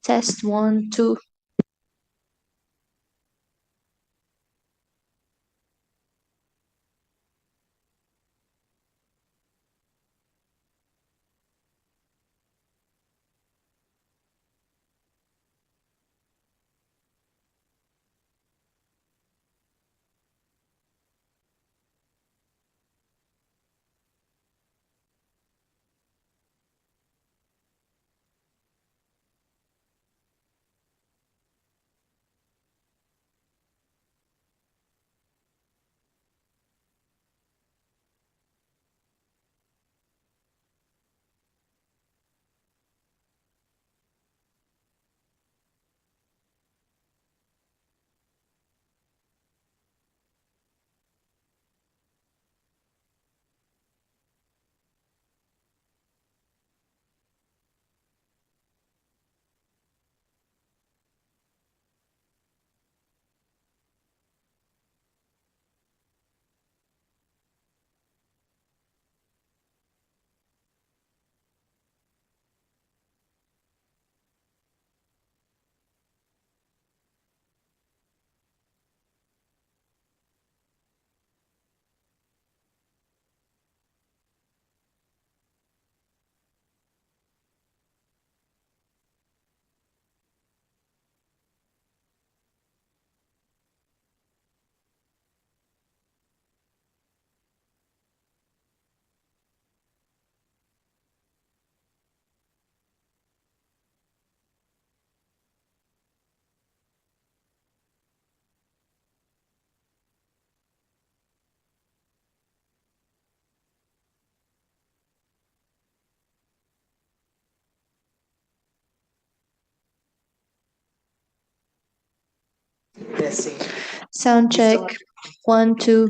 Test 1, 2. Sound check 1, 2.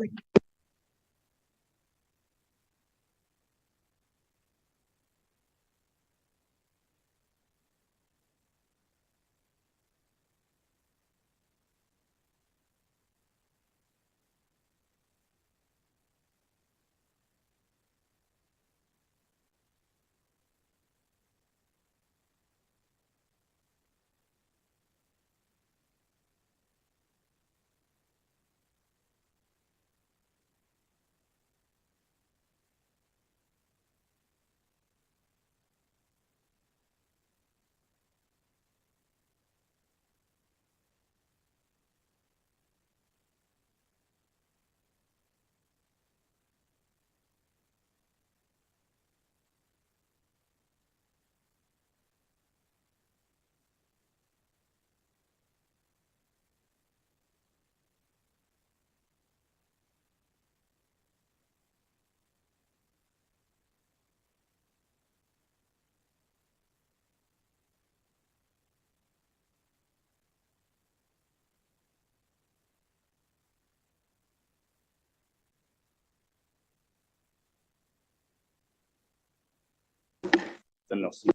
Merci.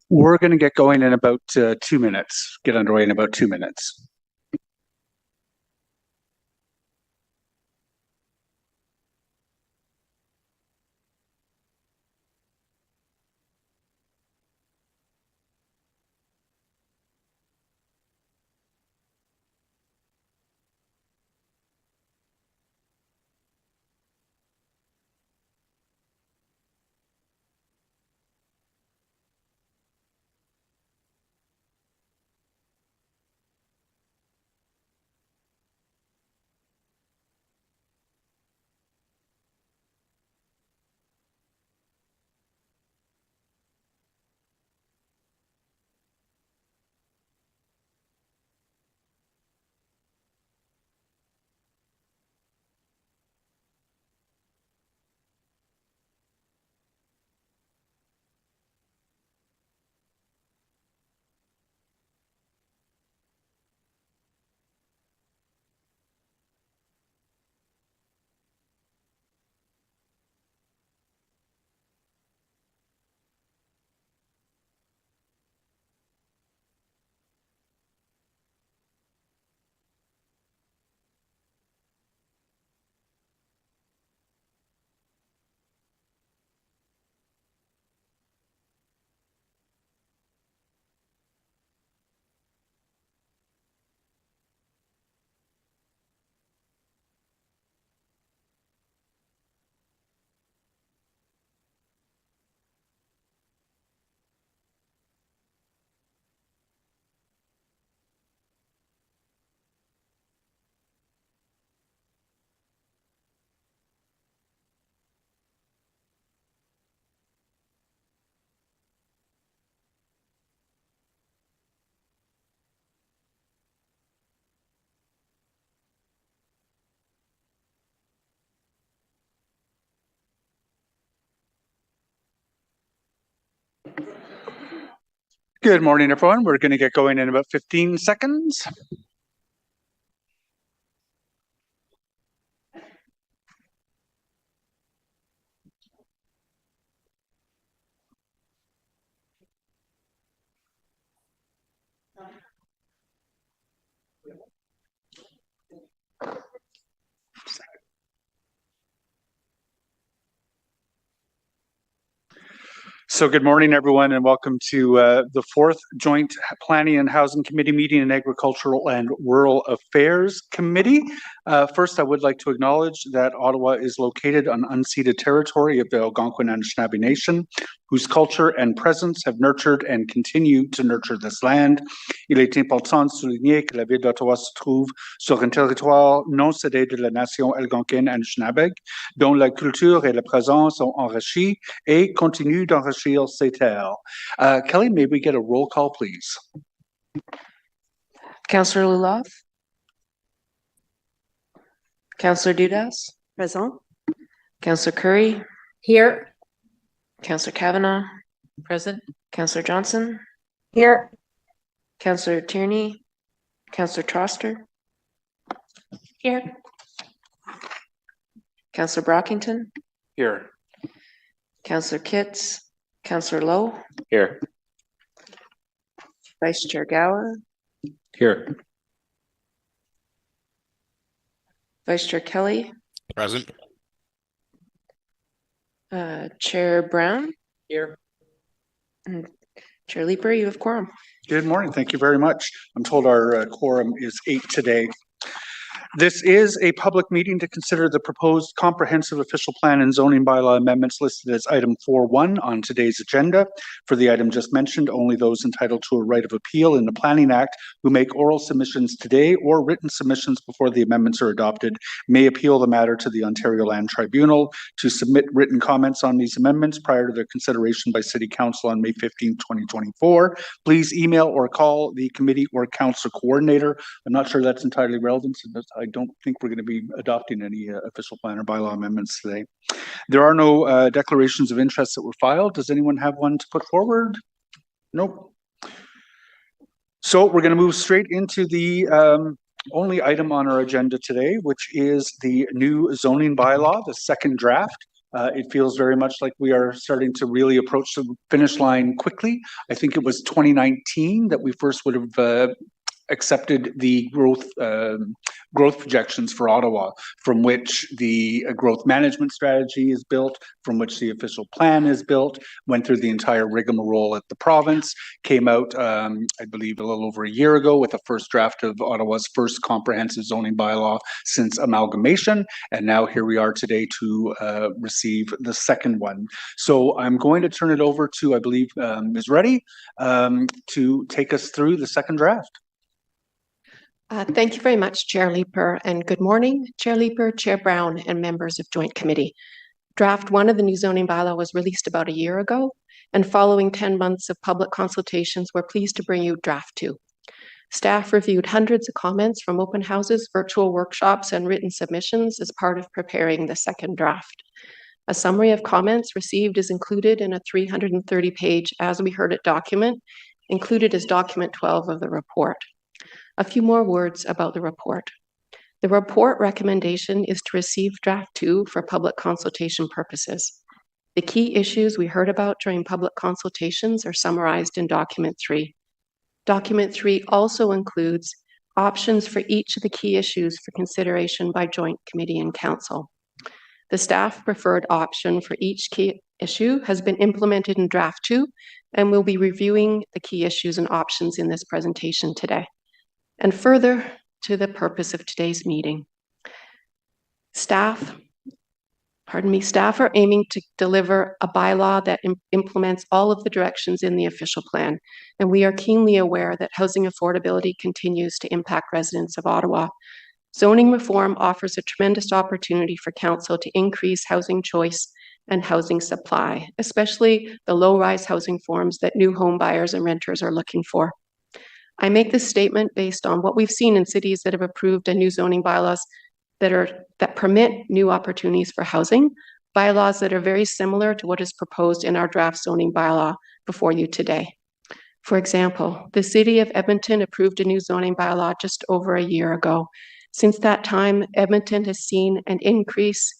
We're going to get going in about 2 minutes, get underway in about 2 minutes. Good morning, everyone. We're going to get going in about 15 seconds. So good morning, everyone, and welcome to the fourth Joint Planning and Housing Committee meeting and Agricultural and Rural Affairs Committee. First, I would like to acknowledge that Ottawa is located on unceded territory of the Algonquin and Anishinaabe Nation, whose culture and presence have nurtured and continue to nurture this land. Il est important de souligner que la ville d'Ottawa se trouve sur un territoire non cédé de la nation algonquine Anishinaabe, dont la culture et la présence sont enrichies et continuent d'enrichir ces terres. Kelly, may we get a roll call, please? Councillor Luloff. Councillor Dudas. Present. Councillor Curry. Here. Councillor Kavanagh. Present. Councillor Johnson. Here. Councillor Tierney. Councillor Troster. Here. Councillor Brockington. Here. Councillor Kitts. Councillor Lowe. Here. Vice Chair Gower. Here. Vice Chair Kelly. Present. Chair Brown. Here. And Chair Leeper, you have quorum. Good morning. Thank you very much. I'm told our quorum is 8 today. This is a public meeting to consider the proposed comprehensive official plan and zoning bylaw amendments listed as item 4.1 on today's agenda. For the item just mentioned, only those entitled to a right of appeal in the Planning Act who make oral submissions today or written submissions before the amendments are adopted may appeal the matter to the Ontario Land Tribunal. To submit written comments on these amendments prior to their consideration by City Council on May 15, 2024, please email or call the committee or council coordinator. I'm not sure that's entirely relevant. I don't think we're going to be adopting any official plan or bylaw amendments today. There are no declarations of interest that were filed. Does anyone have one to put forward? Nope. So we're going to move straight into the only item on our agenda today, which is the new zoning bylaw, the second draft. It feels very much like we are starting to really approach the finish line quickly. I think it was 2019 that we first would have accepted the growth projections for Ottawa, from which the growth management strategy is built, from which the official plan is built, went through the entire rigmarole at the province, came out, I believe, a little over a year ago with a first draft of Ottawa's first comprehensive zoning bylaw since amalgamation, and now here we are today to receive the second one. So I'm going to turn it over to, I believe, Ms. Reddy to take us through the second draft. Thank you very much, Chair Leeper, and good morning, Chair Leeper, Chair Brown, and members of Joint Committee. Draft 1 of the new zoning bylaw was released about a year ago, and following 10 months of public consultations, we're pleased to bring you Draft 2. Staff reviewed hundreds of comments from open houses, virtual workshops, and written submissions as part of preparing the second draft. A summary of comments received is included in a 330-page As We Heard It document, included as document 12 of the report. A few more words about the report. The report recommendation is to receive Draft 2 for public consultation purposes. The key issues we heard about during public consultations are summarized in Document 3. Document 3 also includes options for each of the key issues for consideration by Joint Committee and Council. The staff preferred option for each key issue has been implemented in Draft 2, and we'll be reviewing the key issues and options in this presentation today. And further to the purpose of today's meeting, staff are aiming to deliver a bylaw that implements all of the directions in the official plan. And we are keenly aware that housing affordability continues to impact residents of Ottawa. Zoning reform offers a tremendous opportunity for council to increase housing choice and housing supply, especially the low-rise housing forms that new home buyers and renters are looking for. I make this statement based on what we've seen in cities that have approved a new zoning bylaws that permit new opportunities for housing, bylaws that are very similar to what is proposed in our draft zoning bylaw before you today. For example, the city of Edmonton approved a new zoning bylaw just over a year ago. Since that time, Edmonton has seen an increase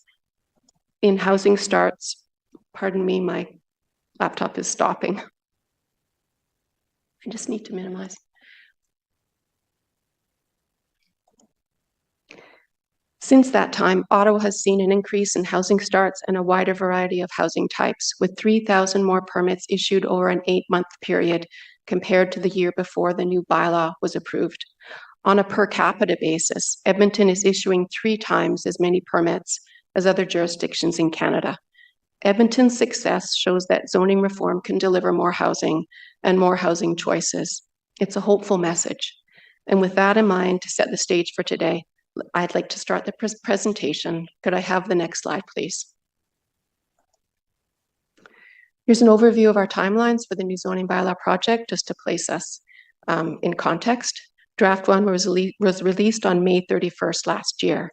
in housing starts. Pardon me, my laptop is stopping. I just need to minimize. Since that time, Ottawa has seen an increase in housing starts and a wider variety of housing types, with 3,000 more permits issued over an 8-month period compared to the year before the new bylaw was approved. On a per capita basis, Edmonton is issuing 3 times as many permits as other jurisdictions in Canada. Edmonton's success shows that zoning reform can deliver more housing and more housing choices. It's a hopeful message. And with that in mind, to set the stage for today, I'd like to start the presentation. Could I have the next slide, please? Here's an overview of our timelines for the new zoning bylaw project, just to place us in context. Draft 1 was released on May 31st last year.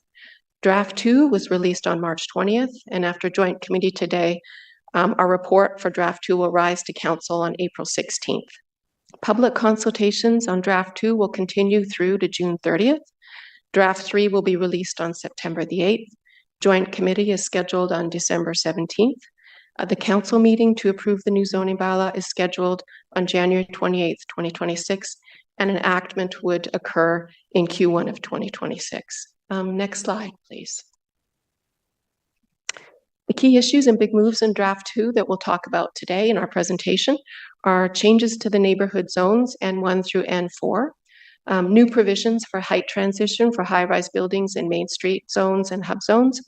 Draft 2 was released on March 20th, and after Joint Committee today, our report for Draft 2 will rise to Council on April 16th. Public consultations on Draft 2 will continue through to June 30th. Draft 3 will be released on September the 8th. Joint Committee is scheduled on December 17th. The Council meeting to approve the new zoning bylaw is scheduled on January 28th, 2026, and an enactment would occur in Q1 of 2026. Next slide, please. The key issues and big moves in Draft 2 that we'll talk about today in our presentation are changes to the neighborhood zones N1 through N4, new provisions for height transition for high-rise buildings in Main Street zones and hub zones,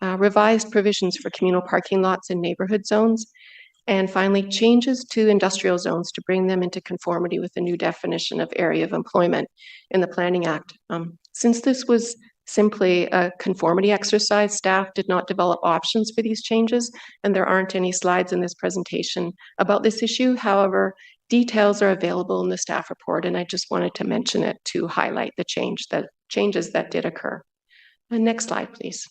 revised provisions for communal parking lots in neighborhood zones, and finally, changes to industrial zones to bring them into conformity with the new definition of area of employment in the Planning Act. Since this was simply a conformity exercise, staff did not develop options for these changes, and there aren't any slides in this presentation about this issue. However, details are available in the staff report, and I just wanted to mention it to highlight the changes that did occur. Next slide, please.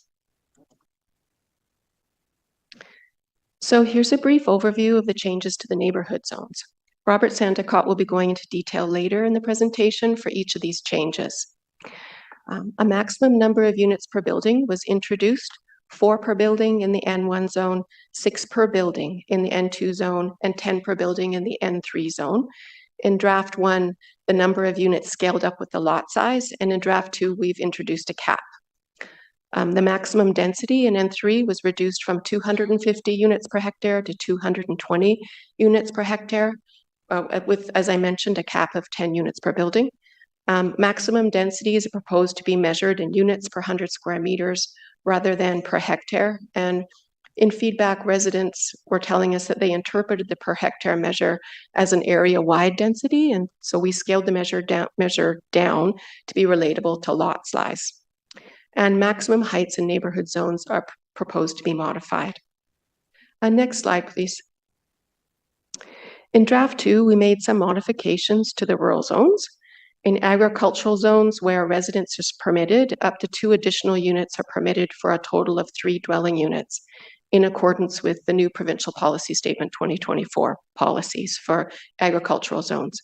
So here's a brief overview of the changes to the neighborhood zones. Robert Sandicott will be going into detail later in the presentation for each of these changes. A maximum number of units per building was introduced 4 per building in the N1 zone, 6 per building in the N2 zone, and 10 per building in the N3 zone. In draft 1, the number of units scaled up with the lot size, and in draft 2, we've introduced a cap. The maximum density in N3 was reduced from 250 units per hectare to 220 units per hectare, with, as I mentioned, a cap of 10 units per building. Maximum densities are proposed to be measured in units per 100 square meters rather than per hectare. And in feedback, residents were telling us that they interpreted the per hectare measure as an area-wide density, and so we scaled the measure down to be relatable to lot size. And maximum heights in neighborhood zones are proposed to be modified. Next slide, please. In draft 2, we made some modifications to the rural zones. In agricultural zones where residence is permitted, up to 2 additional units are permitted for a total of 3 dwelling units, in accordance with the new Provincial Policy Statement 2024 policies for agricultural zones.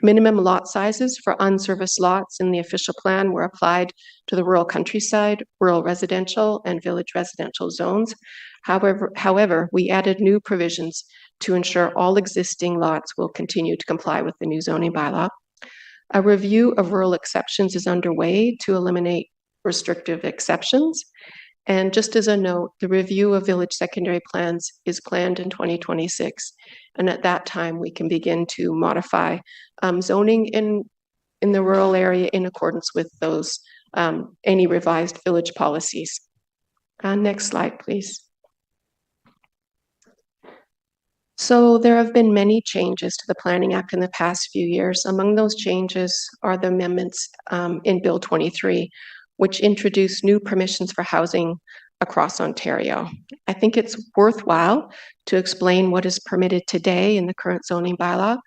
Minimum lot sizes for unserviced lots in the official plan were applied to the rural countryside, rural residential, and village residential zones. However, we added new provisions to ensure all existing lots will continue to comply with the new zoning bylaw. A review of rural exceptions is underway to eliminate restrictive exceptions. And just as a note, the review of village secondary plans is planned in 2026. And at that time, we can begin to modify zoning in the rural area in accordance with those, any revised village policies. Next slide, please. So there have been many changes to the Planning Act in the past few years. Among those changes are the amendments in Bill 23, which introduced new permissions for housing across Ontario. I think it's worthwhile to explain what is permitted today in the current zoning bylaw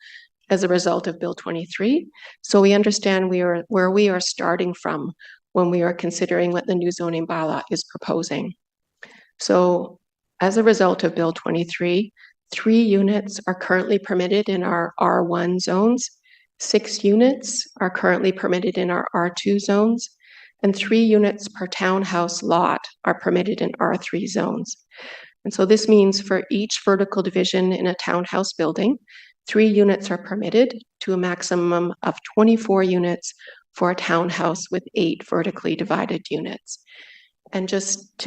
as a result of Bill 23, so we understand where we are starting from when we are considering what the new zoning bylaw is proposing. So as a result of Bill 23, 3 units are currently permitted in our R1 zones, 6 units are currently permitted in our R2 zones, and 3 units per townhouse lot are permitted in R3 zones. And so this means for each vertical division in a townhouse building, 3 units are permitted to a maximum of 24 units for a townhouse with 8 vertically divided units. And just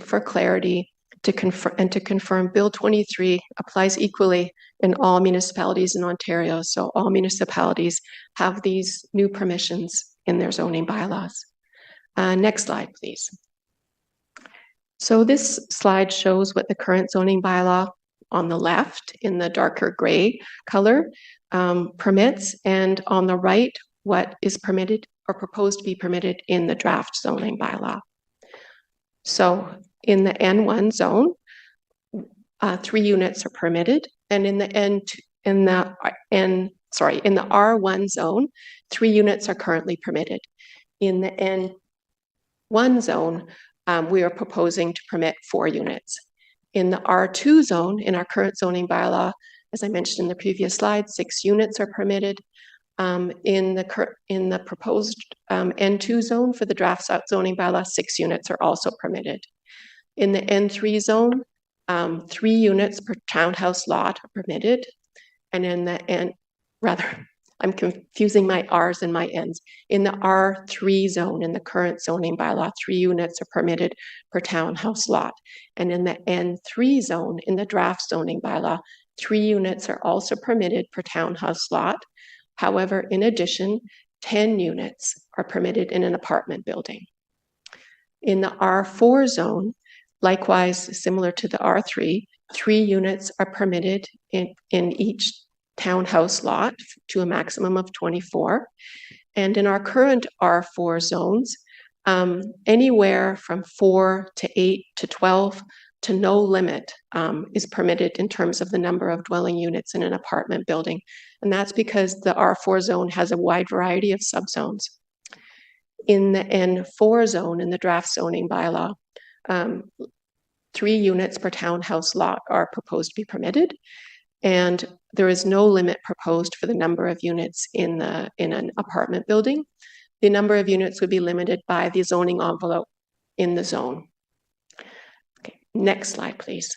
for clarity, to confirm, Bill 23 applies equally in all municipalities in Ontario. So all municipalities have these new permissions in their zoning bylaws. Next slide, please. So this slide shows what the current zoning bylaw on the left in the darker gray color permits, and on the right, what is permitted or proposed to be permitted in the draft zoning bylaw. So in the N1 zone, 3 units are permitted, and in the R1 zone, 3 units are currently permitted. In the N1 zone, we are proposing to permit 4 units. In the R2 zone, in our current zoning bylaw, as I mentioned in the previous slide, 6 units are permitted. In the proposed N2 zone for the draft zoning bylaw, 6 units are also permitted. In the N3 zone, 3 units per townhouse lot are permitted. And in the I'm confusing my R's and my N's. In the R3 zone, in the current zoning bylaw, 3 units are permitted per townhouse lot. And in the N3 zone, in the draft zoning bylaw, 3 units are also permitted per townhouse lot. However, in addition, 10 units are permitted in an apartment building. In the R4 zone, likewise, similar to the R3, 3 units are permitted in each townhouse lot to a maximum of 24. And in our current R4 zones, anywhere from 4 to 8 to 12 to no limit is permitted in terms of the number of dwelling units in an apartment building. And that's because the R4 zone has a wide variety of subzones. In the N4 zone, in the draft zoning bylaw, 3 units per townhouse lot are proposed to be permitted. And there is no limit proposed for the number of units in an apartment building. The number of units would be limited by the zoning envelope in the zone. Next slide, please.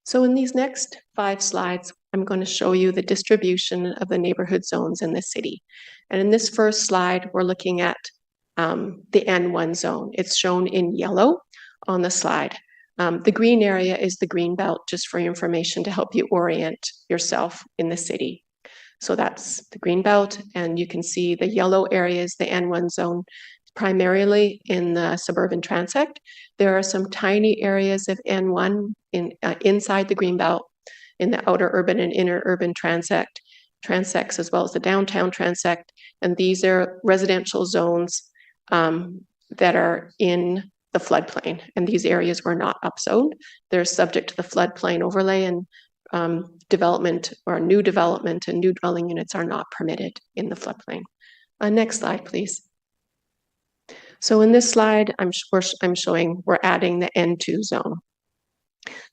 So in these next 5 slides, I'm going to show you the distribution of the neighborhood zones in the city. And in this first slide, we're looking at the N1 zone. It's shown in yellow on the slide. The green area is the green belt, just for your information to help you orient yourself in the city. So that's the green belt, and you can see the yellow area is the N1 zone, primarily in the suburban transect. There are some tiny areas of N1 inside the green belt, in the outer urban and inner urban transects, as well as the downtown transect. And these are residential zones that are in the floodplain, and these areas were not upzoned. They're subject to the floodplain overlay, and development or new development and new dwelling units are not permitted in the floodplain. Next slide, please. So in this slide, I'm showing we're adding the N2 zone.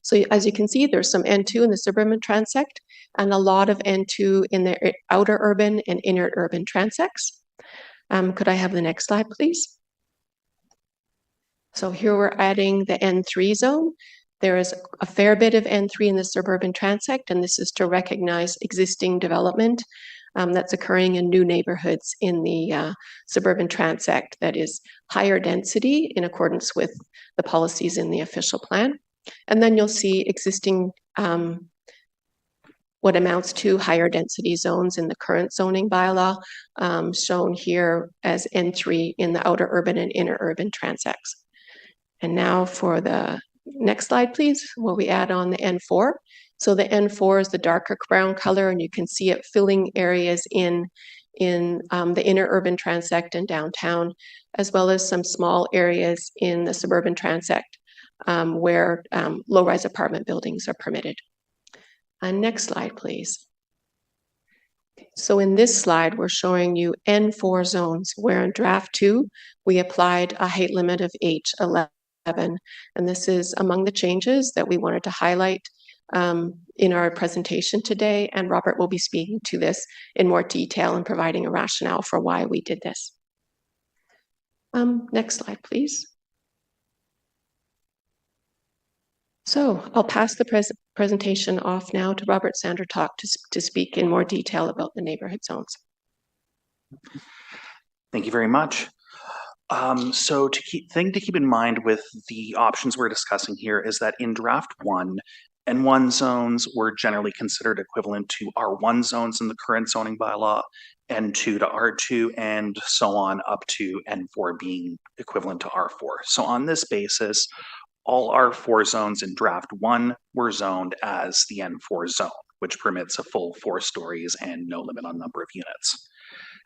So as you can see, there's some N2 in the suburban transect and a lot of N2 in the outer urban and inner urban transects. Could I have the next slide, please? So here we're adding the N3 zone. There is a fair bit of N3 in the suburban transect, and this is to recognize existing development that's occurring in new neighborhoods in the suburban transect that is higher density in accordance with the policies in the official plan. And then you'll see existing what amounts to higher density zones in the current zoning bylaw, shown here as N3 in the outer urban and inner urban transects. And now for the next slide, please, where we add on the N4. So the N4 is the darker brown color, and you can see it filling areas in the inner urban transect and downtown, as well as some small areas in the suburban transect where low-rise apartment buildings are permitted. Next slide, please. So in this slide, we're showing you N4 zones, where in draft 2, we applied a height limit of H11. And this is among the changes that we wanted to highlight in our presentation today. And Robert will be speaking to this in more detail and providing a rationale for why we did this. Next slide, please. So I'll pass the presentation off now to Robert Sandertalk to speak in more detail about the neighborhood zones. Thank you very much. So thing to keep in mind with the options we're discussing here is that in draft 1, N1 zones were generally considered equivalent to R1 zones in the current zoning bylaw, N2 to R2, and so on up to N4 being equivalent to R4. So on this basis, all R4 zones in draft 1 were zoned as the N4 zone, which permits a full 4 stories and no limit on number of units.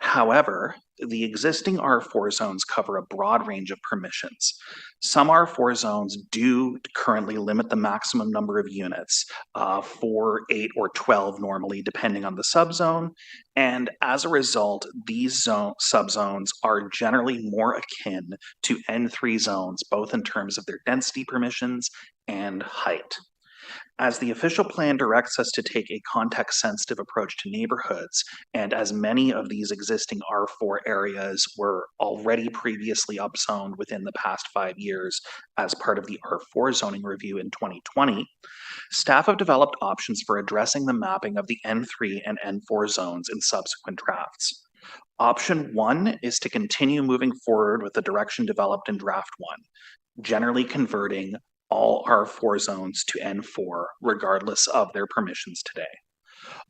However, the existing R4 zones cover a broad range of permissions. Some R4 zones do currently limit the maximum number of units, 4, 8, or 12 normally, depending on the subzone. And as a result, these subzones are generally more akin to N3 zones, both in terms of their density permissions and height. As the official plan directs us to take a context-sensitive approach to neighborhoods, and as many of these existing R4 areas were already previously upzoned within the past 5 years as part of the R4 zoning review in 2020, staff have developed options for addressing the mapping of the N3 and N4 zones in subsequent drafts. Option 1 is to continue moving forward with the direction developed in draft 1, generally converting all R4 zones to N4, regardless of their permissions today.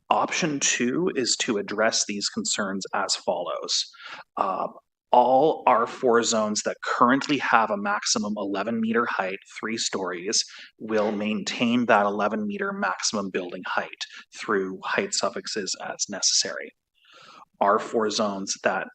Option 2 is to address these concerns as follows. All R4 zones that currently have a maximum 11-meter height, 3 stories, will maintain that 11-meter maximum building height through height suffixes as necessary. R4 zones that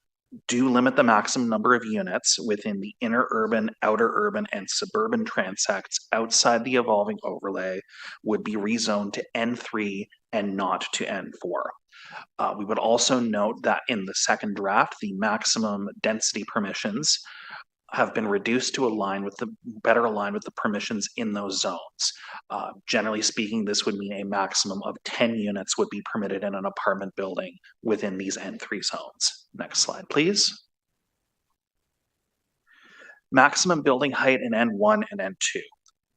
do limit the maximum number of units within the inner urban, outer urban, and suburban transects outside the evolving overlay would be rezoned to N3 and not to N4. We would also note that in the second draft, the maximum density permissions have been reduced to better align with the permissions in those zones. Generally speaking, this would mean a maximum of 10 units would be permitted in an apartment building within these N3 zones. Next slide, please. Maximum building height in N1 and N2.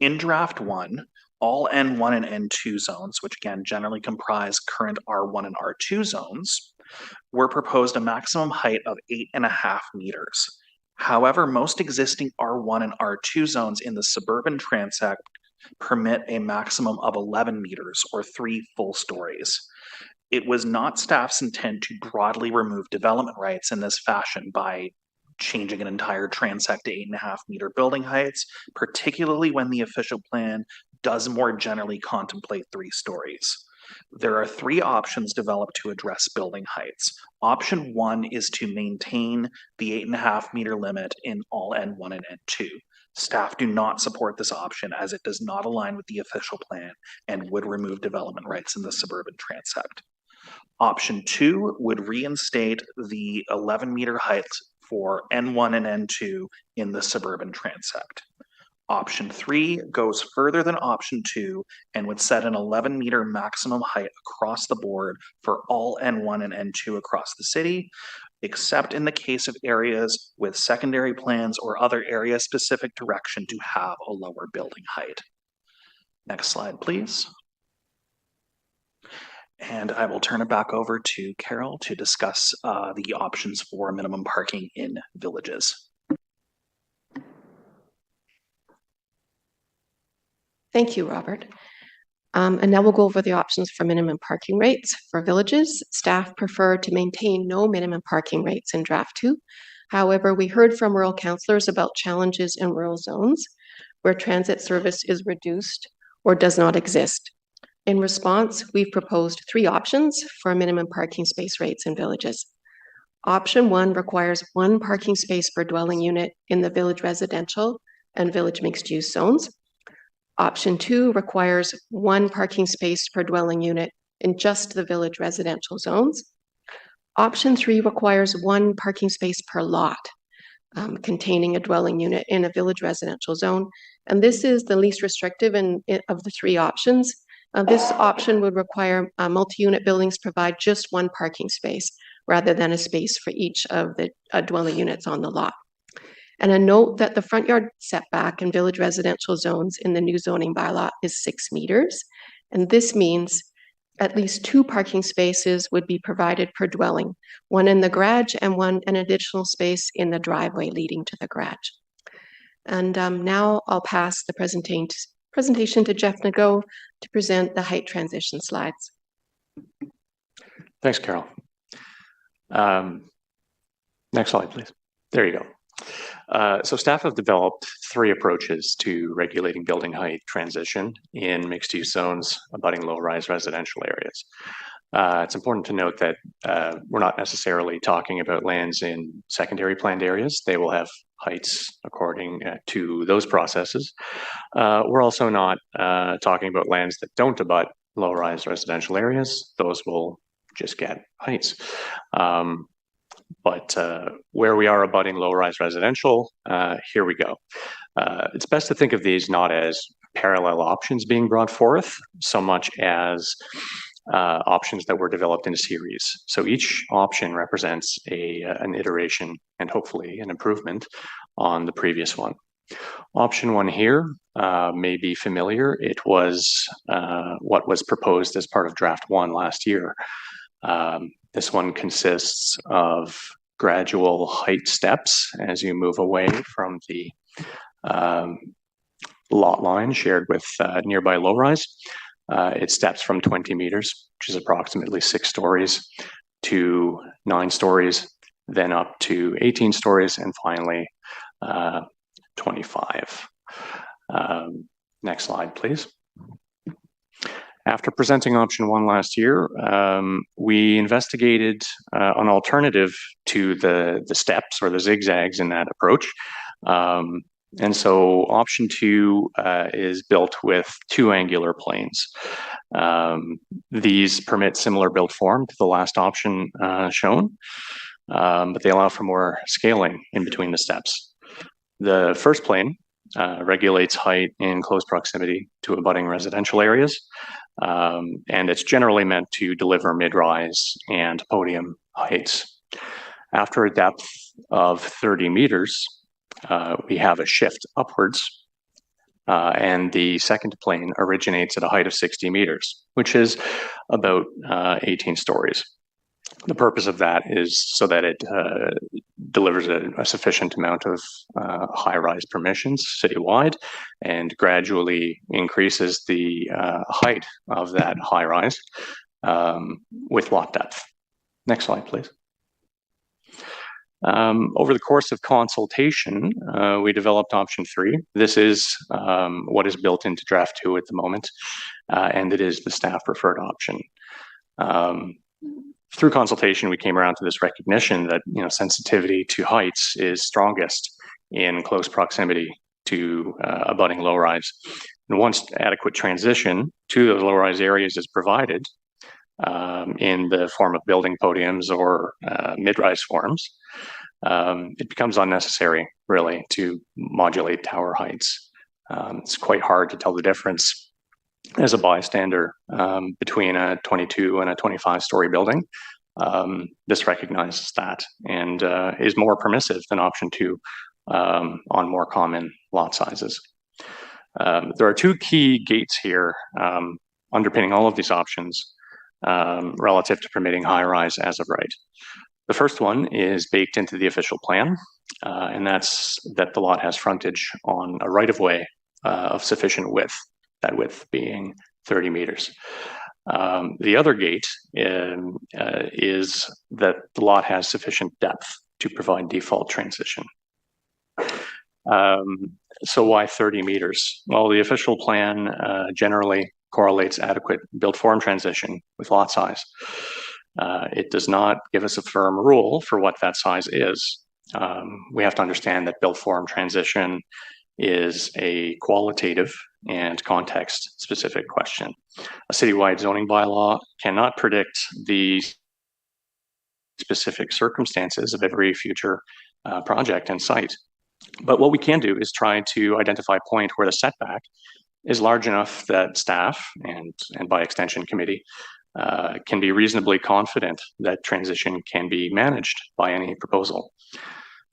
In draft one, all N1 and N2 zones, which again generally comprise current R1 and R2 zones, were proposed a maximum height of 8.5 meters. However, most existing R1 and R2 zones in the suburban transect permit a maximum of 11 meters or 3 full stories. It was not staff's intent to broadly remove development rights in this fashion by changing an entire transect to 8.5 meter building heights, particularly when the official plan does more generally contemplate 3 stories. There are 3 options developed to address building heights. Option 1 is to maintain the 8.5 meter limit in all N1 and N2. Staff do not support this option as it does not align with the official plan and would remove development rights in the suburban transect. Option 2 would reinstate the 11 meter height for N1 and N2 in the suburban transect. Option 3 goes further than option 2 and would set an 11 meter maximum height across the board for all N1 and N2 across the city, except in the case of areas with secondary plans or other area specific direction to have a lower building height. Next slide, please. And I will turn it back over to Carol to discuss the options for minimum parking in villages. Thank you, Robert. And now we'll go over the options for minimum parking rates. For villages, staff prefer to maintain no minimum parking rates in draft 2. However, we heard from rural councillors about challenges in rural zones where transit service is reduced or does not exist. In response, we've proposed 3 options for minimum parking space rates in villages. Option 1 requires 1 parking space per dwelling unit in the village residential and village mixed-use zones. Option 2 requires 1 parking space per dwelling unit in just the village residential zones. Option 3 requires 1 parking space per lot containing a dwelling unit in a village residential zone. And this is the least restrictive of the 3 options. This option would require multi-unit buildings provide just 1 parking space rather than a space for each of the dwelling units on the lot. And a note that the front yard setback in village residential zones in the new zoning bylaw is 6 meters. And this means at least 2 parking spaces would be provided per dwelling, 1 in the garage and an additional space in the driveway leading to the garage. And now I'll pass the presentation to Jeff Nago to present the height transition slides. Thanks, Carol. Next slide, please. There you go. So staff have developed 3 approaches to regulating building height transition in mixed-use zones abutting low-rise residential areas. It's important to note that we're not necessarily talking about lands in secondary planned areas. They will have heights according to those processes. We're also not talking about lands that don't abut low-rise residential areas. Those will just get heights. But where we are abutting low-rise residential, here we go. It's best to think of these not as parallel options being brought forth, so much as options that were developed in a series. So each option represents an iteration and hopefully an improvement on the previous one. Option 1 here may be familiar. It was what was proposed as part of draft 1 last year. This one consists of gradual height steps as you move away from the lot line shared with nearby low-rise. It steps from 20 meters, which is approximately 6 stories, to 9 stories, then up to 18 stories, and finally 25. Next slide, please. After presenting option 1 last year, we investigated an alternative to the steps or the zigzags in that approach. And so option 2 is built with 2 angular planes. These permit similar build form to the last option shown, but they allow for more scaling in between the steps. The first plane regulates height in close proximity to abutting residential areas, and it's generally meant to deliver mid-rise and podium heights. After a depth of 30 meters, we have a shift upwards And the second plane originates at a height of 60 meters, which is about 18 stories. The purpose of that is so that it delivers a sufficient amount of high-rise permissions citywide and gradually increases the height of that high-rise with lot depth. Next slide, please. Over the course of consultation, we developed option 3. This is what is built into draft 2 at the moment, and it is the staff preferred option. Through consultation, we came around to this recognition that sensitivity to heights is strongest in close proximity to abutting low-rise. And once adequate transition to those low-rise areas is provided in the form of building podiums or mid-rise forms, it becomes unnecessary, really, to modulate tower heights. It's quite hard to tell the difference as a bystander between a 22 and a 25-story building. This recognizes that and is more permissive than option 2 on more common lot sizes. There are 2 key gates here underpinning all of these options relative to permitting high-rise as of right. The first one is baked into the official plan, and that's that the lot has frontage on a right-of-way of sufficient width, that width being 30 meters. The other gate is that the lot has sufficient depth to provide default transition. So why 30 meters? Well, the official plan generally correlates adequate built form transition with lot size. It does not give us a firm rule for what that size is. We have to understand that built form transition is a qualitative and context-specific question. A citywide zoning bylaw cannot predict the specific circumstances of every future project and site. But what we can do is try to identify a point where the setback is large enough that staff and by extension committee can be reasonably confident that transition can be managed by any proposal.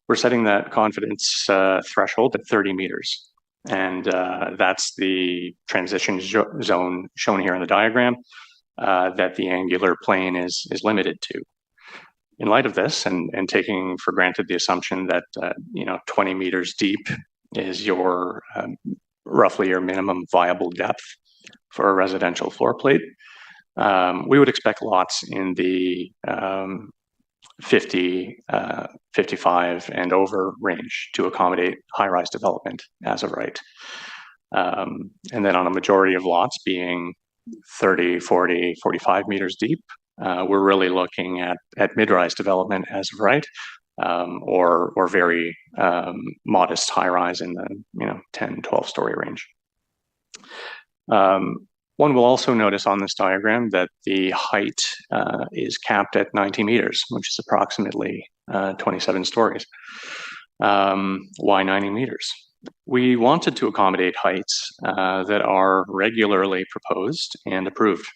We're setting that confidence threshold at 30 meters. And that's the transition zone shown here in the diagram that the angular plane is limited to. In light of this, and taking for granted the assumption that 20 meters deep is your roughly your minimum viable depth for a residential floor plate, we would expect lots in the 50, 55 and over range to accommodate high-rise development as of right. And then on a majority of lots being 30, 40, 45 meters deep, we're really looking at mid-rise development as of right, or very modest high-rise in the 10, 12-story range. One will also notice on this diagram that the height is capped at 90 meters, which is approximately 27 stories. Why 90 meters? We wanted to accommodate heights that are regularly proposed and approved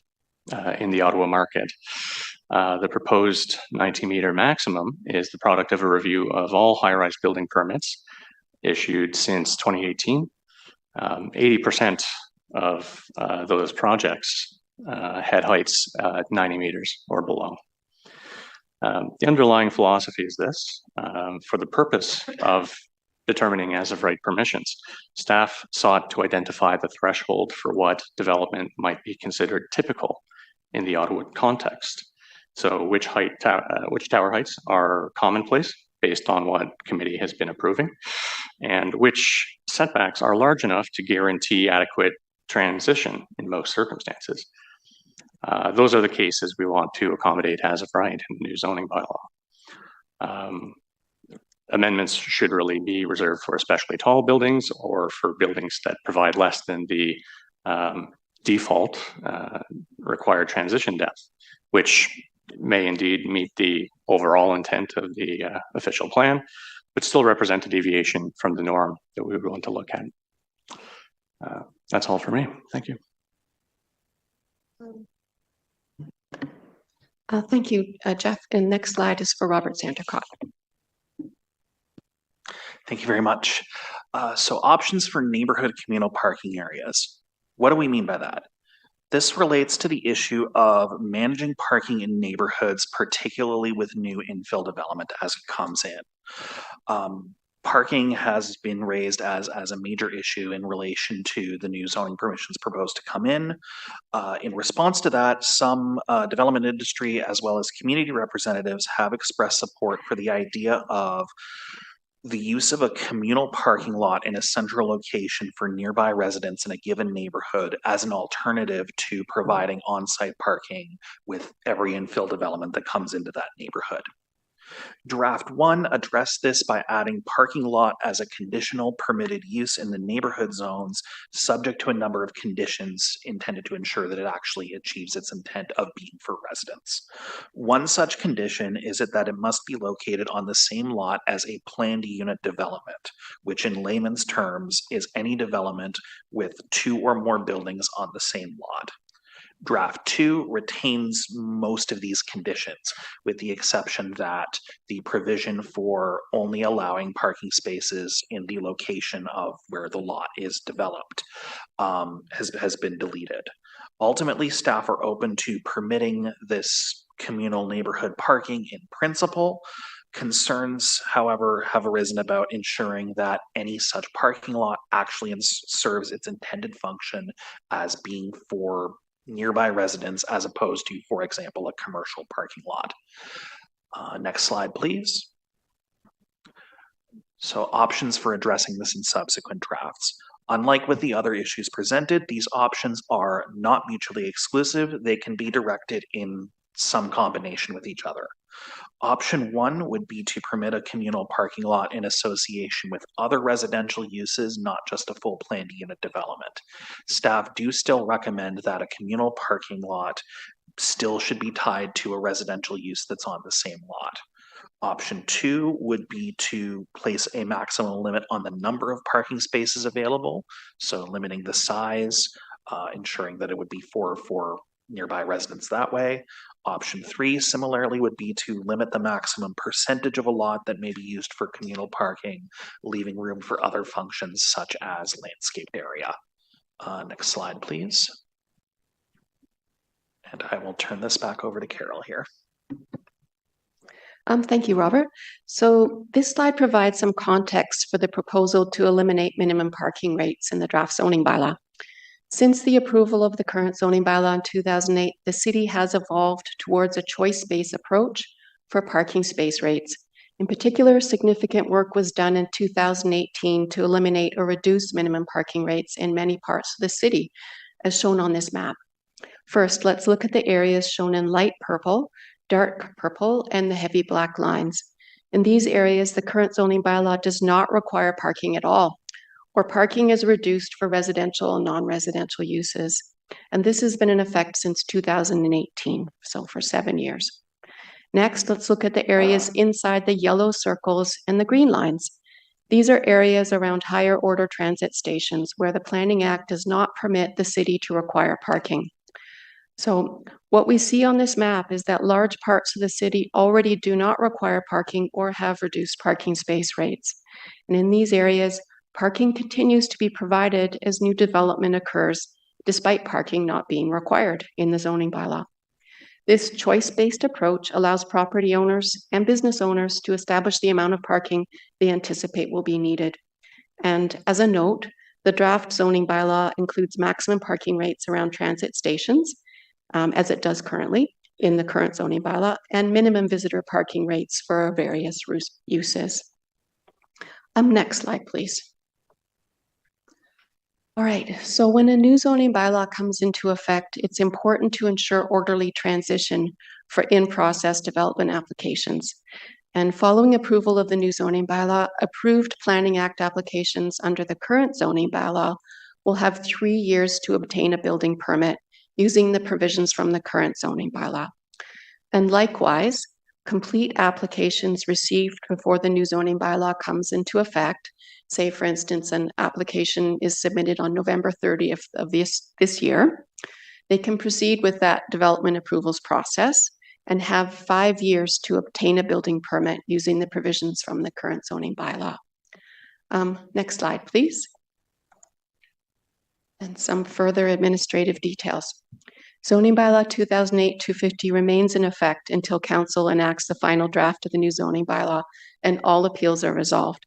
in the Ottawa market. The proposed 90-meter maximum is the product of a review of all high-rise building permits issued since 2018. 80% of those projects had heights at 90 meters or below. The underlying philosophy is this: for the purpose of determining as of right permissions, staff sought to identify the threshold for what development might be considered typical in the Ottawa context. So which tower heights are commonplace based on what committee has been approving, and which setbacks are large enough to guarantee adequate transition in most circumstances. Those are the cases we want to accommodate as of right in the new zoning bylaw. Amendments should really be reserved for especially tall buildings or for buildings that provide less than the default required transition depth, which may indeed meet the overall intent of the official plan, but still represent a deviation from the norm that we would want to look at. That's all for me. Thank you. Thank you, Jeff. And next slide is for Robert Sandercott. Thank you very much. So options for neighborhood communal parking areas. What do we mean by that? This relates to the issue of managing parking in neighborhoods, particularly with new infill development as it comes in. Parking has been raised as a major issue in relation to the new zoning permissions proposed to come in. In response to that, some development industry as well as community representatives have expressed support for the idea of the use of a communal parking lot in a central location for nearby residents in a given neighborhood as an alternative to providing on-site parking with every infill development that comes into that neighborhood. Draft 1 addressed this by adding parking lot as a conditional permitted use in the neighborhood zones, subject to a number of conditions intended to ensure that it actually achieves its intent of being for residents. One such condition is that it must be located on the same lot as a planned unit development, which in layman's terms is any development with 2 or more buildings on the same lot. Draft 2 retains most of these conditions, with the exception that the provision for only allowing parking spaces in the location of where the lot is developed has been deleted. Ultimately, staff are open to permitting this communal neighborhood parking in principle. Concerns, however, have arisen about ensuring that any such parking lot actually serves its intended function as being for nearby residents as opposed to, for example, a commercial parking lot. Next slide, please. So options for addressing this in subsequent drafts. Unlike with the other issues presented, these options are not mutually exclusive. They can be directed in some combination with each other. Option 1 would be to permit a communal parking lot in association with other residential uses, not just a full planned unit development. Staff do still recommend that a communal parking lot still should be tied to a residential use that's on the same lot. Option 2 would be to place a maximum limit on the number of parking spaces available, so limiting the size, ensuring that it would be for nearby residents that way. Option 3 similarly would be to limit the maximum percentage of a lot that may be used for communal parking, leaving room for other functions such as landscaped area. Next slide, please. And I will turn this back over to Carol here. Thank you, Robert. So this slide provides some context for the proposal to eliminate minimum parking rates in the draft zoning bylaw. Since the approval of the current zoning bylaw in 2008, the city has evolved towards a choice-based approach for parking space rates. In particular, significant work was done in 2018 to eliminate or reduce minimum parking rates in many parts of the city, as shown on this map. First, let's look at the areas shown in light purple, dark purple, and the heavy black lines. In these areas, the current zoning bylaw does not require parking at all, or parking is reduced for residential and non-residential uses. And this has been in effect since 2018, so for 7 years. Next, let's look at the areas inside the yellow circles and the green lines. These are areas around higher order transit stations where the Planning Act does not permit the city to require parking. So what we see on this map is that large parts of the city already do not require parking or have reduced parking space rates. And in these areas, parking continues to be provided as new development occurs, despite parking not being required in the zoning bylaw. This choice-based approach allows property owners and business owners to establish the amount of parking they anticipate will be needed. And as a note, the draft zoning bylaw includes maximum parking rates around transit stations, as it does currently in the current zoning bylaw, and minimum visitor parking rates for various uses. Next slide, please. All right, so when a new zoning bylaw comes into effect, it's important to ensure orderly transition for in-process development applications. And following approval of the new zoning bylaw, approved Planning Act applications under the current zoning bylaw will have 3 years to obtain a building permit using the provisions from the current zoning bylaw. And likewise, complete applications received before the new zoning bylaw comes into effect, say for instance, an application is submitted on November 30th of this year, they can proceed with that development approvals process and have 5 years to obtain a building permit using the provisions from the current zoning bylaw. Next slide, please. And some further administrative details. Zoning bylaw 2008-250 remains in effect until council enacts the final draft of the new zoning bylaw and all appeals are resolved.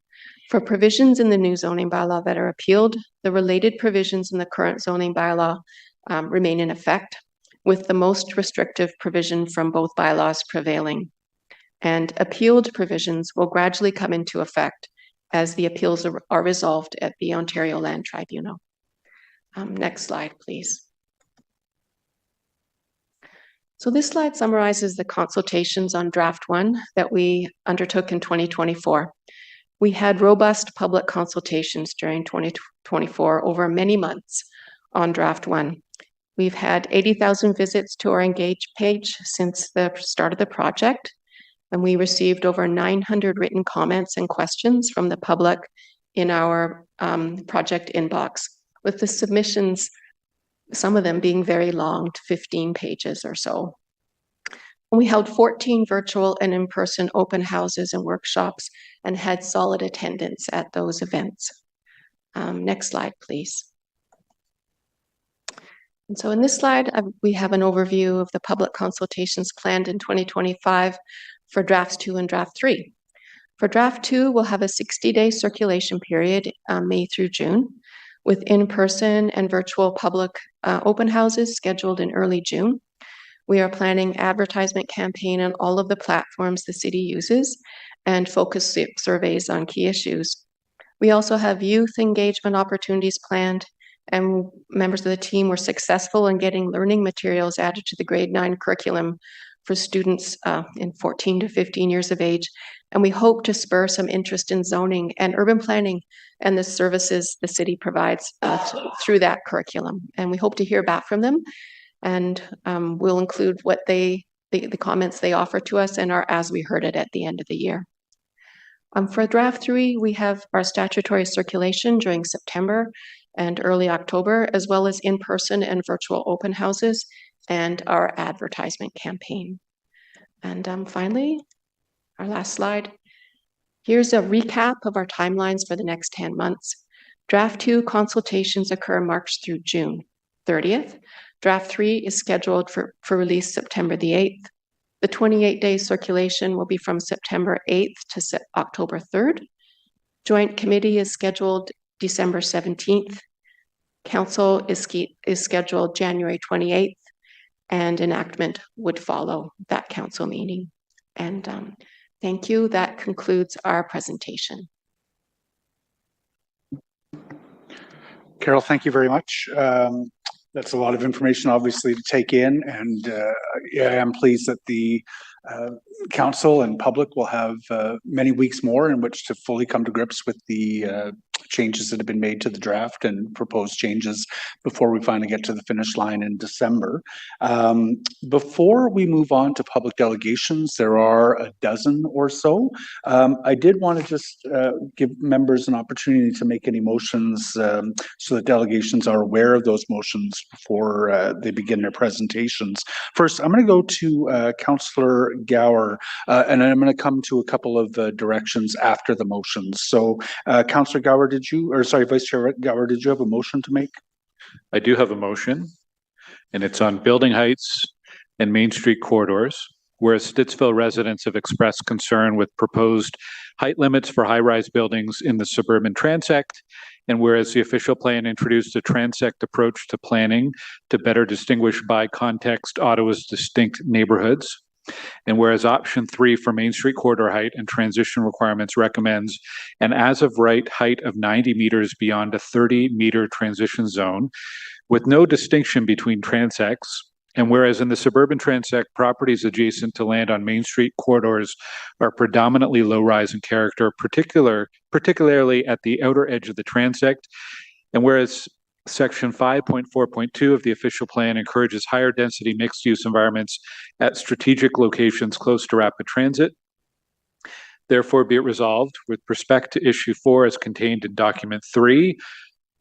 For provisions in the new zoning bylaw that are appealed, the related provisions in the current zoning bylaw remain in effect, with the most restrictive provision from both bylaws prevailing. And appealed provisions will gradually come into effect as the appeals are resolved at the Ontario Land Tribunal. Next slide, please. So this slide summarizes the consultations on draft 1 that we undertook in 2024. We had robust public consultations during 2024 over many months on draft 1. We've had 80,000 visits to our engage page since the start of the project, and we received over 900 written comments and questions from the public in our project inbox, with the submissions, some of them being very long, to 15 pages or so. We held 14 virtual and in-person open houses and workshops and had solid attendance at those events. Next slide, please. And so in this slide, we have an overview of the public consultations planned in 2025 for drafts 2 and draft 3. For draft 2, we'll have a 60-day circulation period, May through June, with in-person and virtual public open houses scheduled in early June. We are planning advertisement campaign on all of the platforms the city uses and focus surveys on key issues. We also have youth engagement opportunities planned, and members of the team were successful in getting learning materials added to the grade 9 curriculum for students in 14 to 15 years of age. And we hope to spur some interest in zoning and urban planning and the services the city provides through that curriculum. And we hope to hear back from them. And we'll include what the comments they offer to us and our as we heard it at the end of the year. For draft 3, we have our statutory circulation during September and early October, as well as in-person and virtual open houses and our advertisement campaign. And finally, our last slide. Here's a recap of our timelines for the next 10 months. Draft 2 consultations occur March through June 30th. Draft 3 is scheduled for release September the 8th. The 28-day circulation will be from September 8th to October 3rd. Joint committee is scheduled December 17th. Council is scheduled January 28th, and enactment would follow that council meeting. And thank you. That concludes our presentation. Carol, thank you very much. That's a lot of information, obviously, to take in, and I am pleased that the council and public will have many weeks more in which to fully come to grips with the changes that have been made to the draft and proposed changes before we finally get to the finish line in December. Before we move on to public delegations, there are a dozen or so. I did want to just give members an opportunity to make any motions so that delegations are aware of those motions before they begin their presentations. First, I'm going to go to Councillor Gower, and I'm going to come to a couple of directions after the motions. So, Councillor Gower, Vice Chair Gower, did you have a motion to make? I do have a motion, and it's on building heights and Main Street corridors, whereas Stittsville residents have expressed concern with proposed height limits for high-rise buildings in the suburban transect, and whereas the official plan introduced a transect approach to planning to better distinguish by context Ottawa's distinct neighborhoods, and whereas option 3 for Main Street corridor height and transition requirements recommends an as-of-right height of 90 meters beyond a 30-meter transition zone with no distinction between transects, and whereas in the suburban transect, properties adjacent to land on Main Street corridors are predominantly low-rise in character, particularly at the outer edge of the transect, and whereas Section 5.4.2 of the official plan encourages higher density mixed-use environments at strategic locations close to rapid transit. Therefore, be it resolved, with respect to issue 4 as contained in document 3,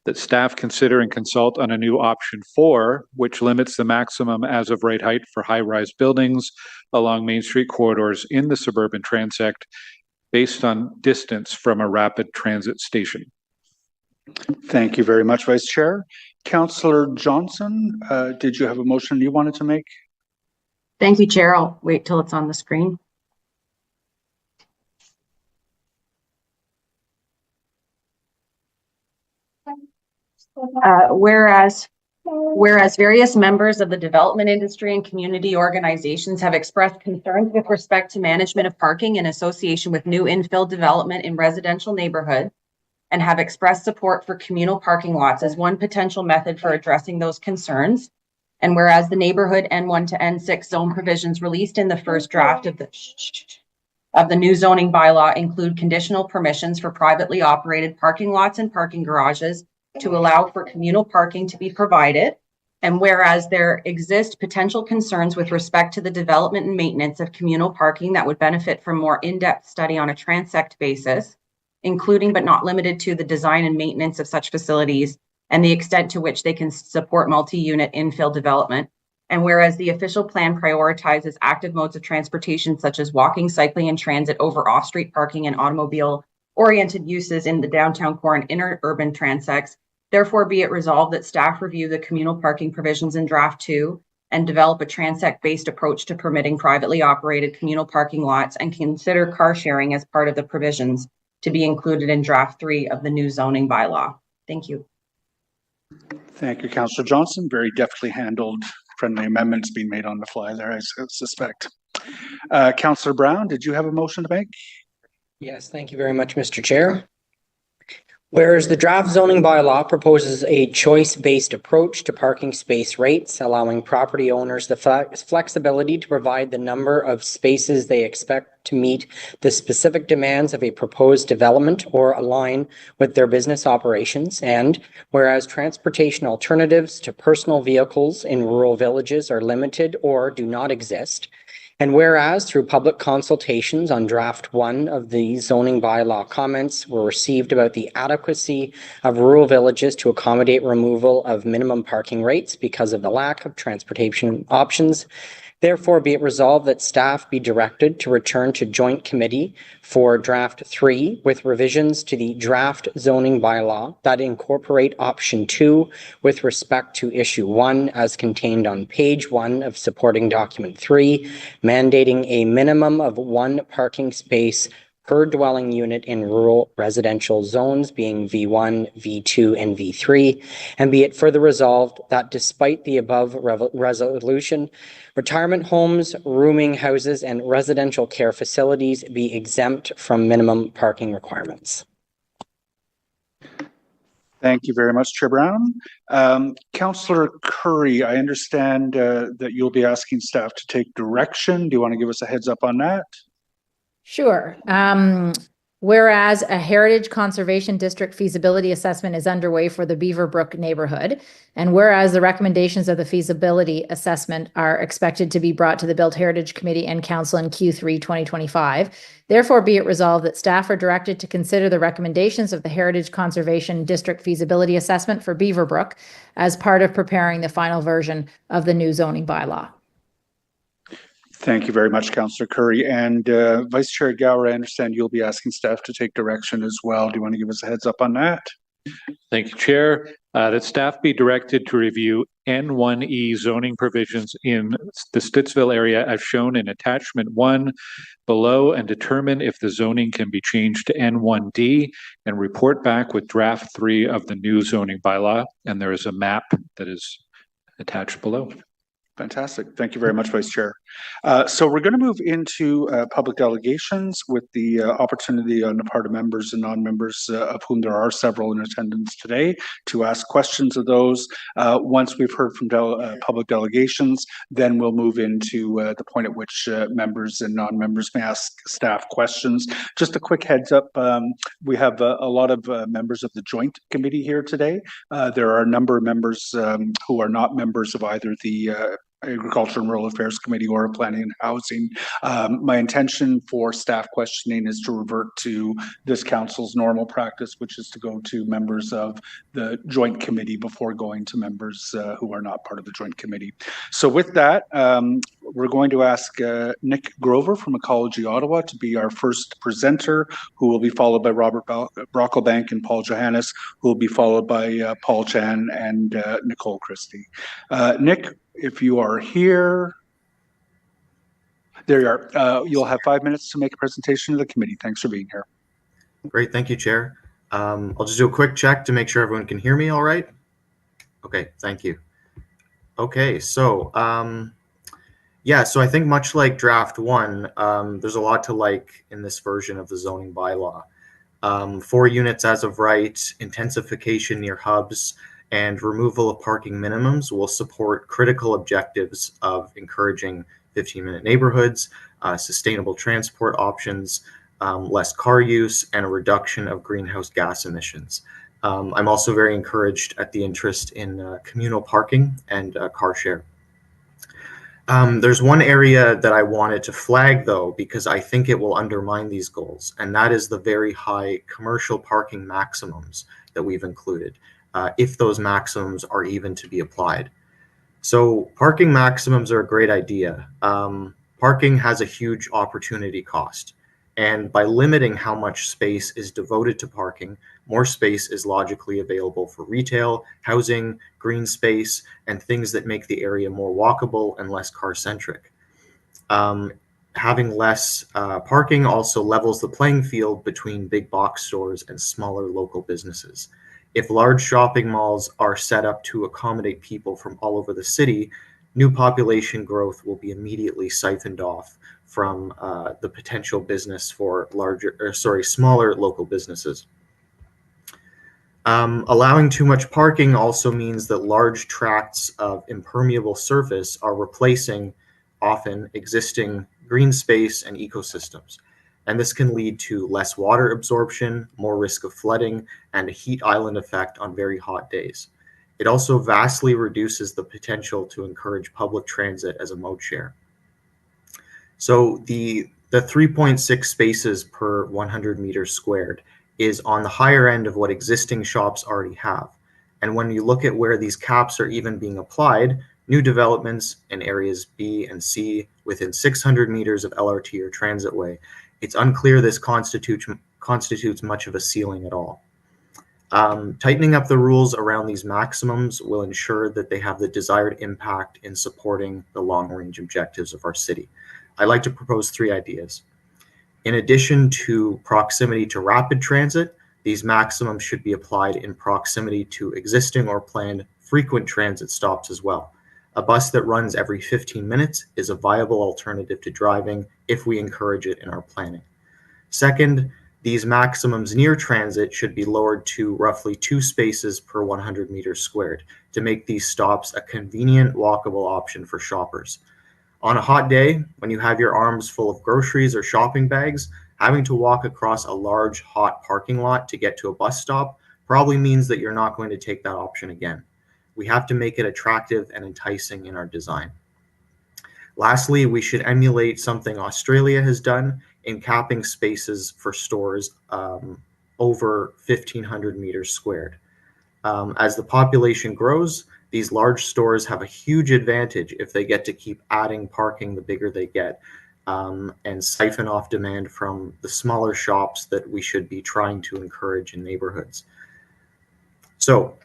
that staff consider and consult on a new option 4, which limits the maximum as-of-right height for high-rise buildings along Main Street corridors in the suburban transect, based on distance from a rapid transit station. Thank you very much, Vice Chair. Councillor Johnson, did you have a motion you wanted to make? Thank you, Chair. I'll wait till it's on the screen. Whereas various members of the development industry and community organizations have expressed concerns with respect to management of parking in association with new infill development in residential neighborhoods, and have expressed support for communal parking lots as one potential method for addressing those concerns. And whereas the neighborhood N1 to N6 zone provisions released in the first draft of the new zoning bylaw include conditional permissions for privately operated parking lots and parking garages to allow for communal parking to be provided. And whereas there exist potential concerns with respect to the development and maintenance of communal parking that would benefit from more in-depth study on a transect basis, including but not limited to the design and maintenance of such facilities and the extent to which they can support multi-unit infill development. And whereas the official plan prioritizes active modes of transportation such as walking, cycling, and transit over off-street parking and automobile-oriented uses in the downtown core and inner urban transects, therefore be it resolved that staff review the communal parking provisions in draft 2 and develop a transect-based approach to permitting privately operated communal parking lots and consider car sharing as part of the provisions to be included in draft 3 of the new zoning bylaw. Thank you. Thank you, Councillor Johnson. Very deftly handled. Friendly amendments being made on the fly there, I suspect. Councillor Brown, did you have a motion to make? Yes, thank you very much, Mr. Chair. Whereas the draft zoning bylaw proposes a choice-based approach to parking space rates, allowing property owners the flexibility to provide the number of spaces they expect to meet the specific demands of a proposed development or align with their business operations. And whereas transportation alternatives to personal vehicles in rural villages are limited or do not exist, and whereas through public consultations on draft 1 of the zoning bylaw, comments were received about the adequacy of rural villages to accommodate removal of minimum parking rates because of the lack of transportation options, therefore be it resolved that staff be directed to return to joint committee for draft 3 with revisions to the draft zoning bylaw that incorporate option 2 with respect to issue 1 as contained on page 1 of supporting document 3, mandating a minimum of 1 parking space per dwelling unit in rural residential zones being V1, V2, and V3, and be it further resolved that despite the above resolution, retirement homes, rooming houses, and residential care facilities be exempt from minimum parking requirements. Thank you very much, Chair Brown. Councillor Curry, I understand that you'll be asking staff to take direction. Do you want to give us a heads up on that? Sure. Whereas a Heritage Conservation District feasibility assessment is underway for the Beaverbrook neighborhood, and whereas the recommendations of the feasibility assessment are expected to be brought to the Built Heritage Committee and Council in Q3 2025, therefore be it resolved that staff are directed to consider the recommendations of the Heritage Conservation District feasibility assessment for Beaverbrook as part of preparing the final version of the new zoning bylaw. Thank you very much, Councillor Curry. And Vice Chair Gower, I understand you'll be asking staff to take direction as well. Do you want to give us a heads up on that? Thank you, Chair. That staff be directed to review N1E zoning provisions in the Stittsville area as shown in attachment 1 below and determine if the zoning can be changed to N1D and report back with draft 3 of the new zoning bylaw. And there is a map that is attached below. Fantastic. Thank you very much, Vice Chair. So we're going to move into public delegations with the opportunity on the part of members and non-members, of whom there are several in attendance today, to ask questions of those. Once we've heard from public delegations, then we'll move into the point at which members and non-members may ask staff questions. Just a quick heads up, we have a lot of members of the Joint Committee here today. There are a number of members who are not members of either the Agriculture and Rural Affairs Committee or Planning and Housing. My intention for staff questioning is to revert to this council's normal practice, which is to go to members of the Joint Committee before going to members who are not part of the Joint Committee. So with that, we're going to ask Nick Grover from Ecology Ottawa to be our first presenter, who will be followed by Robert Brocklebank and Paul Johannes, who will be followed by Paul Chan and Nicole Christie. Nick, if you are here, there you are. You'll have 5 minutes to make a presentation to the committee. Thanks for being here. Great, thank you, Chair. I'll just do a quick check to make sure everyone can hear me all right. Okay, thank you. Okay, so yeah, so I think much like draft one, there's a lot to like in this version of the zoning bylaw. 4 units as of right, intensification near hubs, and removal of parking minimums will support critical objectives of encouraging 15-minute neighborhoods, sustainable transport options, less car use, and a reduction of greenhouse gas emissions. I'm also very encouraged at the interest in communal parking and car share. There's one area that I wanted to flag, though, because I think it will undermine these goals, and that is the very high commercial parking maximums that we've included, if those maximums are even to be applied. So parking maximums are a great idea. Parking has a huge opportunity cost. And by limiting how much space is devoted to parking, more space is logically available for retail, housing, green space, and things that make the area more walkable and less car-centric. Having less parking also levels the playing field between big box stores and smaller local businesses. If large shopping malls are set up to accommodate people from all over the city, new population growth will be immediately siphoned off from the potential business for smaller local businesses. Allowing too much parking also means that large tracts of impermeable surface are replacing often existing green space and ecosystems. And this can lead to less water absorption, more risk of flooding, and a heat island effect on very hot days. It also vastly reduces the potential to encourage public transit as a mode share. So the 3.6 spaces per 100 meters squared is on the higher end of what existing shops already have. And when you look at where these caps are even being applied, new developments in areas B and C within 600 meters of LRT or transit way, it's unclear this constitutes much of a ceiling at all. Tightening up the rules around these maximums will ensure that they have the desired impact in supporting the long-range objectives of our city. I'd like to propose 3 ideas. In addition to proximity to rapid transit, these maximums should be applied in proximity to existing or planned frequent transit stops as well. A bus that runs every 15 minutes is a viable alternative to driving if we encourage it in our planning. Second, these maximums near transit should be lowered to roughly 2 spaces per 100 meters squared to make these stops a convenient, walkable option for shoppers. On a hot day, when you have your arms full of groceries or shopping bags, having to walk across a large, hot parking lot to get to a bus stop probably means that you're not going to take that option again. We have to make it attractive and enticing in our design. Lastly, we should emulate something Australia has done in capping spaces for stores over 1,500 meters squared. As the population grows, these large stores have a huge advantage if they get to keep adding parking the bigger they get, and siphon off demand from the smaller shops that we should be trying to encourage in neighborhoods. So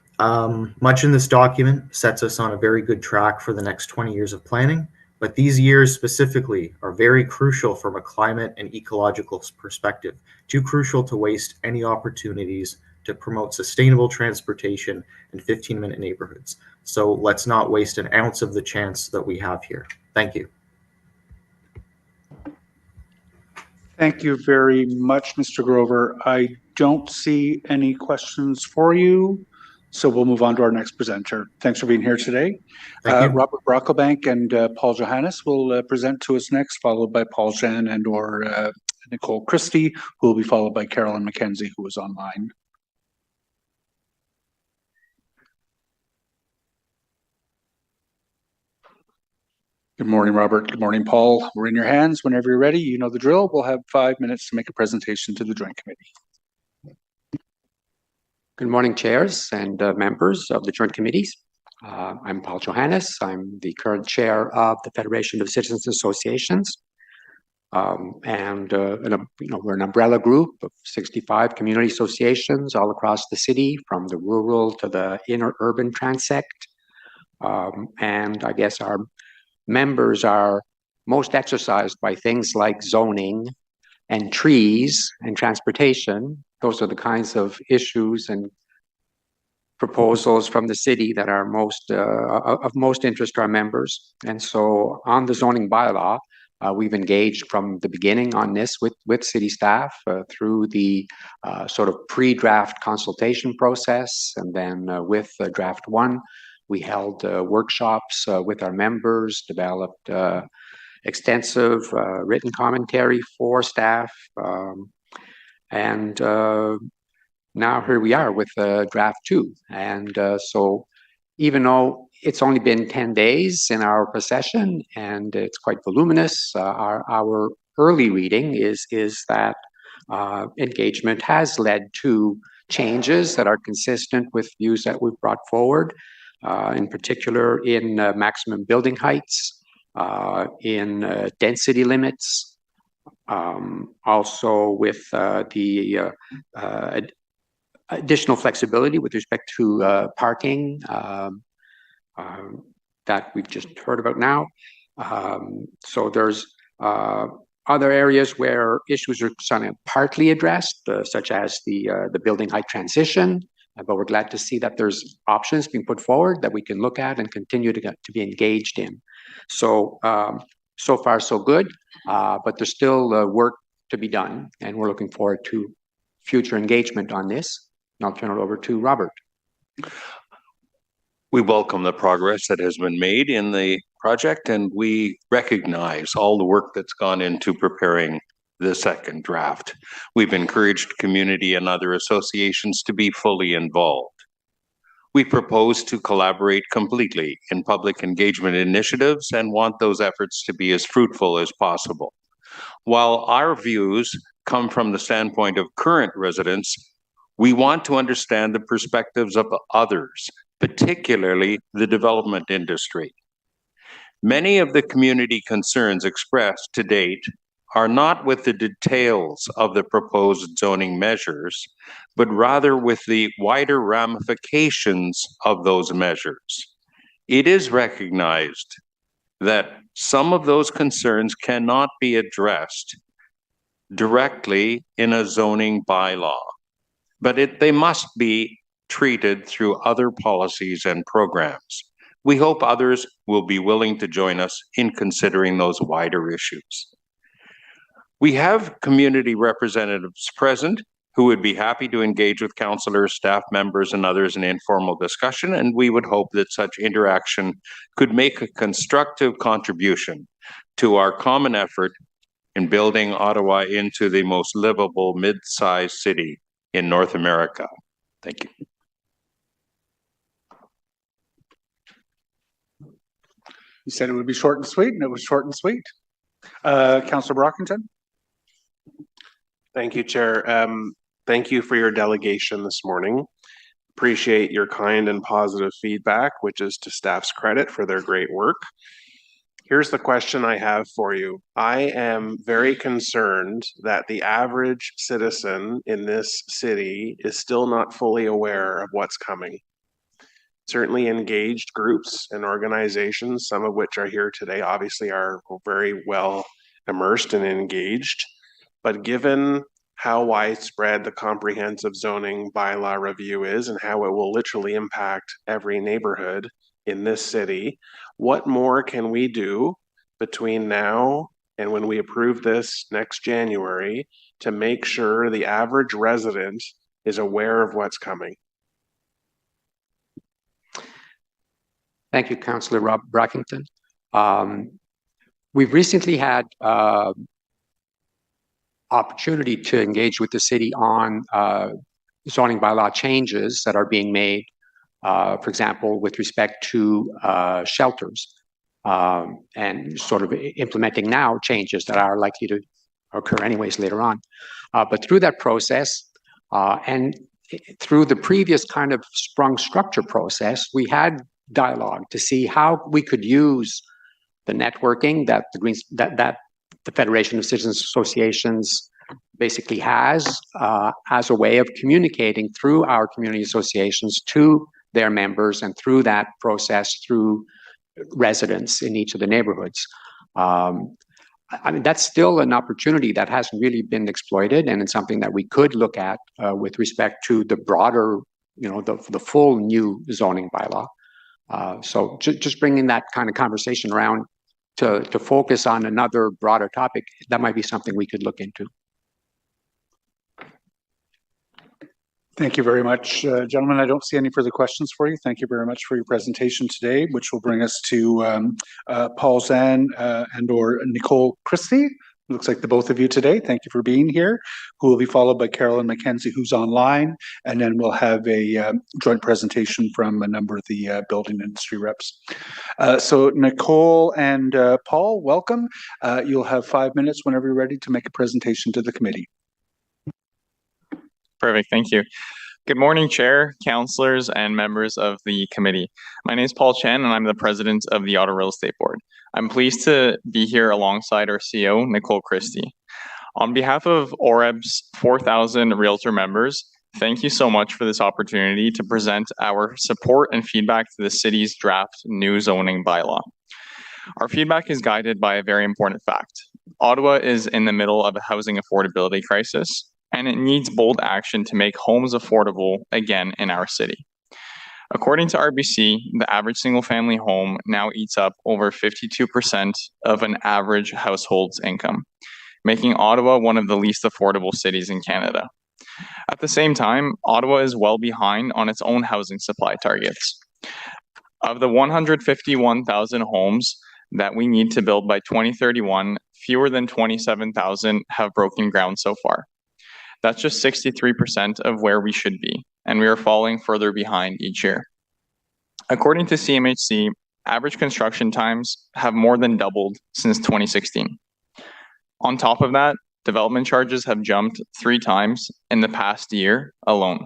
much in this document sets us on a very good track for the next 20 years of planning, but these years specifically are very crucial from a climate and ecological perspective, too crucial to waste any opportunities to promote sustainable transportation and 15-minute neighborhoods. So let's not waste an ounce of the chance that we have here. Thank you. Thank you very much, Mr. Grover. I don't see any questions for you, so we'll move on to our next presenter. Thanks for being here today. Robert Brocklebank and Paul Johannes will present to us next, followed by Paul Chan and or Nicole Christie, who will be followed by Carolyn McKenzie, who is online. Good morning, Robert. Good morning, Paul. We're in your hands. Whenever you're ready, you know the drill. We'll have 5 minutes to make a presentation to the Joint Committee. Good morning, chairs and members of the Joint Committees. I'm Paul Johannes. I'm the current chair of the Federation of Citizens Associations. We're an umbrella group of 65 community associations all across the city, from the rural to the inner urban transect. And I guess our members are most exercised by things like zoning and trees and transportation. Those are the kinds of issues and proposals from the city that are of most interest to our members. And so on the zoning bylaw, we've engaged from the beginning on this with city staff through the sort of pre-draft consultation process. And then with draft one, we held workshops with our members, developed extensive written commentary for staff. Now here we are with draft two. And so even though it's only been 10 days in our possession and it's quite voluminous, our early reading is that engagement has led to changes that are consistent with views that we've brought forward, in particular in maximum building heights, in density limits, also with the additional flexibility with respect to parking that we've just heard about now. So there's other areas where issues are kind of partly addressed, such as the building height transition. But we're glad to see that there's options being put forward that we can look at and continue to be engaged in. So so far so good, but there's still work to be done, and we're looking forward to future engagement on this. And I'll turn it over to Robert. We welcome the progress that has been made in the project, and we recognize all the work that's gone into preparing the second draft. We've encouraged community and other associations to be fully involved. We propose to collaborate completely in public engagement initiatives and want those efforts to be as fruitful as possible. While our views come from the standpoint of current residents, we want to understand the perspectives of others, particularly the development industry. Many of the community concerns expressed to date are not with the details of the proposed zoning measures, but rather with the wider ramifications of those measures. It is recognized that some of those concerns cannot be addressed directly in a zoning bylaw, but they must be treated through other policies and programs. We hope others will be willing to join us in considering those wider issues. We have community representatives present who would be happy to engage with councillors, staff members, and others in informal discussion, and we would hope that such interaction could make a constructive contribution to our common effort in building Ottawa into the most livable mid-sized city in North America. Thank you. You said it would be short and sweet, and it was short and sweet. Councillor Brockington. Thank you, Chair. Thank you for your delegation this morning. Appreciate your kind and positive feedback, which is to staff's credit for their great work. Here's the question I have for you. I am very concerned that the average citizen in this city is still not fully aware of what's coming. Certainly engaged groups and organizations, some of which are here today, obviously are very well immersed and engaged. But given how widespread the comprehensive zoning bylaw review is and how it will literally impact every neighborhood in this city, what more can we do between now and when we approve this next January to make sure the average resident is aware of what's coming? Thank you, Councillor Brockington. We've recently had opportunity to engage with the city on zoning bylaw changes that are being made, for example, with respect to shelters, and sort of implementing now changes that are likely to occur anyways later on. But through that process and through the previous kind of sprung structure process, we had dialogue to see how we could use the networking that the Federation of Citizens Associations basically has as a way of communicating through our community associations to their members, and through that process through residents in each of the neighborhoods. I mean, that's still an opportunity that hasn't really been exploited, and it's something that we could look at with respect to the broader, the full new zoning bylaw. So just bringing that kind of conversation around to focus on another broader topic, that might be something we could look into. Thank you very much, gentlemen. I don't see any further questions for you. Thank you very much for your presentation today, which will bring us to Paul Zahn and/or Nicole Christie. Looks like the both of you today. Thank you for being here. Who will be followed by Carolyn McKenzie, who's online, and then we'll have a joint presentation from a number of the building industry reps. So Nicole and Paul, welcome. You'll have 5 minutes whenever you're ready to make a presentation to the committee. Perfect, thank you. Good morning, Chair, councillors, and members of the committee. My name is Paul Chen, and I'm the president of the Ordre Real Estate Board. I'm pleased to be here alongside our CEO, Nicole Christie. On behalf of OREB's 4,000 Realtor members, thank you so much for this opportunity to present our support and feedback to the city's draft new zoning bylaw. Our feedback is guided by a very important fact. Ottawa is in the middle of a housing affordability crisis, and it needs bold action to make homes affordable again in our city. According to RBC, the average single-family home now eats up over 52% of an average household's income, making Ottawa one of the least affordable cities in Canada. At the same time, Ottawa is well behind on its own housing supply targets. Of the 151,000 homes that we need to build by 2031, fewer than 27,000 have broken ground so far. That's just 63% of where we should be, and we are falling further behind each year. According to CMHC, average construction times have more than doubled since 2016. On top of that, development charges have jumped 3 times in the past year alone,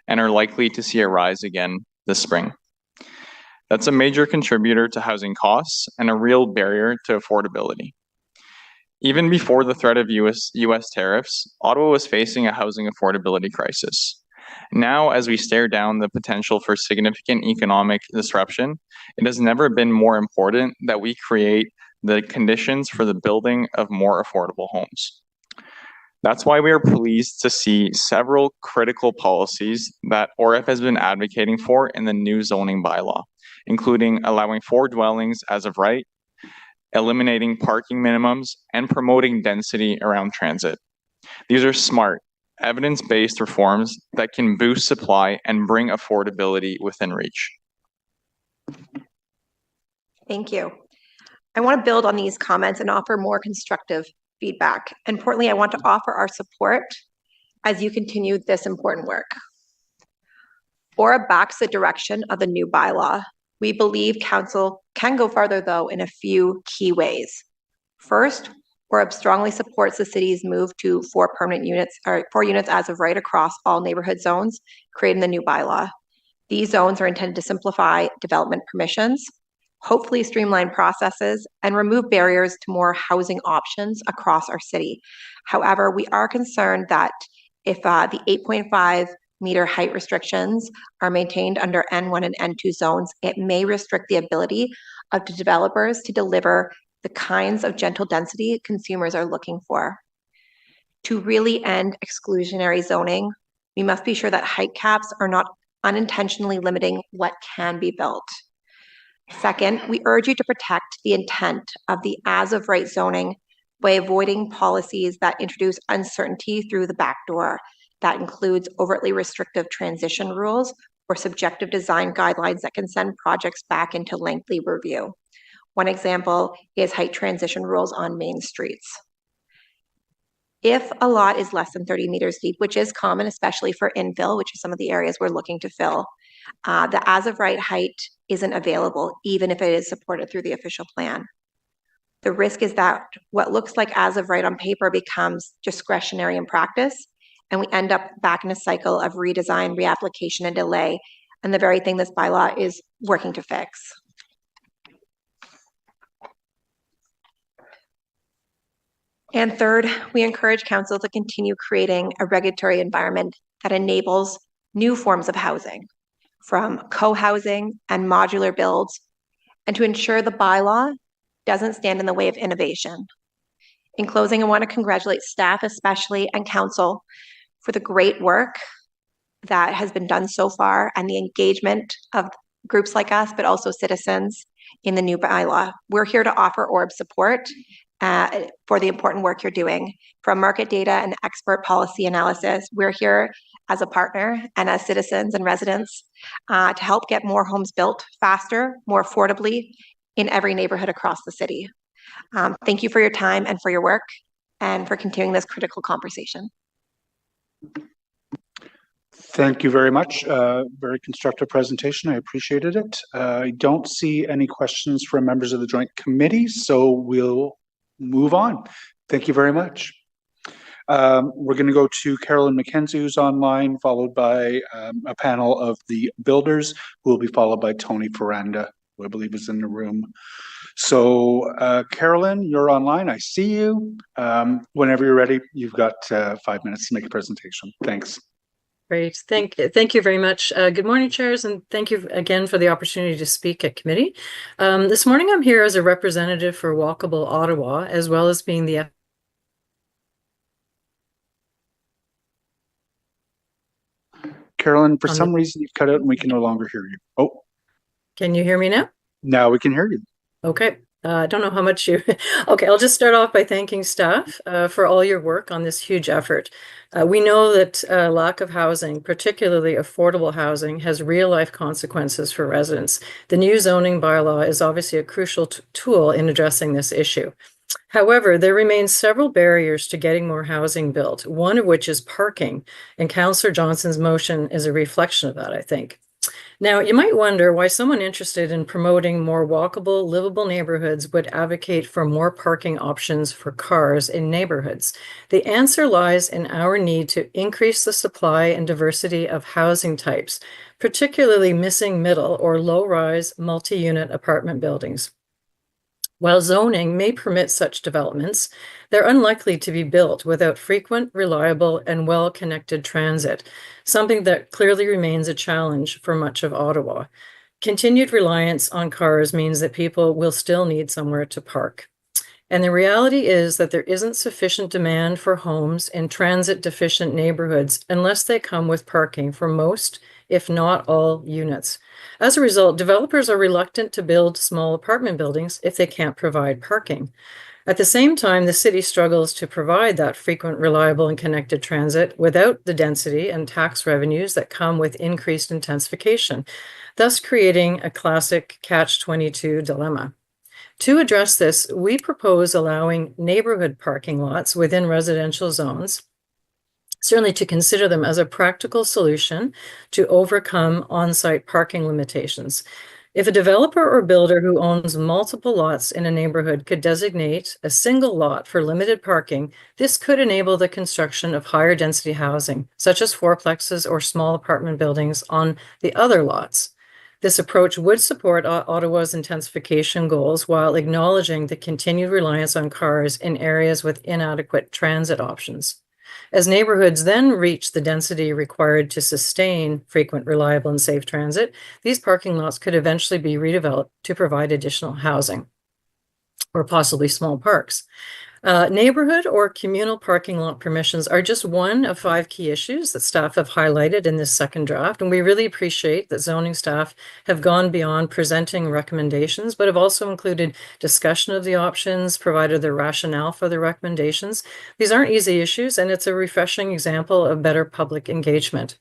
and are likely to see a rise again this spring. That's a major contributor to housing costs and a real barrier to affordability. Even before the threat of US tariffs, Ottawa was facing a housing affordability crisis. Now, as we stare down the potential for significant economic disruption, it has never been more important that we create the conditions for the building of more affordable homes. That's why we are pleased to see several critical policies that OREF has been advocating for in the new zoning bylaw, including allowing 4 dwellings as of right, eliminating parking minimums, and promoting density around transit. These are smart, evidence-based reforms that can boost supply and bring affordability within reach. Thank you. I want to build on these comments and offer more constructive feedback. Importantly, I want to offer our support as you continue this important work. ORA backs the direction of the new bylaw. We believe council can go farther, though, in a few key ways. First, ORB strongly supports the city's move to 4 permanent units, or 4 units as of right across all neighborhood zones, creating the new bylaw. These zones are intended to simplify development permissions, hopefully streamline processes, and remove barriers to more housing options across our city. However, we are concerned that if the 8.5 meter height restrictions are maintained under N1 and N2 zones, it may restrict the ability of the developers to deliver the kinds of gentle density consumers are looking for. To really end exclusionary zoning, we must be sure that height caps are not unintentionally limiting what can be built. Second, we urge you to protect the intent of the as-of-right zoning by avoiding policies that introduce uncertainty through the back door. That includes overtly restrictive transition rules or subjective design guidelines that can send projects back into lengthy review. One example is height transition rules on main streets. If a lot is less than 30 meters deep, which is common, especially for infill, which is some of the areas we're looking to fill, the as-of-right height isn't available, even if it is supported through the official plan. The risk is that what looks like as-of-right on paper becomes discretionary in practice, and we end up back in a cycle of redesign, reapplication, and delay and the very thing this bylaw is working to fix. And third, we encourage council to continue creating a regulatory environment that enables new forms of housing, from co-housing and modular builds, and to ensure the bylaw doesn't stand in the way of innovation. In closing, I want to congratulate staff especially and council for the great work that has been done so far and the engagement of groups like us, but also citizens in the new bylaw. We're here to offer Orb support for the important work you're doing. From market data and expert policy analysis, we're here as a partner and as citizens and residents to help get more homes built faster, more affordably in every neighborhood across the city. Thank you for your time and for your work and for continuing this critical conversation. Thank you very much. Very constructive presentation. I appreciated it. I don't see any questions from members of the Joint Committee, so we'll move on. Thank you very much. We're going to go to Carolyn McKenzie, who's online, followed by a panel of the builders, who will be followed by Tony Ferranda, who I believe is in the room. So Carolyn, you're online. I see you. Whenever you're ready, you've got 5 minutes to make a presentation. Thanks. Great. Thank you very much. Good morning, chairs, and thank you again for the opportunity to speak at committee. This morning, I'm here as a representative for Walkable Ottawa, as well as being the Carolyn, for some reason, you've cut out and we can no longer hear you. Oh. Can you hear me now? Now we can hear you. Okay. I don't know how much you... Okay, I'll just start off by thanking staff for all your work on this huge effort. We know that lack of housing, particularly affordable housing, has real-life consequences for residents. The new zoning bylaw is obviously a crucial tool in addressing this issue. However, there remains several barriers to getting more housing built, one of which is parking, and Councillor Johnson's motion is a reflection of that, I think. Now, you might wonder why someone interested in promoting more walkable, livable neighborhoods would advocate for more parking options for cars in neighborhoods. The answer lies in our need to increase the supply and diversity of housing types, particularly missing middle or low-rise multi-unit apartment buildings. While zoning may permit such developments, they're unlikely to be built without frequent, reliable, and well-connected transit, something that clearly remains a challenge for much of Ottawa. Continued reliance on cars means that people will still need somewhere to park. And the reality is that there isn't sufficient demand for homes in transit-deficient neighborhoods unless they come with parking for most, if not all, units. As a result, developers are reluctant to build small apartment buildings if they can't provide parking. At the same time, the city struggles to provide that frequent, reliable, and connected transit without the density and tax revenues that come with increased intensification, thus creating a classic catch-22 dilemma. To address this, we propose allowing neighborhood parking lots within residential zones, certainly to consider them as a practical solution to overcome on-site parking limitations. If a developer or builder who owns multiple lots in a neighborhood could designate a single lot for limited parking, this could enable the construction of higher density housing, such as fourplexes or small apartment buildings on the other lots. This approach would support Ottawa's intensification goals while acknowledging the continued reliance on cars in areas with inadequate transit options. As neighborhoods then reach the density required to sustain frequent, reliable, and safe transit, these parking lots could eventually be redeveloped to provide additional housing or possibly small parks. Neighborhood or communal parking lot permissions are just one of 5 key issues that staff have highlighted in this second draft, and we really appreciate that zoning staff have gone beyond presenting recommendations, but have also included discussion of the options, provided the rationale for the recommendations. These aren't easy issues, and it's a refreshing example of better public engagement.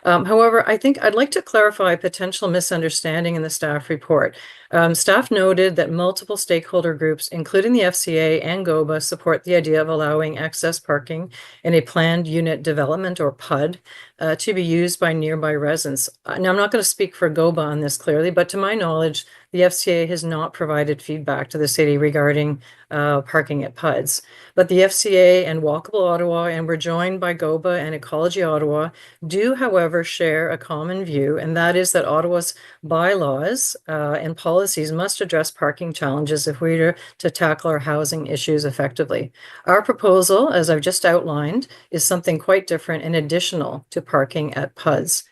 However, I think I'd like to clarify a potential misunderstanding in the staff report. Staff noted that multiple stakeholder groups, including the FCA and GOBA, support the idea of allowing excess parking in a planned unit development, or PUD, to be used by nearby residents. Now, I'm not going to speak for GOBA on this clearly, but to my knowledge, the FCA has not provided feedback to the city regarding parking at PUDs. But the FCA and Walkable Ottawa, and we're joined by GOBA and Ecology Ottawa, do, however, share a common view, and that is that Ottawa's bylaws and policies must address parking challenges if we are to tackle our housing issues effectively. Our proposal, as I've just outlined, is something quite different and additional to parking at PUDs.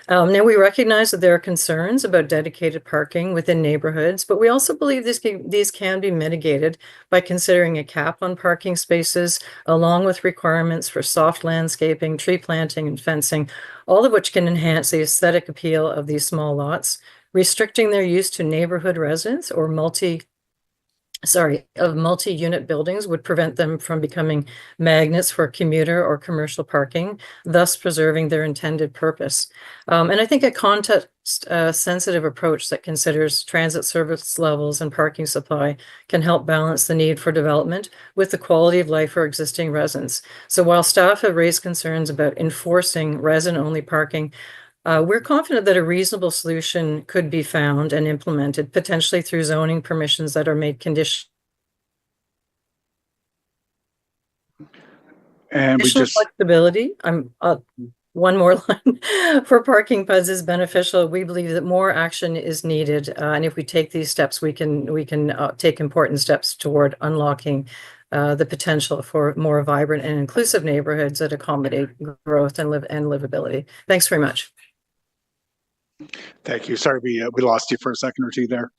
Now, we recognize that there are concerns about dedicated parking within neighborhoods, but we also believe these can be mitigated by considering a cap on parking spaces, along with requirements for soft landscaping, tree planting, and fencing, all of which can enhance the aesthetic appeal of these small lots. Restricting their use to neighborhood residents or multi-unit buildings would prevent them from becoming magnets for commuter or commercial parking, thus preserving their intended purpose. And I think a context-sensitive approach that considers transit service levels and parking supply can help balance the need for development with the quality of life for existing residents. So while staff have raised concerns about enforcing resident-only parking, we're confident that a reasonable solution could be found and implemented, potentially through zoning permissions that are made conditional. And we just flexibility. One more line for parking PUDs is beneficial. We believe that more action is needed, and if we take these steps, we can take important steps toward unlocking the potential for more vibrant and inclusive neighborhoods that accommodate growth and livability. Thanks very much. Thank you. Sorry, we lost you for a second or two there.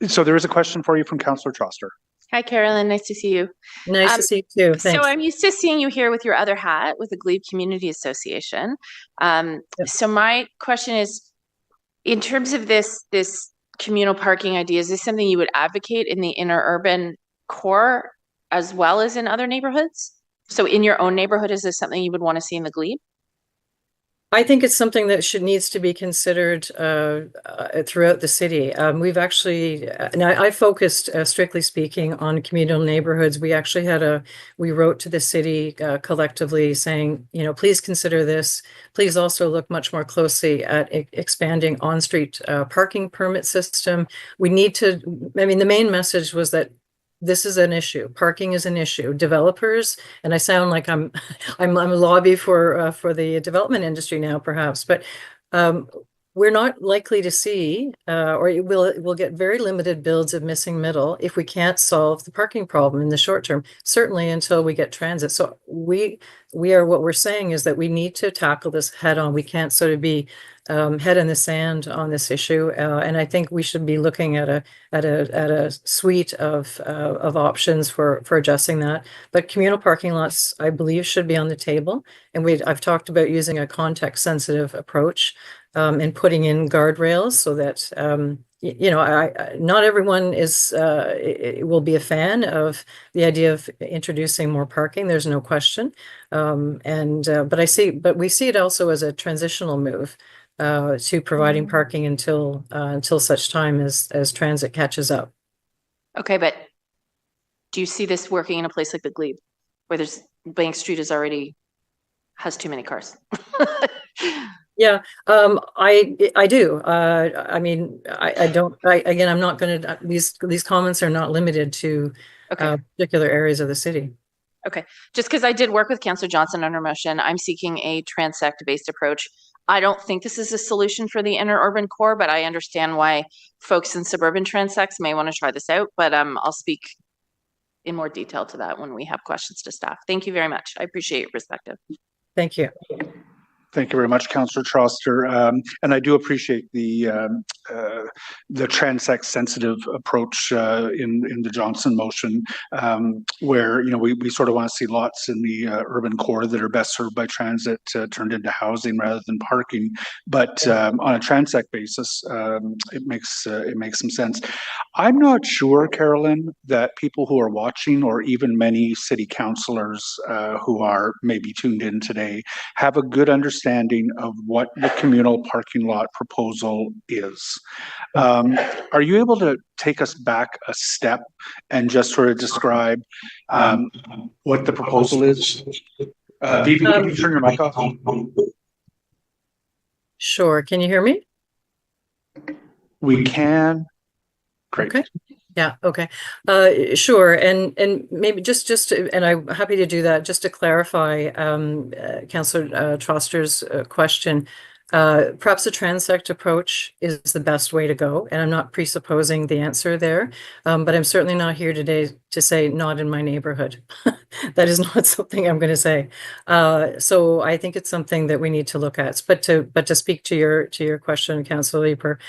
So there is a question for you from Councillor Troster. Hi, Carolyn. Nice to see you. Nice to see you too. Thanks. So I'm used to seeing you here with your other hat with the Glebe Community Association. So my question is, in terms of this communal parking idea, is this something you would advocate in the inner urban core as well as in other neighborhoods? So in your own neighborhood, is this something you would want to see in the Glebe? I think it's something that needs to be considered throughout the city. We've actually, now I focused, strictly speaking, on communal neighborhoods. We actually we wrote to the city collectively saying, please consider this. Please also look much more closely at expanding on-street parking permit system. We need to, the main message was that this is an issue. Parking is an issue. Developers, and I sound like I'm a lobby for the development industry now, perhaps, but we're not likely to see, or we'll get very limited builds of missing middle if we can't solve the parking problem in the short term, certainly until we get transit. So what we're saying is that we need to tackle this head on. We can't sort of be head in the sand on this issue, and I think we should be looking at a suite of options for addressing that. But communal parking lots, I believe, should be on the table, and I've talked about using a context-sensitive approach and putting in guardrails so that not everyone will be a fan of the idea of introducing more parking. There's no question, but we see it also as a transitional move to providing parking until such time as transit catches up. Okay, but do you see this working in a place like the Glebe, where Bank Street has too many cars? Yeah, I do. I don't. Again, I'm not going to. These comments are not limited to particular areas of the city. Okay, just because I did work with Councillor Johnson on her motion, I'm seeking a transect-based approach. I don't think this is a solution for the inner urban core, but I understand why folks in suburban transects may want to try this out. But I'll speak in more detail to that when we have questions to staff. Thank you very much. I appreciate your perspective. Thank you. Thank you very much, Councillor Troster. And I do appreciate the transect-sensitive approach in the Johnson motion, where we sort of want to see lots in the urban core that are best served by transit turned into housing rather than parking. But on a transect basis, it makes some sense. I'm not sure, Carolyn, that people who are watching, or even many city councillors who are maybe tuned in today, have a good understanding of what the communal parking lot proposal is. Are you able to take us back a step and just sort of describe what the proposal is? Vivi, can you turn your mic off? Sure. Can you hear me? We can. Great. Okay. Yeah. Okay. Sure. And maybe and I'm happy to do that. Just to clarify, Councillor Troster's question. Perhaps a transect approach is the best way to go, and I'm not presupposing the answer there, but I'm certainly not here today to say not in my neighborhood. That is not something I'm going to say. So I think it's something that we need to look at. But to speak to your question, Councillor Leeper,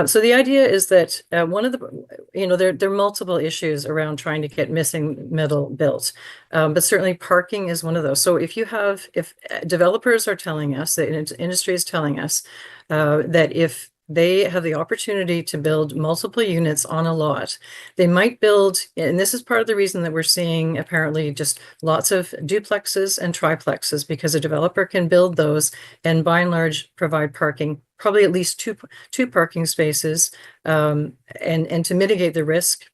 so the idea is that one of the there are multiple issues around trying to get missing middle built, but certainly parking is one of those. So if developers are telling us, the industry is telling us that if they have the opportunity to build multiple units on a lot, they might build, and this is part of the reason that we're seeing apparently just lots of duplexes and triplexes, because a developer can build those and by and large provide parking, probably at least two parking spaces, and to mitigate the risk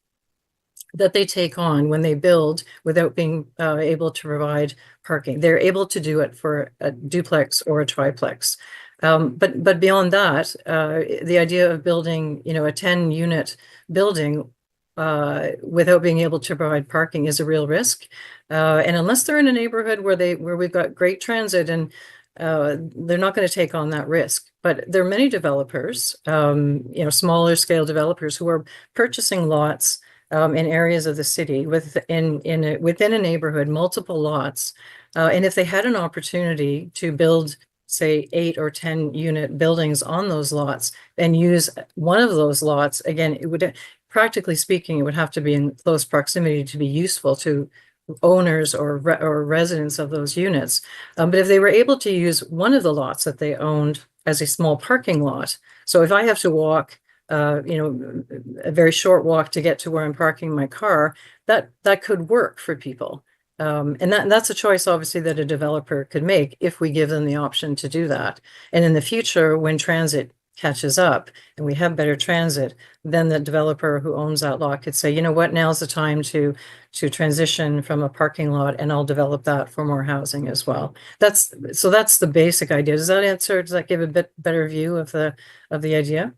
that they take on when they build without being able to provide parking. They're able to do it for a duplex or a triplex. But beyond that, the idea of building, a 10-unit building without being able to provide parking is a real risk. And unless they're in a neighborhood where we've got great transit, and they're not going to take on that risk. But there are many developers, smaller scale developers who are purchasing lots in areas of the city within a neighborhood, multiple lots. And if they had an opportunity to build, say, 8 or 10 unit buildings on those lots and use one of those lots, again, it would, practically speaking, it would have to be in close proximity to be useful to owners or residents of those units. But if they were able to use one of the lots that they owned as a small parking lot, so if I have to walk, a very short walk to get to where I'm parking my car, that could work for people. And that's a choice, obviously, that a developer could make if we give them the option to do that. And in the future, when transit catches up and we have better transit, then the developer who owns that lot could say, you know what, now's the time to transition from a parking lot, and I'll develop that for more housing as well. That's the basic idea. Does that give a bit better view of the idea?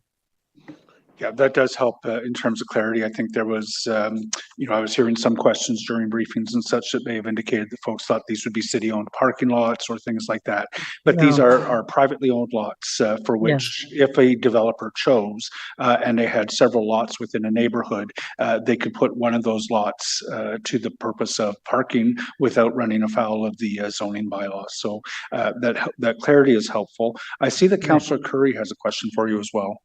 Yeah, that does help in terms of clarity. I think there was, I was hearing some questions during briefings and such that may have indicated that folks thought these would be city-owned parking lots or things like that. But these are privately owned lots for which, if a developer chose and they had several lots within a neighborhood, they could put one of those lots to the purpose of parking without running afoul of the zoning bylaws. So that clarity is helpful. I see that Councillor Curry has a question for you as well.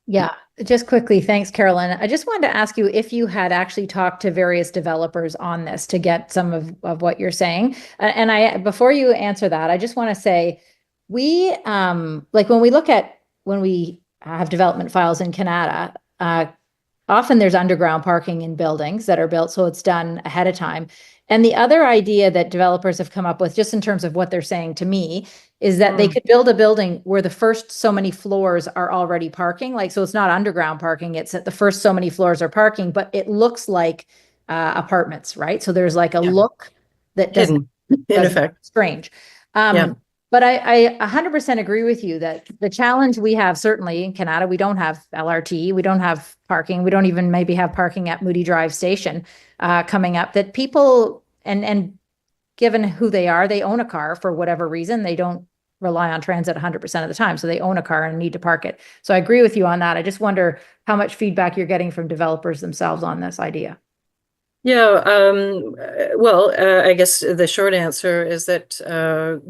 Yeah, just quickly. Thanks, Carolyn. I just wanted to ask you if you had actually talked to various developers on this to get some of what you're saying. And before you answer that, I just want to say we, like when we have development files in Canada, often there's underground parking in buildings that are built, so it's done ahead of time. And the other idea that developers have come up with, just in terms of what they're saying to me, is that they could build a building where the first so many floors are already parking. Like, so it's not underground parking, it's that the first so many floors are parking, but it looks like apartments, right? So there's like a look that doesn't, in effect, strange. But I 100% agree with you that the challenge we have, certainly in Canada, we don't have LRT, we don't have parking, we don't even maybe have parking at Moody Drive Station coming up, that people, and given who they are, they own a car for whatever reason, they don't rely on transit 100% of the time. So they own a car and need to park it. So I agree with you on that. I just wonder how much feedback you're getting from developers themselves on this idea. Yeah, well, I guess the short answer is that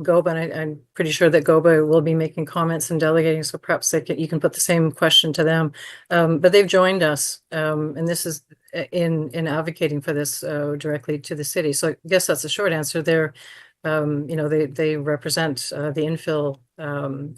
GOBA, and I'm pretty sure that GOBA will be making comments and delegating, so perhaps you can put the same question to them. But they've joined us, and this is in advocating for this directly to the city. So I guess that's the short answer. They're, they represent the infill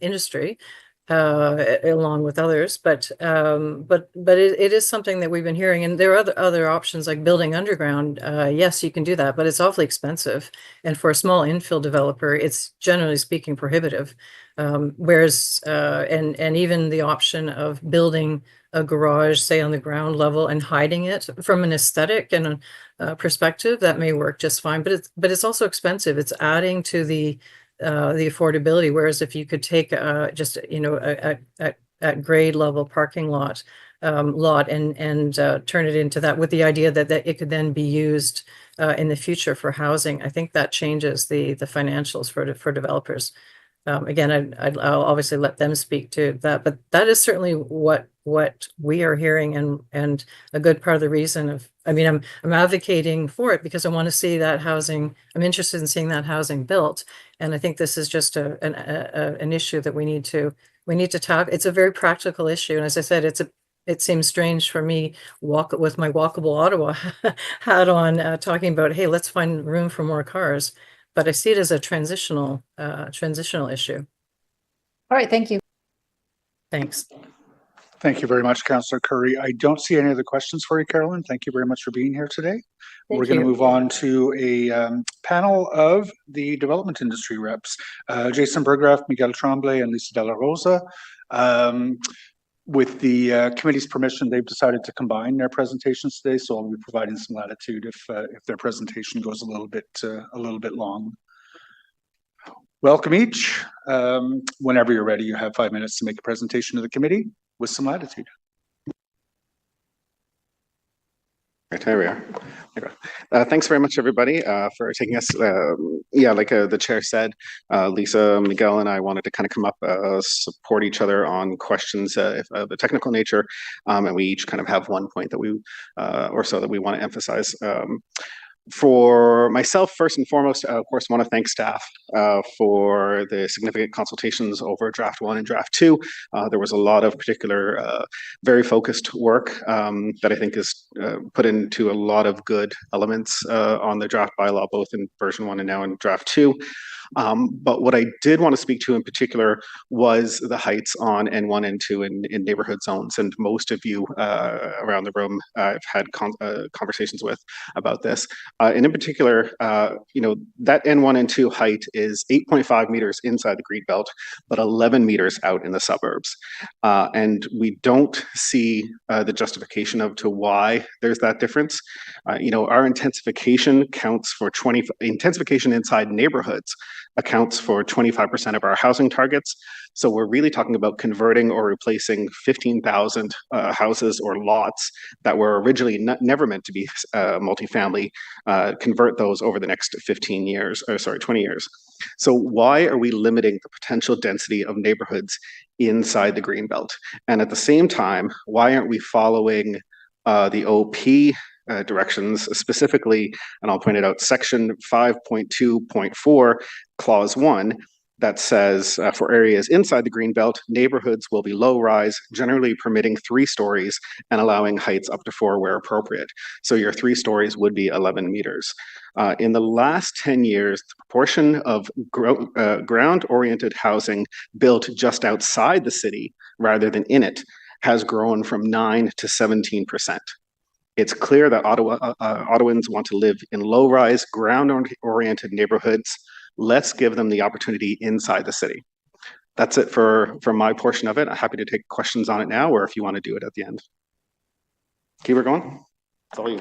industry. Along with others, but it is something that we've been hearing, and there are other options like building underground. Yes, you can do that, but it's awfully expensive, and for a small infill developer, it's generally speaking prohibitive. Whereas and even the option of building a garage, say on the ground level, and hiding it from an aesthetic and a perspective, that may work just fine. But it's also expensive. It's adding to the affordability. Whereas if you could take just a at grade level parking lot and turn it into that with the idea that it could then be used in the future for housing. I think that changes the financials for developers. Again, I'll obviously let them speak to that, but that is certainly what we are hearing, and a good part of the reason of, I mean, I'm advocating for it because I want to see that housing. I'm interested in seeing that housing built, and I think this is just an issue that we need to talk. It's a very practical issue, and as I said, it seems strange for me with my walkable Ottawa hat on, talking about, hey, let's find room for more cars. But I see it as a transitional issue. All right, thank you. Thanks. Thank you very much, Councillor Curry. I don't see any other questions for you, Carolyn. Thank you very much for being here today. We're going to move on to a panel of the development industry reps, Jason Berggraf, Miguel Tremblay, and Lisa De La Rosa. With the committee's permission, they've decided to combine their presentations today, so I'll be providing some latitude if their presentation goes a little bit long. Welcome each. Whenever you're ready, you have 5 minutes to make a presentation to the committee with some latitude. Right, here we are. Thanks very much, everybody, for taking us. Like the chair said, Lisa, Miguel, and I wanted to kind of come up, support each other on questions of a technical nature, and we each kind of have one point that we want to emphasize. For myself, first and foremost, of course, want to thank staff for the significant consultations over draft 1 and draft 2. There was a lot of particular, very focused work that I think is put into a lot of good elements on the draft bylaw, both in version 1 and now in draft 2. But what I did want to speak to in particular was the heights on N1 and 2 in neighborhood zones. And most of you around the room I've had conversations with about this. And in particular, that N1 and 2 height is 8.5 meters inside the greenbelt, but 11 meters out in the suburbs. And we don't see the justification to why there's that difference. Our intensification intensification inside neighborhoods accounts for 25% of our housing targets. So we're really talking about converting or replacing 15,000 houses or lots that were originally never meant to be multifamily, convert those over the next 20 years. So why are we limiting the potential density of neighborhoods inside the Greenbelt? And at the same time, why aren't we following the OP directions, specifically, and I'll point it out, section 5.2.4, clause 1, that says for areas inside the Greenbelt, neighborhoods will be low-rise, generally permitting 3 stories and allowing heights up to 4 where appropriate. So your 3 stories would be 11 meters. In the last 10 years, the proportion of ground-oriented housing built just outside the city rather than in it has grown from 9 to 17%. It's clear that Ottawans want to live in low-rise, ground-oriented neighborhoods. Let's give them the opportunity inside the city. That's it for my portion of it. I'm happy to take questions on it now, or if you want to do it at the end. Keep it going. It's all you.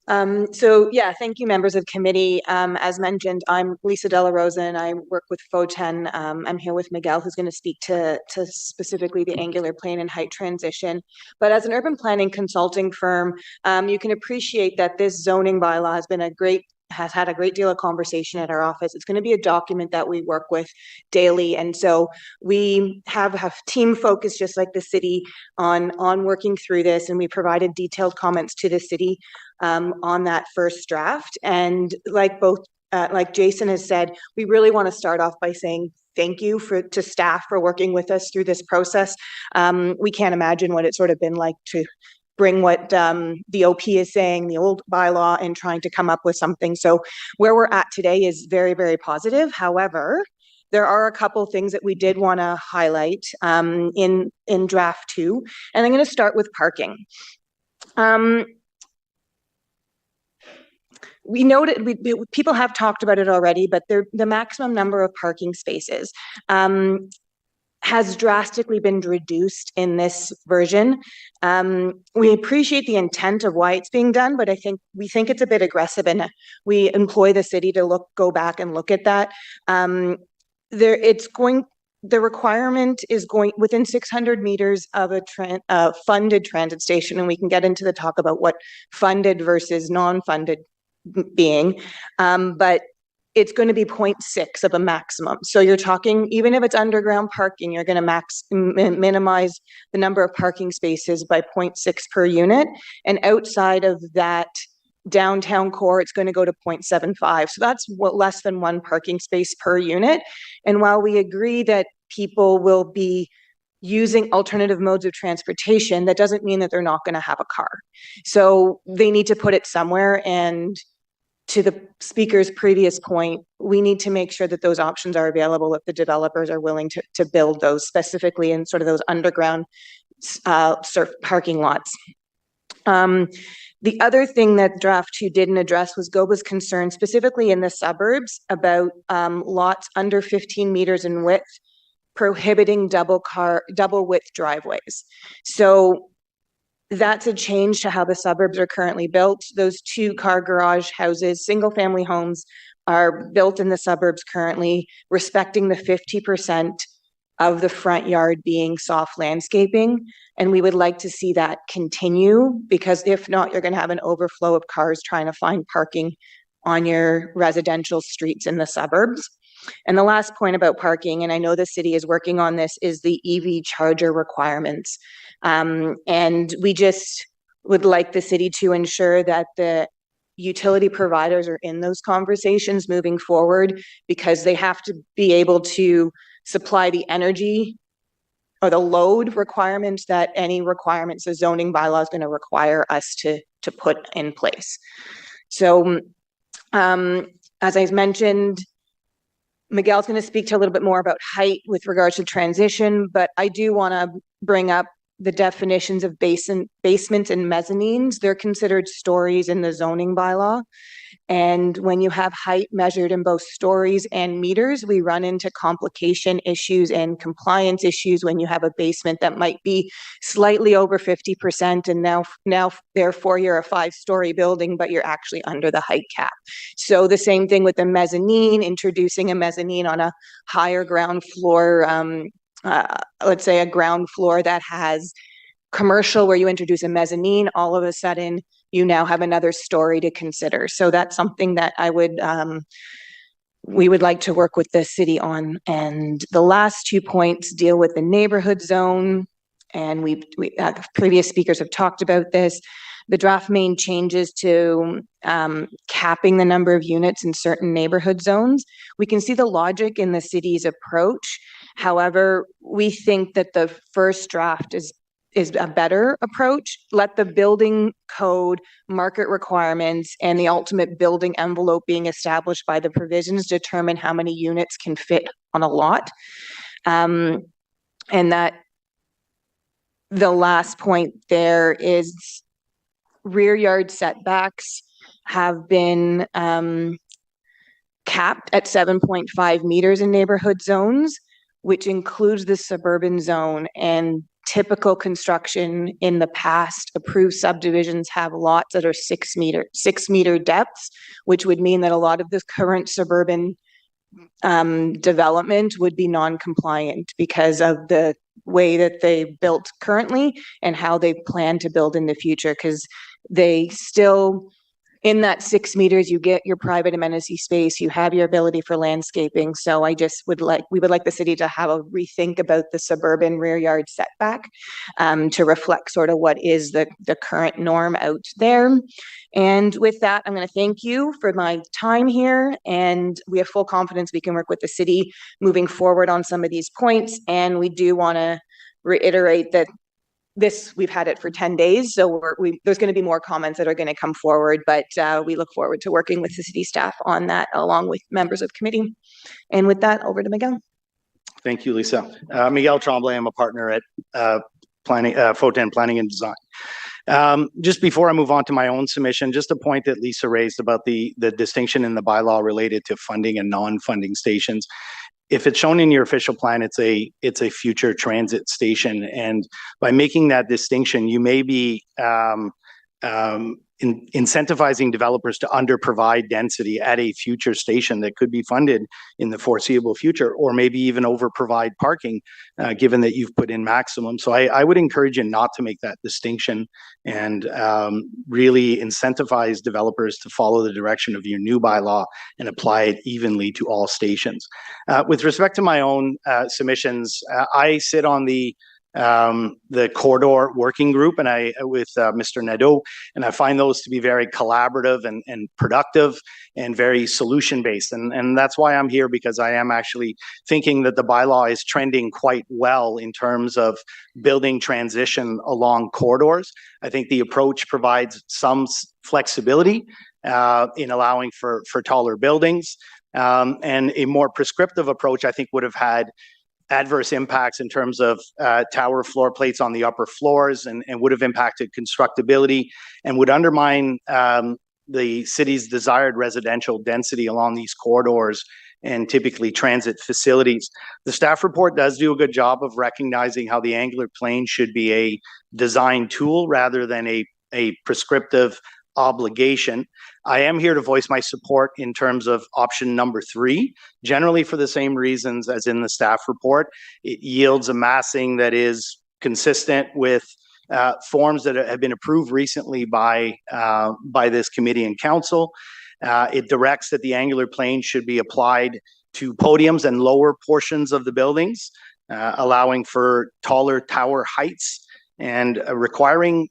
Thank you, members of committee. As mentioned, I'm Lisa De La Rosa, and I work with FO10. I'm here with Miguel, who's going to speak to specifically the angular plane and height transition. But as an urban planning consulting firm, you can appreciate that this zoning bylaw has had a great deal of conversation at our office. It's going to be a document that we work with daily. And so we have a team focus, just like the city, on working through this. And we provided detailed comments to the city on that first draft. And like Jason has said, we really want to start off by saying thank you to staff for working with us through this process. We can't imagine what it's sort of been like to bring what the OP is saying, the old bylaw, and trying to come up with something. So where we're at today is very, very positive. However, there are a couple things that we did want to highlight in draft 2. And I'm going to start with parking. We noted, people have talked about it already, but the maximum number of parking spaces has drastically been reduced in this version. We appreciate the intent of why it's being done, but we think it's a bit aggressive, and we employ the city to go back and look at that. the requirement is going within 600 meters of a funded transit station, and we can get into the talk about what funded versus non-funded being, but it's going to be 0.6 of a maximum. So you're talking, even if it's underground parking, you're going to minimize the number of parking spaces by 0.6 per unit. And outside of that downtown core, it's going to go to 0.75. So that's less than one parking space per unit. And while we agree that people will be using alternative modes of transportation, that doesn't mean that they're not going to have a car. So they need to put it somewhere, and to the speaker's previous point, we need to make sure that those options are available if the developers are willing to build those, specifically in sort of those underground parking lots. The other thing that draft 2 didn't address was GOBA's concern, specifically in the suburbs, about lots under 15 meters in width, prohibiting double width driveways. So that's a change to how the suburbs are currently built. Those 2-car garage houses, single family homes, are built in the suburbs currently, respecting the 50% of the front yard being soft landscaping. And we would like to see that continue, because if not, you're going to have an overflow of cars trying to find parking on your residential streets in the suburbs. And the last point about parking, and I know the city is working on this, is the EV charger requirements. And we just would like the city to ensure that the utility providers are in those conversations moving forward, because they have to be able to supply the energy or the load requirements that any requirements the zoning bylaw is going to require us to put in place. So as I mentioned, Miguel's going to speak to a little bit more about height with regards to transition, but I do want to bring up the definitions of basements and mezzanines. They're considered stories in the zoning bylaw. And when you have height measured in both stories and meters, we run into complication issues and compliance issues when you have a basement that might be slightly over 50%, and now therefore you're a 5-story building, but you're actually under the height cap. So the same thing with the mezzanine, introducing a mezzanine on a higher ground floor, let's say a ground floor that has commercial, where you introduce a mezzanine, all of a sudden you now have another story to consider. So that's something that we would like to work with the city on. And the last 2 points deal with the neighborhood zone. And previous speakers have talked about this. The draft main changes to capping the number of units in certain neighborhood zones. We can see the logic in the city's approach. However, we think that the first draft is a better approach. Let the building code, market requirements, and the ultimate building envelope being established by the provisions determine how many units can fit on a lot. And that the last point there is rear yard setbacks have been capped at 7.5 meters in neighborhood zones, which includes the suburban zone. And typical construction in the past, approved subdivisions have lots that are 6 meter depths, which would mean that a lot of the current suburban development would be non-compliant because of the way that they built currently and how they plan to build in the future, because they still, in that 6 meters, you get your private amenity space, you have your ability for landscaping. So we would like the city to have a rethink about the suburban rear yard setback to reflect sort of what is the current norm out there. And with that, I'm going to thank you for my time here, and we have full confidence we can work with the city moving forward on some of these points. And we do want to reiterate that we've had it for 10 days, so there's going to be more comments that are going to come forward, but we look forward to working with the city staff on that, along with members of committee. And with that, over to Miguel. Thank you, Lisa. Miguel Tremblay, I'm a partner at FOTEN Planning and Design. Just before I move on to my own submission, just a point that Lisa raised about the distinction in the bylaw related to funding and non-funding stations. If it's shown in your official plan, it's a future transit station, and by making that distinction, you may be incentivizing developers to under-provide density at a future station that could be funded in the foreseeable future, or maybe even over-provide parking, given that you've put in maximum. So I would encourage you not to make that distinction and really incentivize developers to follow the direction of your new bylaw and apply it evenly to all stations. With respect to my own submissions, I sit on the corridor working group and with Mr. Nadeau, and I find those to be very collaborative and productive and very solution based. And that's why I'm here, because I am actually thinking that the bylaw is trending quite well in terms of building transition along corridors. I think the approach provides some flexibility in allowing for taller buildings, and a more prescriptive approach I think would have had adverse impacts in terms of tower floor plates on the upper floors, and would have impacted constructability and would undermine the city's desired residential density along these corridors and typically transit facilities. The staff report does do a good job of recognizing how the angular plane should be a design tool rather than a prescriptive obligation. I am here to voice my support in terms of option number 3, generally for the same reasons as in the staff report. It yields a massing that is consistent with forms that have been approved recently by this committee and council. It directs that the angular plane should be applied to podiums and lower portions of the buildings, allowing for taller tower heights and requiring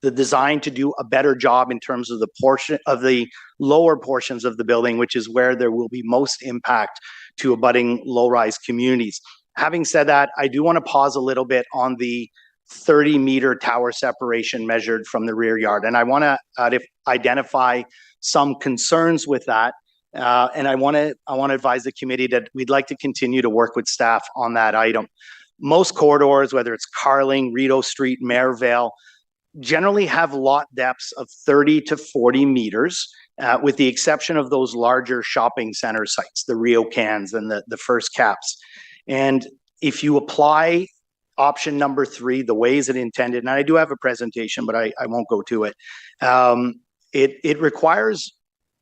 the design to do a better job in terms of the lower portions of the building, which is where there will be most impact to abutting low-rise communities. Having said that, I do want to pause a little bit on the 30-meter tower separation measured from the rear yard, and I want to identify some concerns with that. And I want to advise the committee that we'd like to continue to work with staff on that item. Most corridors, whether it's Carling, Rideau Street, Merivale, generally have lot depths of 30 to 40 meters, with the exception of those larger shopping center sites, the RioCans and the First Caps. And if you apply option number 3 the way is it intended, and I do have a presentation, but I won't go to it, it requires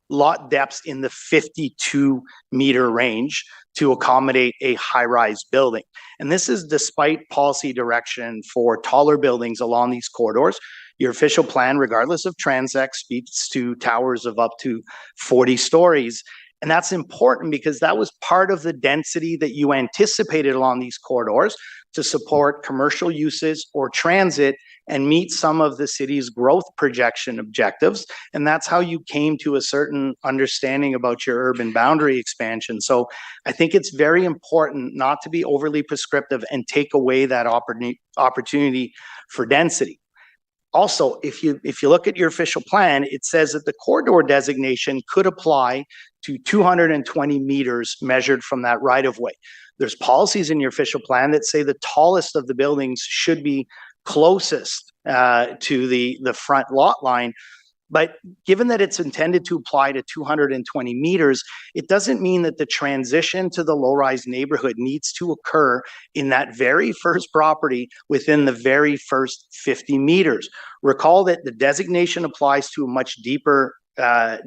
lot depths in the 52-meter range to accommodate a high-rise building. And this is despite policy direction for taller buildings along these corridors. Your official plan, regardless of transect, speaks to towers of up to 40 stories. And that's important because that was part of the density that you anticipated along these corridors to support commercial uses or transit and meet some of the city's growth projection objectives. And that's how you came to a certain understanding about your urban boundary expansion. So I think it's very important not to be overly prescriptive and take away that opportunity for density. Also, if you look at your official plan, it says that the corridor designation could apply to 220 meters measured from that right-of-way. There's policies in your official plan that say the tallest of the buildings should be closest to the front lot line. But given that it's intended to apply to 220 meters, it doesn't mean that the transition to the low-rise neighborhood needs to occur in that very first property within the very first 50 meters. Recall that the designation applies to a much deeper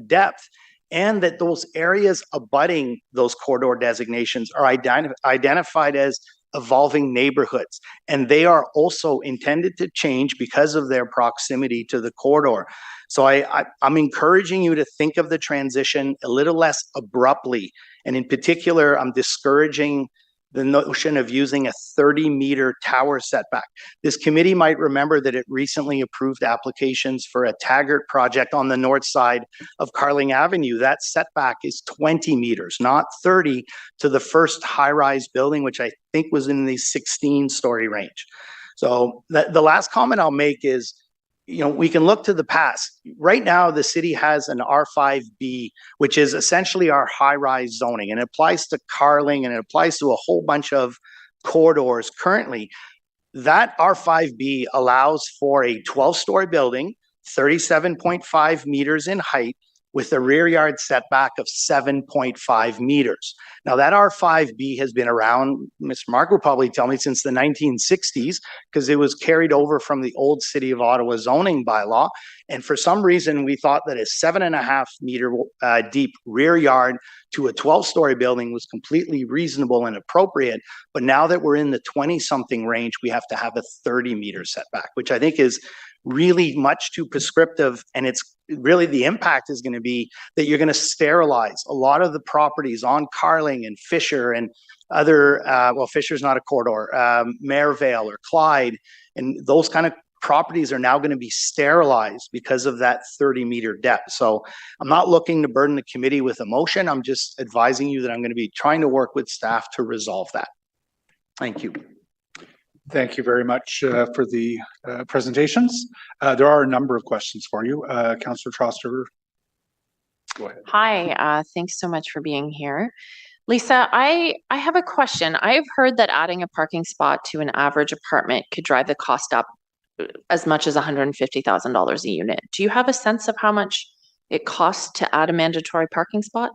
depth, and that those areas abutting those corridor designations are identified as evolving neighborhoods, and they are also intended to change because of their proximity to the corridor. So I'm encouraging you to think of the transition a little less abruptly, and in particular, I'm discouraging the notion of using a 30-meter tower setback. This committee might remember that it recently approved applications for a Taggart project on the north side of Carling Avenue. That setback is 20 meters, not 30, to the first high-rise building, which I think was in the 16-story range. So the last comment I'll make is, we can look to the past. Right now, the city has an R5B, which is essentially our high-rise zoning, and it applies to Carling, and it applies to a whole bunch of corridors currently. That R5B allows for a 12-story building, 37.5 meters in height, with a rear yard setback of 7.5 meters. Now that R5B has been around, Mr. Mark will probably tell me, since the 1960s, because it was carried over from the old City of Ottawa zoning bylaw. And for some reason, we thought that a 7.5 meter deep rear yard to a 12-story building was completely reasonable and appropriate. But now that we're in the 20-something range, we have to have a 30-meter setback, which I think is really much too prescriptive. And it's really, the impact is going to be that you're going to sterilize a lot of the properties on Carling and Fisher and other, well, Fisher's not a corridor, Merivale or Clyde, and those kind of properties are now going to be sterilized because of that 30-meter depth. So I'm not looking to burden the committee with a motion. I'm just advising you that I'm going to be trying to work with staff to resolve that. Thank you. Thank you very much for the presentations. There are a number of questions for you. Councillor Troster, go ahead. Hi, thanks so much for being here. Lisa, I have a question. I've heard that adding a parking spot to an average apartment could drive the cost up as much as $150,000 a unit. Do you have a sense of how much it costs to add a mandatory parking spot?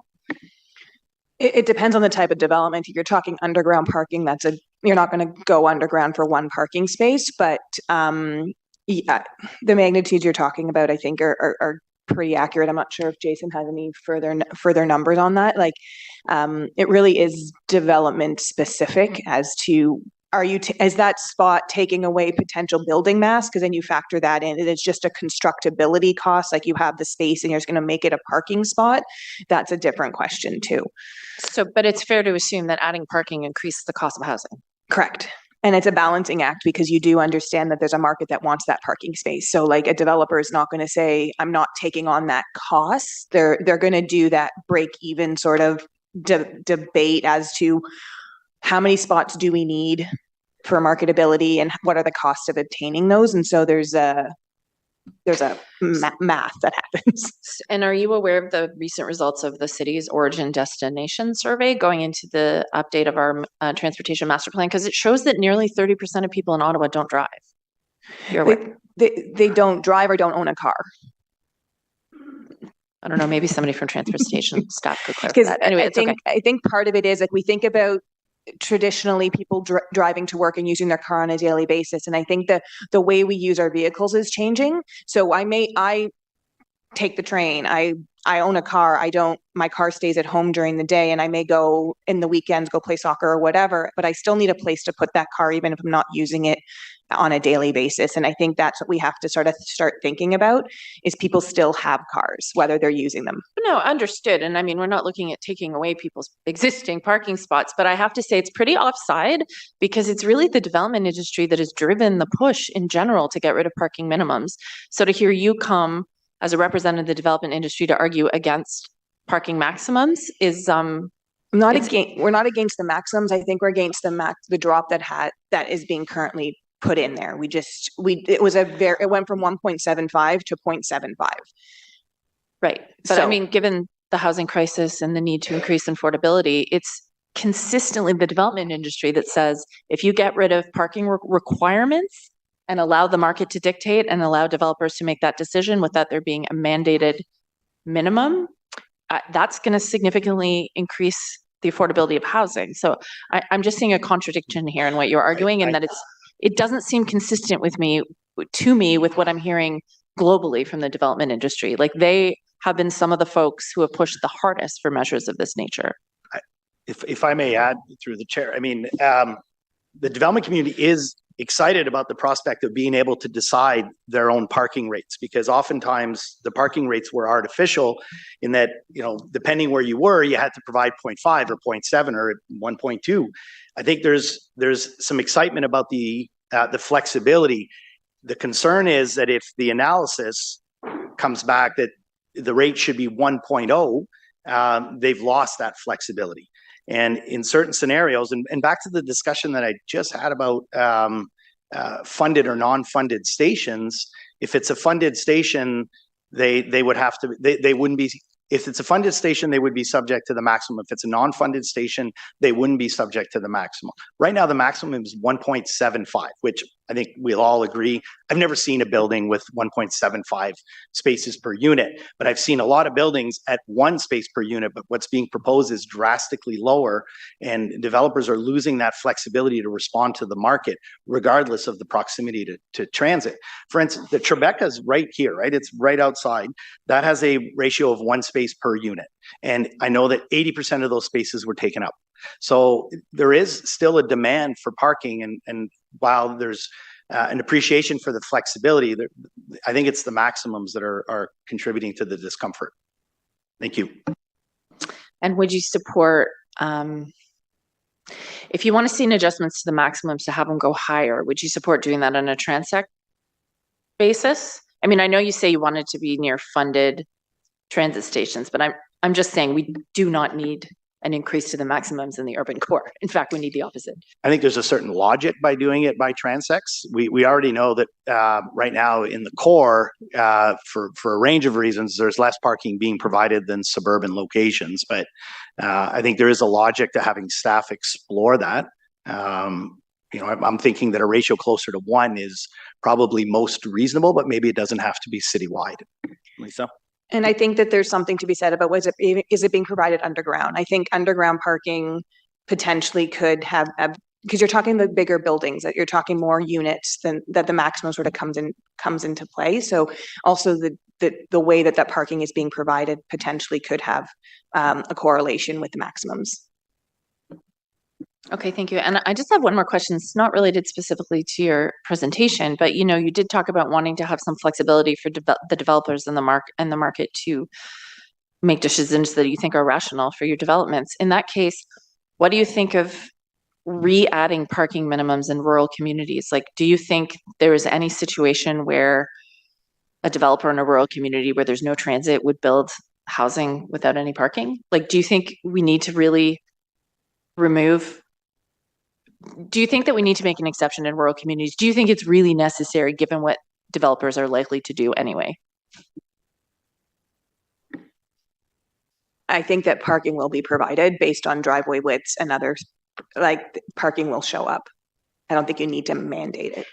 It depends on the type of development. If you're talking underground parking, you're not going to go underground for one parking space, but yeah, the magnitudes you're talking about, I think, are pretty accurate. I'm not sure if Jason has any further numbers on that. Like, it really is development specific as to, is that spot taking away potential building mass? Because then you factor that in. It's just a constructability cost. Like, you have the space and you're just going to make it a parking spot. That's a different question too. So, but it's fair to assume that adding parking increases the cost of housing. Correct. And it's a balancing act, because you do understand that there's a market that wants that parking space. So like, a developer is not going to say, I'm not taking on that cost. They're going to do that break even sort of debate as to how many spots do we need for marketability and what are the costs of obtaining those. And so there's a math that happens. And are you aware of the recent results of the city's origin destination survey going into the update of our transportation master plan? Because it shows that nearly 30% of people in Ottawa don't drive. You're aware? They don't drive or don't own a car. I don't know, maybe somebody from transportation staff could clarify that. Anyway, I think part of it is, like, we think about traditionally people driving to work and using their car on a daily basis. And I think the way we use our vehicles is changing. So I take the train. I own a car. My car stays at home during the day, and I may go in the weekends, go play soccer or whatever, but I still need a place to put that car, even if I'm not using it on a daily basis. And I think that's what we have to sort of start thinking about, is people still have cars, whether they're using them. No, understood. And I mean, we're not looking at taking away people's existing parking spots, but I have to say it's pretty offside, because it's really the development industry that has driven the push in general to get rid of parking minimums. So to hear you come as a representative of the development industry to argue against parking maximums is we're not against the maximums. I think we're against the drop that is being currently put in there. It went from 1.75 to 0.75. Right. But I mean, given the housing crisis and the need to increase affordability, it's consistently the development industry that says, if you get rid of parking requirements and allow the market to dictate and allow developers to make that decision without there being a mandated minimum, that's going to significantly increase the affordability of housing. So I'm just seeing a contradiction here in what you're arguing, and that it doesn't seem consistent with with what I'm hearing globally from the development industry. Like, they have been some of the folks who have pushed the hardest for measures of this nature. If I may add through the chair, I mean, the development community is excited about the prospect of being able to decide their own parking rates, because oftentimes the parking rates were artificial in that, depending where you were, you had to provide 0.5 or 0.7 or 1.2. I think there's some excitement about the flexibility. The concern is that if the analysis comes back that the rate should be 1.0, they've lost that flexibility. And in certain scenarios, and back to the discussion that I just had about funded or non-funded stations, if it's a funded station, they would have to, they wouldn't be, if it's a funded station, they would be subject to the maximum. If it's a non-funded station, they wouldn't be subject to the maximum. Right now, the maximum is 1.75, which I think we'll all agree. I've never seen a building with 1.75 spaces per unit, but I've seen a lot of buildings at 1 space per unit, but what's being proposed is drastically lower, and developers are losing that flexibility to respond to the market, regardless of the proximity to transit. For instance, the Tribeca's right here, right? It's right outside. That has a ratio of 1 space per unit. And I know that 80% of those spaces were taken up. So there is still a demand for parking, and while there's an appreciation for the flexibility, I think it's the maximums that are contributing to the discomfort. Thank you. And would you support, if you want to see an adjustments to the maximums to have them go higher, would you support doing that on a transect basis? I mean, I know you say you want it to be near funded transit stations, but I'm just saying we do not need an increase to the maximums in the urban core. In fact, we need the opposite. I think there's a certain logic by doing it by transects. We already know that right now in the core, for a range of reasons, there's less parking being provided than suburban locations. But I think there is a logic to having staff explore that. I'm thinking that a ratio closer to 1 is probably most reasonable, but maybe it doesn't have to be citywide. Lisa? And I think that there's something to be said about is it being provided underground? I think underground parking potentially could have, because you're talking the bigger buildings, that you're talking more units than that the maximum sort of comes into play. So also the way that parking is being provided potentially could have a correlation with the maximums. Okay, thank you. And I just have one more question. It's not related specifically to your presentation, but you did talk about wanting to have some flexibility for the developers in the market to make decisions that you think are rational for your developments. In that case, what do you think of re-adding parking minimums in rural communities? Like, do you think there is any situation where a developer in a rural community where there's no transit would build housing without any parking? Like, do you think we need to really do you think that we need to make an exception in rural communities? Do you think it's really necessary given what developers are likely to do anyway? I think that parking will be provided based on driveway widths and others, like parking will show up. I don't think you need to mandate it.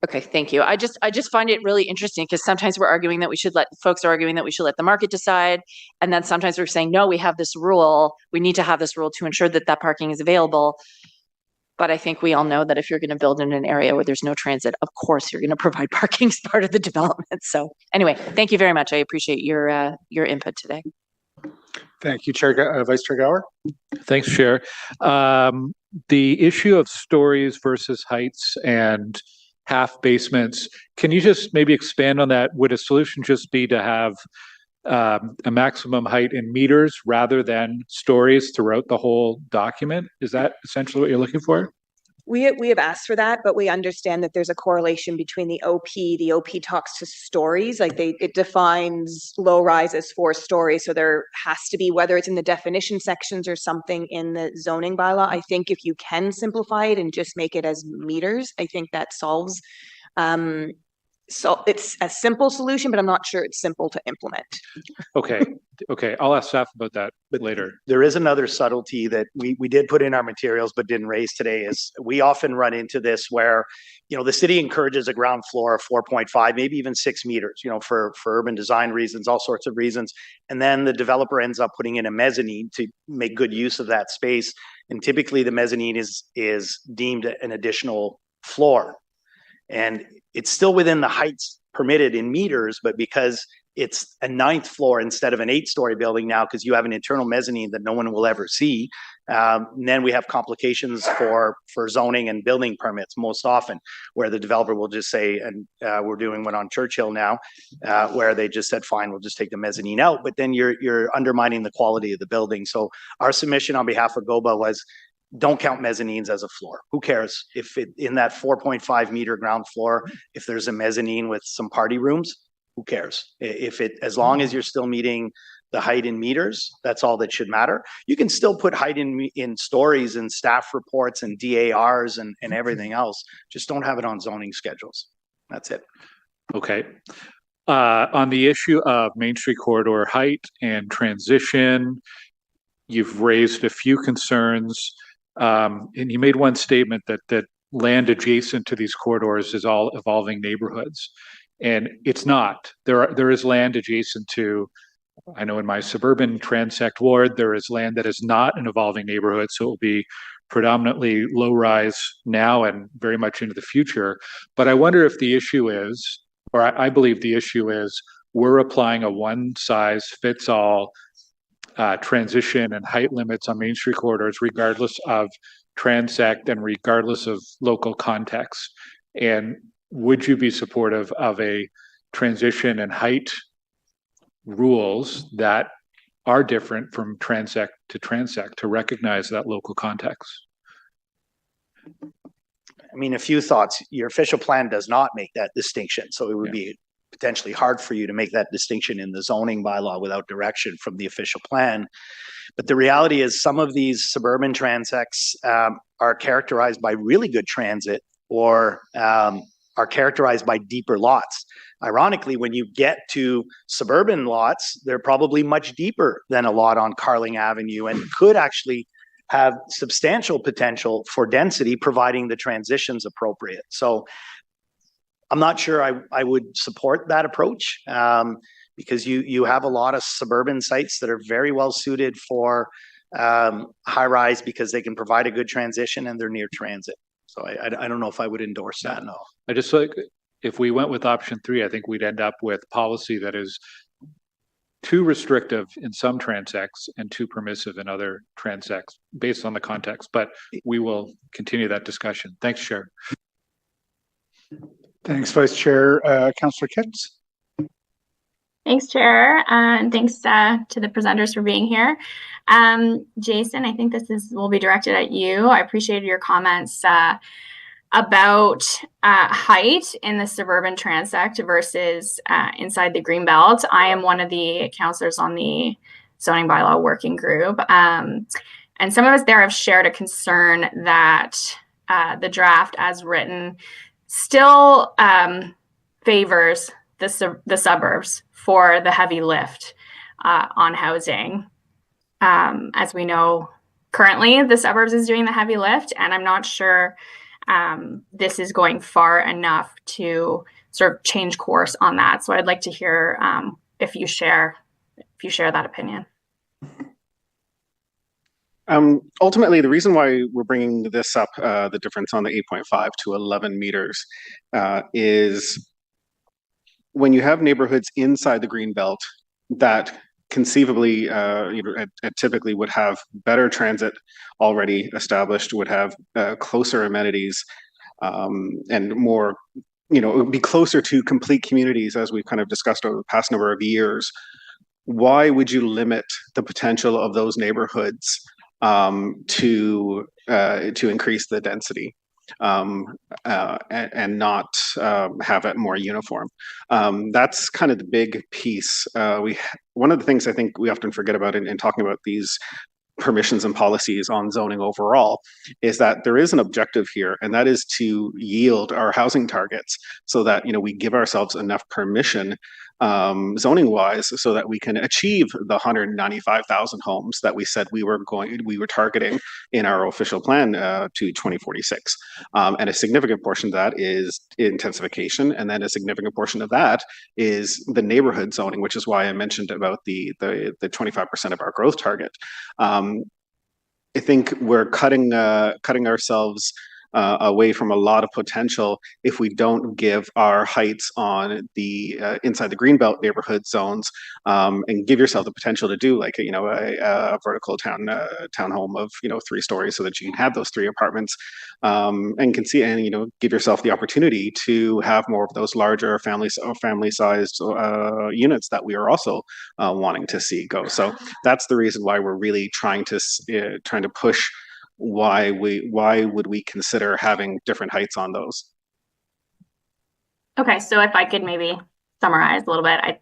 Okay, thank you. I just find it really interesting because sometimes folks are arguing that we should let the market decide. And then sometimes we're saying, no, we have this rule. We need to have this rule to ensure that parking is available. But I think we all know that if you're going to build in an area where there's no transit, of course, you're going to provide parking as part of the development. So anyway, thank you very much. I appreciate your input today. Thank you, Vice Chair Gower. Thanks, Chair. The issue of stories versus heights and half basements, can you just maybe expand on that? Would a solution just be to have a maximum height in meters rather than stories throughout the whole document? Is that essentially what you're looking for? We have asked for that, but we understand that there's a correlation between the OP. The OP talks to stories, like it defines low rise as 4 stories. So there has to be, whether it's in the definition sections or something in the zoning bylaw. I think if you can simplify it and just make it as meters, I think that solves. So it's a simple solution, but I'm not sure it's simple to implement. Okay. I'll ask staff about that later. There is another subtlety that we did put in our materials but didn't raise today. Is we often run into this where, the city encourages a ground floor of 4.5, maybe even 6 meters, for urban design reasons, all sorts of reasons. And then the developer ends up putting in a mezzanine to make good use of that space. And typically the mezzanine is deemed an additional floor. And it's still within the heights permitted in meters, but because it's a 9th floor instead of an 8-story building now, because you have an internal mezzanine that no one will ever see, then we have complications for zoning and building permits most often, where the developer will just say, and we're doing one on Churchill now, where they just said, fine, we'll just take the mezzanine out, but then you're undermining the quality of the building. So our submission on behalf of GOBA was, don't count mezzanines as a floor. Who cares if in that 4.5 meter ground floor, if there's a mezzanine with some party rooms, who cares? As long as you're still meeting the height in meters, that's all that should matter. You can still put height in stories and staff reports and DARs and everything else. Just don't have it on zoning schedules. That's it. Okay. On the issue of Main Street corridor height and transition, you've raised a few concerns. And you made one statement that land adjacent to these corridors is all evolving neighborhoods. And it's not. There is land adjacent to, I know in my suburban transect ward, there is land that is not an evolving neighborhood. So it will be predominantly low rise now and very much into the future. But I wonder if the issue is, or I believe the issue is, we're applying a one size fits all transition and height limits on Main Street corridors, regardless of transect and regardless of local context. And would you be supportive of a transition and height rules that are different from transect to recognize that local context? I mean, a few thoughts. Your official plan does not make that distinction. So it would be potentially hard for you to make that distinction in the zoning bylaw without direction from the official plan. But the reality is some of these suburban transects are characterized by really good transit or are characterized by deeper lots. Ironically, when you get to suburban lots, they're probably much deeper than a lot on Carling Avenue and could actually have substantial potential for density, providing the transition's appropriate. So I'm not sure I would support that approach because you have a lot of suburban sites that are very well suited for high rise because they can provide a good transition and they're near transit. So I don't know if I would endorse that. No. I just like, if we went with option 3, I think we'd end up with policy that is too restrictive in some transects and too permissive in other transects based on the context. But we will continue that discussion. Thanks, Chair. Thanks, Vice Chair. Councillor Kitts. Thanks, Chair, and thanks to the presenters for being here. Jason, I think this will be directed at you. I appreciated your comments about height in the suburban transect versus inside the Greenbelt. I am one of the councillors on the zoning bylaw working group. And some of us there have shared a concern that the draft as written still favors the suburbs for the heavy lift on housing. As we know, currently the suburbs is doing the heavy lift, and I'm not sure this is going far enough to sort of change course on that. So I'd like to hear if you share that opinion. Ultimately, the reason why we're bringing this up, the difference on the 8.5 to 11 meters, is when you have neighborhoods inside the Greenbelt that conceivably, typically would have better transit already established, would have closer amenities, and more, it would be closer to complete communities, as we've kind of discussed over the past number of years. Why would you limit the potential of those neighborhoods to increase the density and not have it more uniform? That's kind of the big piece. One of the things I think we often forget about in talking about these permissions and policies on zoning overall is that there is an objective here, and that is to yield our housing targets so that we give ourselves enough permission zoning wise so that we can achieve the 195,000 homes that we said we were targeting in our official plan to 2046. And a significant portion of that is intensification, and then a significant portion of that is the neighborhood zoning, which is why I mentioned about the 25% of our growth target. I think we're cutting ourselves away from a lot of potential if we don't give our heights on the inside the Greenbelt neighborhood zones, and give yourself the potential to do like a vertical townhome of 3 stories so that you can have those 3 apartments, and can see and give yourself the opportunity to have more of those larger family-sized units that we are also wanting to see go. So that's the reason why we're really trying to push. Why would we consider having different heights on those? Okay, so if I could maybe summarize a little bit, I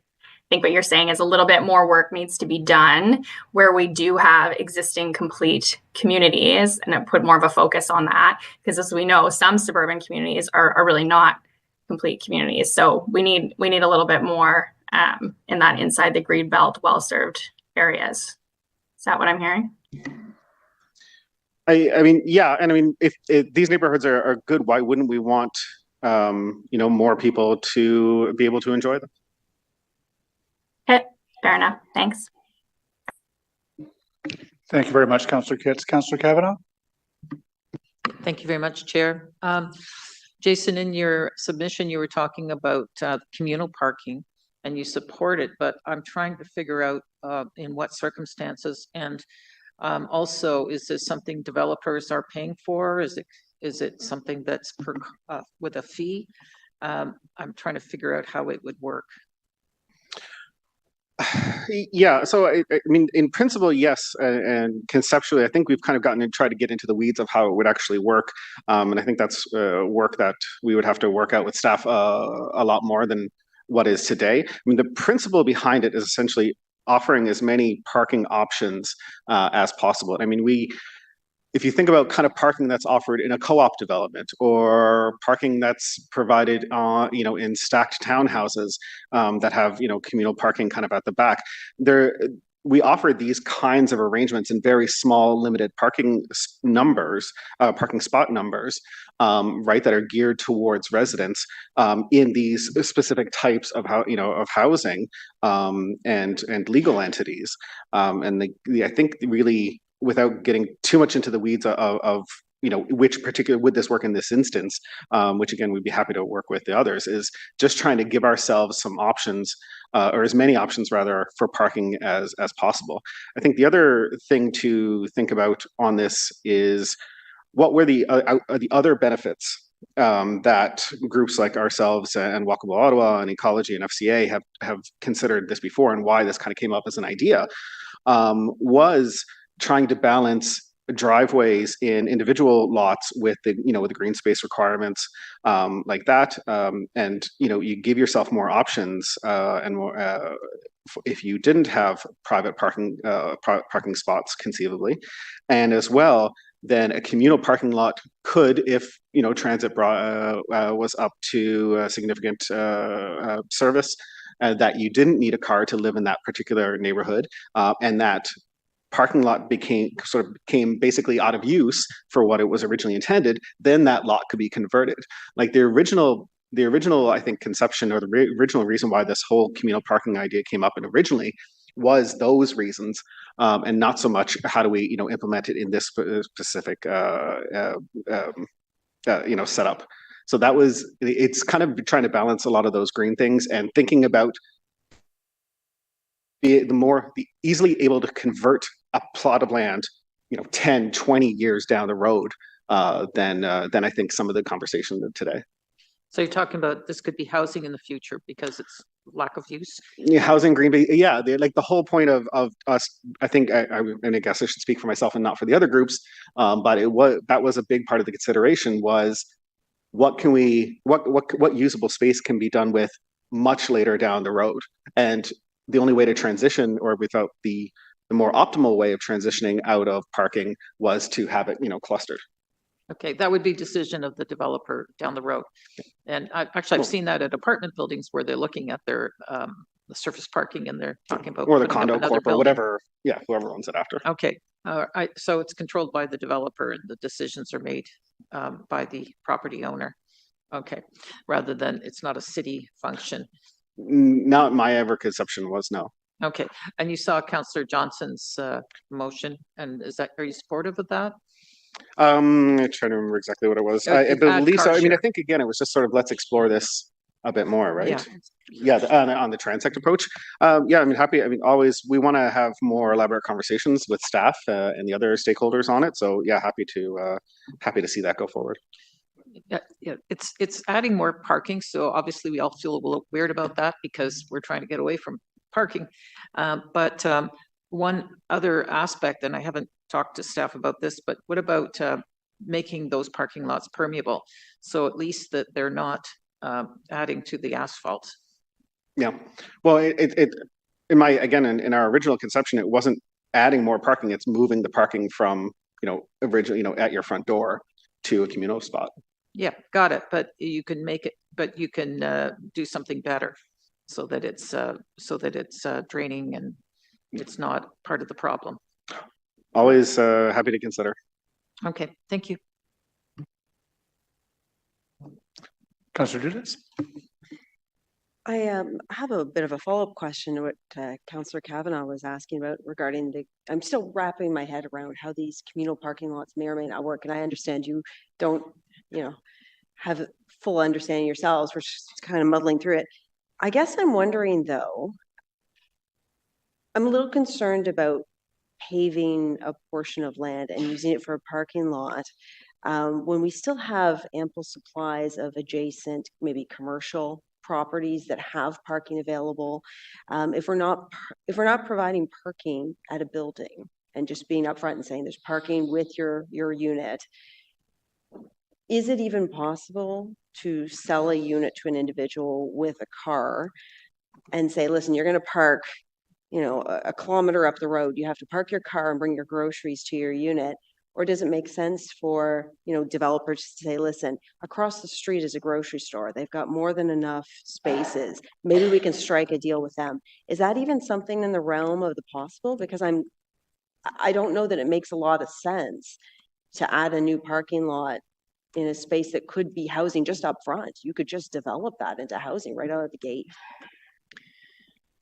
think what you're saying is a little bit more work needs to be done where we do have existing complete communities, and put more of a focus on that, because as we know, some suburban communities are really not complete communities. So we need a little bit more in that inside the Greenbelt well-served areas. Is that what I'm hearing? I mean, yeah, and I mean, if these neighborhoods are good, why wouldn't we want, more people to be able to enjoy them? Okay, fair enough. Thanks. Thank you very much, Councillor Kitts. Councillor Kavanaugh? Thank you very much, Chair. Jason, in your submission, you were talking about communal parking and you support it, but I'm trying to figure out in what circumstances, and also, is this something developers are paying for? Is it something that's per with a fee? I'm trying to figure out how it would work. Yeah, so I mean, in principle, yes, and conceptually, I think we've kind of gotten to try to get into the weeds of how it would actually work, and I think that's work that we would have to work out with staff a lot more than what is today. I mean, the principle behind it is essentially offering as many parking options as possible. I mean, if you think about kind of parking that's offered in a co-op development or parking that's provided, in stacked townhouses that have, communal parking kind of at the back, we offer these kinds of arrangements in very small, limited parking numbers, parking spot numbers, right, that are geared towards residents in these specific types of housing and legal entities, and I think really, without getting too much into the weeds of which particular would this work in this instance, which again we'd be happy to work with the others, is just trying to give ourselves some options, or as many options rather, for parking as possible. I think the other thing to think about on this is what were the other benefits that groups like ourselves and Walkable Ottawa and Ecology and FCA have considered this before, and why this kind of came up as an idea was trying to balance driveways in individual lots with the with the green space requirements like that, and you give yourself more options and more if you didn't have private parking spots conceivably, and as well then a communal parking lot could, if transit was up to a significant service, that you didn't need a car to live in that particular neighborhood, and that parking lot became basically out of use for what it was originally intended, then that lot could be converted. Like the original I think conception, or the original reason why this whole communal parking idea came up and originally was those reasons, and not so much how do we implement it in this specific setup. So it's kind of trying to balance a lot of those green things and thinking about the easily able to convert a plot of land 10, 20 years down the road than I think some of the conversation today. So you're talking about this could be housing in the future because it's lack of use? Yeah, housing, green bay. Yeah, like the whole point of us, I think, and I guess I should speak for myself and not for the other groups, but that was a big part of the consideration was what usable space can be done with much later down the road. And the only way to transition, or without the more optimal way of transitioning out of parking, was to have it clustered. Okay, that would be decision of the developer down the road. And I've seen that at apartment buildings where they're looking at their the surface parking and they're talking about, or the condo corp or whatever. Yeah, whoever owns it after. Okay, so it's controlled by the developer and the decisions are made by the property owner. Okay, rather than it's not a city function. Not my ever conception was, no. Okay, and you saw Councillor Johnson's motion, and are you supportive of that? I'm trying to remember exactly what it was. I believe so. I mean, I think again, it was just sort of let's explore this a bit more, right? Yeah, on the transect approach. Yeah, I mean, always we want to have more elaborate conversations with staff and the other stakeholders on it. So yeah, happy to see that go forward. Yeah, it's adding more parking. So obviously we all feel a little weird about that because we're trying to get away from parking. But one other aspect, and I haven't talked to staff about this, but what about making those parking lots permeable? So at least that they're not adding to the asphalt. Yeah, well, in our original conception, it wasn't adding more parking, it's moving the parking from, originally, at your front door to a communal spot. Yeah, got it. But you can make it, but you can do something better so that it's draining and it's not part of the problem. Always happy to consider. Okay, thank you. Councillor Dudas? I have a bit of a follow-up question to what Councillor Kavanagh was asking about regarding I'm still wrapping my head around how these communal parking lots may or may not work. And I understand you don't, have a full understanding yourselves. We're just kind of muddling through it. I guess I'm wondering though, I'm a little concerned about paving a portion of land and using it for a parking lot when we still have ample supplies of adjacent, maybe commercial properties that have parking available. If we're not providing parking at a building and just being upfront and saying there's parking with your unit, is it even possible to sell a unit to an individual with a car and say, listen, you're going to park, a kilometer up the road, you have to park your car and bring your groceries to your unit? Or does it make sense for, developers to say, listen, across the street is a grocery store. They've got more than enough spaces. Maybe we can strike a deal with them. Is that even something in the realm of the possible? Because I don't know that it makes a lot of sense to add a new parking lot in a space that could be housing just up front. You could just develop that into housing right out of the gate.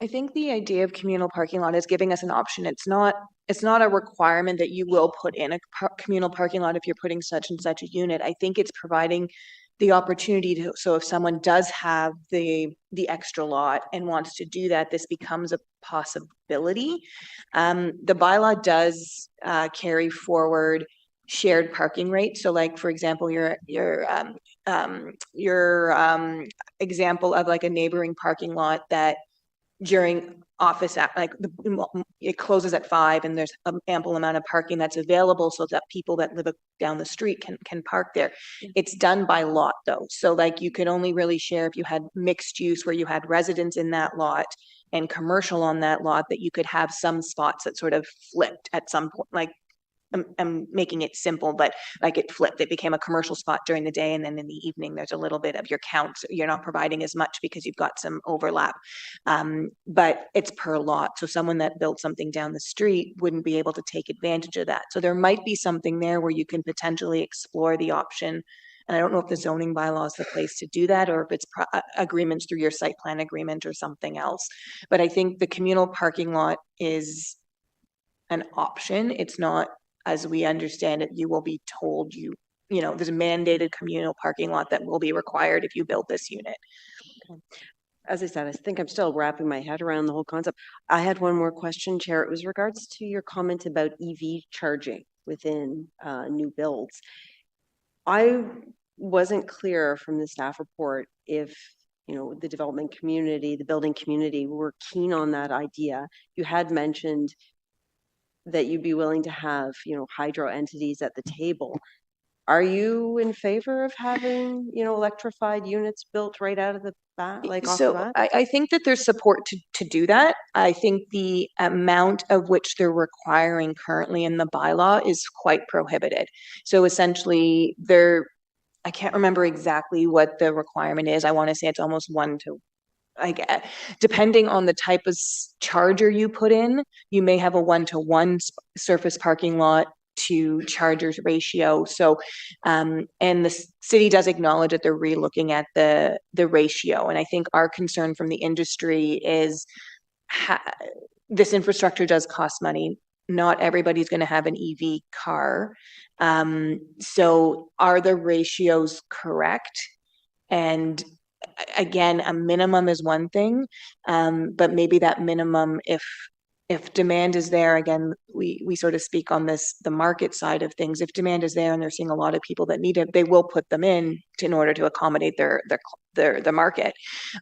I think the idea of communal parking lot is giving us an option. It's not a requirement that you will put in a communal parking lot if you're putting such and such a unit. I think it's providing the opportunity to, so if someone does have the extra lot and wants to do that, this becomes a possibility. The bylaw does carry forward shared parking rates. So like, for example, your example of like a neighboring parking lot that during office it closes at 5 and there's an ample amount of parking that's available so that people that live down the street can park there. It's done by lot though. So like you could only really share if you had mixed use where you had residents in that lot and commercial on that lot, that you could have some spots that sort of flipped at some point. Like I'm making it simple, but like it flipped. It became a commercial spot during the day, and then in the evening, there's a little bit of your count. You're not providing as much because you've got some overlap, but it's per lot. So someone that built something down the street wouldn't be able to take advantage of that. So there might be something there where you can potentially explore the option. And I don't know if the zoning bylaw is the place to do that, or if it's agreements through your site plan agreement or something else. But I think the communal parking lot is an option. It's not, as we understand it, you will be told there's a mandated communal parking lot that will be required if you build this unit. Okay. As I said, I think I'm still wrapping my head around the whole concept. I had one more question, Chair. It was regards to your comment about EV charging within new builds. I wasn't clear from the staff report if the development community, the building community were keen on that idea. You had mentioned that you'd be willing to have, hydro entities at the table. Are you in favor of having, electrified units built right out of the bat, like off the bat? I think that there's support to do that. I think the amount of which they're requiring currently in the bylaw is quite prohibited. So essentially, I can't remember exactly what the requirement is. I want to say it's almost 1 to, depending on the type of charger you put in, you may have a 1-to-1 surface parking lot to chargers ratio. So, and the city does acknowledge that they're re-looking at the ratio. And I think our concern from the industry is this infrastructure does cost money. Not everybody's going to have an EV car. So are the ratios correct? And again, a minimum is one thing, but maybe that minimum, if demand is there, again, we sort of speak on the market side of things. If demand is there and they're seeing a lot of people that need it, they will put them in order to accommodate the market.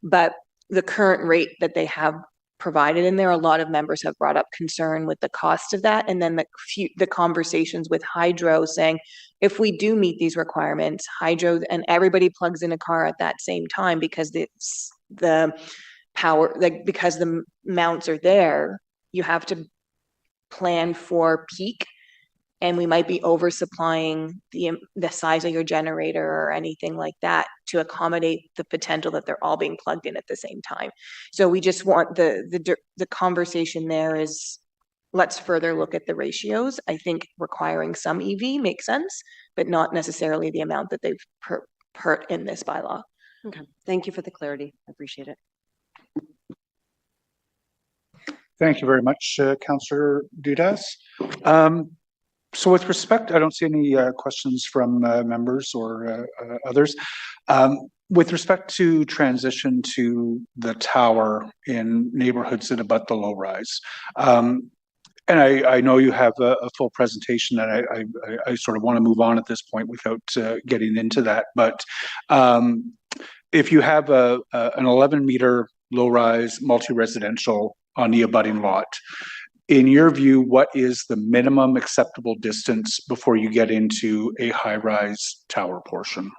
But the current rate that they have provided in there, a lot of members have brought up concern with the cost of that. And then the conversations with hydro saying, if we do meet these requirements, hydro, and everybody plugs in a car at that same time because the power, like because the mounts are there, you have to plan for peak, and we might be oversupplying the size of your generator or anything like that to accommodate the potential that they're all being plugged in at the same time. So we just want the conversation there is let's further look at the ratios. I think requiring some EV makes sense, but not necessarily the amount that they've put in this bylaw. Okay, thank you for the clarity. I appreciate it. Thank you very much, Councillor Dudas. So with respect, I don't see any questions from members or others. With respect to transition to the tower in neighborhoods that abut the low rise, and I know you have a full presentation, and I sort of want to move on at this point without getting into that. But if you have an 11-meter low-rise multi-residential on the abutting lot, in your view, what is the minimum acceptable distance before you get into a high-rise tower portion?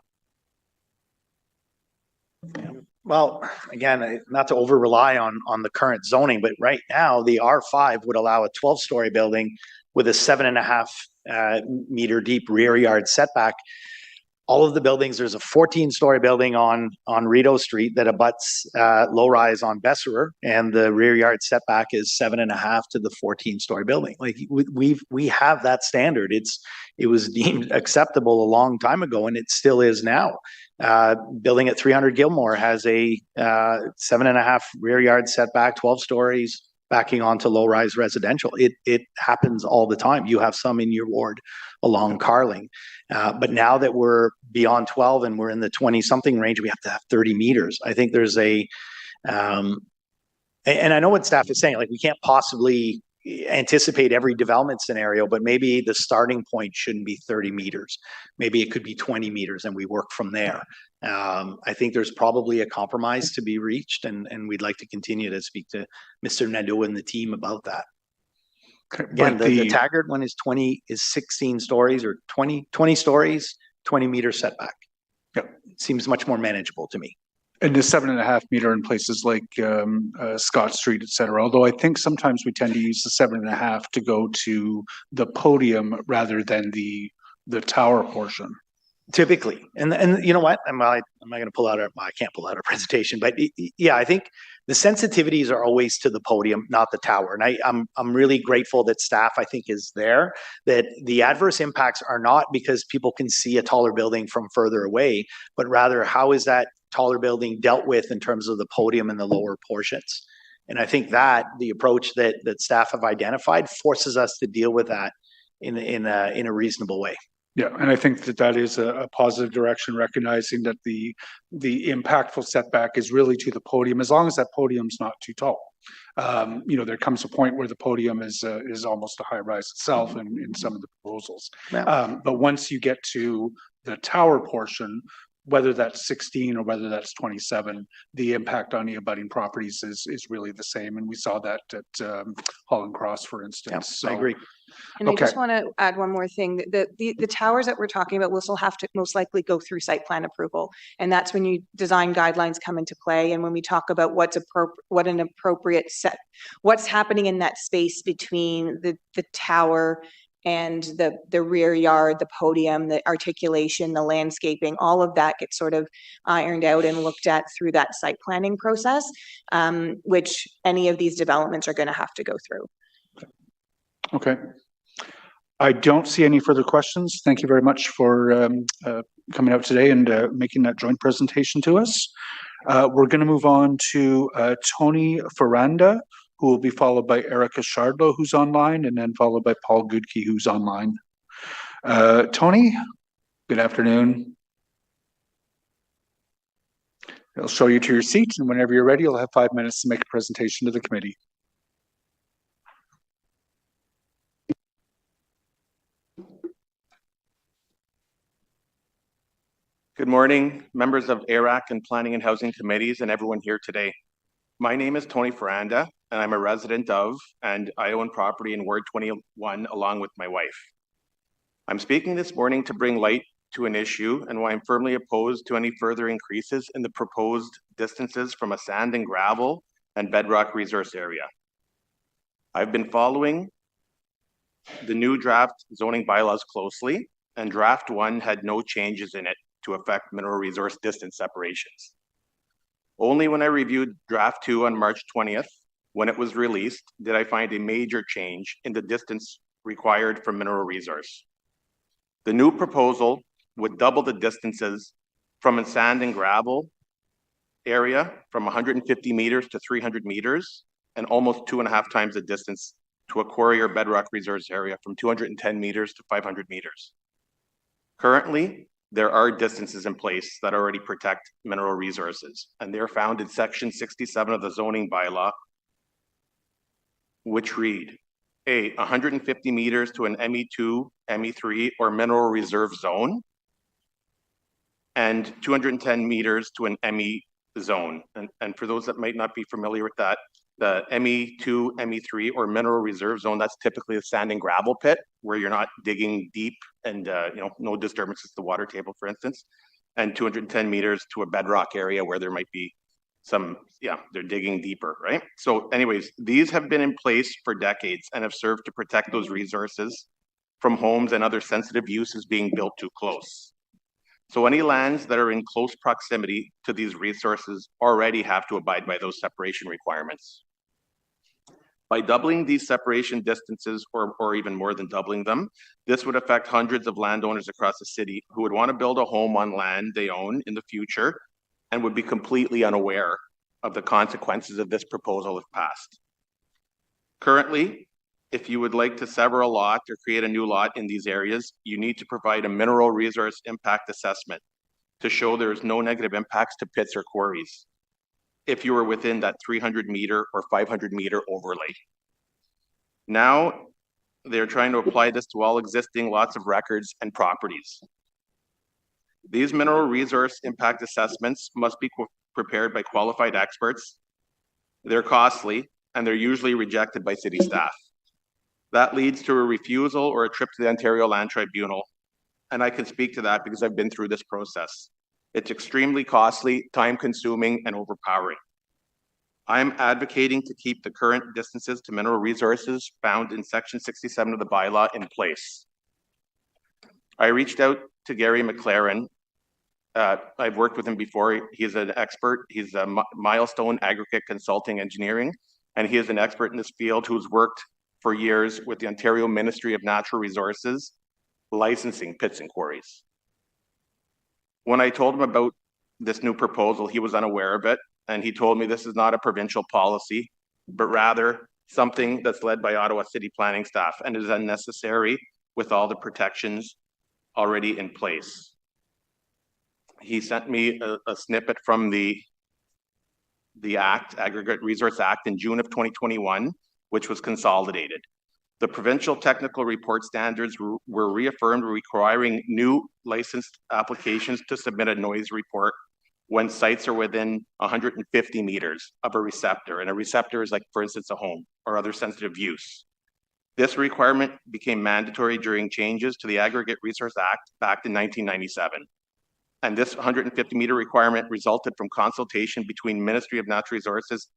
Well, again, not to over rely on the current zoning, but right now the R5 would allow a 12-story building with a 7.5 meter deep rear yard setback. All of the buildings, there's a 14-story building on Rideau Street that abuts low rise on Besserer, and the rear yard setback is 7.5 to the 14-story building. Like we have that standard. It was deemed acceptable a long time ago, and it still is now. Building at 300 Gilmore has a 7.5 rear yard setback, 12 stories, backing onto low-rise residential. It happens all the time. You have some in your ward along Carling. But now that we're beyond 12 and we're in the 20-something range, we have to have 30 meters. I think there's and I know what staff is saying, like we can't possibly anticipate every development scenario, but maybe the starting point shouldn't be 30 meters. Maybe it could be 20 meters and we work from there. I think there's probably a compromise to be reached, and we'd like to continue to speak to Mr. Nadeau and the team about that. Again, the Taggart one is 16 stories or 20 stories, 20 meter setback. Yep. Seems much more manageable to me. And the 7.5 meter in places like Scott Street, et cetera. Although I think sometimes we tend to use the 7.5 to go to the podium rather than the tower portion. Typically, and you know what? I'm not going to pull out I can't pull out a presentation, but yeah, I think the sensitivities are always to the podium, not the tower. And I'm really grateful that staff, I think, is there, that the adverse impacts are not because people can see a taller building from further away, but rather how is that taller building dealt with in terms of the podium and the lower portions. And I think that the approach that staff have identified forces us to deal with that in a reasonable way. Yeah, and I think that is a positive direction, recognizing that the impactful setback is really to the podium, as long as that podium's not too tall. There comes a point where the podium is almost a high rise itself in some of the proposals. Yeah. But once you get to the tower portion, whether that's 16 or whether that's 27, the impact on the abutting properties is really the same. And we saw that at Holland Cross, for instance. Yeah, I agree. And I just want to add one more thing. The towers that we're talking about will still have to most likely go through site plan approval. And that's when you design guidelines come into play. And when we talk about what's happening in that space between the tower and the rear yard, the podium, the articulation, the landscaping, all of that gets sort of ironed out and looked at through that site planning process, which any of these developments are going to have to go through. Okay. I don't see any further questions. Thank you very much for coming out today and making that joint presentation to us. We're going to move on to Tony Ferranda, who will be followed by Erica Shardlow, who's online, and then followed by Paul Goodkey, who's online. Tony, good afternoon. I'll show you to your seat, and whenever you're ready, you'll have 5 minutes to make a presentation to the committee. Good morning, members of ARAC and Planning and Housing Committees and everyone here today. My name is Tony Ferranda, and I'm a resident of, and I own property in Ward 21 along with my wife. I'm speaking this morning to bring light to an issue and why I'm firmly opposed to any further increases in the proposed distances from a sand and gravel and bedrock resource area. I've been following the new draft zoning bylaws closely, and draft 1 had no changes in it to affect mineral resource distance separations. Only when I reviewed draft 2 on March 20th when it was released, did I find a major change in the distance required for mineral resource. The new proposal would double the distances from a sand and gravel area from 150 meters to 300 meters, and almost 2.5 times the distance to a quarry or bedrock resource area from 210 meters to 500 meters. Currently, there are distances in place that already protect mineral resources, and they're found in section 67 of the zoning bylaw, which read, 150 meters to an ME2, ME3, or mineral reserve zone, and 210 meters to an ME zone. And for those that might not be familiar with that, the ME2, ME3, or mineral reserve zone, that's typically a sand and gravel pit where you're not digging deep and no disturbances to the water table, for instance, and 210 meters to a bedrock area where there might be some, they're digging deeper, right? So anyways, these have been in place for decades and have served to protect those resources from homes and other sensitive uses being built too close. So any lands that are in close proximity to these resources already have to abide by those separation requirements. By doubling these separation distances, or even more than doubling them, this would affect hundreds of landowners across the city who would want to build a home on land they own in the future and would be completely unaware of the consequences of this proposal if passed. Currently, if you would like to sever a lot or create a new lot in these areas, you need to provide a mineral resource impact assessment to show there is no negative impacts to pits or quarries if you are within that 300 meter or 500 meter overlay. Now, they're trying to apply this to all existing lots of records and properties. These mineral resource impact assessments must be prepared by qualified experts. They're costly, and they're usually rejected by city staff. That leads to a refusal or a trip to the Ontario Land Tribunal, and I can speak to that because I've been through this process. It's extremely costly, time-consuming, and overpowering. I'm advocating to keep the current distances to mineral resources found in section 67 of the bylaw in place. I reached out to Gary McLaren. I've worked with him before. He's an expert. He's a Milestone Aggregate Consulting Engineering, and he is an expert in this field who's worked for years with the Ontario Ministry of Natural Resources, licensing pits and quarries. When I told him about this new proposal, he was unaware of it, and he told me this is not a provincial policy, but rather something that's led by Ottawa City planning staff and is unnecessary with all the protections already in place. He sent me a snippet from the Act, Aggregate Resource Act, in June of 2021, which was consolidated. The provincial technical report standards were reaffirmed, requiring new licensed applications to submit a noise report when sites are within 150 meters of a receptor. And a receptor is like, for instance, a home or other sensitive use. This requirement became mandatory during changes to the Aggregate Resource Act back in 1997. And this 150 meter requirement resulted from consultation between Ministry of Natural Resources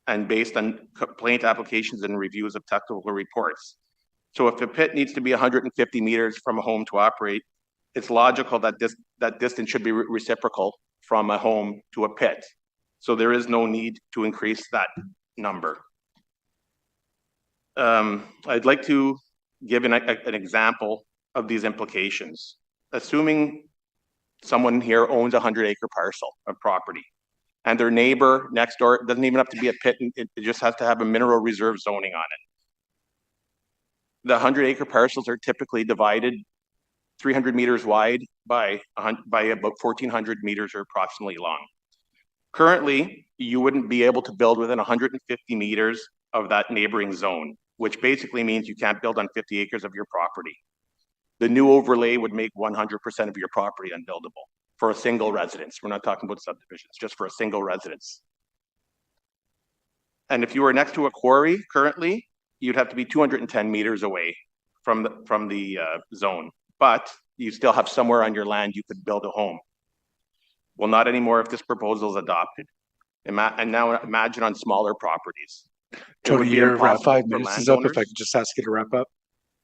and based on complaint applications and reviews of technical reports. So if a pit needs to be 150 meters from a home to operate, it's logical that that distance should be reciprocal from a home to a pit. So there is no need to increase that number. I'd like to give an example of these implications. Assuming someone here owns a 100-acre parcel of property, and their neighbor next door doesn't even have to be a pit, it just has to have a mineral reserve zoning on it. The 100-acre parcels are typically divided 300 meters wide by about 1,400 meters or approximately long. Currently, you wouldn't be able to build within 150 meters of that neighboring zone, which basically means you can't build on 50 acres of your property. The new overlay would make 100% of your property unbuildable for a single residence. We're not talking about subdivisions, just for a single residence. And if you were next to a quarry currently, you'd have to be 210 meters away from the zone, but you still have somewhere on your land you could build a home. Well, not anymore if this proposal is adopted. And now imagine on smaller properties. Tony, your 5 minutes is up. If I could just ask you to wrap up.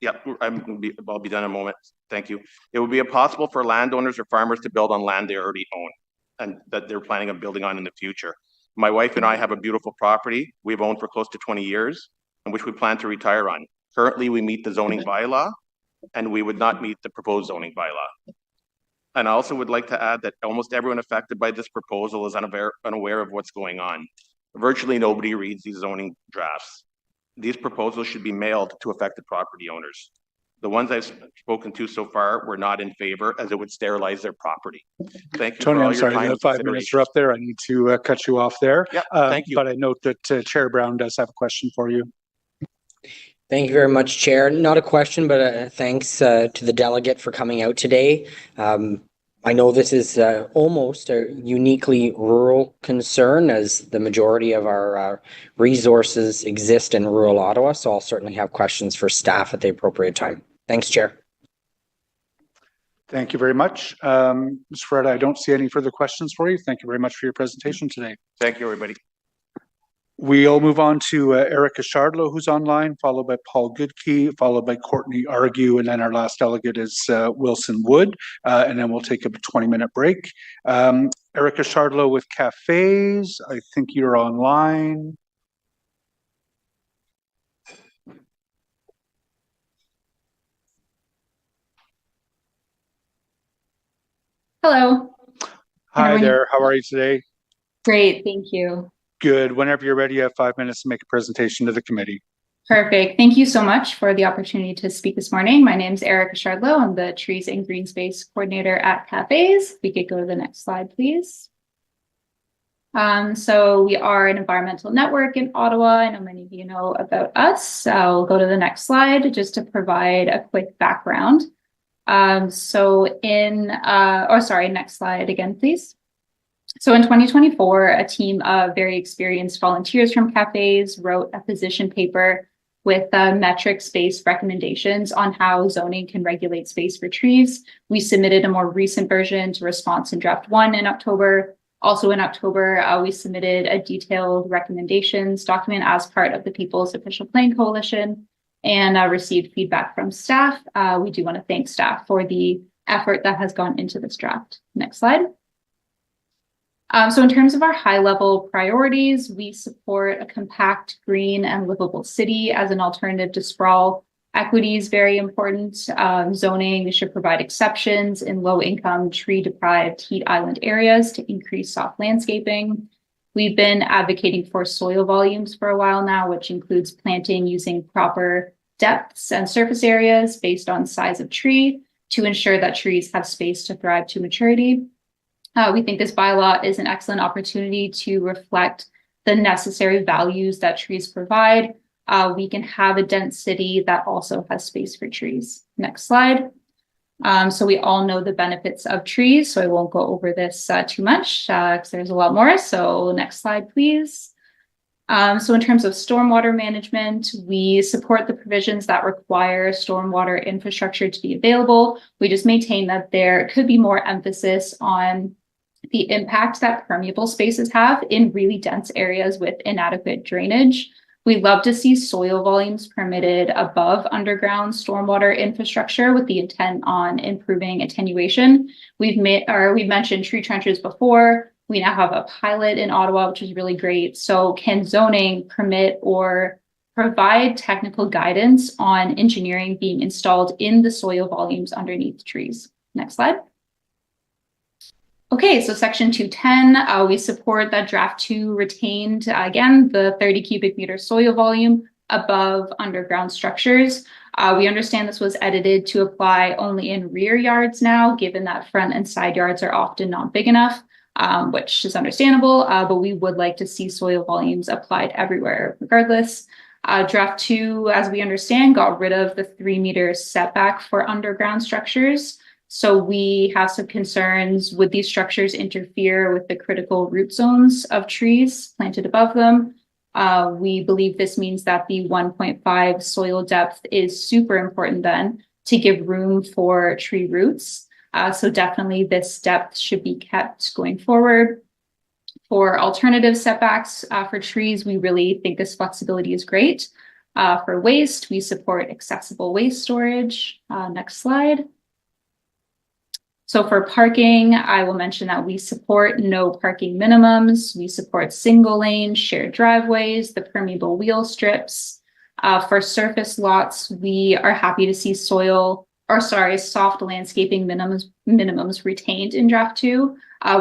Yeah, I'll be done in a moment. Thank you. It would be impossible for landowners or farmers to build on land they already own and that they're planning on building on in the future. My wife and I have a beautiful property we've owned for close to 20 years, and which we plan to retire on. Currently, we meet the zoning bylaw, and we would not meet the proposed zoning bylaw. And I also would like to add that almost everyone affected by this proposal is unaware of what's going on. Virtually nobody reads these zoning drafts. These proposals should be mailed to affected property owners. The ones I've spoken to so far were not in favor, as it would sterilize their property. Thank you. Tony, for all I'm your sorry, time the and 5 minutes are up there. I need to cut you off there. Yep, thank you. But I note that Chair Brown does have a question for you. Thank you very much, Chair. Not a question, but thanks to the delegate for coming out today. I know this is almost a uniquely rural concern, as the majority of our resources exist in rural Ottawa, so I'll certainly have questions for staff at the appropriate time. Thanks, Chair. Thank you very much. Ms. Ferreira, I don't see any further questions for you. Thank you very much for your presentation today. Thank you, everybody. We'll move on to Erica Shardlow, who's online, followed by Paul Goodkey, followed by Courtney Argue, and then our last delegate is Wilson Wood, and then we'll take a 20-minute break. Erica Shardlow with Cafes, I think you're online. Hello. Hi there. How are you today? Great. Thank you. Good. Whenever you're ready, you have 5 minutes to make a presentation to the committee. Perfect. Thank you so much for the opportunity to speak this morning. My name is Erica Shardlow. I'm the Trees and Green Space Coordinator at Cafes. We could go to the next slide, please. So we are an environmental network in Ottawa. I know many of you know about us. I'll go to the next slide just to provide a quick background. Next slide again, please. So in 2024, a team of very experienced volunteers from Cafes wrote a position paper with metrics-based recommendations on how zoning can regulate space for trees. We submitted a more recent version to response in draft 1 in October. Also in October, we submitted a detailed recommendations document as part of the People's Official Plan Coalition and received feedback from staff. We do want to thank staff for the effort that has gone into this draft. Next slide. So in terms of our high-level priorities, we support a compact, green, and livable city as an alternative to sprawl. Equity is very important. Zoning should provide exceptions in low-income, tree-deprived, heat island areas to increase soft landscaping. We've been advocating for soil volumes for a while now, which includes planting using proper depths and surface areas based on size of tree to ensure that trees have space to thrive to maturity. We think this bylaw is an excellent opportunity to reflect the necessary values that trees provide. We can have a dense city that also has space for trees. Next slide. So we all know the benefits of trees, so I won't go over this too much because there's a lot more. So next slide, please. So in terms of stormwater management, we support the provisions that require stormwater infrastructure to be available. We just maintain that there could be more emphasis on the impact that permeable spaces have in really dense areas with inadequate drainage. We'd love to see soil volumes permitted above underground stormwater infrastructure with the intent on improving attenuation. We've mentioned tree trenches before. We now have a pilot in Ottawa, which is really great. So can zoning permit or provide technical guidance on engineering being installed in the soil volumes underneath trees? Next slide. Okay, so section 210, we support that draft 2 retained, again, the 30 cubic meter soil volume above underground structures. We understand this was edited to apply only in rear yards now, given that front and side yards are often not big enough, which is understandable, but we would like to see soil volumes applied everywhere regardless. Draft 2, as we understand, got rid of the 3-meter setback for underground structures. So we have some concerns. Would these structures interfere with the critical root zones of trees planted above them? We believe this means that the 1.5 soil depth is super important then to give room for tree roots. So definitely this depth should be kept going forward. For alternative setbacks for trees, we really think this flexibility is great. For waste, we support accessible waste storage. Next slide. So for parking, I will mention that we support no parking minimums. We support single lane, shared driveways, the permeable wheel strips. For surface lots, we are happy to see soft landscaping minimums retained in draft 2.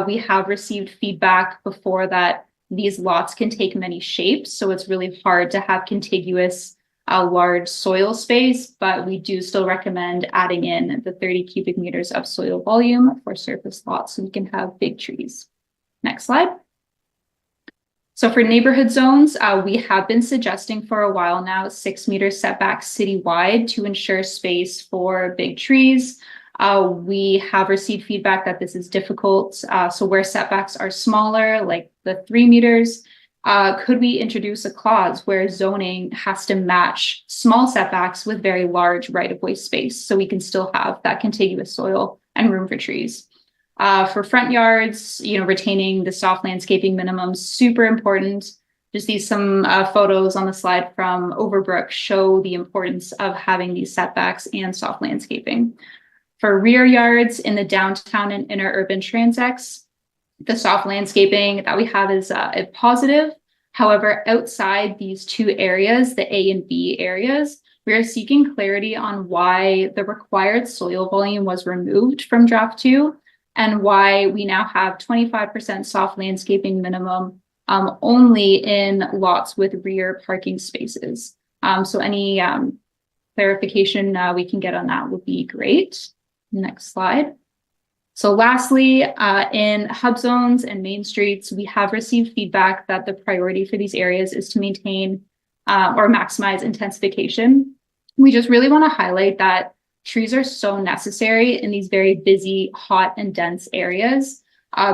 We have received feedback before that these lots can take many shapes, so it's really hard to have contiguous large soil space, but we do still recommend adding in the 30 cubic meters of soil volume for surface lots so we can have big trees. Next slide. So for neighborhood zones, we have been suggesting for a while now 6 meter setbacks citywide to ensure space for big trees. We have received feedback that this is difficult. So where setbacks are smaller, like the 3 meters, could we introduce a clause where zoning has to match small setbacks with very large right-of-way space so we can still have that contiguous soil and room for trees? For front yards, retaining the soft landscaping minimum, super important. Just some photos on the slide from Overbrook show the importance of having these setbacks and soft landscaping. For rear yards in the downtown and inner urban transects, the soft landscaping that we have is positive. However, outside these 2 areas, the A and B areas, we are seeking clarity on why the required soil volume was removed from draft 2 and why we now have 25% soft landscaping minimum only in lots with rear parking spaces. So any clarification we can get on that would be great. Next slide. So lastly, in hub zones and main streets, we have received feedback that the priority for these areas is to maintain or maximize intensification. We just really want to highlight that trees are so necessary in these very busy, hot, and dense areas.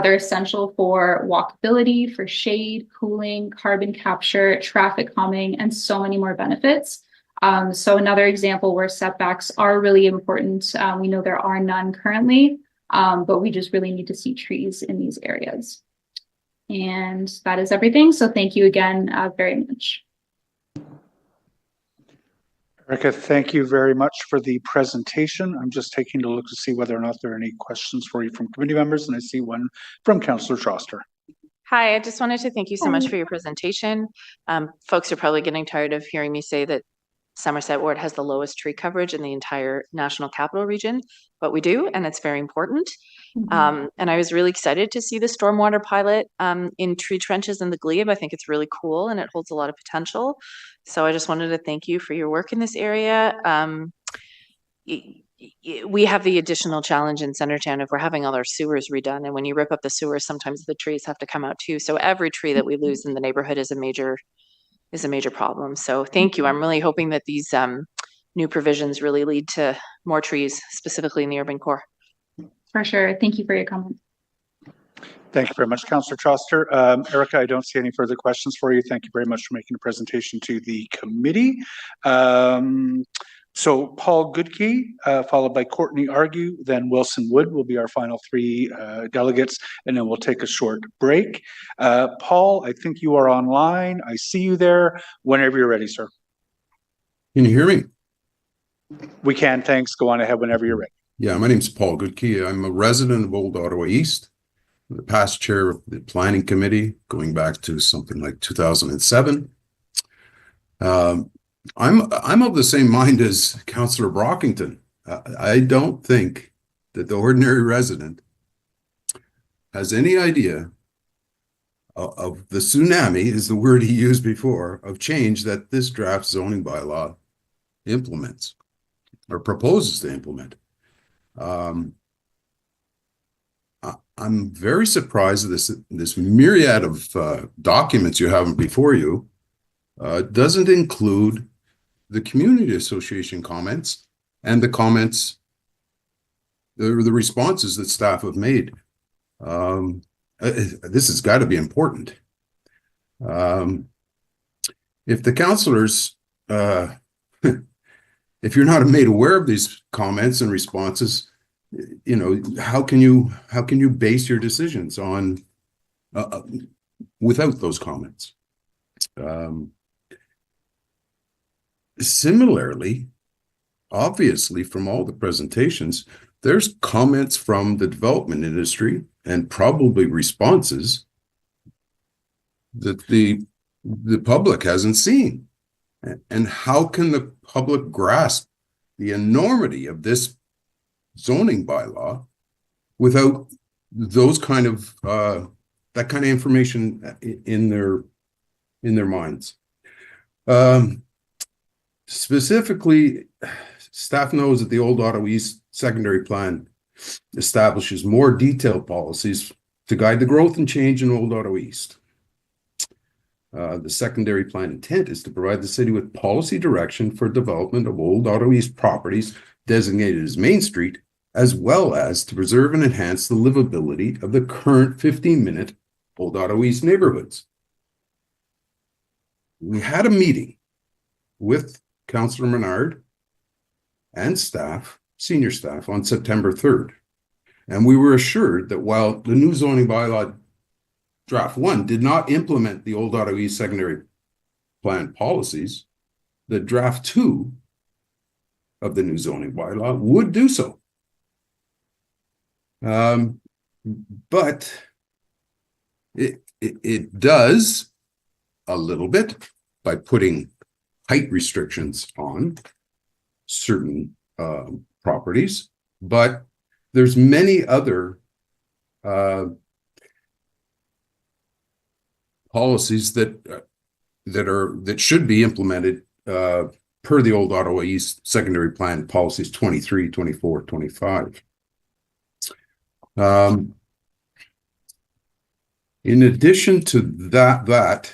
They're essential for walkability, for shade, cooling, carbon capture, traffic calming, and so many more benefits. So another example where setbacks are really important. We know there are none currently. But we just really need to see trees in these areas. And that is everything. So thank you again very much. Erica, thank you very much for the presentation. I'm just taking a look to see whether or not there are any questions for you from committee members, and I see one from Councillor Stroster. Hi, I just wanted to thank you so much for your presentation. Folks are probably getting tired of hearing me say that Somerset Ward has the lowest tree coverage in the entire National Capital Region, but we do, and it's very important. And I was really excited to see the stormwater pilot in tree trenches in the glebe. I think it's really cool and it holds a lot of potential. So I just wanted to thank you for your work in this area. We have the additional challenge in Centertown if we're having all our sewers redone, and when you rip up the sewers, sometimes the trees have to come out too. So every tree that we lose in the neighborhood is a major problem. So thank you. I'm really hoping that these new provisions really lead to more trees, specifically in the urban core. For sure. Thank you for your comment. Thank you very much, Councillor Troster. Erica, I don't see any further questions for you. Thank you very much for making a presentation to the committee. So Paul Goodkey, followed by Courtney Argue, then Wilson Wood will be our final 3 delegates, and then we'll take a short break. Paul, I think you are online. I see you there. Whenever you're ready, sir. Can you hear me? We can, thanks. Go on ahead whenever you're ready. Yeah, my name's Paul Goodkey. I'm a resident of Old Ottawa East. I'm the past chair of the Planning Committee, going back to something like 2007. I'm of the same mind as Councillor Brockington. I don't think that the ordinary resident has any idea of the tsunami, is the word he used before, of change that this draft zoning bylaw implements or proposes to implement. I'm very surprised that this myriad of documents you have before you doesn't include the community association comments and the comments, the responses that staff have made. This has got to be important. If the councillors, if you're not made aware of these comments and responses, you know, how can you base your decisions on without those comments? Similarly, obviously, from all the presentations, there's comments from the development industry and probably responses that the public hasn't seen. And how can the public grasp the enormity of this zoning bylaw without those kind of that kind of information in their minds? Specifically, staff knows that the Old Ottawa East secondary plan establishes more detailed policies to guide the growth and change in Old Ottawa East. The secondary plan intent is to provide the city with policy direction for development of Old Ottawa East properties designated as Main Street, as well as to preserve and enhance the livability of the current 15-minute Old Ottawa East neighborhoods. We had a meeting with Councillor Menard and staff, senior staff, on September 3rd. And we were assured that while the new zoning bylaw Draft 1 did not implement the Old Ottawa East secondary plan policies, the Draft 2 of the new zoning bylaw would do so. But it does a little bit by putting height restrictions on certain properties, but there's many other policies that should be implemented per the Old Ottawa East secondary plan policies 23, 24, 25. In addition to that,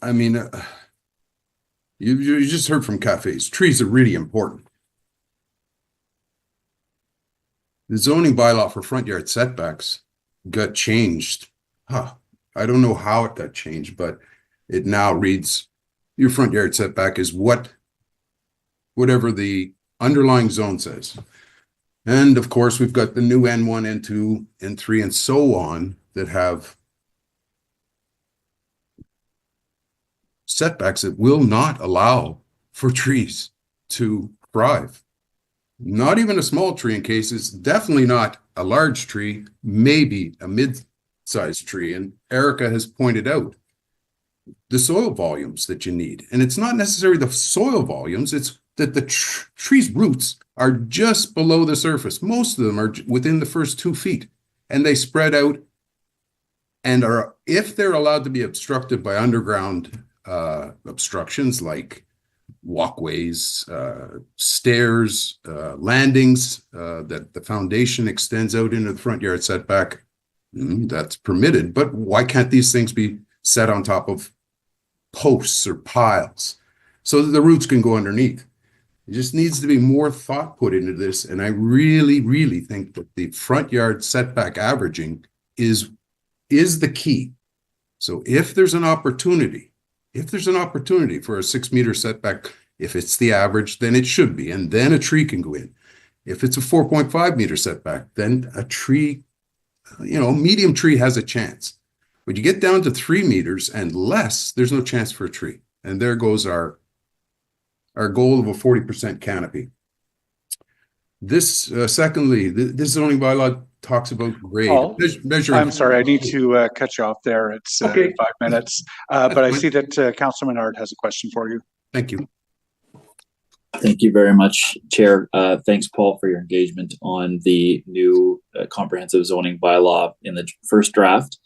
I mean, you just heard from cafes. Trees are really important. The zoning bylaw for front yard setbacks got changed. I don't know how it got changed, but it now reads your front yard setback is whatever the underlying zone says. And of course, we've got the new N1, N2, N3, and so on that have setbacks that will not allow for trees to thrive. Not even a small tree in cases, definitely not a large tree, maybe a mid-sized tree. And Erica has pointed out the soil volumes that you need. And it's not necessarily the soil volumes, it's that the tree's roots are just below the surface. Most of them are within the first 2 feet, and they spread out and are, if they're allowed to be obstructed by underground obstructions like walkways, stairs, landings, that the foundation extends out into the front yard setback, that's permitted. But why can't these things be set on top of posts or piles so that the roots can go underneath? It just needs to be more thought put into this. And I really, really think that the front yard setback averaging is the key. So if there's an opportunity for a 6 meter setback, if it's the average, then it should be, and then a tree can go in. If it's a 4.5 meter setback, then a tree, a medium tree has a chance. When you get down to 3 meters and less, there's no chance for a tree. And there goes our goal of a 40% canopy. This, secondly, this zoning bylaw talks about grade. I'm sorry, I need to cut you off there. It's okay. 5 minutes. But I see that Councilor Menard has a question for you. Thank you. Thank you very much, Chair. Thanks, Paul, for your engagement on the new comprehensive zoning bylaw in the first draft.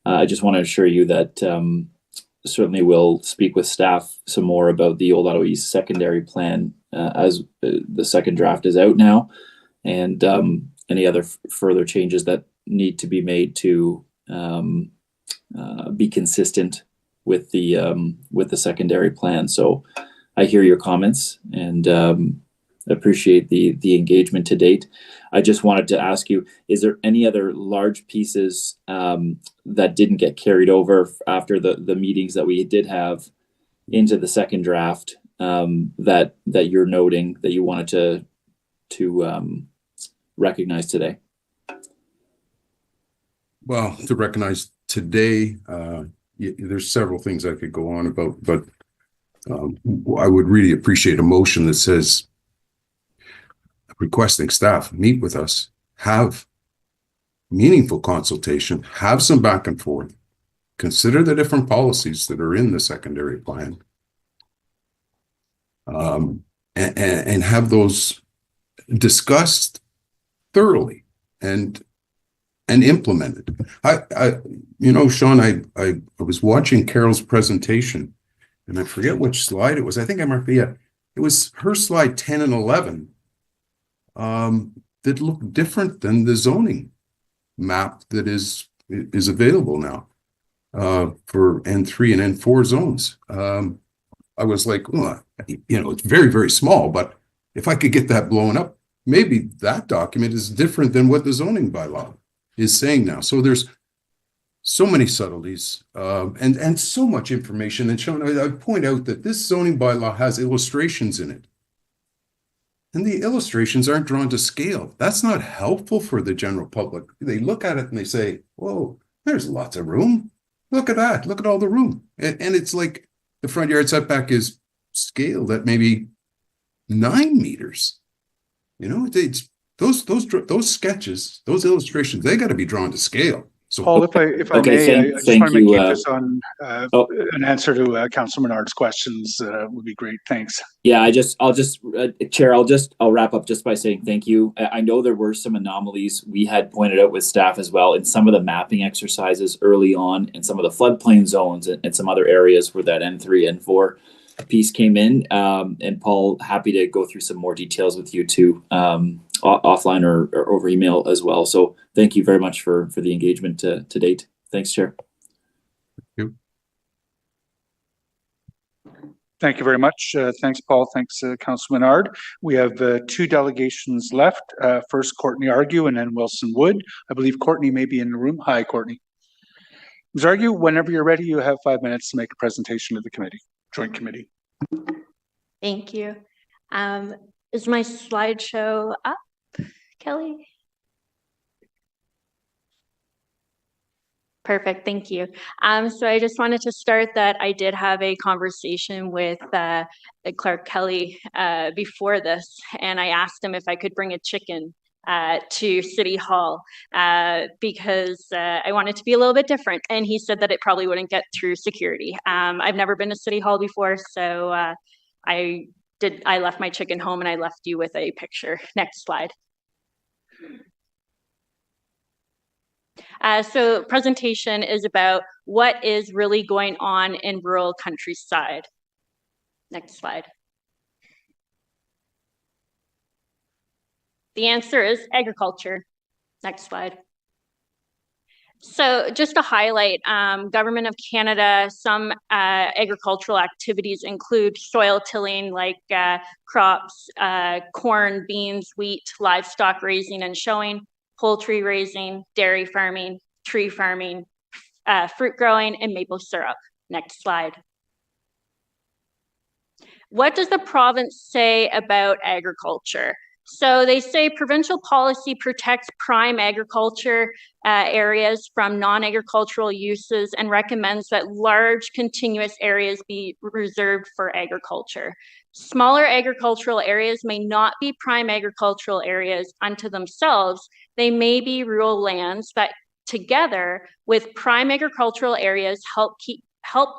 I just want to assure you that certainly we'll speak with staff some more about the Old Ottawa East secondary plan as the second draft is out now, and any other further changes that need to be made to be consistent with the secondary plan. So I hear your comments and appreciate the engagement to date. I just wanted to ask you, is there any other large pieces that didn't get carried over after the meetings that we did have into the second draft that you're noting that you wanted to recognize today? Well, to recognize today, there's several things I could go on about, but I would really appreciate a motion that says requesting staff meet with us, have meaningful consultation, have some back and forth, consider the different policies that are in the secondary plan, and have those discussed thoroughly and implemented. Sean, I was watching Carol's presentation, and I forget which slide it was. I think I might be it was her slide 10 and 11 that looked different than the zoning map that is available now for N3 and N4 zones. I was like, well, it's very, very small, but if I could get that blown up, maybe that document is different than what the zoning bylaw is saying now. So there's so many subtleties and so much information. And Sean, I point out that this zoning bylaw has illustrations in it. And the illustrations aren't drawn to scale. That's not helpful for the general public. They look at it and they say, whoa, there's lots of room. Look at that. Look at all the room. And it's like the front yard setback is scaled at maybe 9 meters. It's those sketches, those illustrations, they got to be drawn to scale. So, Paul, if I may, I just want to keep this on an answer to Councilor Menard's questions would be great. Thanks. Yeah, Chair, I'll wrap up just by saying thank you. I know there were some anomalies we had pointed out with staff as well in some of the mapping exercises early on and some of the floodplain zones and some other areas where that N3, N4 piece came in. And Paul, happy to go through some more details with you too, offline or over email as well. So thank you very much for the engagement to date. Thanks, Chair. Thank you very much. Thanks, Paul. Thanks, Councilor Menard. We have 2 delegations left. First, Courtney Argue and then Wilson Wood. I believe Courtney may be in the room. Hi, Courtney. Ms. Argue, whenever you're ready, you have 5 minutes to make a presentation to the committee, joint committee. Thank you. Is my slideshow up, Kelly? Perfect, thank you. So I just wanted to start that I did have a conversation with Clark Kelly before this, and I asked him if I could bring a chicken to City Hall because I wanted to be a little bit different, and he said that it probably wouldn't get through security. I've never been to City Hall before, so I left my chicken home and I left you with a picture. Next slide. So presentation is about what is really going on in rural countryside. Next slide. The answer is agriculture. Next slide. So just to highlight, Government of Canada, some agricultural activities include soil tilling like crops, corn, beans, wheat, livestock raising and showing, poultry raising, dairy farming, tree farming, fruit growing, and maple syrup. Next slide. What does the province say about agriculture? So they say provincial policy protects prime agriculture areas from non-agricultural uses and recommends that large continuous areas be reserved for agriculture. Smaller agricultural areas may not be prime agricultural areas unto themselves. They may be rural lands that together with prime agricultural areas help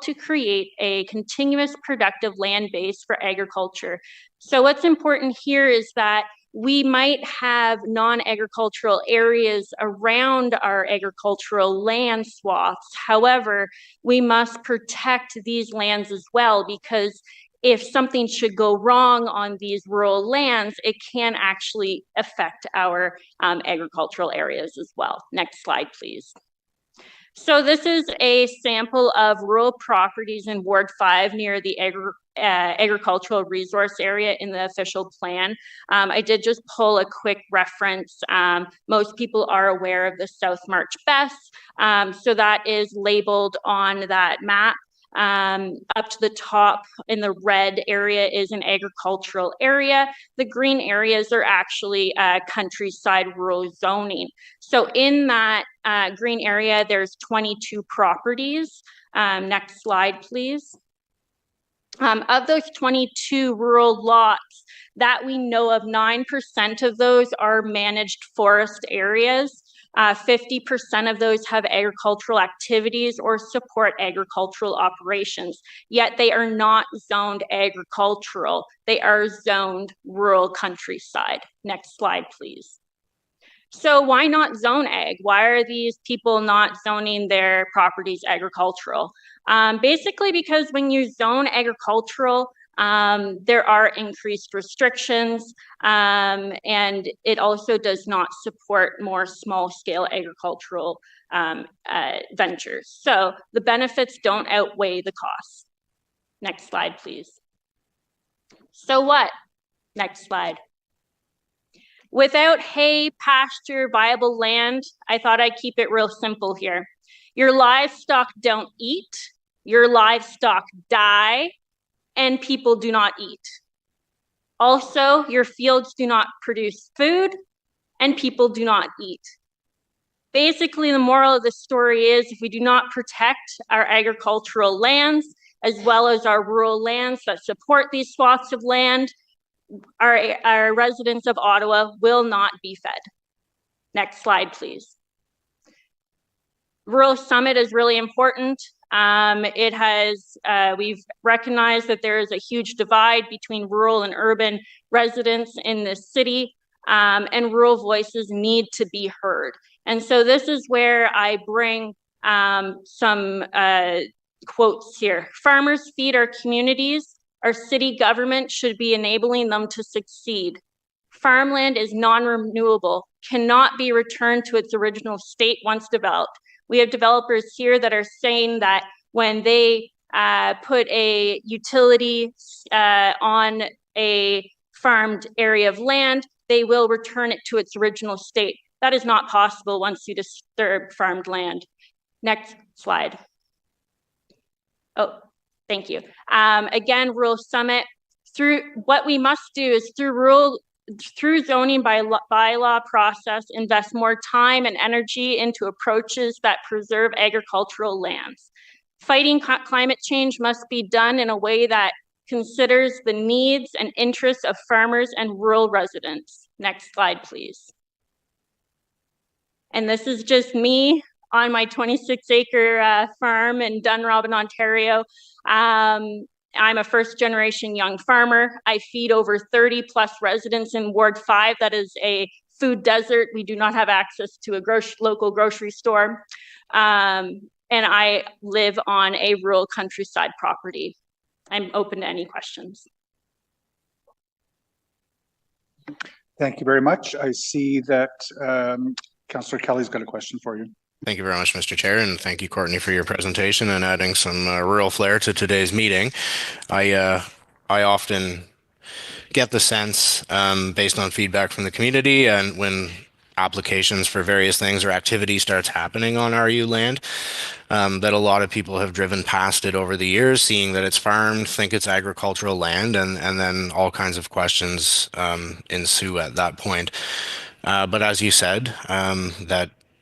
to create a continuous productive land base for agriculture. So what's important here is that we might have non-agricultural areas around our agricultural land swaths. However, we must protect these lands as well, because if something should go wrong on these rural lands, it can actually affect our agricultural areas as well. Next slide, please. So this is a sample of rural properties in Ward 5 near the agricultural resource area in the official plan. I did just pull a quick reference. Most people are aware of the South March Bess. So that is labeled on that map. Up to the top in the red area is an agricultural area. The green areas are actually countryside rural zoning. So in that green area, there's 22 properties. Next slide, please. Of those 22 rural lots that we know of, 9% of those are managed forest areas. 50% of those have agricultural activities or support agricultural operations, yet they are not zoned agricultural. They are zoned rural countryside. Next slide, please. So why not zone ag? Why are these people not zoning their properties agricultural? Basically because when you zone agricultural, there are increased restrictions, and it also does not support more small-scale agricultural ventures. So the benefits don't outweigh the costs. Next slide, please. So what? Next slide. Without hay, pasture, viable land, I thought I'd keep it real simple here. Your livestock don't eat, your livestock die, and people do not eat. Also, your fields do not produce food, and people do not eat. Basically, the moral of the story is if we do not protect our agricultural lands, as well as our rural lands that support these swaths of land, our residents of Ottawa will not be fed. Next slide, please. Rural Summit is really important. We've recognized that there is a huge divide between rural and urban residents in this city, and rural voices need to be heard. And so this is where I bring some quotes here. Farmers feed our communities. Our city government should be enabling them to succeed. Farmland is non-renewable, cannot be returned to its original state once developed. We have developers here that are saying that when they put a utility on a farmed area of land, they will return it to its original state. That is not possible once you disturb farmed land. Next slide. Oh, thank you. Again, Rural Summit, what we must do is through zoning bylaw process, invest more time and energy into approaches that preserve agricultural lands. Fighting climate change must be done in a way that considers the needs and interests of farmers and rural residents. Next slide, please. And this is just me on my 26-acre farm in Dunrobin, Ontario. I'm a first-generation young farmer. I feed over 30 plus residents in Ward 5. That is a food desert. We do not have access to a local grocery store. And I live on a rural countryside property. I'm open to any questions. Thank you very much. I see that Councillor Kelly's got a question for you. Thank you very much, Mr. Chair, and thank you, Courtney, for your presentation and adding some rural flair to today's meeting. I often get the sense, based on feedback from the community and when applications for various things or activity starts happening on RU land, that a lot of people have driven past it over the years, seeing that it's farmed, think it's agricultural land, and then all kinds of questions ensue at that point. But as you said,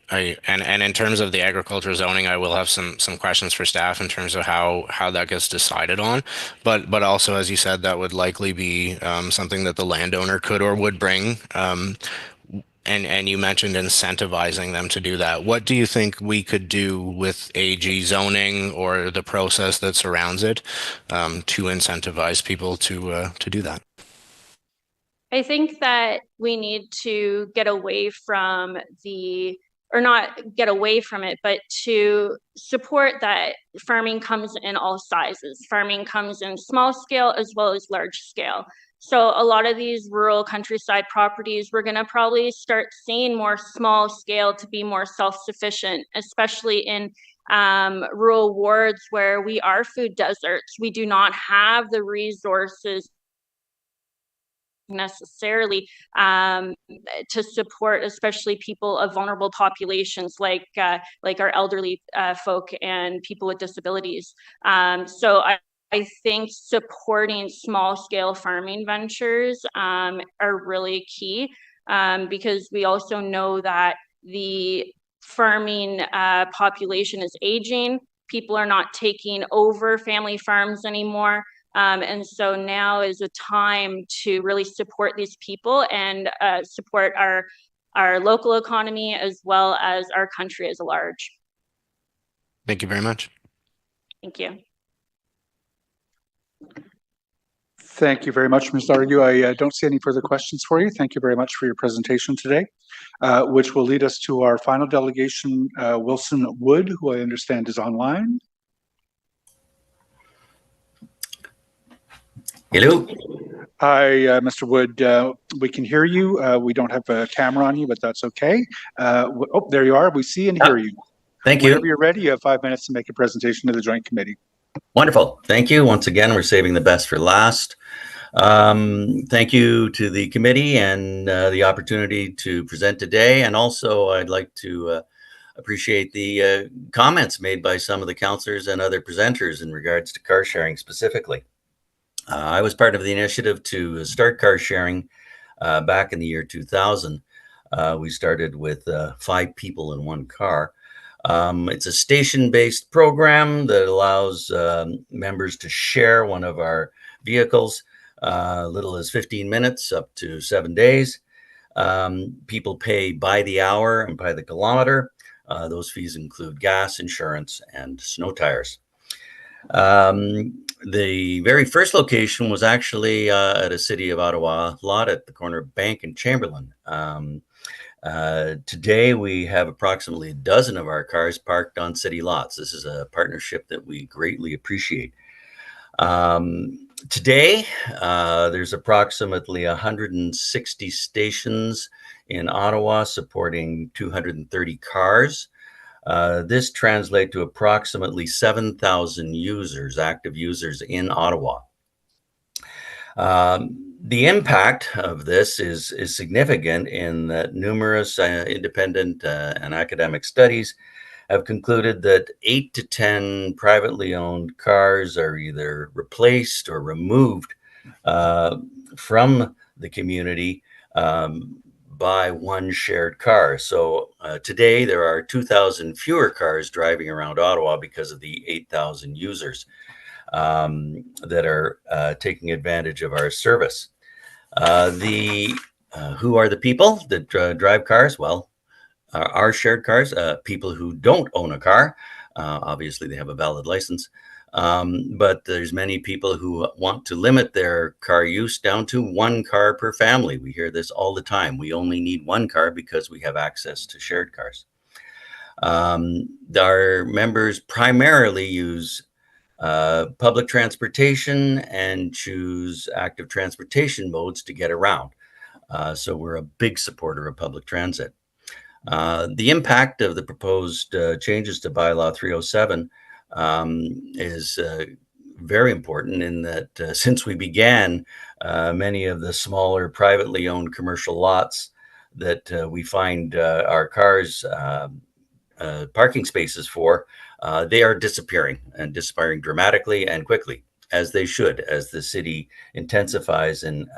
and in terms of the agricultural zoning, I will have some questions for staff in terms of how that gets decided on. But also, as you said, that would likely be something that the landowner could or would bring. And you mentioned incentivizing them to do that. What do you think we could do with AG zoning or the process that surrounds it to incentivize people to do that? I think that we need to get away from or not get away from it, but to support that farming comes in all sizes. Farming comes in small scale as well as large scale. So a lot of these rural countryside properties, we're going to probably start seeing more small scale to be more self-sufficient, especially in rural wards where we are food deserts. We do not have the resources necessarily to support especially people of vulnerable populations like our elderly folk and people with disabilities. So I think supporting small scale farming ventures are really key, because we also know that the farming population is aging. People are not taking over family farms anymore. And so now is a time to really support these people and support our local economy as well as our country as a large. Thank you very much. Thank you. Thank you very much, Ms. Dargu. I don't see any further questions for you. Thank you very much for your presentation today, which will lead us to our final delegation, Wilson Wood, who I understand is online. Hello. Hi, Mr. Wood. We can hear you. We don't have a camera on you, but that's okay. Oh, there you are. We see and hear you. Thank you. Whenever you're ready, you have 5 minutes to make a presentation to the Joint Committee. Wonderful. Thank you. Once again, we're saving the best for last. Thank you to the committee and the opportunity to present today. And also, I'd like to appreciate the comments made by some of the councillors and other presenters in regards to car sharing specifically. I was part of the initiative to start car sharing back in the year 2000. We started with 5 people in one car. It's a station-based program that allows members to share one of our vehicles, little as 15 minutes up to 7 days. People pay by the hour and by the kilometer. Those fees include gas, insurance, and snow tires. The very first location was actually at a City of Ottawa lot at the corner of Bank and Chamberlain. Today, we have approximately a dozen of our cars parked on city lots. This is a partnership that we greatly appreciate. Today, there's approximately 160 stations in Ottawa supporting 230 cars. This translates to approximately 7,000 users, active users in Ottawa. The impact of this is significant in that numerous independent and academic studies have concluded that 8 to 10 privately owned cars are either replaced or removed from the community by one shared car. So today there are 2,000 fewer cars driving around Ottawa because of the 8,000 users that are taking advantage of our service. Who are the people that drive cars? Well, our shared cars, people who don't own a car. Obviously, they have a valid license. But there's many people who want to limit their car use down to 1 car per family. We hear this all the time. We only need 1 car because we have access to shared cars. Our members primarily use public transportation and choose active transportation modes to get around. So we're a big supporter of public transit. The impact of the proposed changes to Bylaw 307 is very important in that since we began, many of the smaller privately owned commercial lots that we find our cars parking spaces for, they are disappearing and disappearing dramatically and quickly, as they should, as the city intensifies and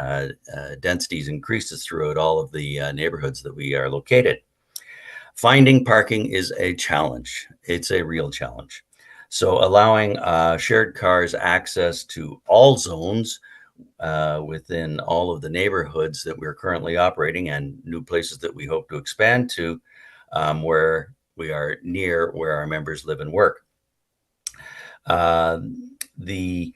densities increases throughout all of the neighborhoods that we are located. Finding parking is a challenge. It's a real challenge. So allowing shared cars access to all zones within all of the neighborhoods that we're currently operating and new places that we hope to expand to, where we are near where our members live and work. The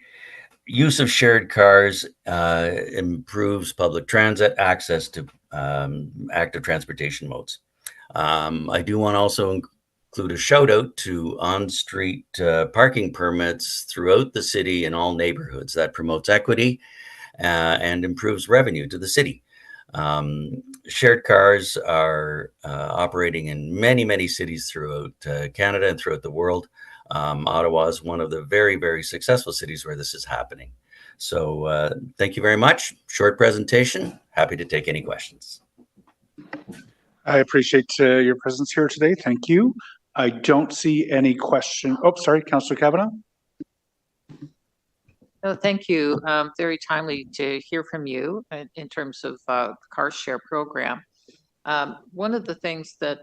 use of shared cars improves public transit access to active transportation modes. I do want to also include a shout out to on-street parking permits throughout the city in all neighborhoods. That promotes equity and improves revenue to the city. Shared cars are operating in many, many cities throughout Canada and throughout the world. Ottawa is one of the very, very successful cities where this is happening. So thank you very much. Short presentation. Happy to take any questions. I appreciate your presence here today. Thank you. I don't see any question. Oh, sorry, Councillor Kavanagh. No, thank you. Very timely to hear from you in terms of the car share program. One of the things that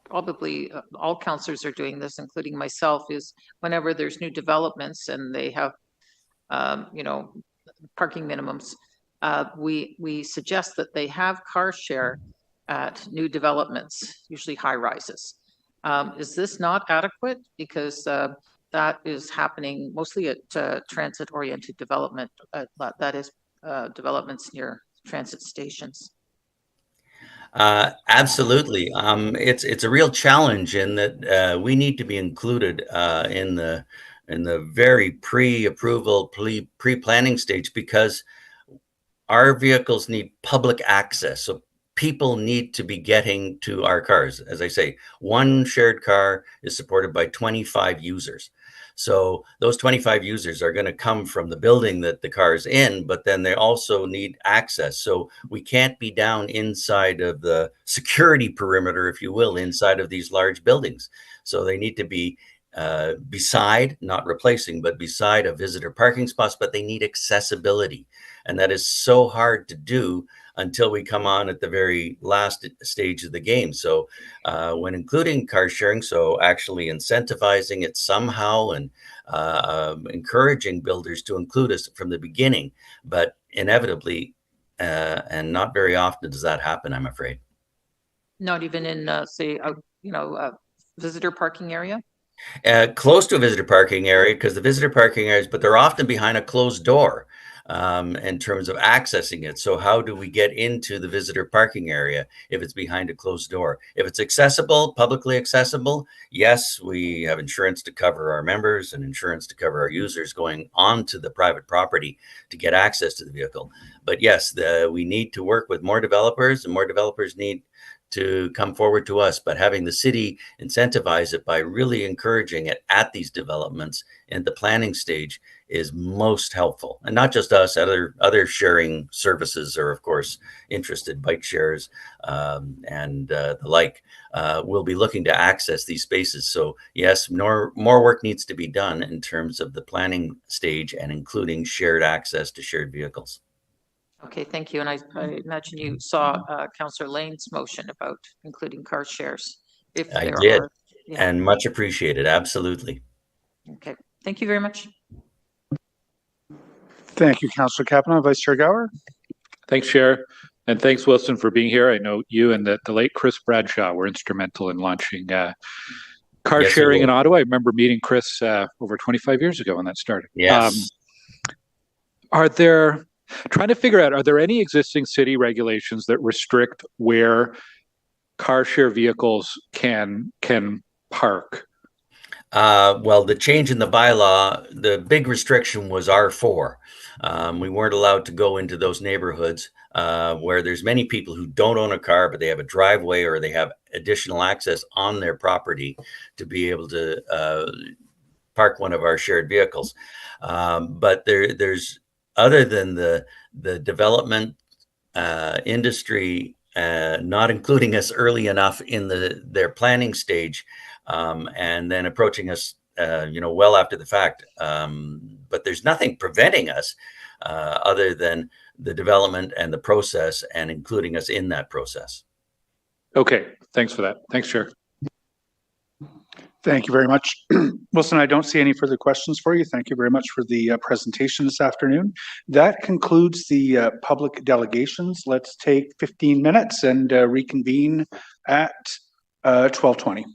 probably all councillors are doing this, including myself, is whenever there's new developments and they have parking minimums, we suggest that they have car share at new developments, usually high rises. Is this not adequate? Because that is happening mostly at transit-oriented development, that is developments near transit stations. Absolutely. It's a real challenge in that we need to be included in the very pre-approval, pre-planning stage, because our vehicles need public access. So people need to be getting to our cars. As I say, one shared car is supported by 25 users. So those 25 users are going to come from the building that the car is in, but then they also need access. So we can't be down inside of the security perimeter, if you will, inside of these large buildings. So they need to be beside, not replacing, but beside a visitor parking spots, but they need accessibility. And that is so hard to do until we come on at the very last stage of the game. So when including car sharing, so actually incentivizing it somehow and encouraging builders to include us from the beginning, but inevitably, and not very often does that happen, I'm afraid. Not even in, say, visitor parking area? Close to a visitor parking area, because the visitor parking areas, but they're often behind a closed door in terms of accessing it. So how do we get into the visitor parking area if it's behind a closed door? If it's accessible, publicly accessible, yes, we have insurance to cover our members and insurance to cover our users going onto the private property to get access to the vehicle. But yes, we need to work with more developers, and more developers need to come forward to us, but having the city incentivize it by really encouraging it at these developments in the planning stage is most helpful. And not just us, other sharing services are of course interested, bike shares and the like will be looking to access these spaces. So yes, more work needs to be done in terms of the planning stage and including shared access to shared vehicles. Okay, thank you. And I imagine you saw Councillor Lane's motion about including car shares. If I there did, are, yeah. and much appreciated. Absolutely. Okay, thank you very much. Thank you, Councillor Kavanaugh. Vice Chair Gower. Thanks, Chair. And thanks, Wilson, for being here. I know you and the late Chris Bradshaw were instrumental in launching car sharing in Ottawa. I remember meeting Chris over 25 years ago when that started. Yes. Trying to figure out, are there any existing city regulations that restrict where car share vehicles can park? Well, the change in the bylaw, the big restriction was R4. We weren't allowed to go into those neighborhoods where there's many people who don't own a car, but they have a driveway or they have additional access on their property to be able to park one of our shared vehicles. But there's, other than the development industry not including us early enough in their planning stage, and then approaching us, well after the fact. But there's nothing preventing us other than the development and the process and including us in that process. Okay, thanks for that. Thanks, Chair. Thank you very much. Wilson, I don't see any further questions for you. Thank you very much for the presentation this afternoon. That concludes the public delegations. Let's take 15 minutes and reconvene at 12:20.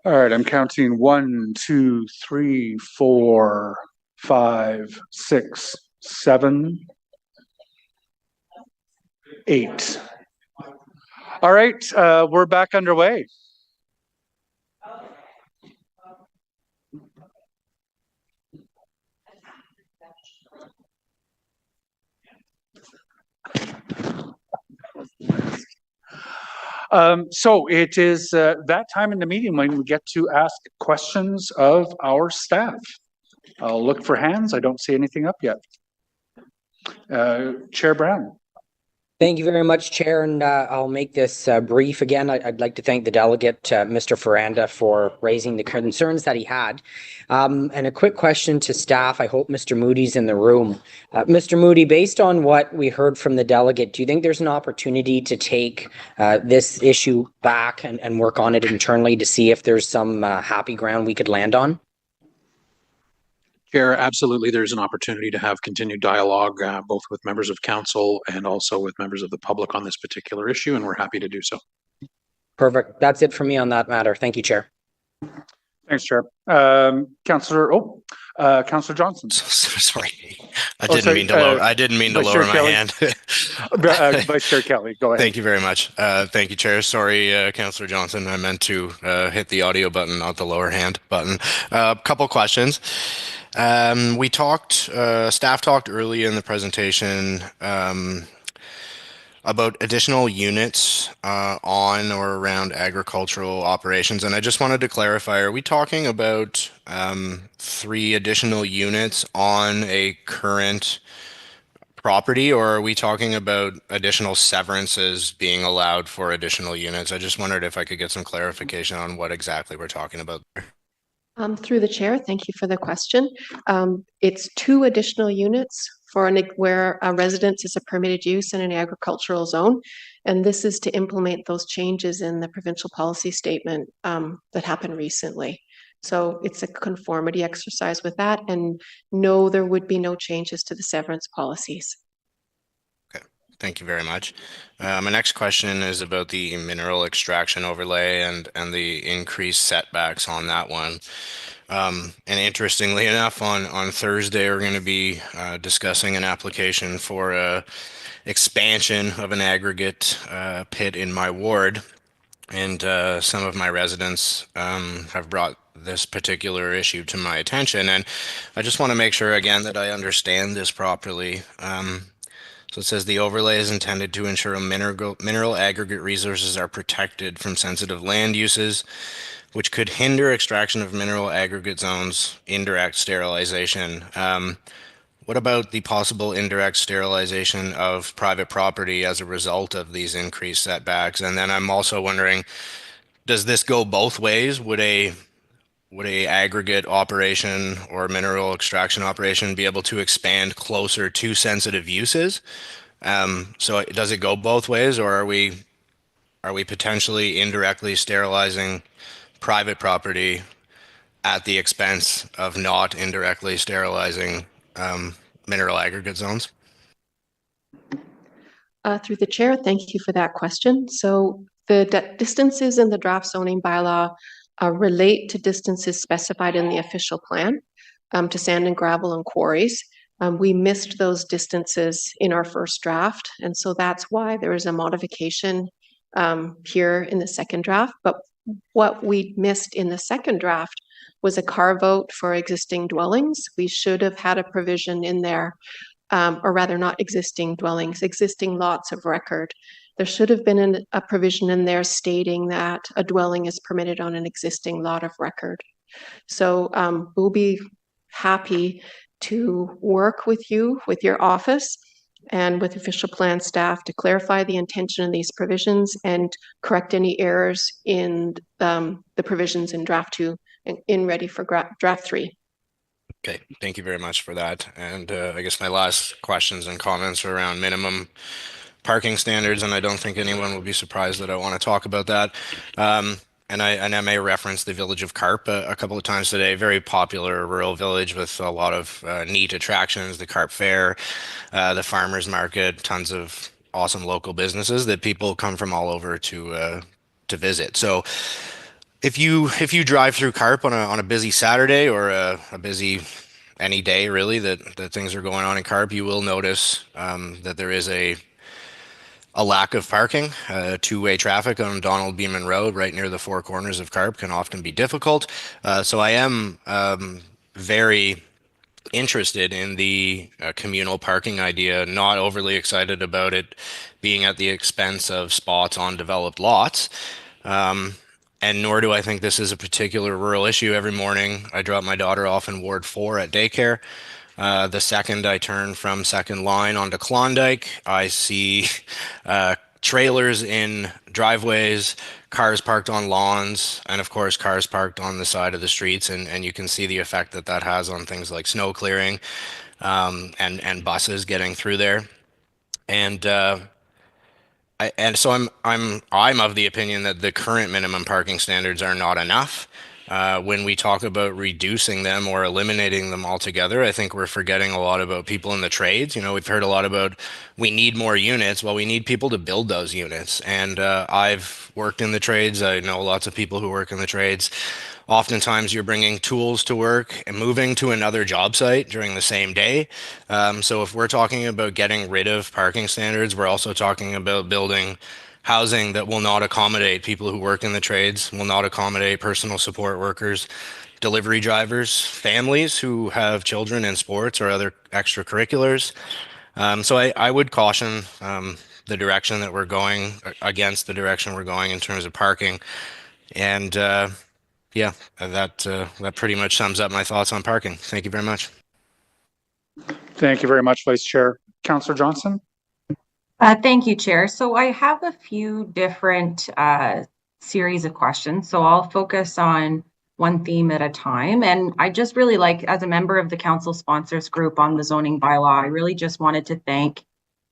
All right, I'm counting 1, 2, 3, 4, 5, 6, 7, 8. All right, we're back underway. So it is that time in the meeting when we get to ask questions of our staff. I'll look for hands. I don't see anything up yet. Chair Brown. Thank you very much, Chair, and I'll make this brief again. I'd like to thank the delegate, Mr. Ferranda, for raising the concerns that he had. And a quick question to staff. I hope Mr. Moody's in the room. Mr. Moody, based on what we heard from the delegate, do you think there's an opportunity to take this issue back and work on it internally to see if there's some happy ground we could land on? Chair, absolutely. There's an opportunity to have continued dialogue, both with members of council and also with members of the public on this particular issue, and we're happy to do so. Perfect. That's it for me on that matter. Thank you, Chair. Thanks, Chair. Councillor Johnson. Sorry, I didn't mean to lower my hand. Vice Chair Kelly, go ahead. Thank you very much. Thank you, Chair. Sorry, Councillor Johnson. I meant to hit the audio button, not the lower hand button. A couple questions. Staff talked early in the presentation about additional units on or around agricultural operations. And I just wanted to clarify, are we talking about 3 additional units on a current property, or are we talking about additional severances being allowed for additional units? I just wondered if I could get some clarification on what exactly we're talking about there. Through the chair, thank you for the question. It's 2 additional units where a residence is a permitted use in an agricultural zone. And this is to implement those changes in the provincial policy statement that happened recently. So it's a conformity exercise with that. And no, there would be no changes to the severance policies. Thank you very much. My next question is about the mineral extraction overlay and the increased setbacks on that one. And interestingly enough, on Thursday, we're going to be discussing an application for a expansion of an aggregate pit in my ward. And some of my residents have brought this particular issue to my attention. And I just want to make sure, again, that I understand this properly. So it says the overlay is intended to ensure mineral aggregate resources are protected from sensitive land uses, which could hinder extraction of mineral aggregate zones, indirect sterilization. What about the possible indirect sterilization of private property as a result of these increased setbacks? And then I'm also wondering, does this go both ways? Would a aggregate operation or mineral extraction operation be able to expand closer to sensitive uses? So does it go both ways, or are we potentially indirectly sterilizing private property at the expense of not indirectly sterilizing mineral aggregate zones? Through the chair, thank you for that question. So the distances in the draft zoning bylaw relate to distances specified in the official plan to sand and gravel and quarries. We missed those distances in our first draft, and so that's why there is a modification here in the second draft. But what we missed in the second draft was a carve out for existing dwellings. We should have had a provision in there, or rather not existing dwellings, existing lots of record. There should have been a provision in there stating that a dwelling is permitted on an existing lot of record. So we'll be happy to work with you, with your office, and with official plan staff to clarify the intention of these provisions and correct any errors in the provisions in draft 2 and in ready for draft 3. Okay, thank you very much for that. And I guess my last questions and comments are around minimum parking standards, and I don't think anyone will be surprised that I want to talk about that. And I may reference the village of Carp a couple of times today. Very popular rural village with a lot of neat attractions, the Carp Fair, the farmers market, tons of awesome local businesses that people come from all over to to visit. So if you drive through Carp on a busy Saturday or a busy any day really that things are going on in Carp, you will notice that there is a lack of parking. Two-way traffic on Donald Beeman Road right near the four corners of Carp can often be difficult. So I am very interested in the communal parking idea, not overly excited about it being at the expense of spots on developed lots. And nor do I think this is a particular rural issue. Every morning I drop my daughter off in Ward 4 at daycare. The second I turn from Second Line onto Klondike, I see trailers in driveways, cars parked on lawns, and of course cars parked on the side of the streets, and you can see the effect that that has on things like snow clearing and buses getting through there. And so I'm of the opinion that the current minimum parking standards are not enough. When we talk about reducing them or eliminating them altogether, I think we're forgetting a lot about people in the trades. You know, we've heard a lot about we need more units. Well, we need people to build those units. And I've worked in the trades. I know lots of people who work in the trades. Oftentimes you're bringing tools to work and moving to another job site during the same day. So if we're talking about getting rid of parking standards, we're also talking about building housing that will not accommodate people who work in the trades, will not accommodate personal support workers, delivery drivers, families who have children in sports or other extracurriculars. So I would caution the direction that we're going, against the direction we're going in terms of parking. And yeah, that pretty much sums up my thoughts on parking. Thank you very much. Thank you very much, Vice Chair. Councillor Johnson? Thank you, Chair. So I have a few different series of questions. So I'll focus on one theme at a time. And I just really like, as a member of the council sponsors group on the zoning bylaw, I really just wanted to thank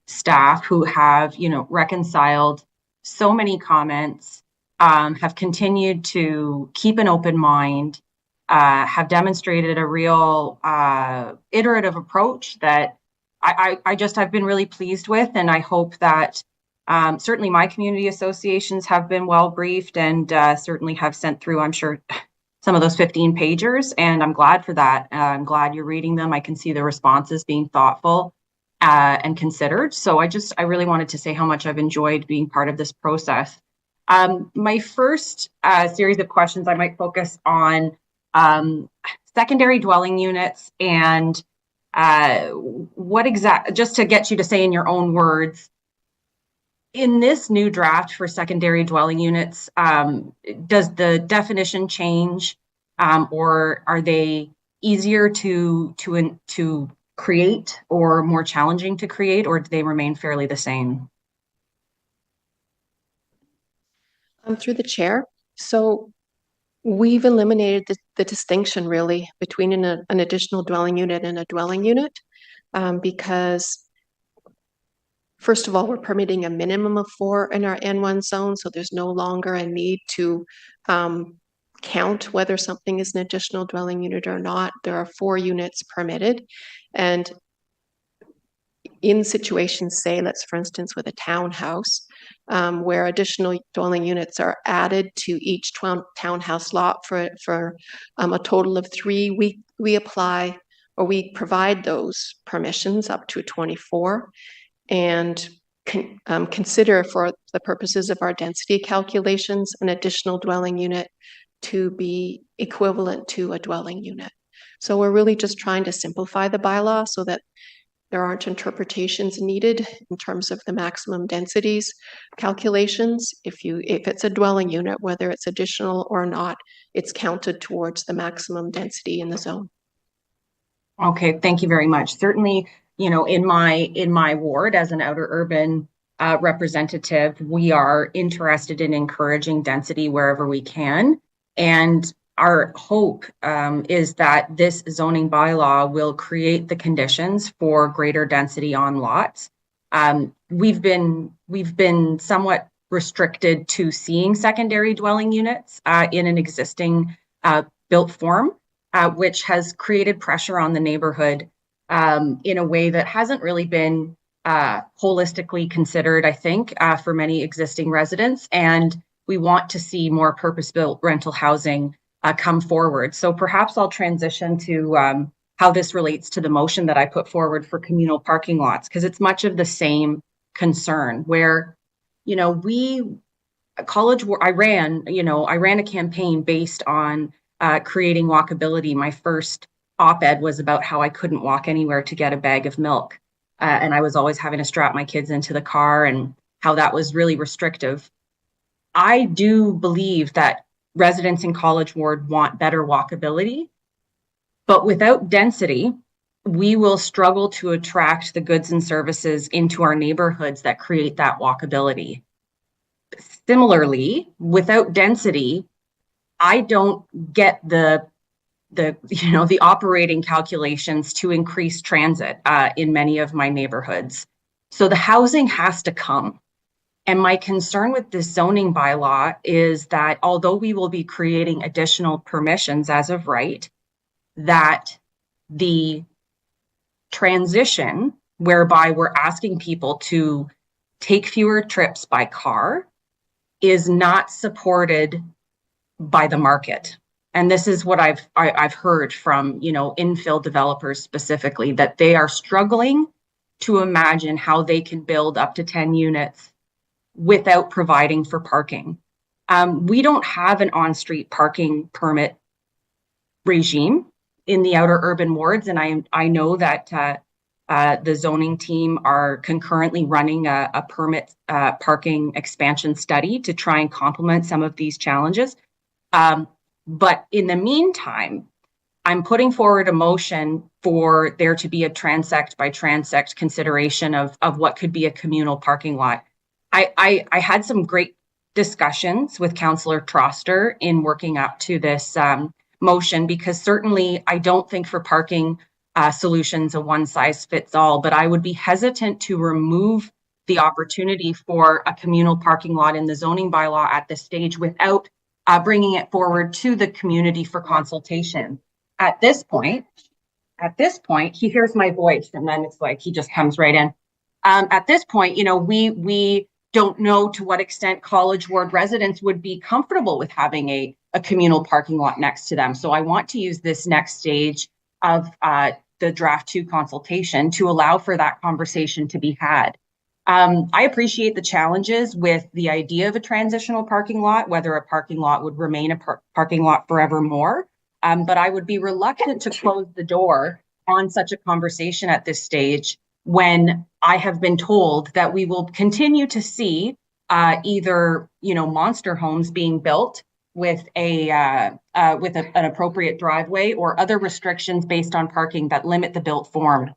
staff who have, reconciled so many comments, have continued to keep an open mind, have demonstrated a real iterative approach that I've been really pleased with, and I hope that certainly my community associations have been well briefed and certainly have sent through, I'm sure, some of those 15 pagers, and I'm glad for that. I'm glad you're reading them. I can see the responses being thoughtful and considered. So I really wanted to say how much I've enjoyed being part of this process. My first series of questions, I might focus on secondary dwelling units and just to get you to say in your own words, in this new draft for secondary dwelling units, does the definition change, or are they easier to create or more challenging to create, or do they remain fairly the same? Through the chair. So we've eliminated the distinction really between an additional dwelling unit and a dwelling unit because first of all, we're permitting a minimum of 4 in our N1 zone, so there's no longer a need to count whether something is an additional dwelling unit or not. There are 4 units permitted, and in situations, say, for instance, with a townhouse, where additional dwelling units are added to each townhouse lot for a total of 3, we apply or we provide those permissions up to 24 and consider for the purposes of our density calculations an additional dwelling unit to be equivalent to a dwelling unit. So we're really just trying to simplify the bylaw so that there aren't interpretations needed in terms of the maximum densities calculations. If it's a dwelling unit, whether it's additional or not, it's counted towards the maximum density in the zone. Okay, thank you very much. Certainly, in my ward as an outer urban representative, we are interested in encouraging density wherever we can. And our hope is that this zoning bylaw will create the conditions for greater density on lots. We've been somewhat restricted to seeing secondary dwelling units in an existing built form, which has created pressure on the neighborhood in a way that hasn't really been holistically considered, I think, for many existing residents. And we want to see more purpose-built rental housing come forward. So perhaps I'll transition to how this relates to the motion that I put forward for communal parking lots, because it's much of the same concern where, you know, I ran a campaign based on creating walkability. My first op-ed was about how I couldn't walk anywhere to get a bag of milk. And I was always having to strap my kids into the car and how that was really restrictive. I do believe that residents in College Ward want better walkability, but without density, we will struggle to attract the goods and services into our neighborhoods that create that walkability. Similarly, without density, I don't get the operating calculations to increase transit in many of my neighborhoods. So the housing has to come. And my concern with this zoning bylaw is that although we will be creating additional permissions as of right, that the transition whereby we're asking people to take fewer trips by car is not supported by the market. And this is what I've heard from, infill developers specifically, that they are struggling to imagine how they can build up to 10 units without providing for parking. We don't have an on-street parking permit regime in the outer urban wards, and I know that the zoning team are concurrently running a permit parking expansion study to try and complement some of these challenges. But in the meantime, I'm putting forward a motion for there to be a transect by transect consideration of what could be a communal parking lot. I had some great discussions with Councillor Troster in working up to this motion, because certainly I don't think for parking solutions a one size fits all, but I would be hesitant to remove the opportunity for a communal parking lot in the zoning bylaw at this stage without bringing it forward to the community for consultation. At this point, he hears my voice and then it's like he just comes right in. At this point, we don't know to what extent College Ward residents would be comfortable with having a communal parking lot next to them. So I want to use this next stage of the draft 2 consultation to allow for that conversation to be had. I appreciate the challenges with the idea of a transitional parking lot, whether a parking lot would remain a parking lot forevermore. But I would be reluctant to close the door on such a conversation at this stage when I have been told that we will continue to see either monster homes being built with an appropriate driveway or other restrictions based on parking that limit the built form.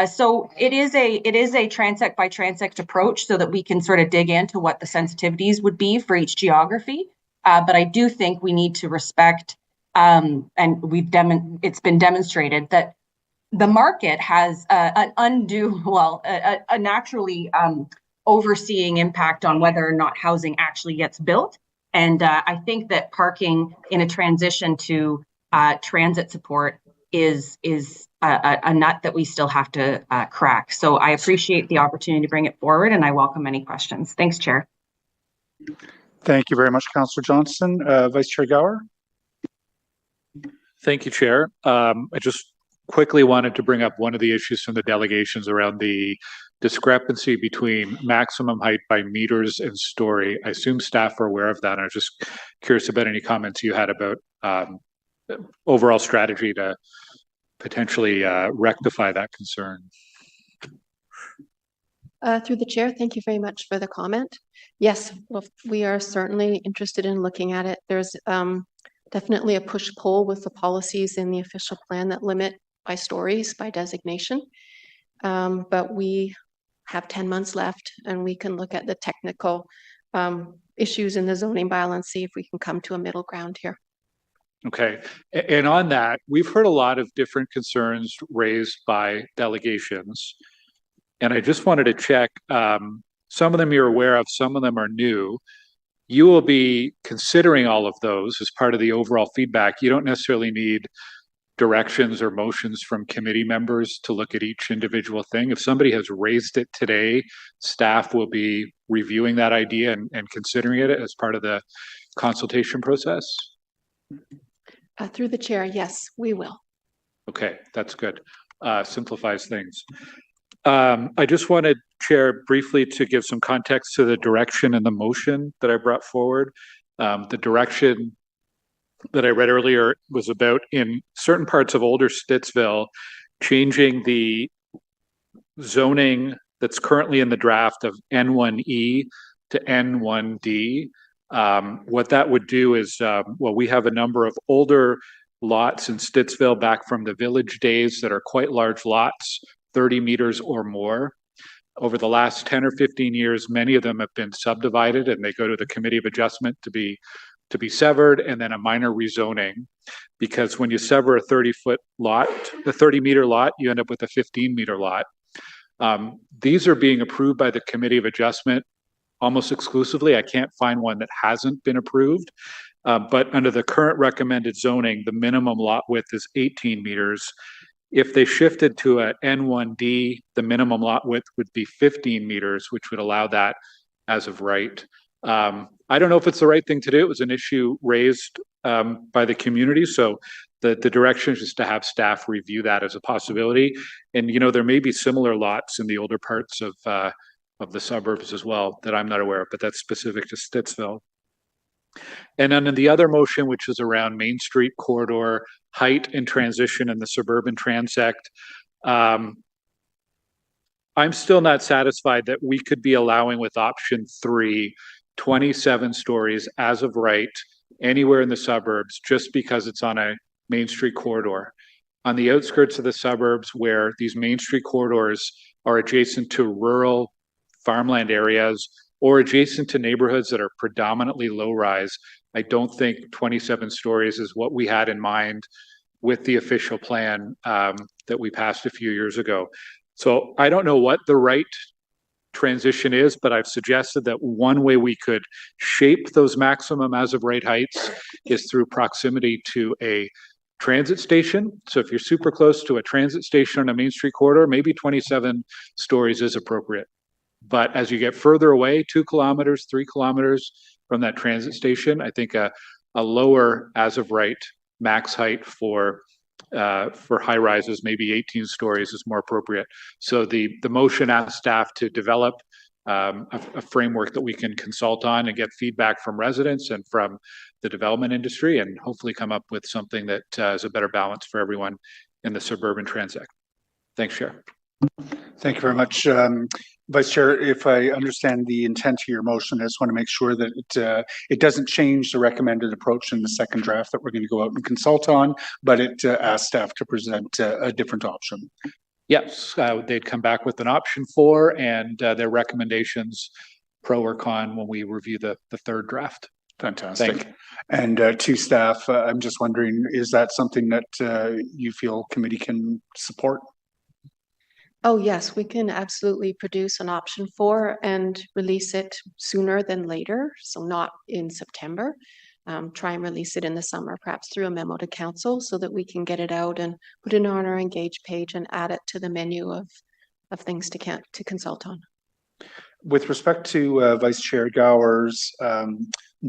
So it is a transect by transect approach so that we can sort of dig into what the sensitivities would be for each geography. But I do think we need to respect, and it's been demonstrated that the market has an a naturally overseeing impact on whether or not housing actually gets built. And I think that parking in a transition to transit support is a nut that we still have to crack. So I appreciate the opportunity to bring it forward, and I welcome any questions. Thanks, Chair. Thank you very much, Councillor Johnson. Vice Chair Gower. Thank you, Chair. I just quickly wanted to bring up one of the issues from the delegations around the discrepancy between maximum height by meters and story. I assume staff are aware of that. I was just curious about any comments you had about overall strategy to potentially rectify that concern. Through the chair, thank you very much for the comment. Yes, well, we are certainly interested in looking at it. There's definitely a push-pull with the policies in the official plan that limit by stories, by designation. But we have 10 months left and we can look at the technical issues in the zoning bylaw and see if we can come to a middle ground here. Okay, and on that, we've heard a lot of different concerns raised by delegations. And I just wanted to check, some of them you're aware of, some of them are new. You will be considering all of those as part of the overall feedback. You don't necessarily need directions or motions from committee members to look at each individual thing. If somebody has raised it today, staff will be reviewing that idea and considering it as part of the consultation process? Through the chair, yes, we will. Okay, that's good. Simplifies things. I just wanted, Chair, briefly to give some context to the direction and the motion that I brought forward. The direction that I read earlier was about, in certain parts of older Stittsville, changing the zoning that's currently in the draft of N1E to N1D. What that would do is, well, we have a number of older lots in Stittsville back from the village days that are quite large lots, 30 meters or more. Over the last 10 or 15 years, many of them have been subdivided and they go to the Committee of Adjustment to be severed, and then a minor rezoning. Because when you sever a 30-foot lot, a 30-meter lot, you end up with a 15-meter lot. These are being approved by the Committee of Adjustment almost exclusively. I can't find one that hasn't been approved. But under the current recommended zoning, the minimum lot width is 18 meters. If they shifted to a N1D, the minimum lot width would be 15 meters, which would allow that as of right. I don't know if it's the right thing to do. It was an issue raised by the community. So the direction is just to have staff review that as a possibility. And, you know, there may be similar lots in the older parts of the suburbs as well that I'm not aware of, but that's specific to Stittsville. And then in the other motion, which is around Main Street corridor, height and transition in the suburban transect, I'm still not satisfied that we could be allowing with option 3, 27 stories as of right anywhere in the suburbs just because it's on a Main Street corridor. On the outskirts of the suburbs where these Main Street corridors are adjacent to rural farmland areas or adjacent to neighborhoods that are predominantly low-rise, I don't think 27 stories is what we had in mind with the official plan that we passed a few years ago. So I don't know what the right transition is, but I've suggested that one way we could shape those maximum as of right heights is through proximity to a transit station. So if you're super close to a transit station on a Main Street corridor, maybe 27 stories is appropriate. But as you get further away, 2 kilometers, 3 kilometers from that transit station, I think a lower as of right max height for high rises, maybe 18 stories is more appropriate. So the motion asks staff to develop a framework that we can consult on and get feedback from residents and from the development industry, and hopefully come up with something that is a better balance for everyone in the suburban transect. Thanks, Chair. Thank you very much. Vice Chair, if I understand the intent of your motion, I just want to make sure that it doesn't change the recommended approach in the second draft that we're going to go out and consult on, but it asks staff to present a different option. Yes, they'd come back with an option 4 and their recommendations, pro or con, when we review the third draft. Fantastic. And to staff, I'm just wondering, is that something that you feel committee can support? Oh, yes, we can absolutely produce an option 4 and release it sooner than later. So not in September. Try and release it in the summer, perhaps through a memo to council, so that we can get it out and put it on our engage page and add it to the menu of things to consult on. With respect to Vice Chair Gower's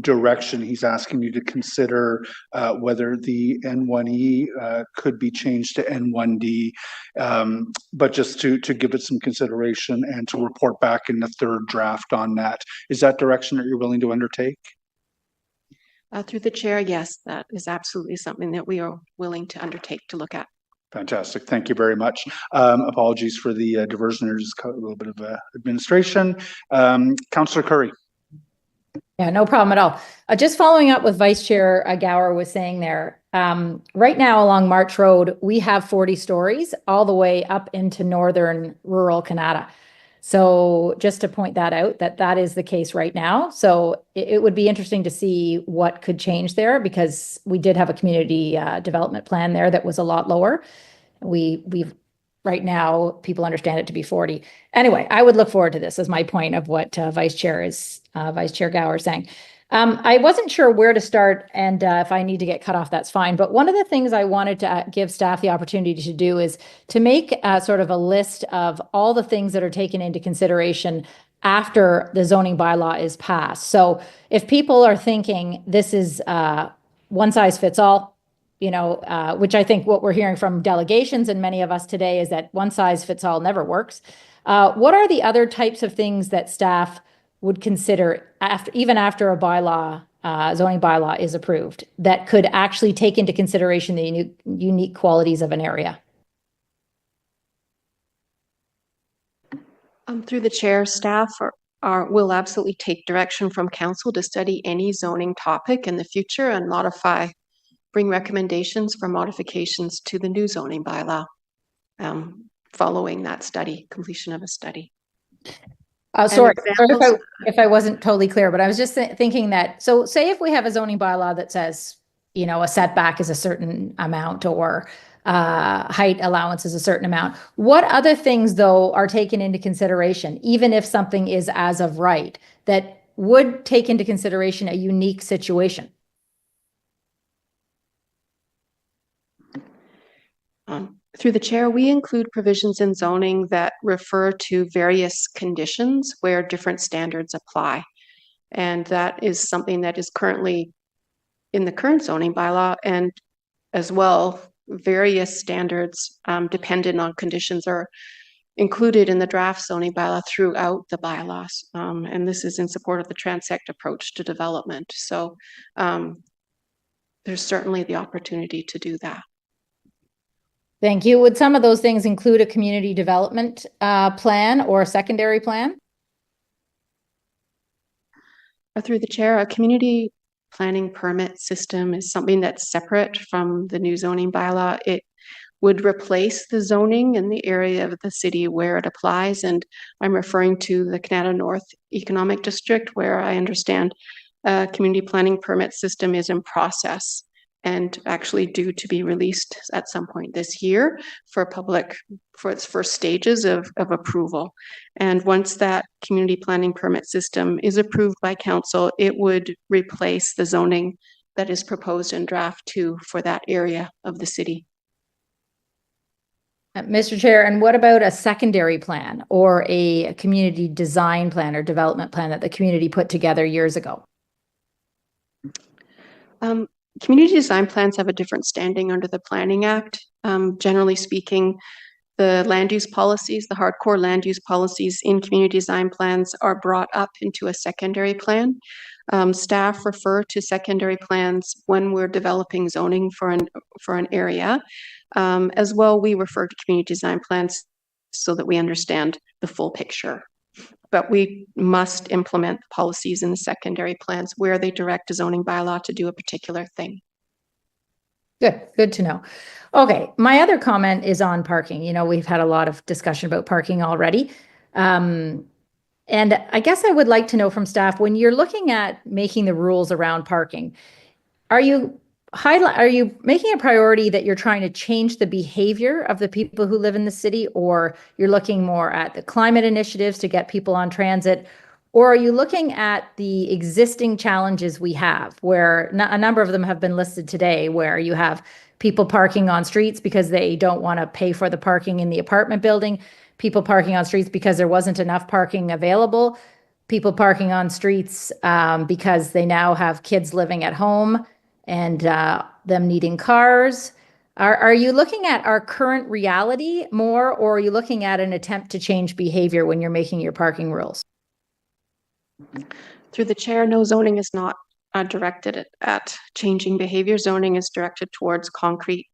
direction, he's asking you to consider whether the N1E could be changed to N1D, but just to give it some consideration and to report back in the third draft on that. Is that direction that you're willing to undertake? Through the chair, yes, that is absolutely something that we are willing to undertake to look at. Fantastic. Thank you very much. Apologies for the diversion. There's just a little bit of administration. Councillor Curry. Yeah, no problem at all. Just following up with Vice Chair Gower was saying there, right now along March Road, we have 40 stories all the way up into northern rural Canada. So just to point that out, that is the case right now. So it would be interesting to see what could change there, because we did have a community development plan there that was a lot lower. We've right now, people understand it to be 40. Anyway, I would look forward to this as my point of what Vice Chair Gower is saying. I wasn't sure where to start, and if I need to get cut off, that's fine. But one of the things I wanted to give staff the opportunity to do is to make sort of a list of all the things that are taken into consideration after the zoning bylaw is passed. So if people are thinking this is one size fits all, which I think what we're hearing from delegations and many of us today is that one size fits all never works. What are the other types of things that staff would consider even after a bylaw, zoning bylaw is approved, that could actually take into consideration the unique qualities of an area? Through the chair, staff will absolutely take direction from council to study any zoning topic in the future and bring recommendations for modifications to the new zoning bylaw following that completion of a study. Sorry if I wasn't totally clear, but I was just thinking that, so say if we have a zoning bylaw that says, a setback is a certain amount or height allowance is a certain amount. What other things, though, are taken into consideration, even if something is as of right, that would take into consideration a unique situation? Through the chair, we include provisions in zoning that refer to various conditions where different standards apply. And that is something that is currently in the current zoning bylaw, and as well, various standards dependent on conditions are included in the draft zoning bylaw throughout the bylaws. And this is in support of the transect approach to development. So there's certainly the opportunity to do that. Thank you. Would some of those things include a community development plan or a secondary plan? Through the chair, a community planning permit system is something that's separate from the new zoning bylaw. It would replace the zoning in the area of the city where it applies. And I'm referring to the Canada North Economic District, where I understand a community planning permit system is in process and actually due to be released at some point this year for its first stages of approval. And once that community planning permit system is approved by council, it would replace the zoning that is proposed in draft 2 for that area of the city. Mr. Chair, and what about a secondary plan or a community design plan or development plan that the community put together years ago? Community design plans have a different standing under the Planning Act. Generally speaking, the land use policies, the hardcore land use policies in community design plans are brought up into a secondary plan. Staff refer to secondary plans when we're developing zoning for an area. As well, we refer to community design plans so that we understand the full picture. But we must implement the policies in the secondary plans where they direct a zoning bylaw to do a particular thing. Good to know. Okay, my other comment is on parking. We've had a lot of discussion about parking already. And I guess I would like to know from staff, when you're looking at making the rules around parking, are you making a priority that you're trying to change the behavior of the people who live in the city, or you're looking more at the climate initiatives to get people on transit, or are you looking at the existing challenges we have, where a number of them have been listed today, where you have people parking on streets because they don't want to pay for the parking in the apartment building, people parking on streets because there wasn't enough parking available, people parking on streets because they now have kids living at home and them needing cars. Are you looking at our current reality more, or are you looking at an attempt to change behavior when you're making your parking rules? Through the chair, no, zoning is not directed at changing behavior. Zoning is directed towards concrete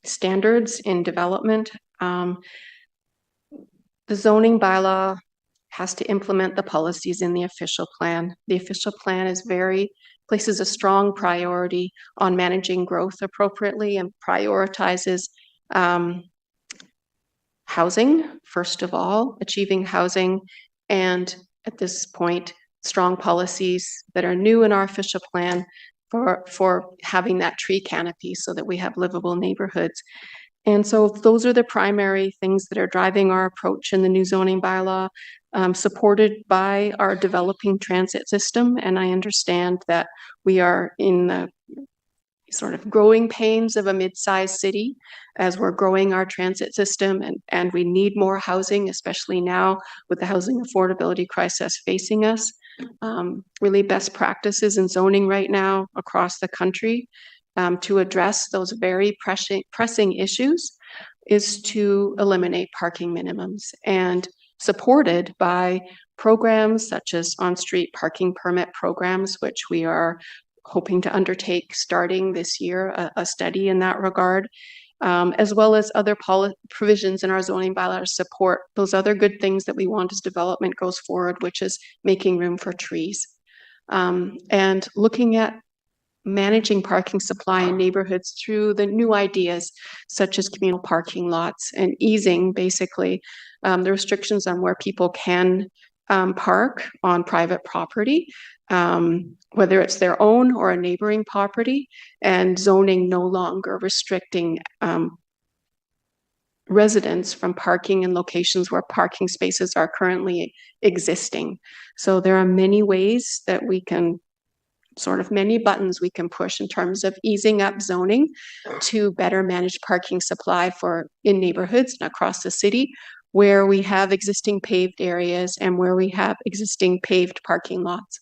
standards in development. The zoning bylaw has to implement the policies in the official plan. The official plan places a strong priority on managing growth appropriately and prioritizes housing, first of all, achieving housing, and at this point, strong policies that are new in our official plan for having that tree canopy so that we have livable neighborhoods. And so those are the primary things that are driving our approach in the new zoning bylaw, supported by our developing transit system. And I understand that we are in the sort of growing pains of a mid-sized city as we're growing our transit system, and we need more housing, especially now with the housing affordability crisis facing us. Really best practices in zoning right now across the country to address those very pressing issues is to eliminate parking minimums, and supported by programs such as on-street parking permit programs, which we are hoping to undertake starting this year, a study in that regard, as well as other provisions in our zoning bylaws support those other good things that we want as development goes forward, which is making room for trees. And looking at managing parking supply in neighborhoods through the new ideas such as communal parking lots, and easing basically the restrictions on where people can park on private property, whether it's their own or a neighboring property, and zoning no longer restricting residents from parking in locations where parking spaces are currently existing. So there are many ways that we can many buttons we can push in terms of easing up zoning to better manage parking supply in neighborhoods and across the city where we have existing paved areas and where we have existing paved parking lots.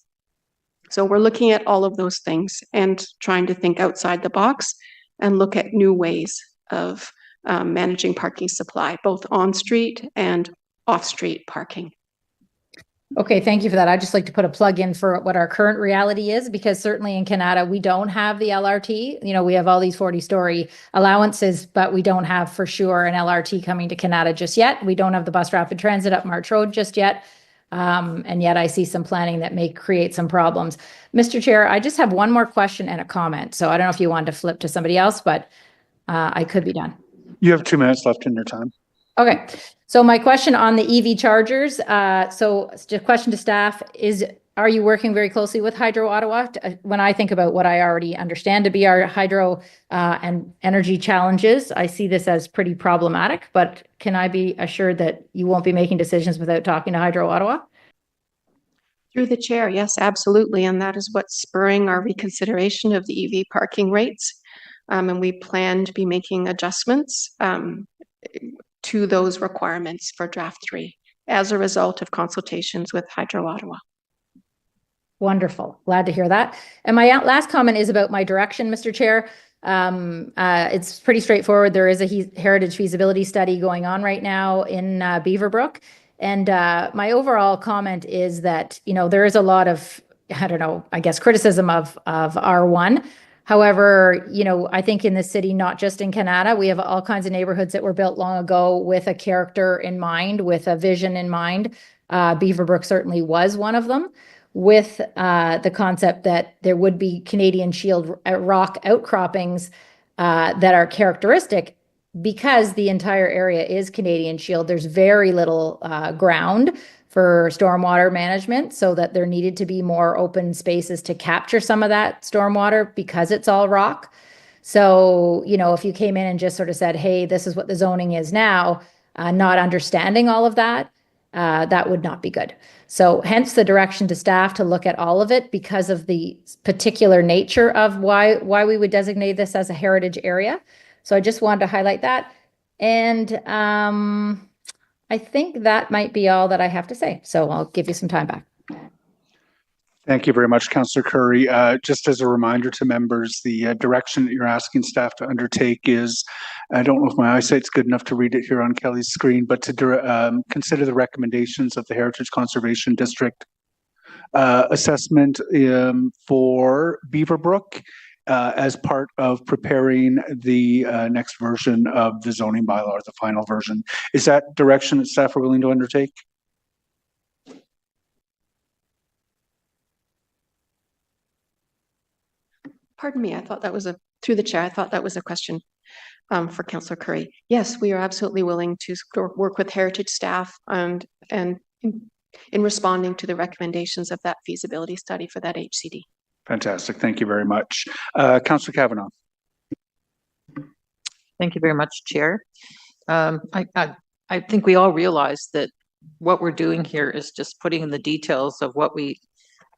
So we're looking at all of those things and trying to think outside the box and look at new ways of managing parking supply, both on-street and off-street parking. Okay, thank you for that. I'd just like to put a plug in for what our current reality is, because certainly in Canada, we don't have the LRT. You know, we have all these 40-story allowances, but we don't have for sure an LRT coming to Canada just yet. We don't have the bus rapid transit up March Road just yet. And yet I see some planning that may create some problems. Mr. Chair, I just have one more question and a comment. So I don't know if you wanted to flip to somebody else, but I could be done. You have 2 minutes left in your time. Okay, so my question on the EV chargers, so just question to staff is, are you working very closely with Hydro Ottawa? When I think about what I already understand to be our hydro and energy challenges, I see this as pretty problematic, but can I be assured that you won't be making decisions without talking to Hydro Ottawa? Through the chair, yes, absolutely. And that is what's spurring our reconsideration of the EV parking rates. And we plan to be making adjustments to those requirements for draft 3 as a result of consultations with Hydro Ottawa. Wonderful. Glad to hear that. And my last comment is about my direction, Mr. Chair. It's pretty straightforward. There is a heritage feasibility study going on right now in Beaverbrook. And my overall comment is that, you know, there is a lot of, I don't know, I guess criticism of R1. However, you know, I think in the city, not just in Canada, we have all kinds of neighborhoods that were built long ago with a character in mind, with a vision in mind. Beaverbrook certainly was one of them, with the concept that there would be Canadian Shield rock outcroppings that are characteristic because the entire area is Canadian Shield. There's very little ground for stormwater management, so that there needed to be more open spaces to capture some of that stormwater because it's all rock. So, you know, if you came in and just sort of said, hey, this is what the zoning is now, not understanding all of that, that would not be good. So hence the direction to staff to look at all of it because of the particular nature of why we would designate this as a heritage area. So I just wanted to highlight that. And I think that might be all that I have to say. So I'll give you some time back. Thank you very much, Councillor Curry. Just as a reminder to members, the direction that you're asking staff to undertake is, I don't know if my eyesight's good enough to read it here on Kelly's screen, but to consider the recommendations of the Heritage Conservation District assessment for Beaverbrook as part of preparing the next version of the zoning bylaw, or the final version. Is that direction that staff are willing to undertake? Pardon me, I thought that was through the chair, I thought that was a question for Councillor Curry. Yes, we are absolutely willing to work with heritage staff and in responding to the recommendations of that feasibility study for that HCD. Fantastic. Thank you very much. Councillor Kavanagh. Thank you very much, Chair. I think we all realize that what we're doing here is just putting in the details of what we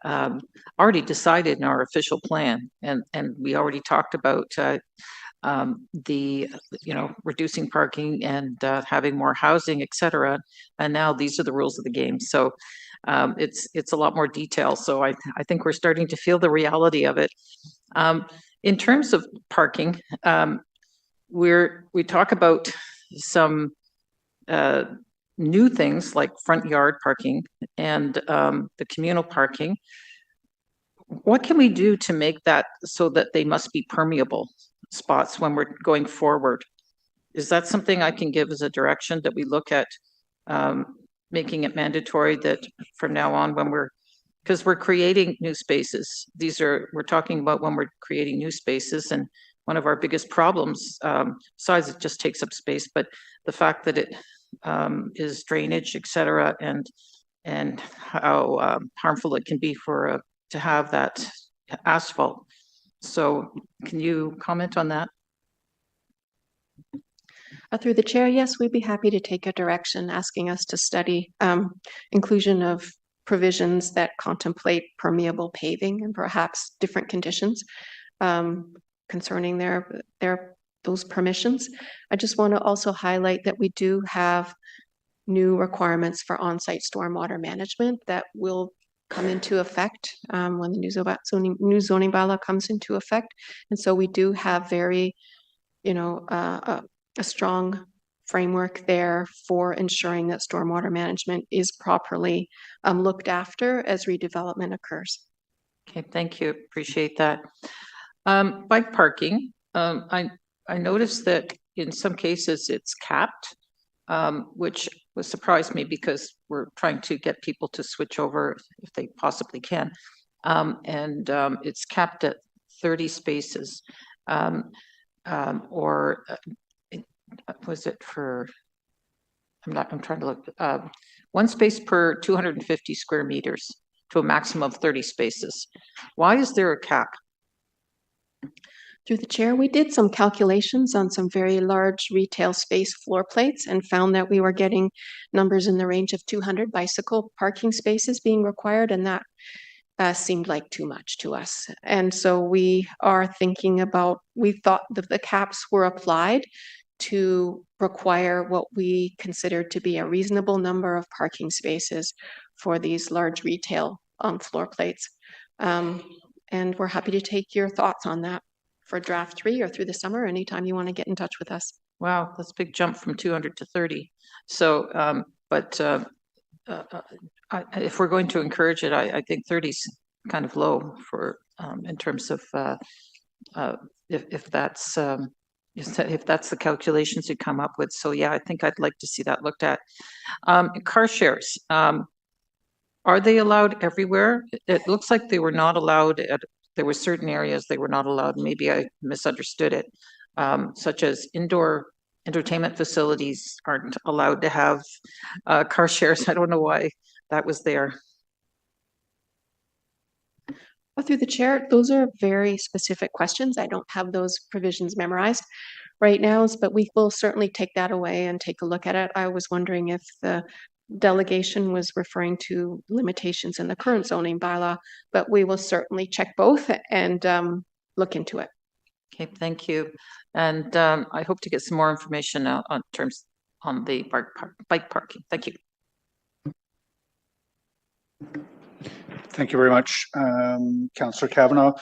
already decided in our official plan, and we already talked about the reducing parking and having more housing, etc. And now these are the rules of the game. So it's a lot more detail. So I think we're starting to feel the reality of it. In terms of parking, we talk about some new things like front yard parking and the communal parking. What can we do to make that so that they must be permeable spots when we're going forward? Is that something I can give as a direction, that we look at making it mandatory that from now on, because we're creating new spaces. We're talking about when we're creating new spaces, and one of our biggest problems, besides it just takes up space, but the fact that it is drainage, etc., and how harmful it can be to have that asphalt. So can you comment on that? Through the chair, yes, we'd be happy to take a direction asking us to study inclusion of provisions that contemplate permeable paving and perhaps different conditions concerning those permissions. I just want to also highlight that we do have new requirements for on-site stormwater management that will come into effect when the new zoning bylaw comes into effect. And so we do have very, a strong framework there for ensuring that stormwater management is properly looked after as redevelopment occurs. Okay, thank you. Appreciate that. Bike parking, I noticed that in some cases it's capped, which surprised me because we're trying to get people to switch over if they possibly can. And it's capped at 30 spaces. Was it for, I'm trying to look, one space per 250 square meters to a maximum of 30 spaces. Why is there a cap? Through the chair, we did some calculations on some very large retail space floor plates and found that we were getting numbers in the range of 200 bicycle parking spaces being required, and that seemed like too much to us. And so we are thinking about, we thought that the caps were applied to require what we consider to be a reasonable number of parking spaces for these large retail floor plates. And we're happy to take your thoughts on that for draft 3 or through the summer, anytime you want to get in touch with us. Wow, that's a big jump from 200 to 30. So, if we're going to encourage it, I think 30 is kind of low for in terms of if that's the calculations you come up with. So yeah, I think I'd like to see that looked at. Car shares, are they allowed everywhere? It looks like they were not allowed there were certain areas they were not allowed. Maybe I misunderstood it, such as indoor entertainment facilities aren't allowed to have car shares. I don't know why that was there. Well, through the chair, those are very specific questions. I don't have those provisions memorized right now, but we will certainly take that away and take a look at it. I was wondering if the delegation was referring to limitations in the current zoning bylaw, but we will certainly check both and look into it. Okay, thank you. And I hope to get some more information on the bike parking. Thank you. Thank you very much, Councillor Kavanaugh.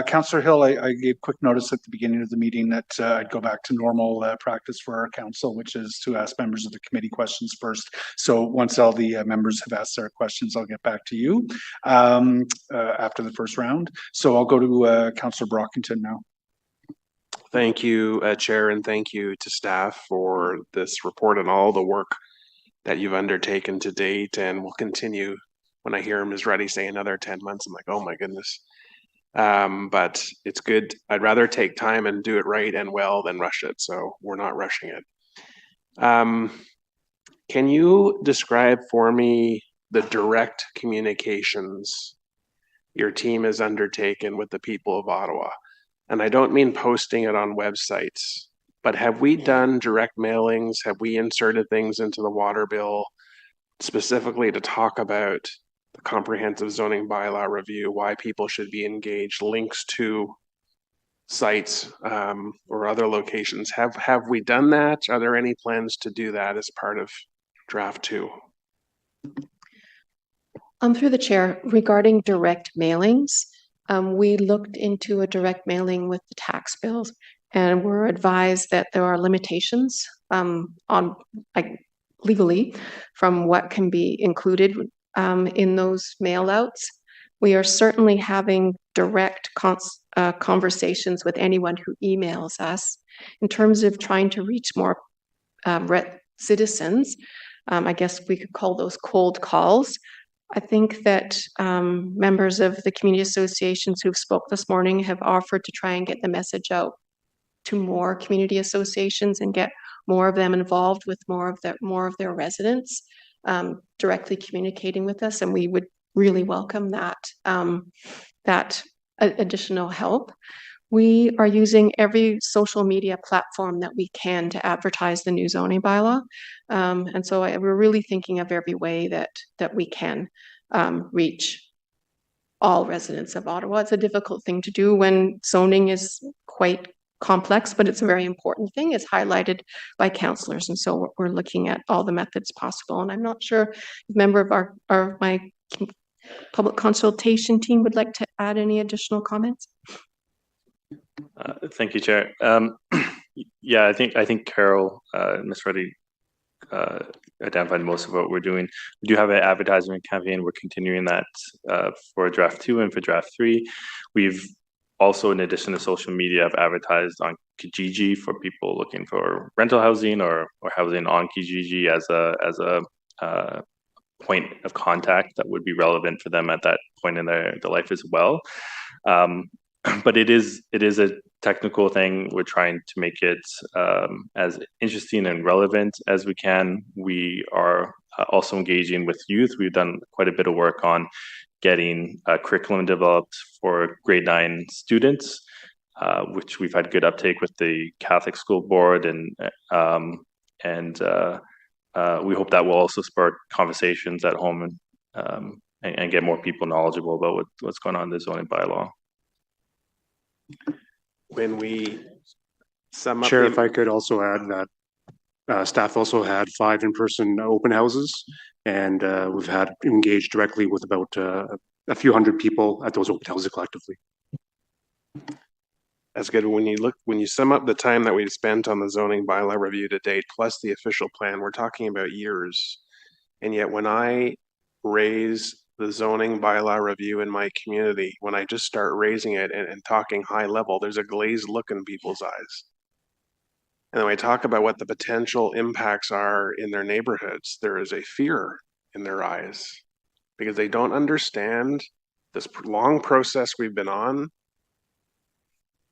Councillor Hill, I gave quick notice at the beginning of the meeting that I'd go back to normal practice for our council, which is to ask members of the committee questions first. So once all the members have asked their questions, I'll get back to you after the first round. So I'll go to Councillor Brockington now. Thank you, Chair, and thank you to staff for this report and all the work that you've undertaken to date and will continue. When I hear Ms. Reddy say another 10 months, I'm like, oh my goodness. But it's good. I'd rather take time and do it right and well than rush it. So we're not rushing it. Can you describe for me the direct communications your team has undertaken with the people of Ottawa? And I don't mean posting it on websites, but have we done direct mailings? Have we inserted things into the water bill specifically to talk about the comprehensive zoning bylaw review, why people should be engaged, links to sites or other locations. Have we done that? Are there any plans to do that as part of draft 2? Through the chair, regarding direct mailings, we looked into a direct mailing with the tax bills, and we're advised that there are limitations on legally from what can be included in those mail outs. We are certainly having direct conversations with anyone who emails us in terms of trying to reach more citizens. I guess we could call those cold calls. I think that members of the community associations who've spoke this morning have offered to try and get the message out to more community associations and get more of them involved with more of their residents directly communicating with us, and we would really welcome that additional help. We are using every social media platform that we can to advertise the new zoning bylaw, and so we're really thinking of every way that we can reach all residents of Ottawa. It's a difficult thing to do when zoning is quite complex, but it's a very important thing. It's highlighted by councillors, and so we're looking at all the methods possible. And I'm not sure if a member of my public consultation team would like to add any additional comments. Thank you, Chair. Yeah, I think Carol, Ms. Reddy, identified most of what we're doing. We do have an advertisement campaign. We're continuing that for draft 2 and for draft 3. We've also, in addition to social media, have advertised on Kijiji for people looking for rental housing or housing on Kijiji as a point of contact that would be relevant for them at that point in their life as well. But it is a technical thing. We're trying to make it as interesting and relevant as we can. We are also engaging with youth. We've done quite a bit of work on getting a curriculum developed for grade 9 students, which we've had good uptake with the Catholic School Board, and we hope that will also spark conversations at home and get more people knowledgeable about what's going on in the zoning bylaw. When we sum up, Chair, if I could also add that staff also had 5 in-person open houses, and we've had engaged directly with about a few hundred people at those open houses collectively. That's good. When you sum up the time that we've spent on the zoning bylaw review to date, plus the official plan, we're talking about years. And yet when I raise the zoning bylaw review in my community, when I just start raising it and talking high level, there's a glazed look in people's eyes. And when I talk about what the potential impacts are in their neighborhoods, there is a fear in their eyes because they don't understand this long process we've been on.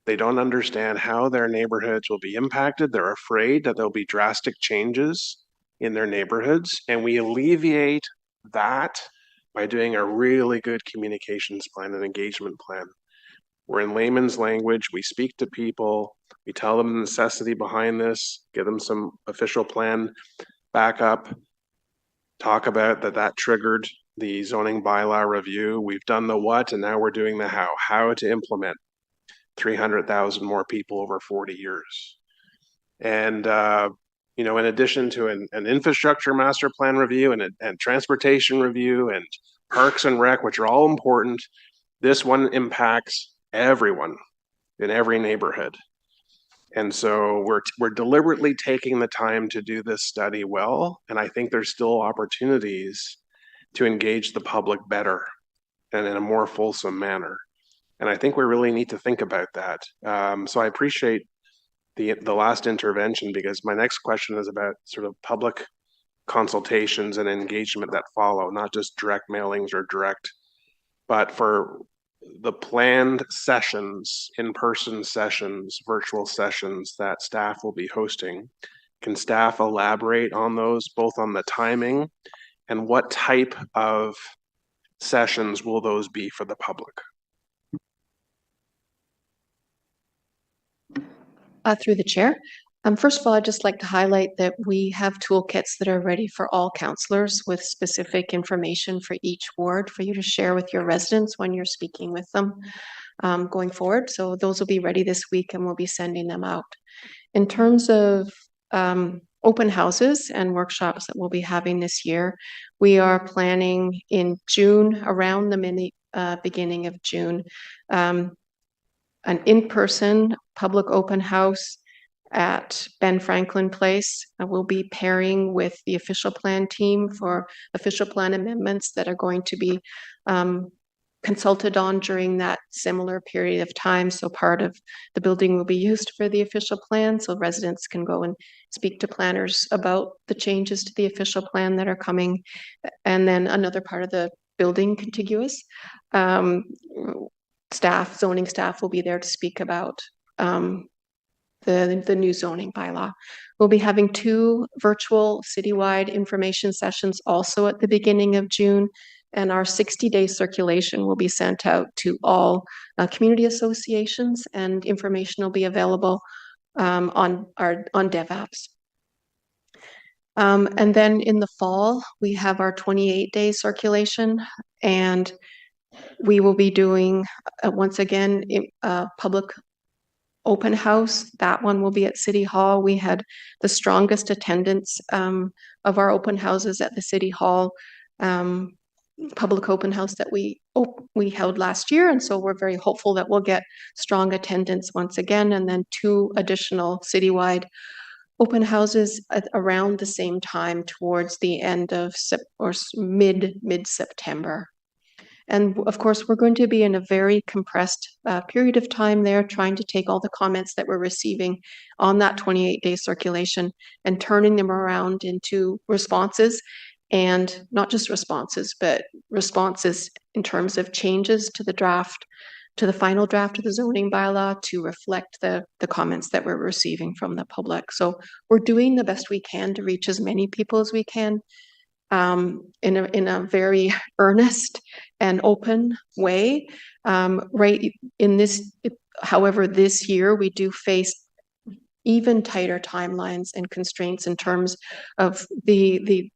They don't understand how their neighborhoods will be impacted. They're afraid that there'll be drastic changes in their neighborhoods. And we alleviate that by doing a really good communications plan and engagement plan. We're in layman's language. We speak to people. We tell them the necessity behind this, give them some official plan backup, talk about that triggered the zoning bylaw review. We've done the what, and now we're doing the how to implement 300,000 more people over 40 years. And, you know, in addition to an infrastructure master plan review and transportation review and parks and rec, which are all important, this one impacts everyone in every neighborhood. And so we're deliberately taking the time to do this study well. And I think there's still opportunities to engage the public better and in a more fulsome manner. And I think we really need to think about that. So I appreciate the last intervention, because my next question is about sort of public consultations and engagement that follow, not just direct mailings or direct, but for the planned sessions, in-person sessions, virtual sessions that staff will be hosting. Can staff elaborate on those, both on the timing and what type of sessions will those be for the public? Through the chair, First of all, I'd just like to highlight that we have toolkits that are ready for all councillors with specific information for each ward for you to share with your residents when you're speaking with them going forward. So those will be ready this week and we'll be sending them out. In terms of open houses and workshops that we'll be having this year, we are planning in June, around the beginning of June, an in-person public open house at Ben Franklin Place. We'll be pairing with the official plan team for official plan amendments that are going to be consulted on during that similar period of time. So part of the building will be used for the official plan, so residents can go and speak to planners about the changes to the official plan that are coming. And then another part of the building contiguous. Zoning staff will be there to speak about the new zoning bylaw. We'll be having 2 virtual citywide information sessions also at the beginning of June, and our 60-day circulation will be sent out to all community associations, and information will be available on DevApps. And then in the fall, we have our 28-day circulation, and we will be doing, once again, public open house. That one will be at City Hall. We had the strongest attendance of our open houses at the City Hall public open house that we held last year, and so we're very hopeful that we'll get strong attendance once again, and then 2 additional citywide open houses at around the same time towards the end of mid-September. And of course, we're going to be in a very compressed period of time there, trying to take all the comments that we're receiving on that 28-day circulation and turning them around into responses, and not just responses, but responses in terms of changes to the draft, to the final draft of the zoning bylaw to reflect the comments that we're receiving from the public. So we're doing the best we can to reach as many people as we can in a very earnest and open way. Right in this, however, this year we do face even tighter timelines and constraints in terms of the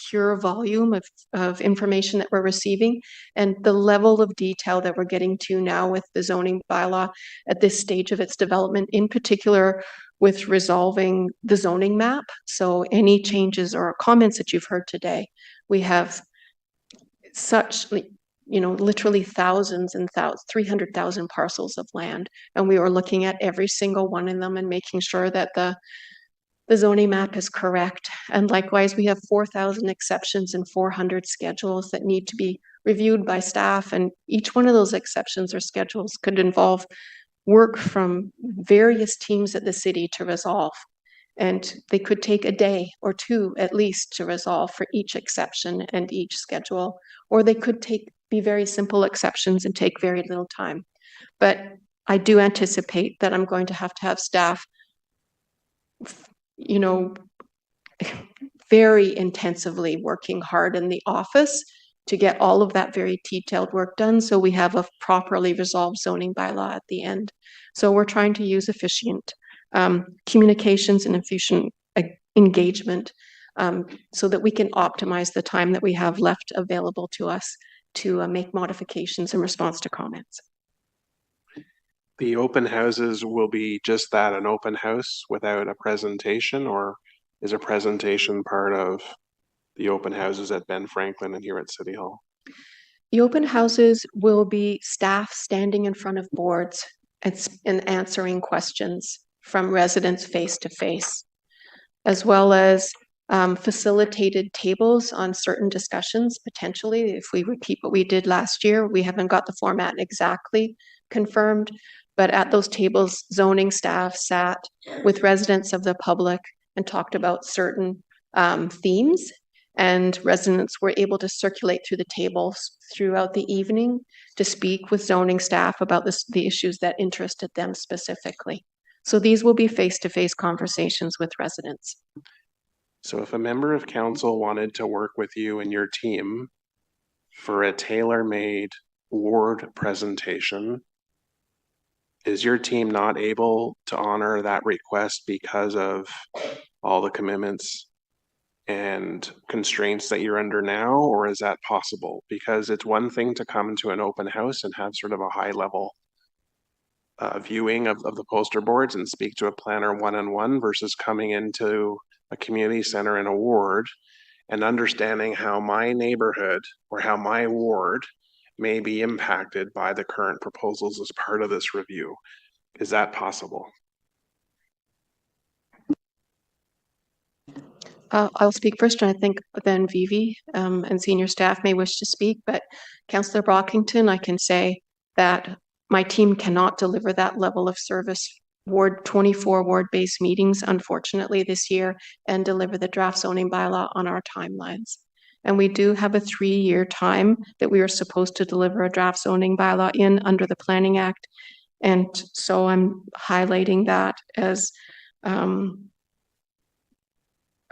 pure volume of information that we're receiving and the level of detail that we're getting to now with the zoning bylaw at this stage of its development, in particular with resolving the zoning map. So any changes or comments that you've heard today, we have such, literally thousands and 300,000 parcels of land. And we are looking at every single one of them and making sure that the zoning map is correct. And likewise, we have 4,000 exceptions and 400 schedules that need to be reviewed by staff. And each one of those exceptions or schedules could involve work from various teams at the city to resolve. And they could take a day or 2 at least to resolve for each exception and each schedule, or they could be very simple exceptions and take very little time. But I do anticipate that I'm going to have staff, very intensively working hard in the office to get all of that very detailed work done, so we have a properly resolved zoning bylaw at the end. So we're trying to use efficient communications and efficient engagement so that we can optimize the time that we have left available to us to make modifications in response to comments. The open houses will be just that, an open house without a presentation, or is a presentation part of the open houses at Ben Franklin and here at City Hall? The open houses will be staff standing in front of boards and answering questions from residents face to face, as well as facilitated tables on certain discussions, potentially, if we repeat what we did last year. We haven't got the format exactly confirmed, but at those tables, zoning staff sat with residents of the public and talked about certain themes, and residents were able to circulate through the tables throughout the evening to speak with zoning staff about the issues that interested them specifically. So these will be face-to-face conversations with residents. So if a member of council wanted to work with you and your team for a tailor-made ward presentation, Is your team not able to honor that request because of all the commitments and constraints that you're under now, or is that possible? Because it's one thing to come into an open house and have sort of a high level viewing of the poster boards and speak to a planner one-on-one versus coming into a community center in a ward and understanding how my neighborhood or how my ward may be impacted by the current proposals as part of this review. Is that possible? I'll speak first, and I think then Vivi and senior staff may wish to speak, but Councillor Brockington, I can say that my team cannot deliver that level of service Ward 24 ward-based meetings, unfortunately, this year, and deliver the draft zoning bylaw on our timelines. And we do have a 3-year time that we are supposed to deliver a draft zoning bylaw in under the Planning Act. And so I'm highlighting that as a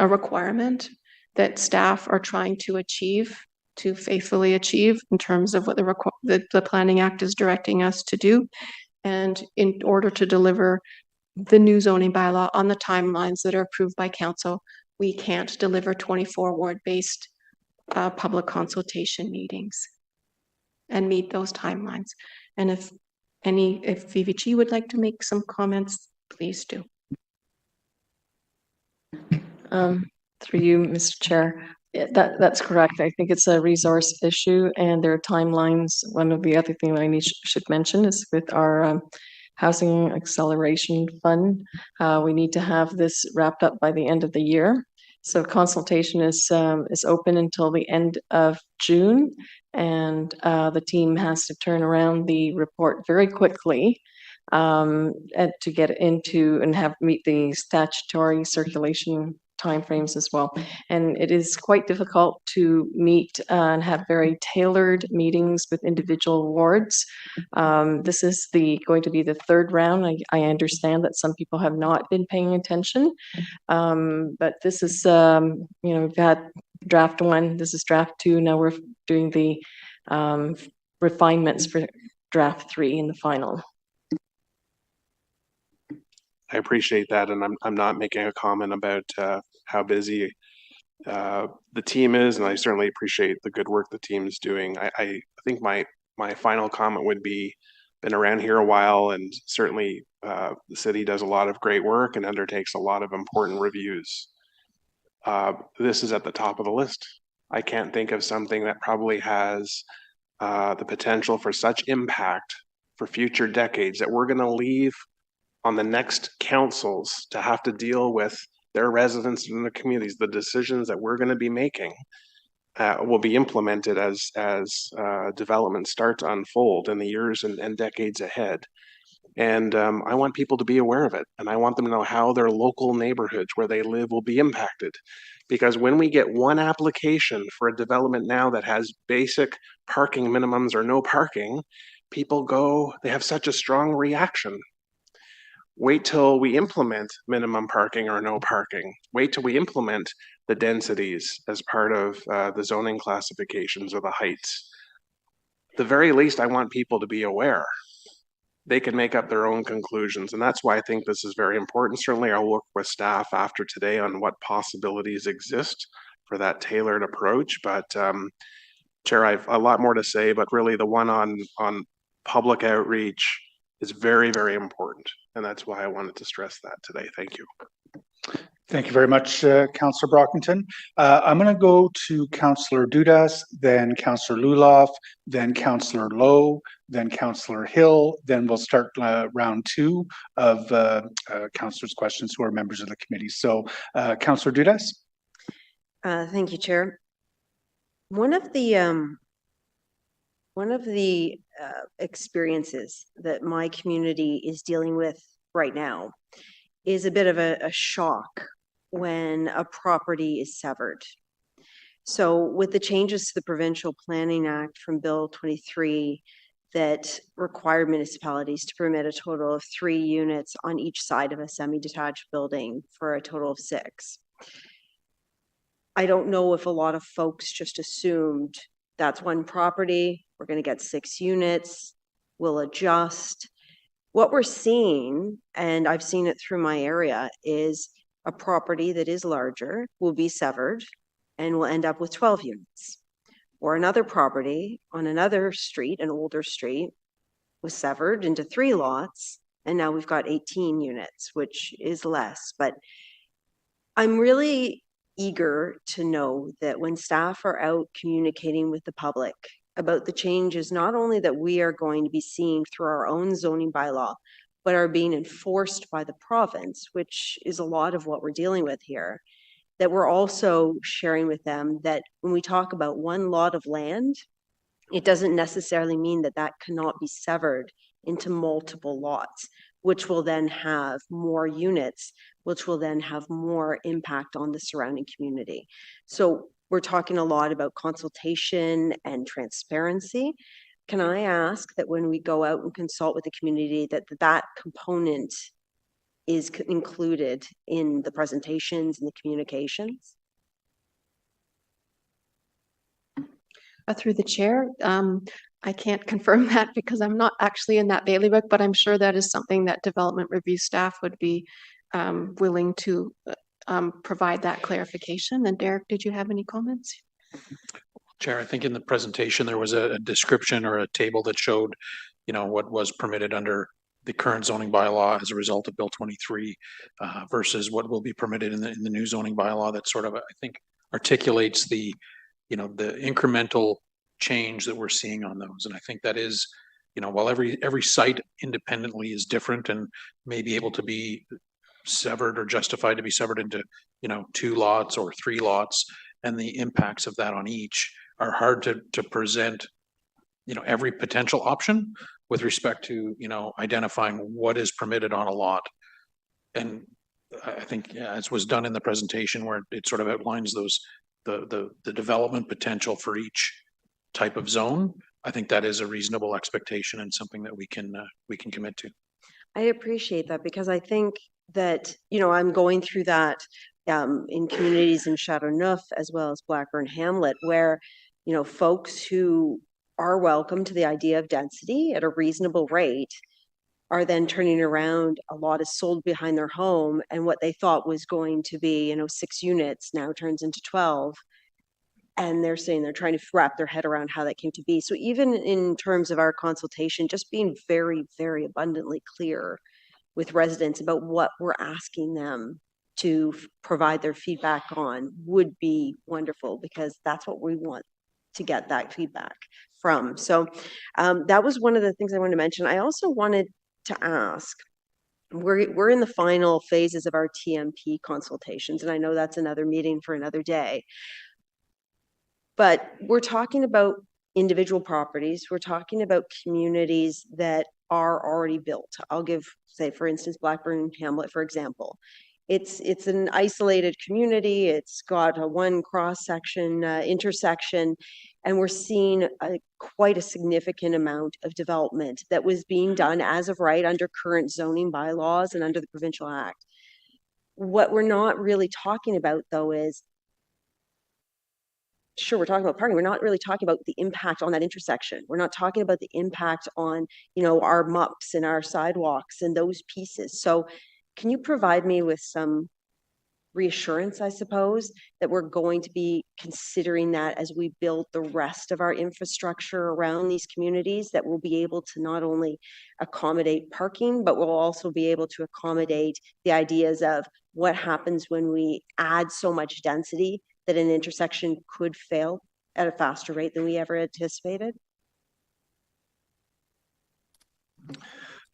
requirement that staff are trying to achieve, to faithfully achieve in terms of what the Planning Act is directing us to do. And in order to deliver the new zoning bylaw on the timelines that are approved by council, we can't deliver 24 ward-based public consultation meetings and meet those timelines. And if VVG would like to make some comments, please do. Through you, Mr. Chair. That's correct. I think it's a resource issue and there are timelines. One of the other things I should mention is with our Housing Acceleration Fund, we need to have this wrapped up by the end of the year. So consultation is open until the end of June, and the team has to turn around the report very quickly and to get into and meet the statutory circulation timeframes as well. And it is quite difficult to meet and have very tailored meetings with individual wards. This is going to be the third round. I understand that some people have not been paying attention, but this is, we've had draft 1, this is draft 2. Now we're doing the refinements for draft 3 in the final. I appreciate that, and I'm not making a comment about how busy the team is, and I certainly appreciate the good work the team is doing. I think my final comment would be, been around here a while, and certainly the city does a lot of great work and undertakes a lot of important reviews. This is at the top of the list. I can't think of something that probably has the potential for such impact for future decades that we're going to leave on the next councils to have to deal with their residents in the communities. The decisions that we're going to be making will be implemented as development starts to unfold in the years and decades ahead. And I want people to be aware of it, and I want them to know how their local neighborhoods where they live will be impacted. Because when we get one application for a development now that has basic parking minimums or no parking, people they have such a strong reaction. Wait till we implement minimum parking or no parking. Wait till we implement the densities as part of the zoning classifications or the heights. At the very least, I want people to be aware. They can make up their own conclusions, and that's why I think this is very important. Certainly, I'll work with staff after today on what possibilities exist for that tailored approach. But Chair, I have a lot more to say, but really the one on public outreach is very, very important. And that's why I wanted to stress that today. Thank you. Thank you very much, Councillor Brockington. I'm going to go to Councillor Dudas, then Councillor Luloff, then Councillor Lowe, then Councillor Hill. Then we'll start round 2 of councillors' questions who are members of the committee. So, Councillor Dudas. Thank you, Chair. One of the experiences that my community is dealing with right now is a bit of a shock when a property is severed. So with the changes to the Provincial Planning Act from Bill 23 that required municipalities to permit a total of 3 units on each side of a semi-detached building for a total of 6. I don't know if a lot of folks just assumed that's one property, we're going to get 6 units, we'll adjust. what we're seeing, and I've seen it through my area, is a property that is larger will be severed and will end up with 12 units. Or another property on another street, an older street, was severed into 3 lots, and now we've got 18 units, which is less. But I'm really eager to know that when staff are out communicating with the public about the changes, not only that we are going to be seeing through our own zoning bylaw, but are being enforced by the province, which is a lot of what we're dealing with here, that we're also sharing with them that when we talk about one lot of land, it doesn't necessarily mean that that cannot be severed into multiple lots, which will then have more units, which will then have more impact on the surrounding community. So we're talking a lot about consultation and transparency. Can I ask that when we go out and consult with the community, that that component is included in the presentations and the communications? Through the chair, I can't confirm that because I'm not actually in that bailiwick, but I'm sure that is something that development review staff would be willing to provide that clarification. And Derek, did you have any comments? Chair, I think in the presentation, there was a description or a table that showed, what was permitted under the current zoning bylaw as a result of Bill 23 versus what will be permitted in the new zoning bylaw. That sort of, I think, articulates the incremental change that we're seeing on those. And I think that is, while every site independently is different and may be able to be severed or justified to be severed into, 2 lots or 3 lots, and the impacts of that on each are hard to present, every potential option with respect to, identifying what is permitted on a lot. And I think, as was done in the presentation where it sort of outlines those, the development potential for each type of zone, I think that is a reasonable expectation and something that we can commit to. I appreciate that because I think that, I'm going through that in communities in Chateauneuf as well as Blackburn Hamlet, where, folks who are welcome to the idea of density at a reasonable rate are then turning around, a lot is sold behind their home, and what they thought was going to be, 6 units now turns into 12. And they're saying they're trying to wrap their head around how that came to be. So even in terms of our consultation, just being very, very abundantly clear with residents about what we're asking them to provide their feedback on would be wonderful, because that's what we want to get that feedback from. So that was one of the things I wanted to mention. I also wanted to ask, we're in the final phases of our TMP consultations, and I know that's another meeting for another day. But we're talking about individual properties. We're talking about communities that are already built. I'll give, say, for instance, Blackburn Hamlet, for example. It's an isolated community. It's got a one cross-section, intersection, and we're seeing quite a significant amount of development that was being done as of right under current zoning bylaws and under the Provincial Act. What we're not really talking about, though, is sure, we're talking about parking. We're not really talking about the impact on that intersection. We're not talking about the impact on, our MUPs and our sidewalks and those pieces. So can you provide me with some reassurance, I suppose, that we're going to be considering that as we build the rest of our infrastructure around these communities, that we'll be able to not only accommodate parking, but we'll also be able to accommodate the ideas of what happens when we add so much density that an intersection could fail at a faster rate than we ever anticipated?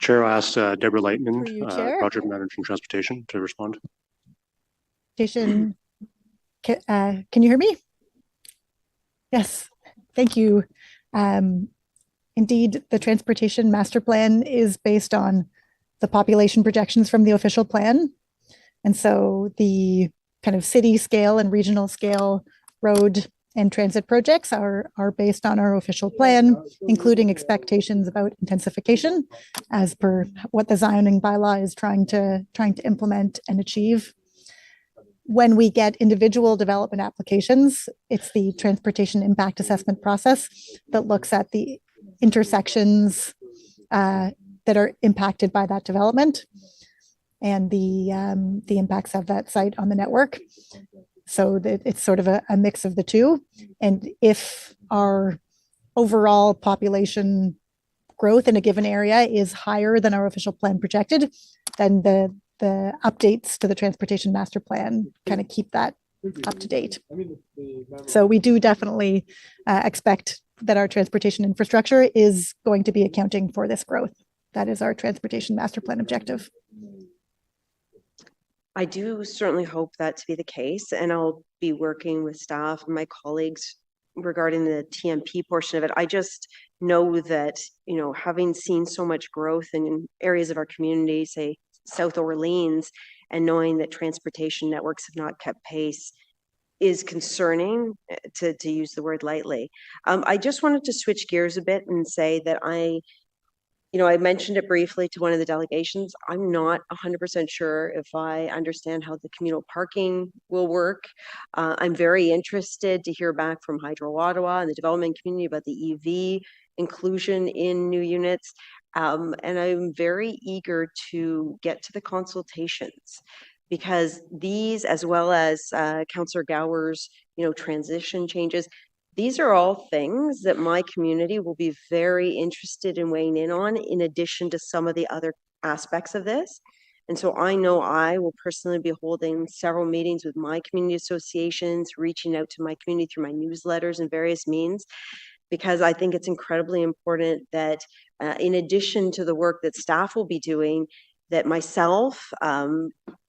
Chair, I'll ask Deborah Lightman, Through you, Chair. Project Manager in Transportation, to respond. Can you hear me? Yes, thank you. Indeed, the transportation master plan is based on the population projections from the official plan. And so the kind of city scale and regional scale road and transit projects are based on our official plan, including expectations about intensification as per what the zoning bylaw is trying to implement and achieve. When we get individual development applications, it's the transportation impact assessment process that looks at the intersections that are impacted by that development and the impacts of that site on the network. So that it's sort of a mix of the two. And if our overall population growth in a given area is higher than our official plan projected, then the updates to the transportation master plan kind of keep that up to date. So we do definitely expect that our transportation infrastructure is going to be accounting for this growth. That is our transportation master plan objective. I do certainly hope that to be the case, and I'll be working with staff and my colleagues regarding the TMP portion of it. I just know that, you know, having seen so much growth in areas of our community, say South Orleans, and knowing that transportation networks have not kept pace is concerning, to use the word lightly. I just wanted to switch gears a bit and say that I mentioned it briefly to one of the delegations. I'm not 100% sure if I understand how the communal parking will work. I'm very interested to hear back from Hydro Ottawa and the development community about the EV inclusion in new units. And I'm very eager to get to the consultations, because these, as well as Councillor Gower's, transition changes, these are all things that my community will be very interested in weighing in on, in addition to some of the other aspects of this. And so I know I will personally be holding several meetings with my community associations, reaching out to my community through my newsletters and various means, because I think it's incredibly important that in addition to the work that staff will be doing, that myself,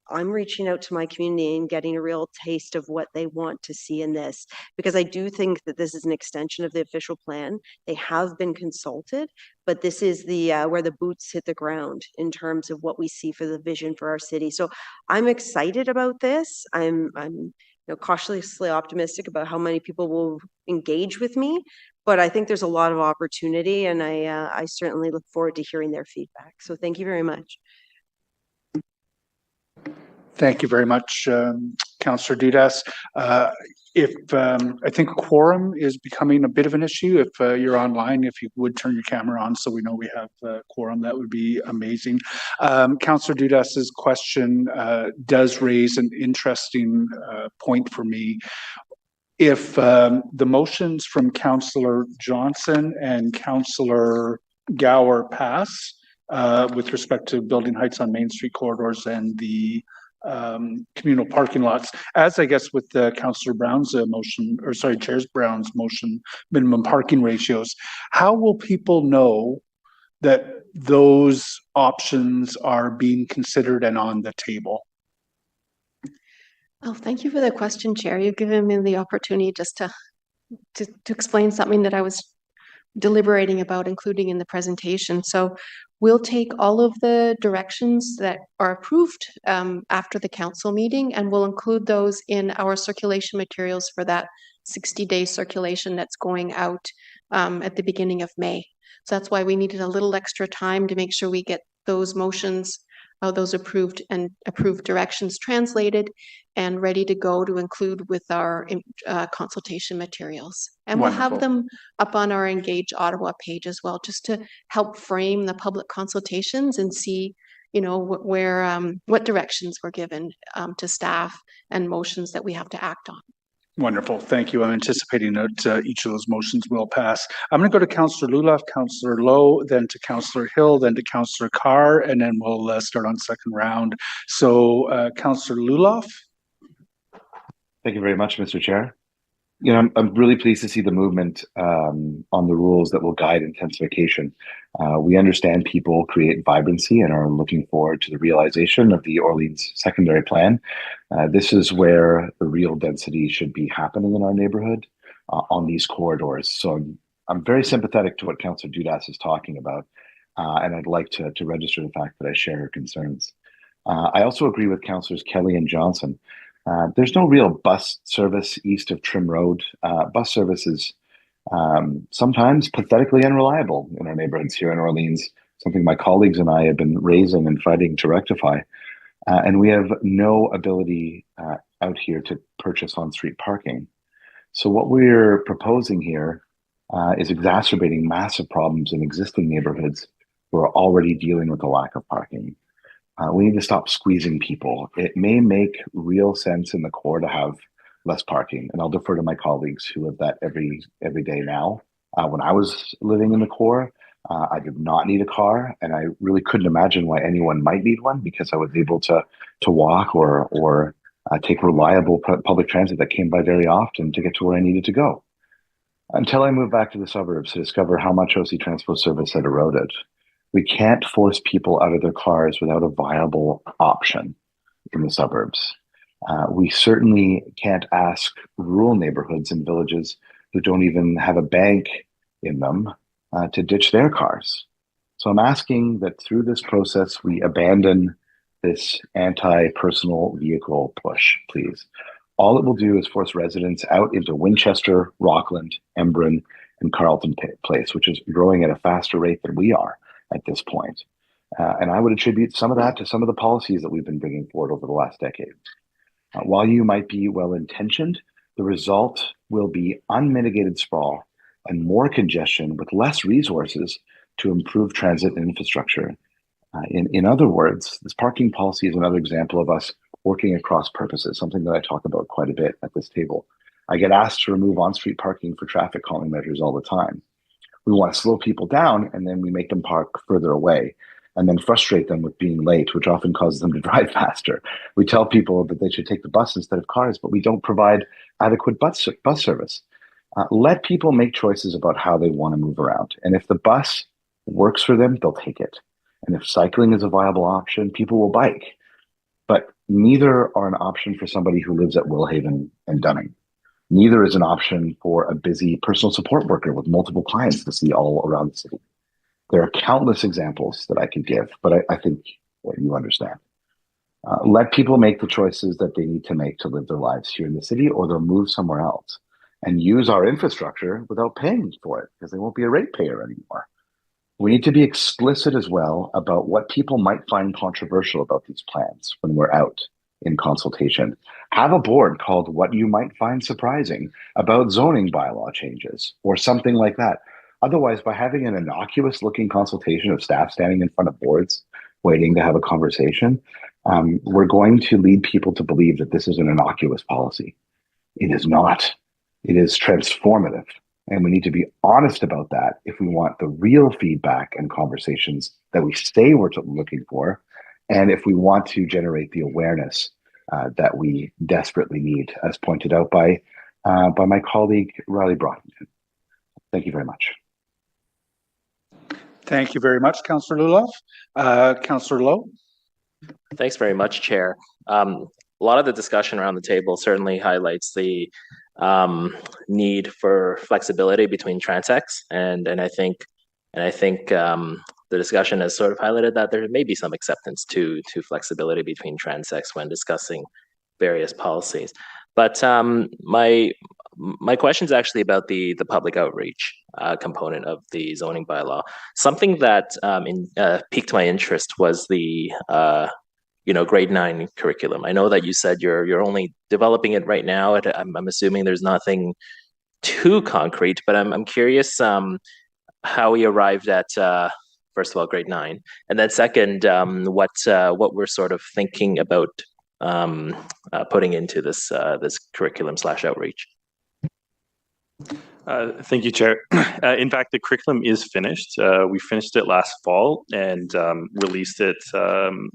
I'm reaching out to my community and getting a real taste of what they want to see in this, because I do think that this is an extension of the official plan. They have been consulted, but this is the where the boots hit the ground in terms of what we see for the vision for our city. So I'm excited about this. I'm cautiously optimistic about how many people will engage with me, but I think there's a lot of opportunity, and I certainly look forward to hearing their feedback. So thank you very much. Thank you very much, Councillor Dudas. I think quorum is becoming a bit of an issue. If you're online, if you would turn your camera on so we know we have quorum, that would be amazing. Councillor Dudas's question does raise an interesting point for me. If the motions from Councillor Johnson and Councillor Gower pass with respect to building heights on Main Street corridors and the communal parking lots, as I guess with Councillor Brown's motion, or sorry, Chair Brown's motion, minimum parking ratios, how will people know that those options are being considered and on the table? Oh, thank you for the question, Chair. You've given me the opportunity just to explain something that I was deliberating about including in the presentation. So we'll take all of the directions that are approved after the council meeting, and we'll include those in our circulation materials for that 60-day circulation that's going out at the beginning of May. So that's why we needed a little extra time to make sure we get those motions, those approved directions translated and ready to go to include with our consultation materials. And Wonderful. We'll have them up on our Engage Ottawa page as well, just to help frame the public consultations and see, what directions were given to staff and motions that we have to act on. Wonderful. Thank you. I'm anticipating that each of those motions will pass. I'm going to go to Councillor Luloff, Councillor Lowe, then to Councillor Hill, then to Councillor Carr, and then we'll start on second round. So Councillor Luloff. Thank you very much, Mr. Chair. I'm really pleased to see the movement on the rules that will guide intensification. We understand people create vibrancy and are looking forward to the realization of the Orleans secondary plan. This is where the real density should be happening in our neighborhood on these corridors. So I'm very sympathetic to what Councillor Dudas is talking about, and I'd like to register the fact that I share her concerns. I also agree with Councillors Kelly and Johnson. There's no real bus service east of Trim Road. Bus service is sometimes pathetically unreliable in our neighborhoods here in Orleans, something my colleagues and I have been raising and fighting to rectify. And we have no ability out here to purchase on-street parking. So what we're proposing here is exacerbating massive problems in existing neighborhoods who are already dealing with the lack of parking. We need to stop squeezing people. It may make real sense in the core to have less parking, and I'll defer to my colleagues who live that every day now. When I was living in the core, I did not need a car, and I really couldn't imagine why anyone might need one because I was able to walk or take reliable public transit that came by very often to get to where I needed to go. Until I moved back to the suburbs to discover how much OC Transport service had eroded. We can't force people out of their cars without a viable option in the suburbs. We certainly can't ask rural neighborhoods and villages who don't even have a bank in them to ditch their cars. So I'm asking that through this process, we abandon this anti-personal vehicle push, please. All it will do is force residents out into Winchester, Rockland, Embrun, and Carleton Place, which is growing at a faster rate than we are at this point. And I would attribute some of that to some of the policies that we've been bringing forward over the last decade. While you might be well-intentioned, the result will be unmitigated sprawl and more congestion with less resources to improve transit and infrastructure. In other words, this parking policy is another example of us working across purposes, something that I talk about quite a bit at this table. I get asked to remove on-street parking for traffic calming measures all the time. We want to slow people down and then we make them park further away and then frustrate them with being late, which often causes them to drive faster. We tell people that they should take the bus instead of cars, but we don't provide adequate bus service. Let people make choices about how they want to move around. And if the bus works for them, they'll take it. And if cycling is a viable option, people will bike. But neither are an option for somebody who lives at Willhaven and Dunning. Neither is an option for a busy personal support worker with multiple clients to see all around the city. There are countless examples that I could give, but I think you understand. Let people make the choices that they need to make to live their lives here in the city, or they'll move somewhere else and use our infrastructure without paying for it because they won't be a ratepayer anymore. We need to be explicit as well about what people might find controversial about these plans when we're out in consultation. Have a board called What You Might Find Surprising about zoning bylaw changes or something like that. Otherwise, by having an innocuous looking consultation of staff standing in front of boards waiting to have a conversation, we're going to lead people to believe that this is an innocuous policy. It is not. It is transformative. And we need to be honest about that if we want the real feedback and conversations that we say we're looking for, and if we want to generate the awareness that we desperately need, as pointed out by my colleague, Riley Brockington. Thank you very much. Thank you very much, Councillor Luloff. Councillor Lowe. Thanks very much, Chair. A lot of the discussion around the table certainly highlights the need for flexibility between transects, and I think the discussion has sort of highlighted that there may be some acceptance to flexibility between transects when discussing various policies. But my question is actually about the public outreach component of the zoning bylaw. Something that piqued my interest was the grade 9 curriculum. I know that you said you're only developing it right now. I'm assuming there's nothing too concrete, but I'm curious how we arrived at first of all grade 9, and then second, what we're sort of thinking about putting into this curriculum / outreach. Thank you, Chair. In fact, the curriculum is finished. We finished it last fall and released it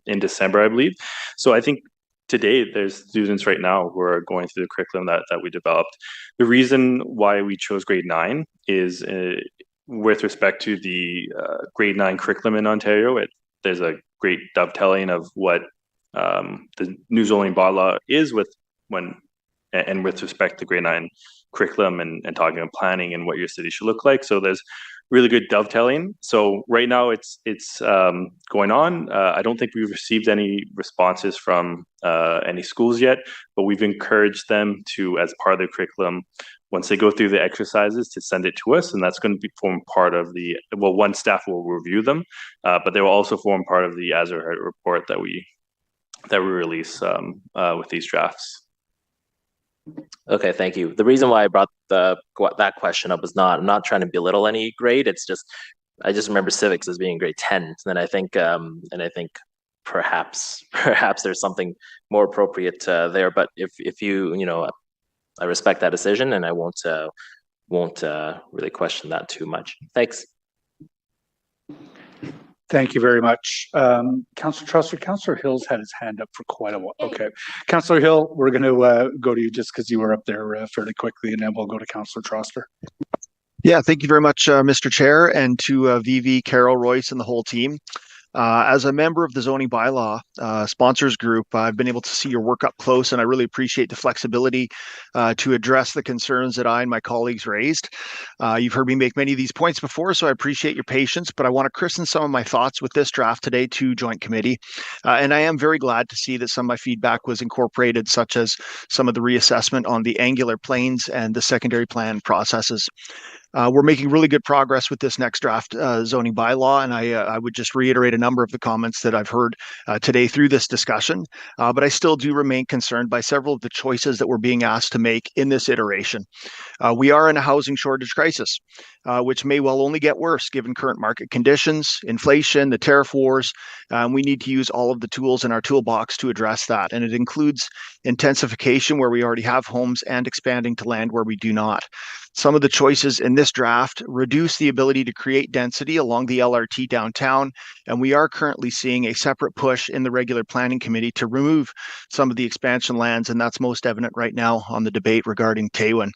in December, I believe. So I think today there's students right now who are going through the curriculum that we developed. The reason why we chose grade 9 is with respect to the grade 9 curriculum in Ontario. There's a great dovetailing of what the new zoning bylaw is with respect to grade 9 curriculum and talking about planning and what your city should look like. So there's really good dovetailing. So right now it's going on. I don't think we've received any responses from any schools yet, but we've encouraged them to, as part of the curriculum, once they go through the exercises, to send it to us, and that's going to form part of the, one staff will review them, but they will also form part of the as a report that we release with these drafts. Okay, thank you. The reason why I brought that question up is I'm not trying to belittle any grade. It's just I just remember civics as being grade 10. And I think perhaps there's something more appropriate there. But if you, I respect that decision, and I won't really question that too much. Thanks. Thank you very much. Councillor Trusser, Councillor Hill's had his hand up for quite a while. Okay. Councillor Hill, we're going to go to you just because you were up there fairly quickly, and then we'll go to Councillor Trusser. Yeah, thank you very much, Mr. Chair, and to VV, Carol, Royce, and the whole team. As a member of the zoning bylaw sponsors group, I've been able to see your work up close, and I really appreciate the flexibility to address the concerns that I and my colleagues raised. You've heard me make many of these points before, so I appreciate your patience, but I want to christen some of my thoughts with this draft today to Joint Committee. And I am very glad to see that some of my feedback was incorporated, such as some of the reassessment on the angular planes and the secondary plan processes. We're making really good progress with this next draft zoning bylaw, and I would just reiterate a number of the comments that I've heard today through this discussion, but I still do remain concerned by several of the choices that we're being asked to make in this iteration. We are in a housing shortage crisis, which may well only get worse given current market conditions, inflation, the tariff wars. We need to use all of the tools in our toolbox to address that, and it includes intensification where we already have homes and expanding to land where we do not. Some of the choices in this draft reduce the ability to create density along the LRT downtown, and we are currently seeing a separate push in the regular planning committee to remove some of the expansion lands, and that's most evident right now on the debate regarding Taywin.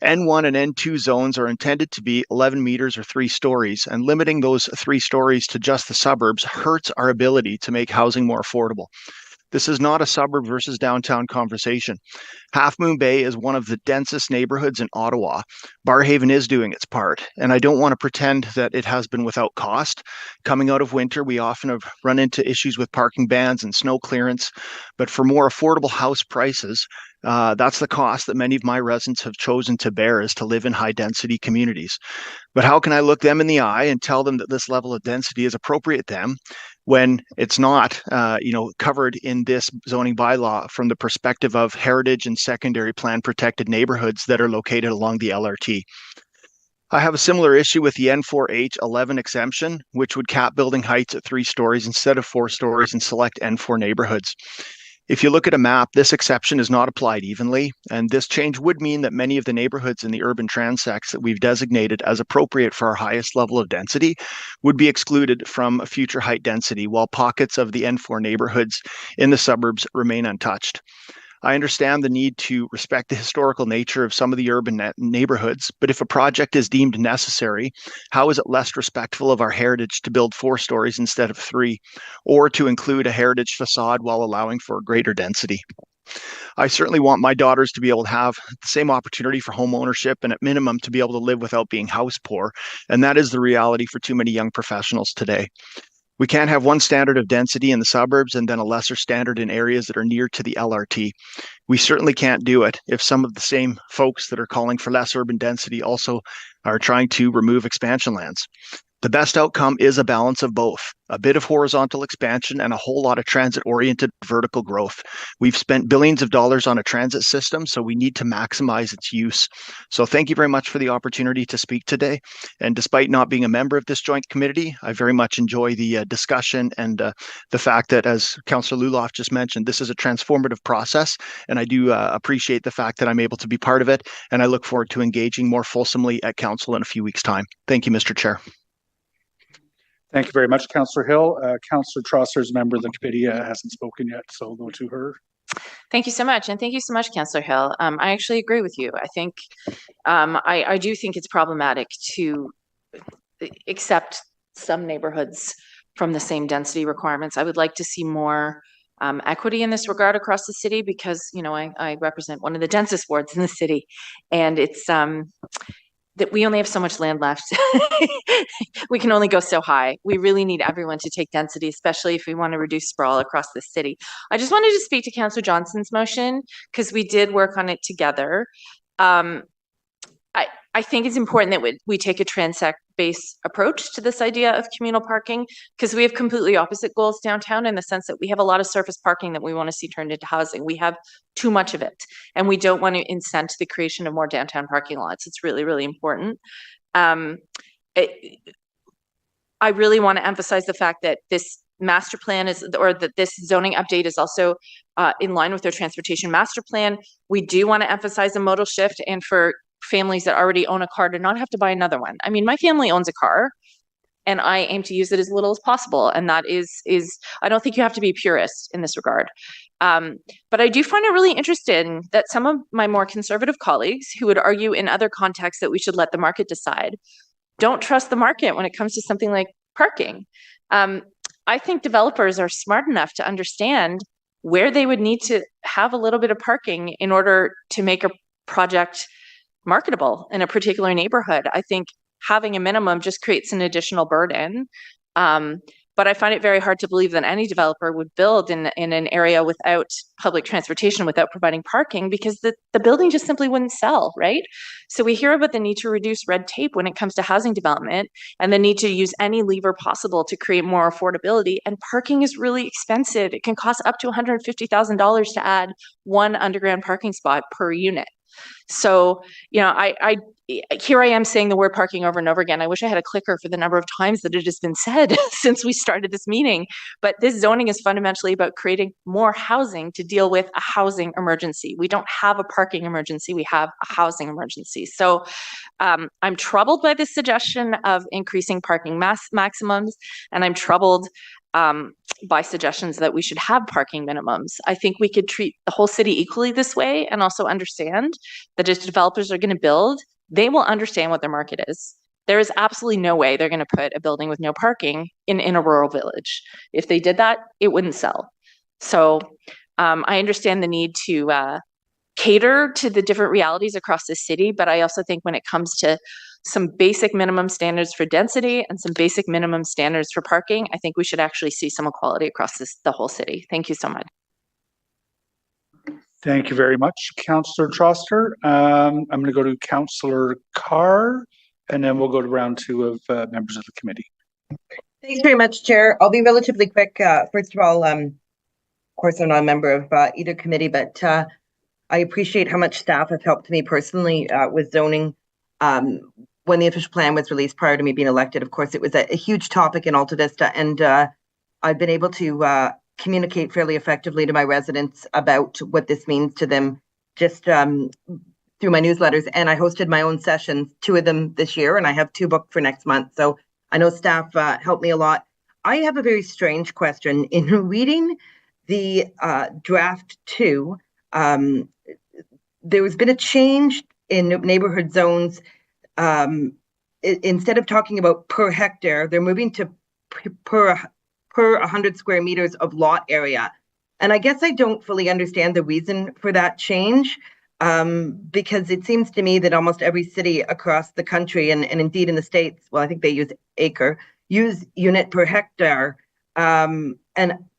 N1 and N2 zones are intended to be 11 meters or 3 stories, and limiting those 3 stories to just the suburbs hurts our ability to make housing more affordable. This is not a suburb versus downtown conversation. Half Moon Bay is one of the densest neighborhoods in Ottawa. Barrhaven is doing its part, and I don't want to pretend that it has been without cost. Coming out of winter, we often have run into issues with parking bans and snow clearance, but for more affordable house prices, that's the cost that many of my residents have chosen to bear, is to live in high density communities. But how can I look them in the eye and tell them that this level of density is appropriate to them when it's not, covered in this zoning bylaw from the perspective of heritage and secondary plan protected neighborhoods that are located along the LRT? I have a similar issue with the N4H11 exemption, which would cap building heights at 3 stories instead of 4 stories in select N4 neighborhoods. If you look at a map, this exception is not applied evenly, and this change would mean that many of the neighborhoods in the urban transects that we've designated as appropriate for our highest level of density would be excluded from future height density, while pockets of the N4 neighborhoods in the suburbs remain untouched. I understand the need to respect the historical nature of some of the urban neighborhoods, but if a project is deemed necessary, how is it less respectful of our heritage to build 4 stories instead of 3, or to include a heritage facade while allowing for greater density? I certainly want my daughters to be able to have the same opportunity for home ownership, and at minimum to be able to live without being house poor, and that is the reality for too many young professionals today. We can't have one standard of density in the suburbs and then a lesser standard in areas that are near to the LRT. We certainly can't do it if some of the same folks that are calling for less urban density also are trying to remove expansion lands. The best outcome is a balance of both, a bit of horizontal expansion and a whole lot of transit-oriented vertical growth. We've spent billions of dollars on a transit system, so we need to maximize its use. So thank you very much for the opportunity to speak today. And despite not being a member of this joint committee, I very much enjoy the discussion and the fact that, as Councillor Luloff just mentioned, this is a transformative process, and I do appreciate the fact that I'm able to be part of it, and I look forward to engaging more fulsomely at Council in a few weeks' time. Thank you, Mr. Chair. Thank you very much, Councillor Hill. Councillor Trosser, as a member of the committee, hasn't spoken yet, so we'll go to her. Thank you so much. And thank you so much, Councillor Hill. I actually agree with you. I think, I do think it's problematic to accept some neighborhoods from the same density requirements. I would like to see more equity in this regard across the city because, I represent one of the densest wards in the city, and it's, that we only have so much land left. We can only go so high. We really need everyone to take density, especially if we want to reduce sprawl across the city. I just wanted to speak to Councillor Johnson's motion because we did work on it together. I think it's important that we take a transect-based approach to this idea of communal parking because we have completely opposite goals downtown in the sense that we have a lot of surface parking that we want to see turned into housing. We have too much of it, and we don't want to incent the creation of more downtown parking lots. It's really, really important. I really want to emphasize the fact that this master plan is, or that this zoning update is also in line with their transportation master plan. We do want to emphasize a modal shift, and for families that already own a car to not have to buy another one. I mean, my family owns a car and I aim to use it as little as possible. And that is I don't think you have to be a purist in this regard. But I do find it really interesting that some of my more conservative colleagues who would argue in other contexts that we should let the market decide don't trust the market when it comes to something like parking. I think developers are smart enough to understand where they would need to have a little bit of parking in order to make a project marketable in a particular neighborhood. I think having a minimum just creates an additional burden. But I find it very hard to believe that any developer would build in an area without public transportation, without providing parking, because the building just simply wouldn't sell, right? So we hear about the need to reduce red tape when it comes to housing development and the need to use any lever possible to create more affordability. And parking is really expensive. It can cost up to $150,000 to add one underground parking spot per unit. So, I here I am saying the word parking over and over again. I wish I had a clicker for the number of times that it has been said since we started this meeting. But this zoning is fundamentally about creating more housing to deal with a housing emergency. We don't have a parking emergency. We have a housing emergency. So I'm troubled by this suggestion of increasing parking maximums, and I'm troubled by suggestions that we should have parking minimums. I think we could treat the whole city equally this way, and also understand that if developers are going to build, they will understand what their market is. There is absolutely no way they're going to put a building with no parking in a rural village. If they did that, it wouldn't sell. So I understand the need to cater to the different realities across the city, but I also think when it comes to some basic minimum standards for density and some basic minimum standards for parking, I think we should actually see some equality across the whole city. Thank you so much. Thank you very much, Councillor Troster. I'm going to go to Councillor Carr, and then we'll go to round two of members of the committee. Thanks very much, Chair. I'll be relatively quick. First of all, of course, I'm not a member of either committee, but I appreciate how much staff have helped me personally with zoning. When the official plan was released prior to me being elected, of course, it was a huge topic in Alta Vista, and I've been able to communicate fairly effectively to my residents about what this means to them just through my newsletters. And I hosted my own sessions, 2 of them this year, and I have 2 booked for next month. So I know staff helped me a lot. I have a very strange question. In reading the draft 2, there has been a change in neighborhood zones. Instead of talking about per hectare, they're moving to per 100 square meters of lot area. And I guess I don't fully understand the reason for that change, because it seems to me that almost every city across the country, and indeed in the States, well, I think they use acre, use unit per hectare. And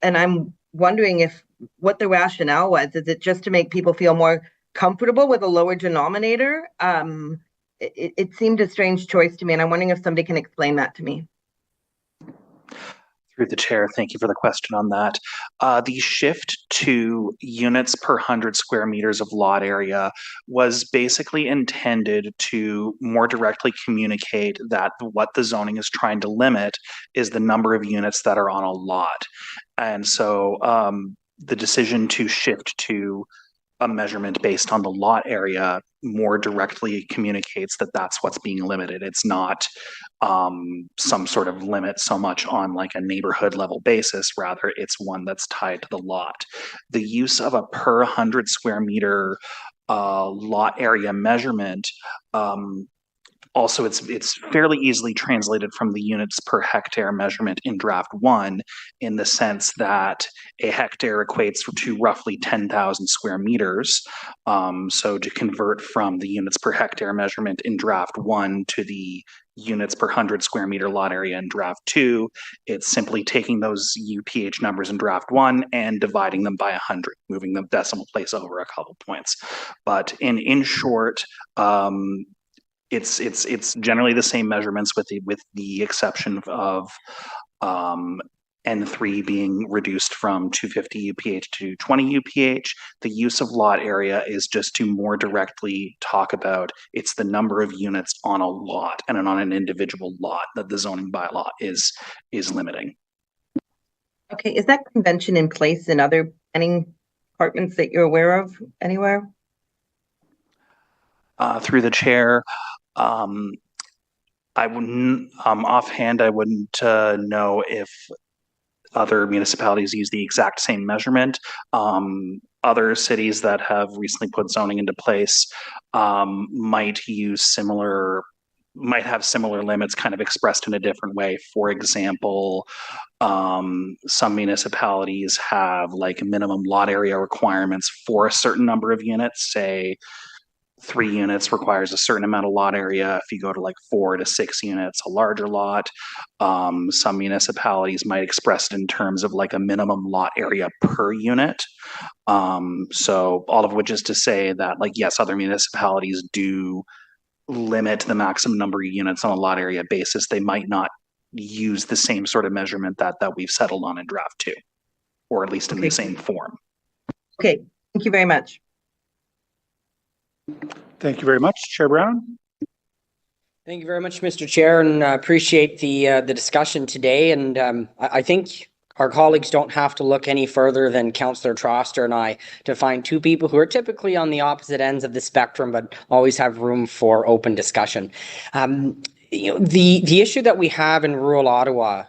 I'm wondering what the rationale was. Is it just to make people feel more comfortable with a lower denominator? It seemed a strange choice to me, and I'm wondering if somebody can explain that to me. Through the chair, thank you for the question on that. The shift to units per 100 square meters of lot area was basically intended to more directly communicate that what the zoning is trying to limit is the number of units that are on a lot. And so the decision to shift to a measurement based on the lot area more directly communicates that that's what's being limited. It's not some sort of limit so much on like a neighborhood level basis. Rather, it's one that's tied to the lot. The use of a per 100 square meter lot area measurement also, it's fairly easily translated from the units per hectare measurement in draft 1, in the sense that a hectare equates to roughly 10,000 square meters. So to convert from the units per hectare measurement in draft 1 to the units per 100 square meter lot area in draft 2, it's simply taking those UPH numbers in draft 1 and dividing them by 100, moving the decimal place over a couple points. But in short, it's generally the same measurements with the exception of N3 being reduced from 250 UPH to 20 UPH. The use of lot area is just to more directly talk about it's the number of units on a lot and on an individual lot that the zoning bylaw is limiting. Okay, is that convention in place in other planning departments that you're aware of anywhere? Through the chair, I wouldn't, offhand, I wouldn't know if other municipalities use the exact same measurement. Other cities that have recently put zoning into place might have similar limits kind of expressed in a different way. For example, some municipalities have like minimum lot area requirements for a certain number of units, say 3 units requires a certain amount of lot area. If you go to like 4 to 6 units, a larger lot. Some municipalities might express it in terms of like a minimum lot area per unit. So all of which is to say that, like, yes, other municipalities do limit the maximum number of units on a lot area basis. They might not use the same sort of measurement that we've settled on in draft 2, or at least in the same form. Okay, thank you very much. Thank you very much. Chair Brown. Thank you very much, Mr. Chair, and appreciate the discussion today. And I think our colleagues don't have to look any further than Councillor Troster and I to find two people who are typically on the opposite ends of the spectrum, but always have room for open discussion. The issue that we have in rural Ottawa,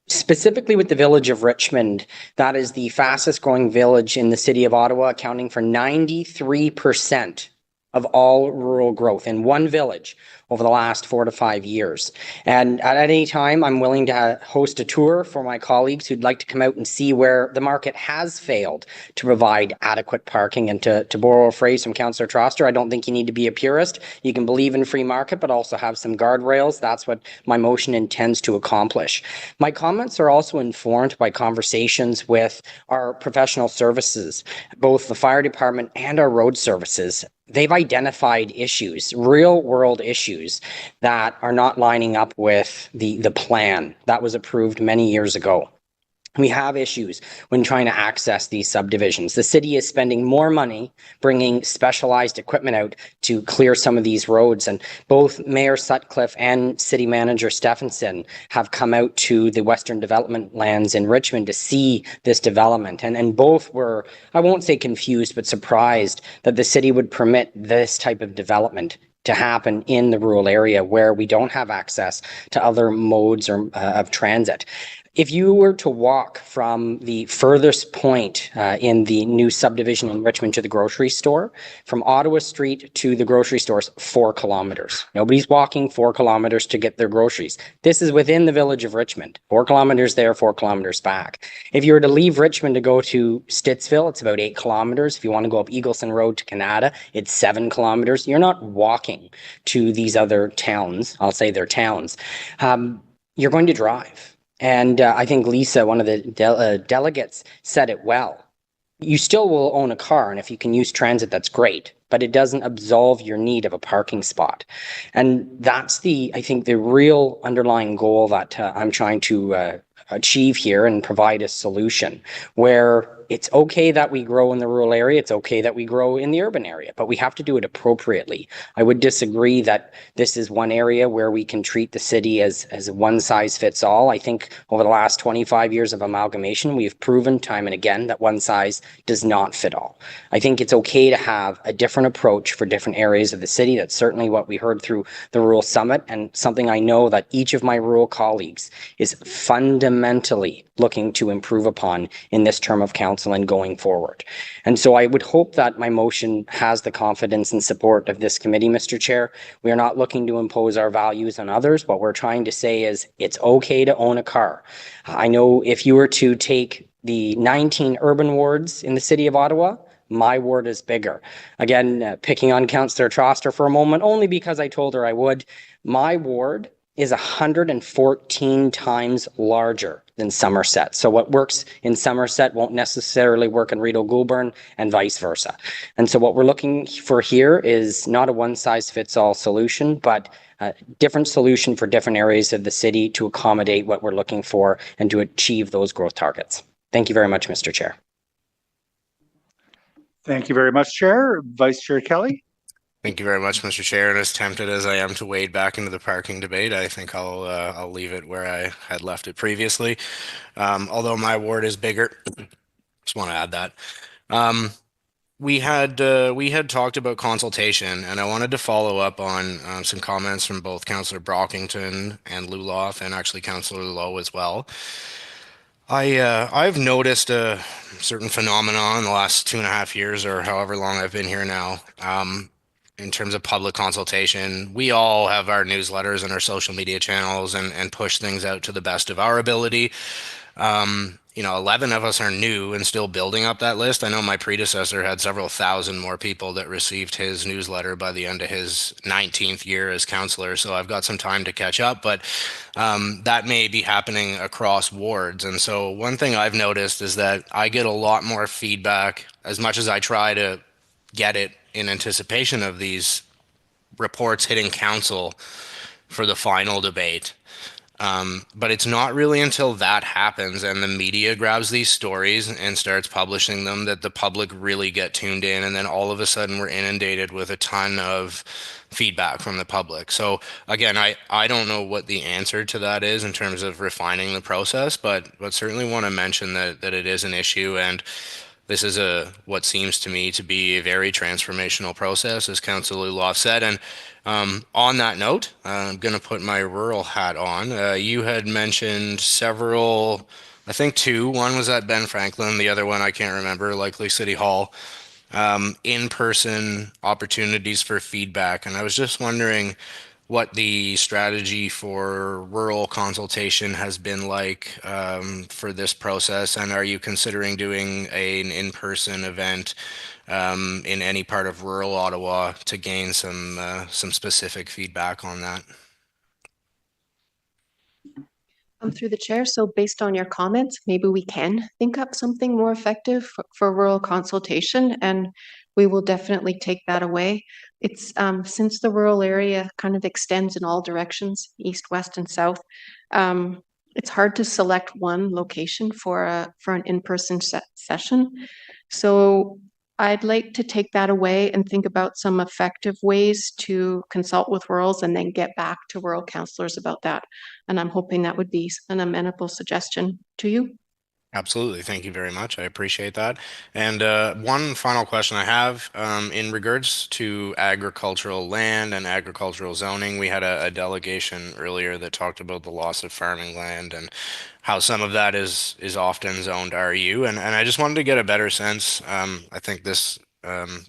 specifically with the village of Richmond, that is the fastest growing village in the city of Ottawa, accounting for 93% of all rural growth in one village over the last 4 to 5 years. And at any time, I'm willing to host a tour for my colleagues who'd like to come out and see where the market has failed to provide adequate parking. And to borrow a phrase from Councillor Troster, I don't think you need to be a purist. You can believe in free market, but also have some guardrails. That's what my motion intends to accomplish. My comments are also informed by conversations with our professional services, both the fire department and our road services. They've identified issues, real world issues, that are not lining up with the plan that was approved many years ago. We have issues when trying to access these subdivisions. The city is spending more money bringing specialized equipment out to clear some of these roads. And both Mayor Sutcliffe and City Manager Stephenson have come out to the Western Development lands in Richmond to see this development. And both were, I won't say confused, but surprised that the city would permit this type of development to happen in the rural area where we don't have access to other modes of transit. If you were to walk from the furthest point in the new subdivision in Richmond to the grocery store, from Ottawa Street to the grocery store is 4 kilometers. Nobody's walking 4 kilometers to get their groceries. This is within the village of Richmond. 4 kilometers there, 4 kilometers back. If you were to leave Richmond to go to Stittsville, it's about 8 kilometers. If you want to go up Eagleson Road to Canada, it's 7 kilometers. You're not walking to these other towns. I'll say they're towns. You're going to drive. And I think Lisa, one of the delegates, said it well. You still will own a car, and if you can use transit, that's great, but it doesn't absolve your need of a parking spot. And that's I think the real underlying goal that I'm trying to achieve here and provide a solution where it's okay that we grow in the rural area. It's okay that we grow in the urban area, but we have to do it appropriately. I would disagree that this is one area where we can treat the city as one size fits all. I think over the last 25 years of amalgamation, we've proven time and again that one size does not fit all. I think it's okay to have a different approach for different areas of the city. That's certainly what we heard through the Rural Summit, and something I know that each of my rural colleagues is fundamentally looking to improve upon in this term of council and going forward. And so I would hope that my motion has the confidence and support of this committee, Mr. Chair. We are not looking to impose our values on others. What we're trying to say is it's okay to own a car. I know if you were to take the 19 urban wards in the city of Ottawa, my ward is bigger. Again, picking on Councillor Troster for a moment, only because I told her I would. My ward is 114 times larger than Somerset. So what works in Somerset won't necessarily work in Rideau Goulburn and vice versa. And so what we're looking for here is not a one-size-fits-all solution, but a different solution for different areas of the city to accommodate what we're looking for and to achieve those growth targets. Thank you very much, Mr. Chair. Thank you very much, Chair. Vice Chair Kelly. Thank you very much, Mr. Chair. And as tempted as I am to wade back into the parking debate, I think I'll leave it where I had left it previously. Although my ward is bigger, just want to add that. We had talked about consultation, and I wanted to follow up on some comments from both Councillor Brockington and Luloff, and actually Councillor Lowe as well. I've noticed a certain phenomenon in the last 2.5 years, or however long I've been here now. In terms of public consultation, we all have our newsletters and our social media channels and push things out to the best of our ability. 11 of us are new and still building up that list. I know my predecessor had several thousand more people that received his newsletter by the end of his 19th year as councillor, so I've got some time to catch up, but that may be happening across wards. And so one thing I've noticed is that I get a lot more feedback, as much as I try to get it in anticipation of these reports hitting council for the final debate. But it's not really until that happens and the media grabs these stories and starts publishing them that the public really get tuned in, and then all of a sudden we're inundated with a ton of feedback from the public. So again, I don't know what the answer to that is in terms of refining the process, but certainly want to mention that it is an issue, and this is what seems to me to be a very transformational process, as Councillor Luloff said. And on that note, I'm going to put my rural hat on. You had mentioned several, I think two. One was at Ben Franklin, the other one I can't remember, likely City Hall. In-person opportunities for feedback. And I was just wondering what the strategy for rural consultation has been like for this process, and are you considering doing an in-person event in any part of rural Ottawa to gain some specific feedback on that? Through the chair, so based on your comments, maybe we can think up something more effective for rural consultation, and we will definitely take that away. It's since the rural area kind of extends in all directions, east, west, and south, it's hard to select one location for an in-person session. So I'd like to take that away and think about some effective ways to consult with rurals and then get back to rural councillors about that. And I'm hoping that would be an amenable suggestion to you. Absolutely. Thank you very much. I appreciate that. And one final question I have in regards to agricultural land and agricultural zoning. We had a delegation earlier that talked about the loss of farming land and how some of that is often zoned RU. And I just wanted to get a better sense. I think this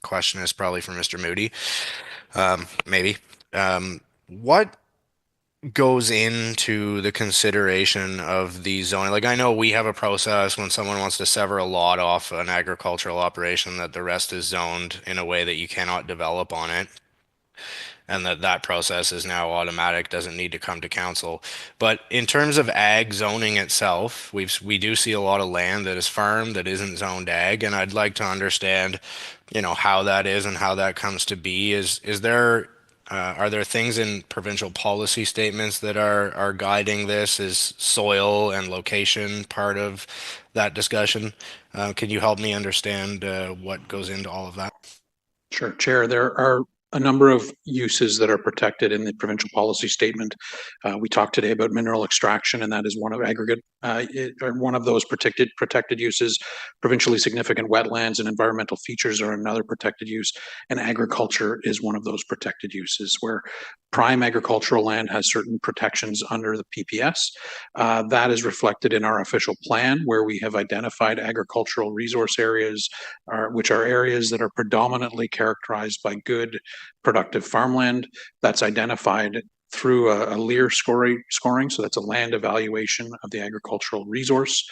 question is probably for Mr. Moody, maybe. What goes into the consideration of the zoning? Like, I know we have a process when someone wants to sever a lot off an agricultural operation that the rest is zoned in a way that you cannot develop on it, and that process is now automatic, doesn't need to come to council. But in terms of ag zoning itself, we do see a lot of land that is farmed that isn't zoned ag, and I'd like to understand, how that is and how that comes to be. Are there things in provincial policy statements that are guiding this? Is soil and location part of that discussion? Can you help me understand what goes into all of that? Sure, Chair. There are a number of uses that are protected in the provincial policy statement. We talked today about mineral extraction, and that is one of one of those protected uses. Provincially significant wetlands and environmental features are another protected use, and agriculture is one of those protected uses, where prime agricultural land has certain protections under the PPS. That is reflected in our official plan, where we have identified agricultural resource areas, which are areas that are predominantly characterized by good productive farmland. That's identified through a Lear scoring. So that's a land evaluation of the agricultural resource,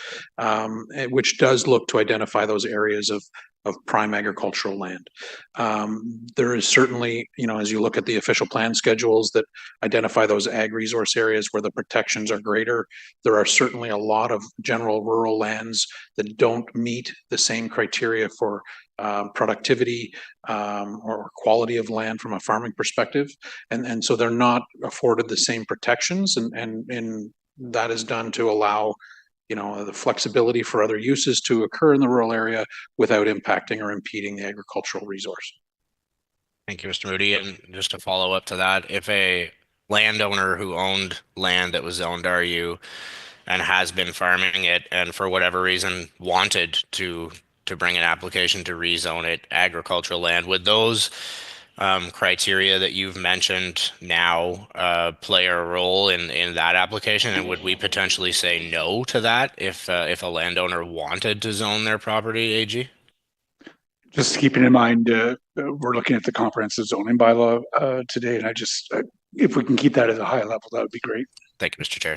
which does look to identify those areas of of prime agricultural land. There is certainly, as you look at the official plan schedules that identify those ag resource areas where the protections are greater, there are certainly a lot of general rural lands that don't meet the same criteria for productivity or quality of land from a farming perspective. And so they're not afforded the same protections, and that is done to allow the flexibility for other uses to occur in the rural area without impacting or impeding the agricultural resource. Thank you, Mr. Moody. And just to follow up to that, if a landowner who owned land that was zoned RU and has been farming it and for whatever reason wanted to bring an application to rezone it agricultural land, would those criteria that you've mentioned now play a role in that application? And would we potentially say no to that if a landowner wanted to zone their property, AG? Just keeping in mind, we're looking at the comprehensive zoning bylaw today, and if we can keep that at a high level, that would be great. Thank you, Mr. Chair.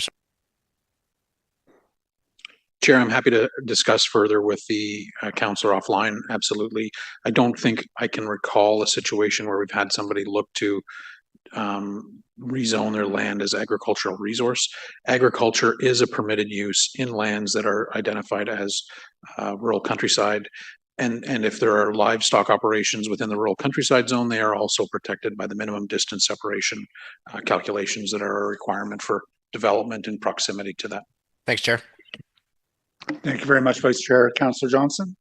Chair, I'm happy to discuss further with the councillor offline. Absolutely. I don't think I can recall a situation where we've had somebody look to rezone their land as agricultural resource. Agriculture is a permitted use in lands that are identified as rural countryside. And if there are livestock operations within the rural countryside zone, they are also protected by the minimum distance separation calculations that are a requirement for development in proximity to that. Thanks, Chair. Thank you very much, Vice Chair. Councillor Johnson.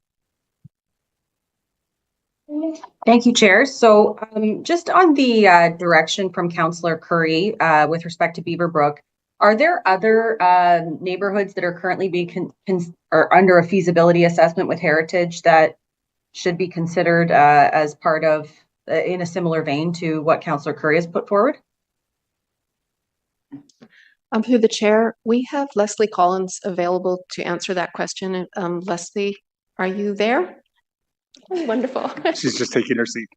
Thank you, Chair. So just on the direction from Councillor Curry with respect to Beaverbrook, are there other neighborhoods that are currently being or under a feasibility assessment with Heritage that should be considered as part of, in a similar vein to what Councillor Curry has put forward? Through the chair, we have Leslie Collins available to answer that question. Leslie, are you there? Oh, wonderful. She's just taking her seat.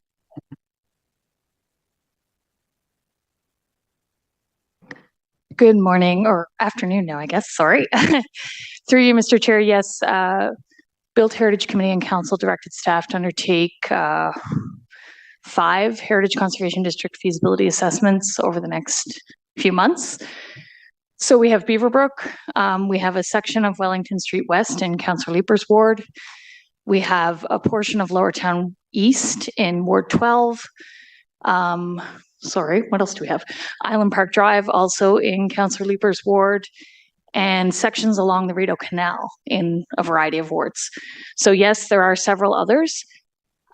Good morning or afternoon now, I guess. Sorry. Through you, Mr. Chair. Yes, Built Heritage Committee and Council directed staff to undertake 5 Heritage Conservation District feasibility assessments over the next few months. So we have Beaverbrook. We have a section of Wellington Street West in Councillor Leaper's ward. We have a portion of Lower Town East in Ward 12. Sorry, what else do we have? Island Park Drive, also in Councillor Leaper's ward, and sections along the Rideau Canal in a variety of wards. So yes, there are several others.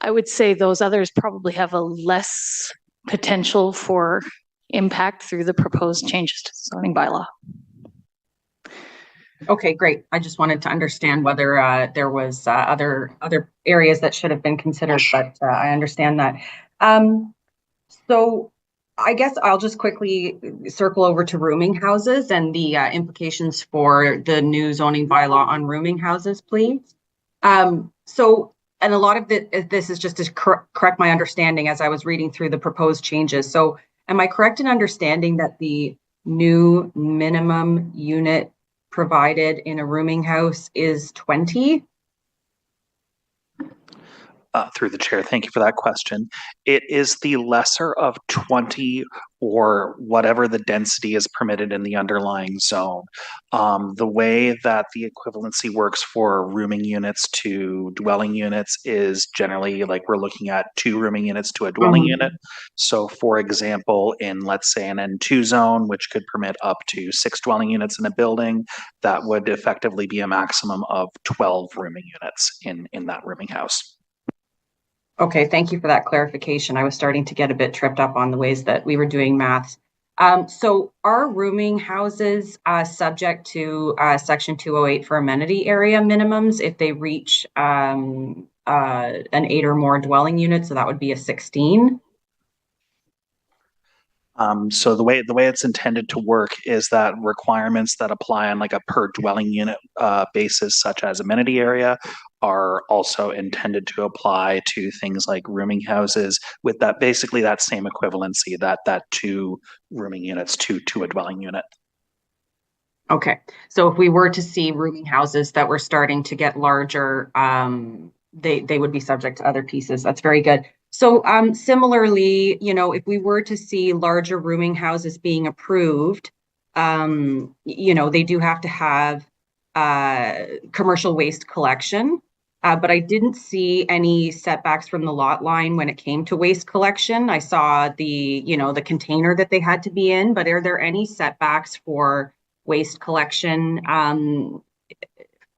I would say those others probably have a less potential for impact through the proposed changes to the zoning bylaw. Okay, great. I just wanted to understand whether there was other areas that should have been considered, but I understand that. So I guess I'll just quickly circle over to rooming houses and the implications for the new zoning bylaw on rooming houses, please. And a lot of this is just to correct my understanding as I was reading through the proposed changes. So am I correct in understanding that the new minimum unit provided in a rooming house is 20? Through the chair, thank you for that question. It is the lesser of 20 or whatever the density is permitted in the underlying zone. The way that the equivalency works for rooming units to dwelling units is generally like we're looking at 2 rooming units to a dwelling unit. So for example, in let's say an N2 zone, which could permit up to 6 dwelling units in a building, that would effectively be a maximum of 12 rooming units in that rooming house. Okay, thank you for that clarification. I was starting to get a bit tripped up on the ways that we were doing math. So are rooming houses subject to Section 208 for amenity area minimums if they reach an 8 or more dwelling unit? So that would be a 16. So the way it's intended to work is that requirements that apply on like a per dwelling unit basis, such as amenity area, are also intended to apply to things like rooming houses with that basically that same equivalency, that 2 rooming units to a dwelling unit. Okay, so if we were to see rooming houses that were starting to get larger, they would be subject to other pieces. That's very good. So similarly, you know, if we were to see larger rooming houses being approved, you know, they do have to have commercial waste collection. But I didn't see any setbacks from the lot line when it came to waste collection. I saw the, you know, the container that they had to be in, but are there any setbacks for waste collection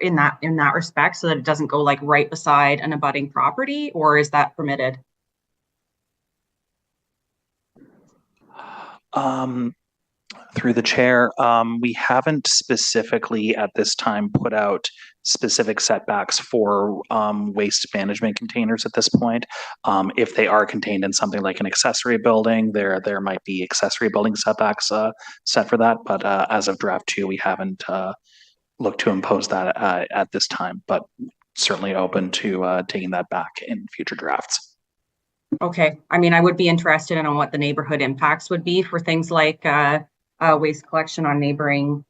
in that respect, so that it doesn't go like right beside an abutting property, or is that permitted? Through the chair, we haven't specifically at this time put out specific setbacks for waste management containers at this point. If they are contained in something like an accessory building, there might be accessory building setbacks set for that. But as of draft 2, we haven't looked to impose that at this time, but certainly open to taking that back in future drafts. Okay, I mean, I would be interested in what the neighborhood impacts would be for things like waste collection on neighboring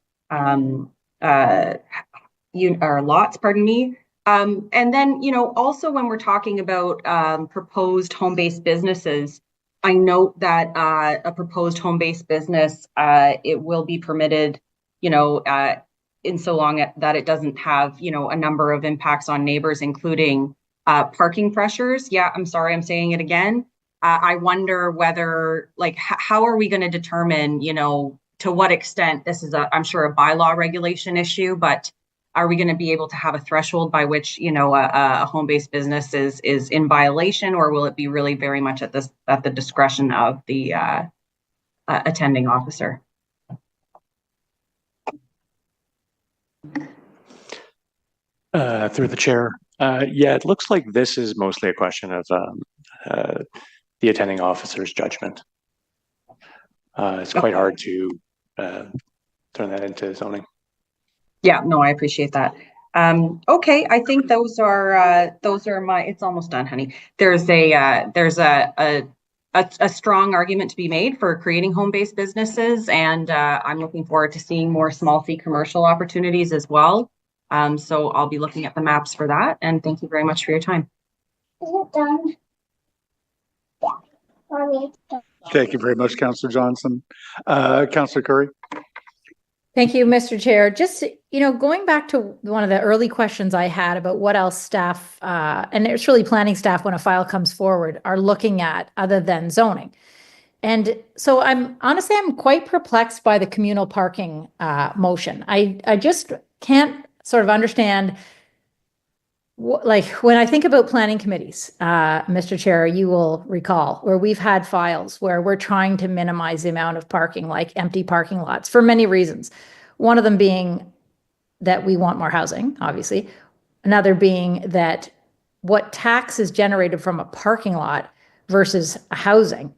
lots, pardon me. And then, you know, also when we're talking about proposed home-based businesses, I note that a proposed home-based business, it will be permitted, you know, in so long that it doesn't have, you know, a number of impacts on neighbors, including parking pressures. Yeah, I'm sorry, I'm saying it again. I wonder whether, like, how are we going to determine, you know, to what extent this is I'm sure a bylaw regulation issue, but are we going to be able to have a threshold by which, you know, a home-based business is in violation, or will it be really very much at the discretion of the attending officer? Through the chair. Yeah, it looks like this is mostly a question of the attending officer's judgment. It's quite hard to turn that into zoning. Yeah, no, I appreciate that. Okay, I think those are my. It's almost done, honey. There's a strong argument to be made for creating home-based businesses, and I'm looking forward to seeing more small fee commercial opportunities as well. So I'll be looking at the maps for that, and thank you very much for your time. Is it done? Yeah. Thank you very much, Councillor Johnson. Councillor Curry. Thank you, Mr. Chair. Just, you know, going back to one of the early questions I had about what else staff, and it's really planning staff when a file comes forward, are looking at other than zoning. And so I'm quite perplexed by the communal parking motion. I just can't sort of understand, like, when I think about planning committees, Mr. Chair, you will recall, where we've had files where we're trying to minimize the amount of parking, like empty parking lots, for many reasons. One of them being that we want more housing, obviously. Another being that what tax is generated from a parking lot versus a housing.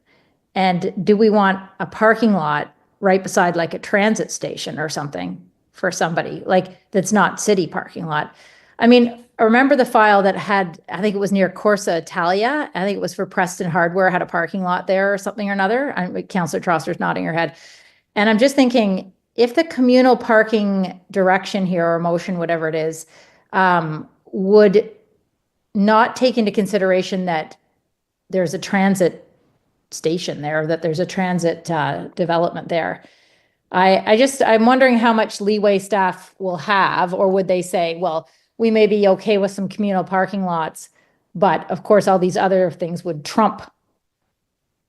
And do we want a parking lot right beside like a transit station or something for somebody, like that's not city parking lot? I mean, I remember the file that had, I think it was near Corsa Italia. I think it was for Preston Hardware, had a parking lot there or something or another. Councillor Troster's nodding her head. And I'm just thinking, if the communal parking direction here or motion, whatever it is, would not take into consideration that there's a transit station there, that there's a transit development there. I'm wondering how much leeway staff will have, or would they say, well, we may be okay with some communal parking lots, but of course, all these other things would trump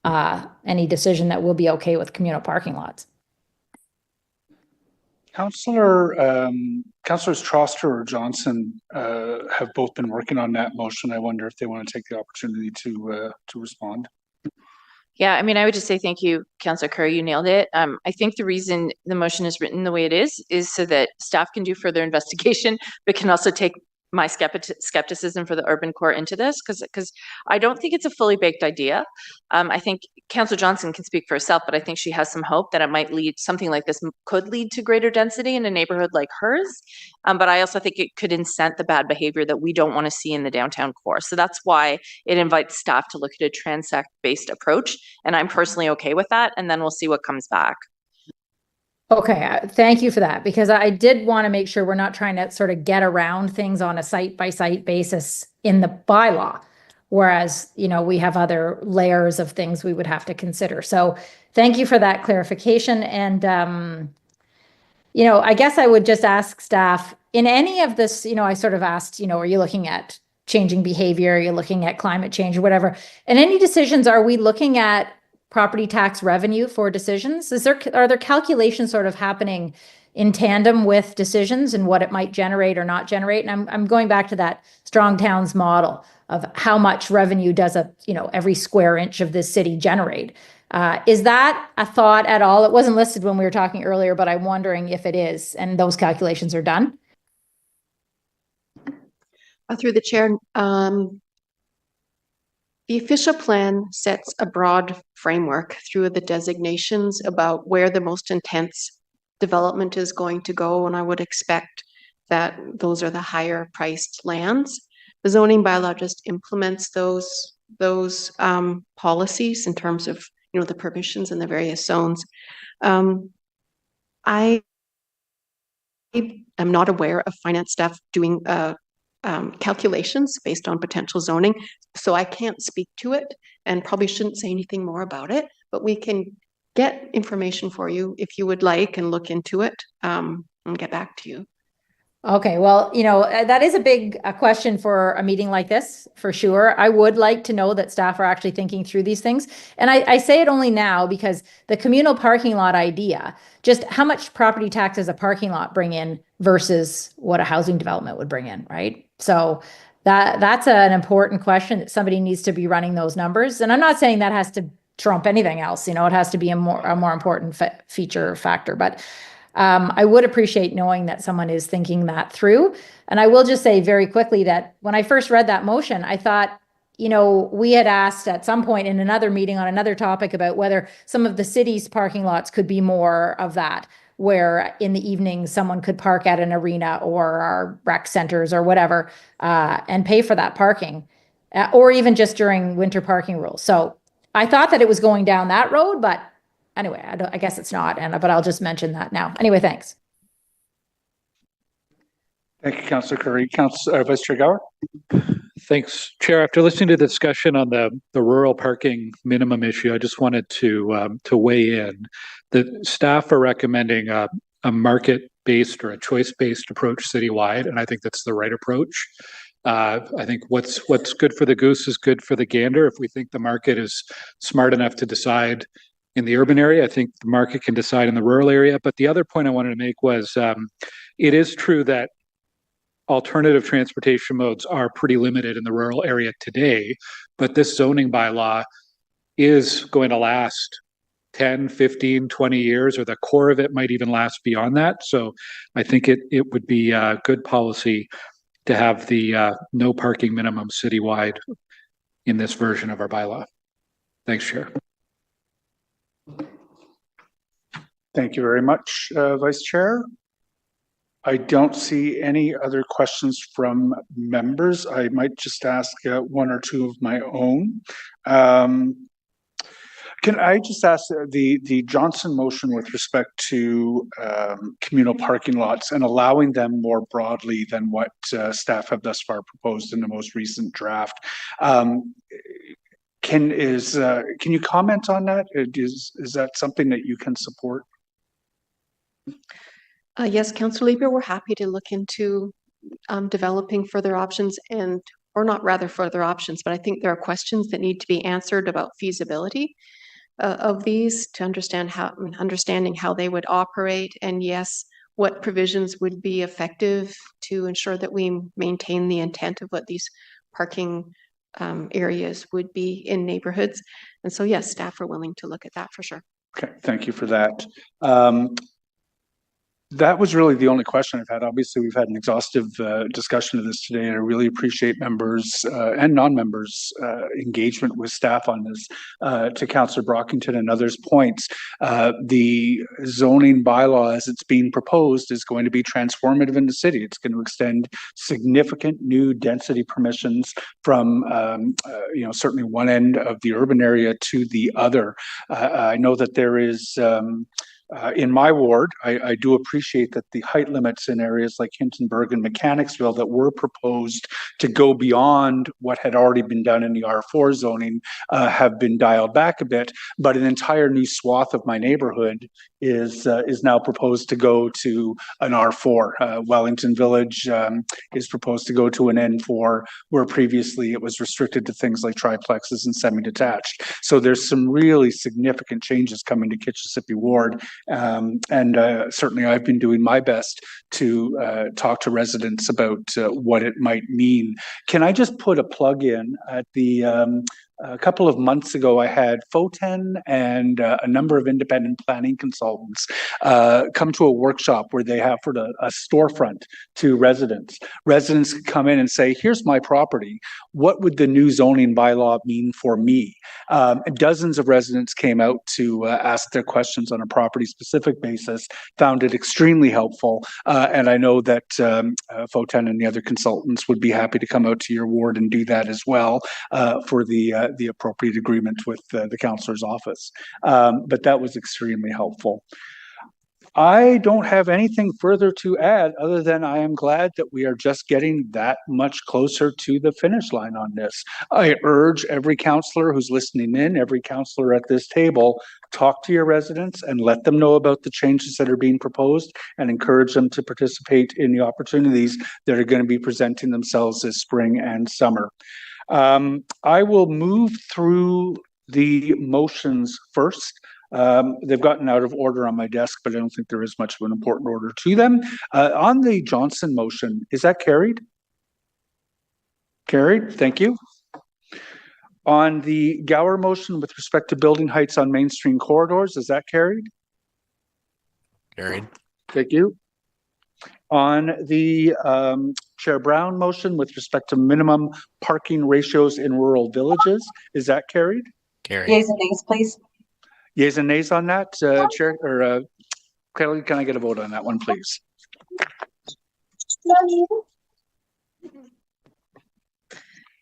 any decision that we'll be okay with communal parking lots. Councillors Troster or Johnson have both been working on that motion. I wonder if they want to take the opportunity to respond. Yeah, I mean, I would just say thank you, Councillor Curry, you nailed it. I think the reason the motion is written the way it is so that staff can do further investigation, but can also take my skepticism for the urban core into this, because I don't think it's a fully baked idea. I think Councillor Johnson can speak for herself, but I think she has some hope that it might lead, something like this could lead to greater density in a neighborhood like hers. But I also think it could incent the bad behavior that we don't want to see in the downtown core. So that's why it invites staff to look at a transect-based approach. And I'm personally okay with that. And then we'll see what comes back. Okay, thank you for that, because I did want to make sure we're not trying to sort of get around things on a site-by-site basis in the bylaw. Whereas, you know, we have other layers of things we would have to consider. So thank you for that clarification. And, you know, I guess I would just ask staff, in any of this, you know, I sort of asked, you know, are you looking at changing behavior? Are you looking at climate change or whatever? And any decisions, are we looking at property tax revenue for decisions? Are there calculations sort of happening in tandem with decisions and what it might generate or not generate? And I'm going back to that strong towns model of how much revenue does every square inch of this city generate. Is that a thought at all? It wasn't listed when we were talking earlier, but I'm wondering if it is, and those calculations are done. Through the chair, the official plan sets a broad framework through the designations about where the most intense development is going to go, and I would expect that those are the higher priced lands. The zoning bylaw just implements those policies in terms of, you know, the permissions in the various zones. I am not aware of finance staff doing calculations based on potential zoning, so I can't speak to it and probably shouldn't say anything more about it, but we can get information for you if you would like and look into it and get back to you. Okay, well, you know, that is a big question for a meeting like this, for sure. I would like to know that staff are actually thinking through these things. And I say it only now because the communal parking lot idea, just how much property tax does a parking lot bring in versus what a housing development would bring in, right? So that's an important question that somebody needs to be running those numbers. And I'm not saying that has to trump anything else, you know, it has to be a more important feature factor, but I would appreciate knowing that someone is thinking that through. And I will just say very quickly that when I first read that motion, I thought, you know, we had asked at some point in another meeting on another topic about whether some of the city's parking lots could be more of that, where in the evening someone could park at an arena or our rec centers or whatever and pay for that parking, or even just during winter parking rules. So I thought that it was going down that road, but anyway, I guess it's not, but I'll just mention that now. Anyway, thanks. Thank you, Councillor Curry. Vice Chair Gower. Thanks, Chair. After listening to the discussion on the rural parking minimum issue, I just wanted to weigh in. The staff are recommending a market-based or a choice-based approach citywide, and I think that's the right approach. I think what's good for the goose is good for the gander. If we think the market is smart enough to decide in the urban area, I think the market can decide in the rural area. But the other point I wanted to make was it is true that alternative transportation modes are pretty limited in the rural area today, but this zoning bylaw is going to last 10, 15, 20 years, or the core of it might even last beyond that. So I think it would be a good policy to have the no parking minimum citywide in this version of our bylaw. Thanks, Chair. Thank you very much, Vice Chair. I don't see any other questions from members. I might just ask one or two of my own. Can I just ask the Johnson motion with respect to communal parking lots and allowing them more broadly than what staff have thus far proposed in the most recent draft? Can you comment on that? Is that something that you can support? Yes, Councillor Lieber, we're happy to look into developing further options further options, but I think there are questions that need to be answered about feasibility of these to understanding how they would operate, and yes, what provisions would be effective to ensure that we maintain the intent of what these parking areas would be in neighborhoods. And so yes, staff are willing to look at that for sure. Okay, thank you for that. That was really the only question I've had. Obviously, we've had an exhaustive discussion of this today, and I really appreciate members and non-members' engagement with staff on this. To Councillor Brockington and others' points, the zoning bylaw as it's being proposed is going to be transformative in the city. It's going to extend significant new density permissions from certainly one end of the urban area to the other. I know that there is in my ward, I do appreciate that the height limits in areas like Hintonburg and Mechanicsville that were proposed to go beyond what had already been done in the R4 zoning have been dialed back a bit, but an entire new swath of my neighborhood is now proposed to go to an R4. Wellington Village is proposed to go to an N4, where previously it was restricted to things like triplexes and semi-detached. So there's some really significant changes coming to Kitchissippi Ward. Certainly I've been doing my best to talk to residents about what it might mean. Can I just put a plug in at a couple of months ago, I had FOTEN and a number of independent planning consultants come to a workshop where they offered a storefront to residents. Residents could come in and say, here's my property. What would the new zoning bylaw mean for me? Dozens of residents came out to ask their questions on a property-specific basis, found it extremely helpful, and I know that FOTEN and the other consultants would be happy to come out to your ward and do that as well for the appropriate agreement with the councillor's office. But that was extremely helpful. I don't have anything further to add other than I am glad that we are just getting that much closer to the finish line on this. I urge every councillor who's listening in, every councillor at this table, talk to your residents and let them know about the changes that are being proposed and encourage them to participate in the opportunities that are going to be presenting themselves this spring and summer. I will move through the motions first. They've gotten out of order on my desk, but I don't think there is much of an important order to them. On the Johnson motion, is that carried? Carried, thank you. On the Gower motion with respect to building heights on mainstream corridors, is that carried? Carried. Thank you. On the Chair Brown motion with respect to minimum parking ratios in rural villages, is that carried? Carried. Yeas and nays, please. Yeas and nays on that, Chair, or Kelly, can I get a vote on that one, please?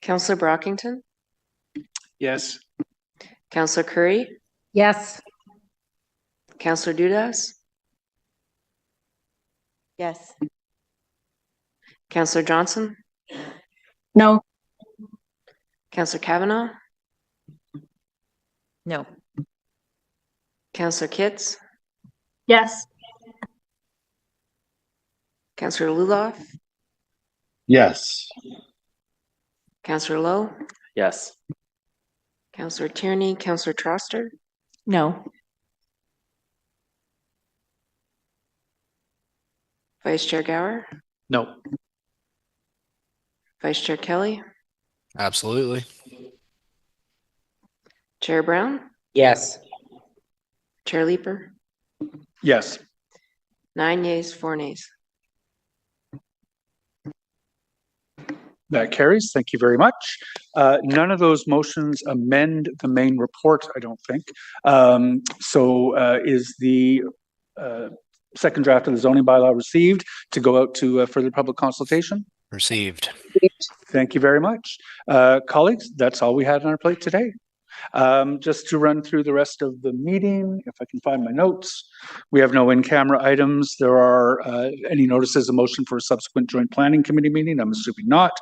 Councillor Brockington, Yes. Councillor Curry, Yes. Councillor Dudas, Yes. Councillor Johnson, No. Councillor Kavanaugh, No. Councillor Kitts, Yes. Councillor Luloff, Yes. Councillor Lowe, Yes. Councillor Tierney, Councillor Troster, No. Vice Chair Gower, No. Vice Chair Kelly, Absolutely. Chair Brown, Yes. Chair Leeper, Yes. 9 yeas, 4 nays. That carries. Thank you very much. None of those motions amend the main report, I don't think. Is the second draft of the zoning bylaw received to go out to further public consultation? Received. Thank you very much. Colleagues, that's all we had on our plate today. Just to run through the rest of the meeting, if I can find my notes, we have no in-camera items. There are any notices of motion for a subsequent joint planning committee meeting? I'm assuming not.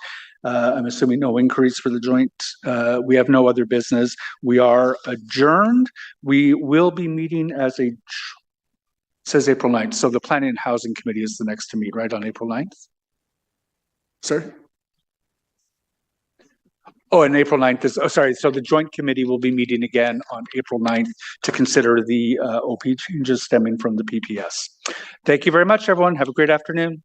I'm assuming no inquiries for the joint. We have no other business. We are adjourned. We will be meeting as a, says April 9th. So the Planning and Housing Committee is the next to meet, right, on April 9th? Sir? Oh, and April 9th is, oh, sorry. So the joint committee will be meeting again on April 9th to consider the OP changes stemming from the PPS. Thank you very much, everyone. Have a great afternoon.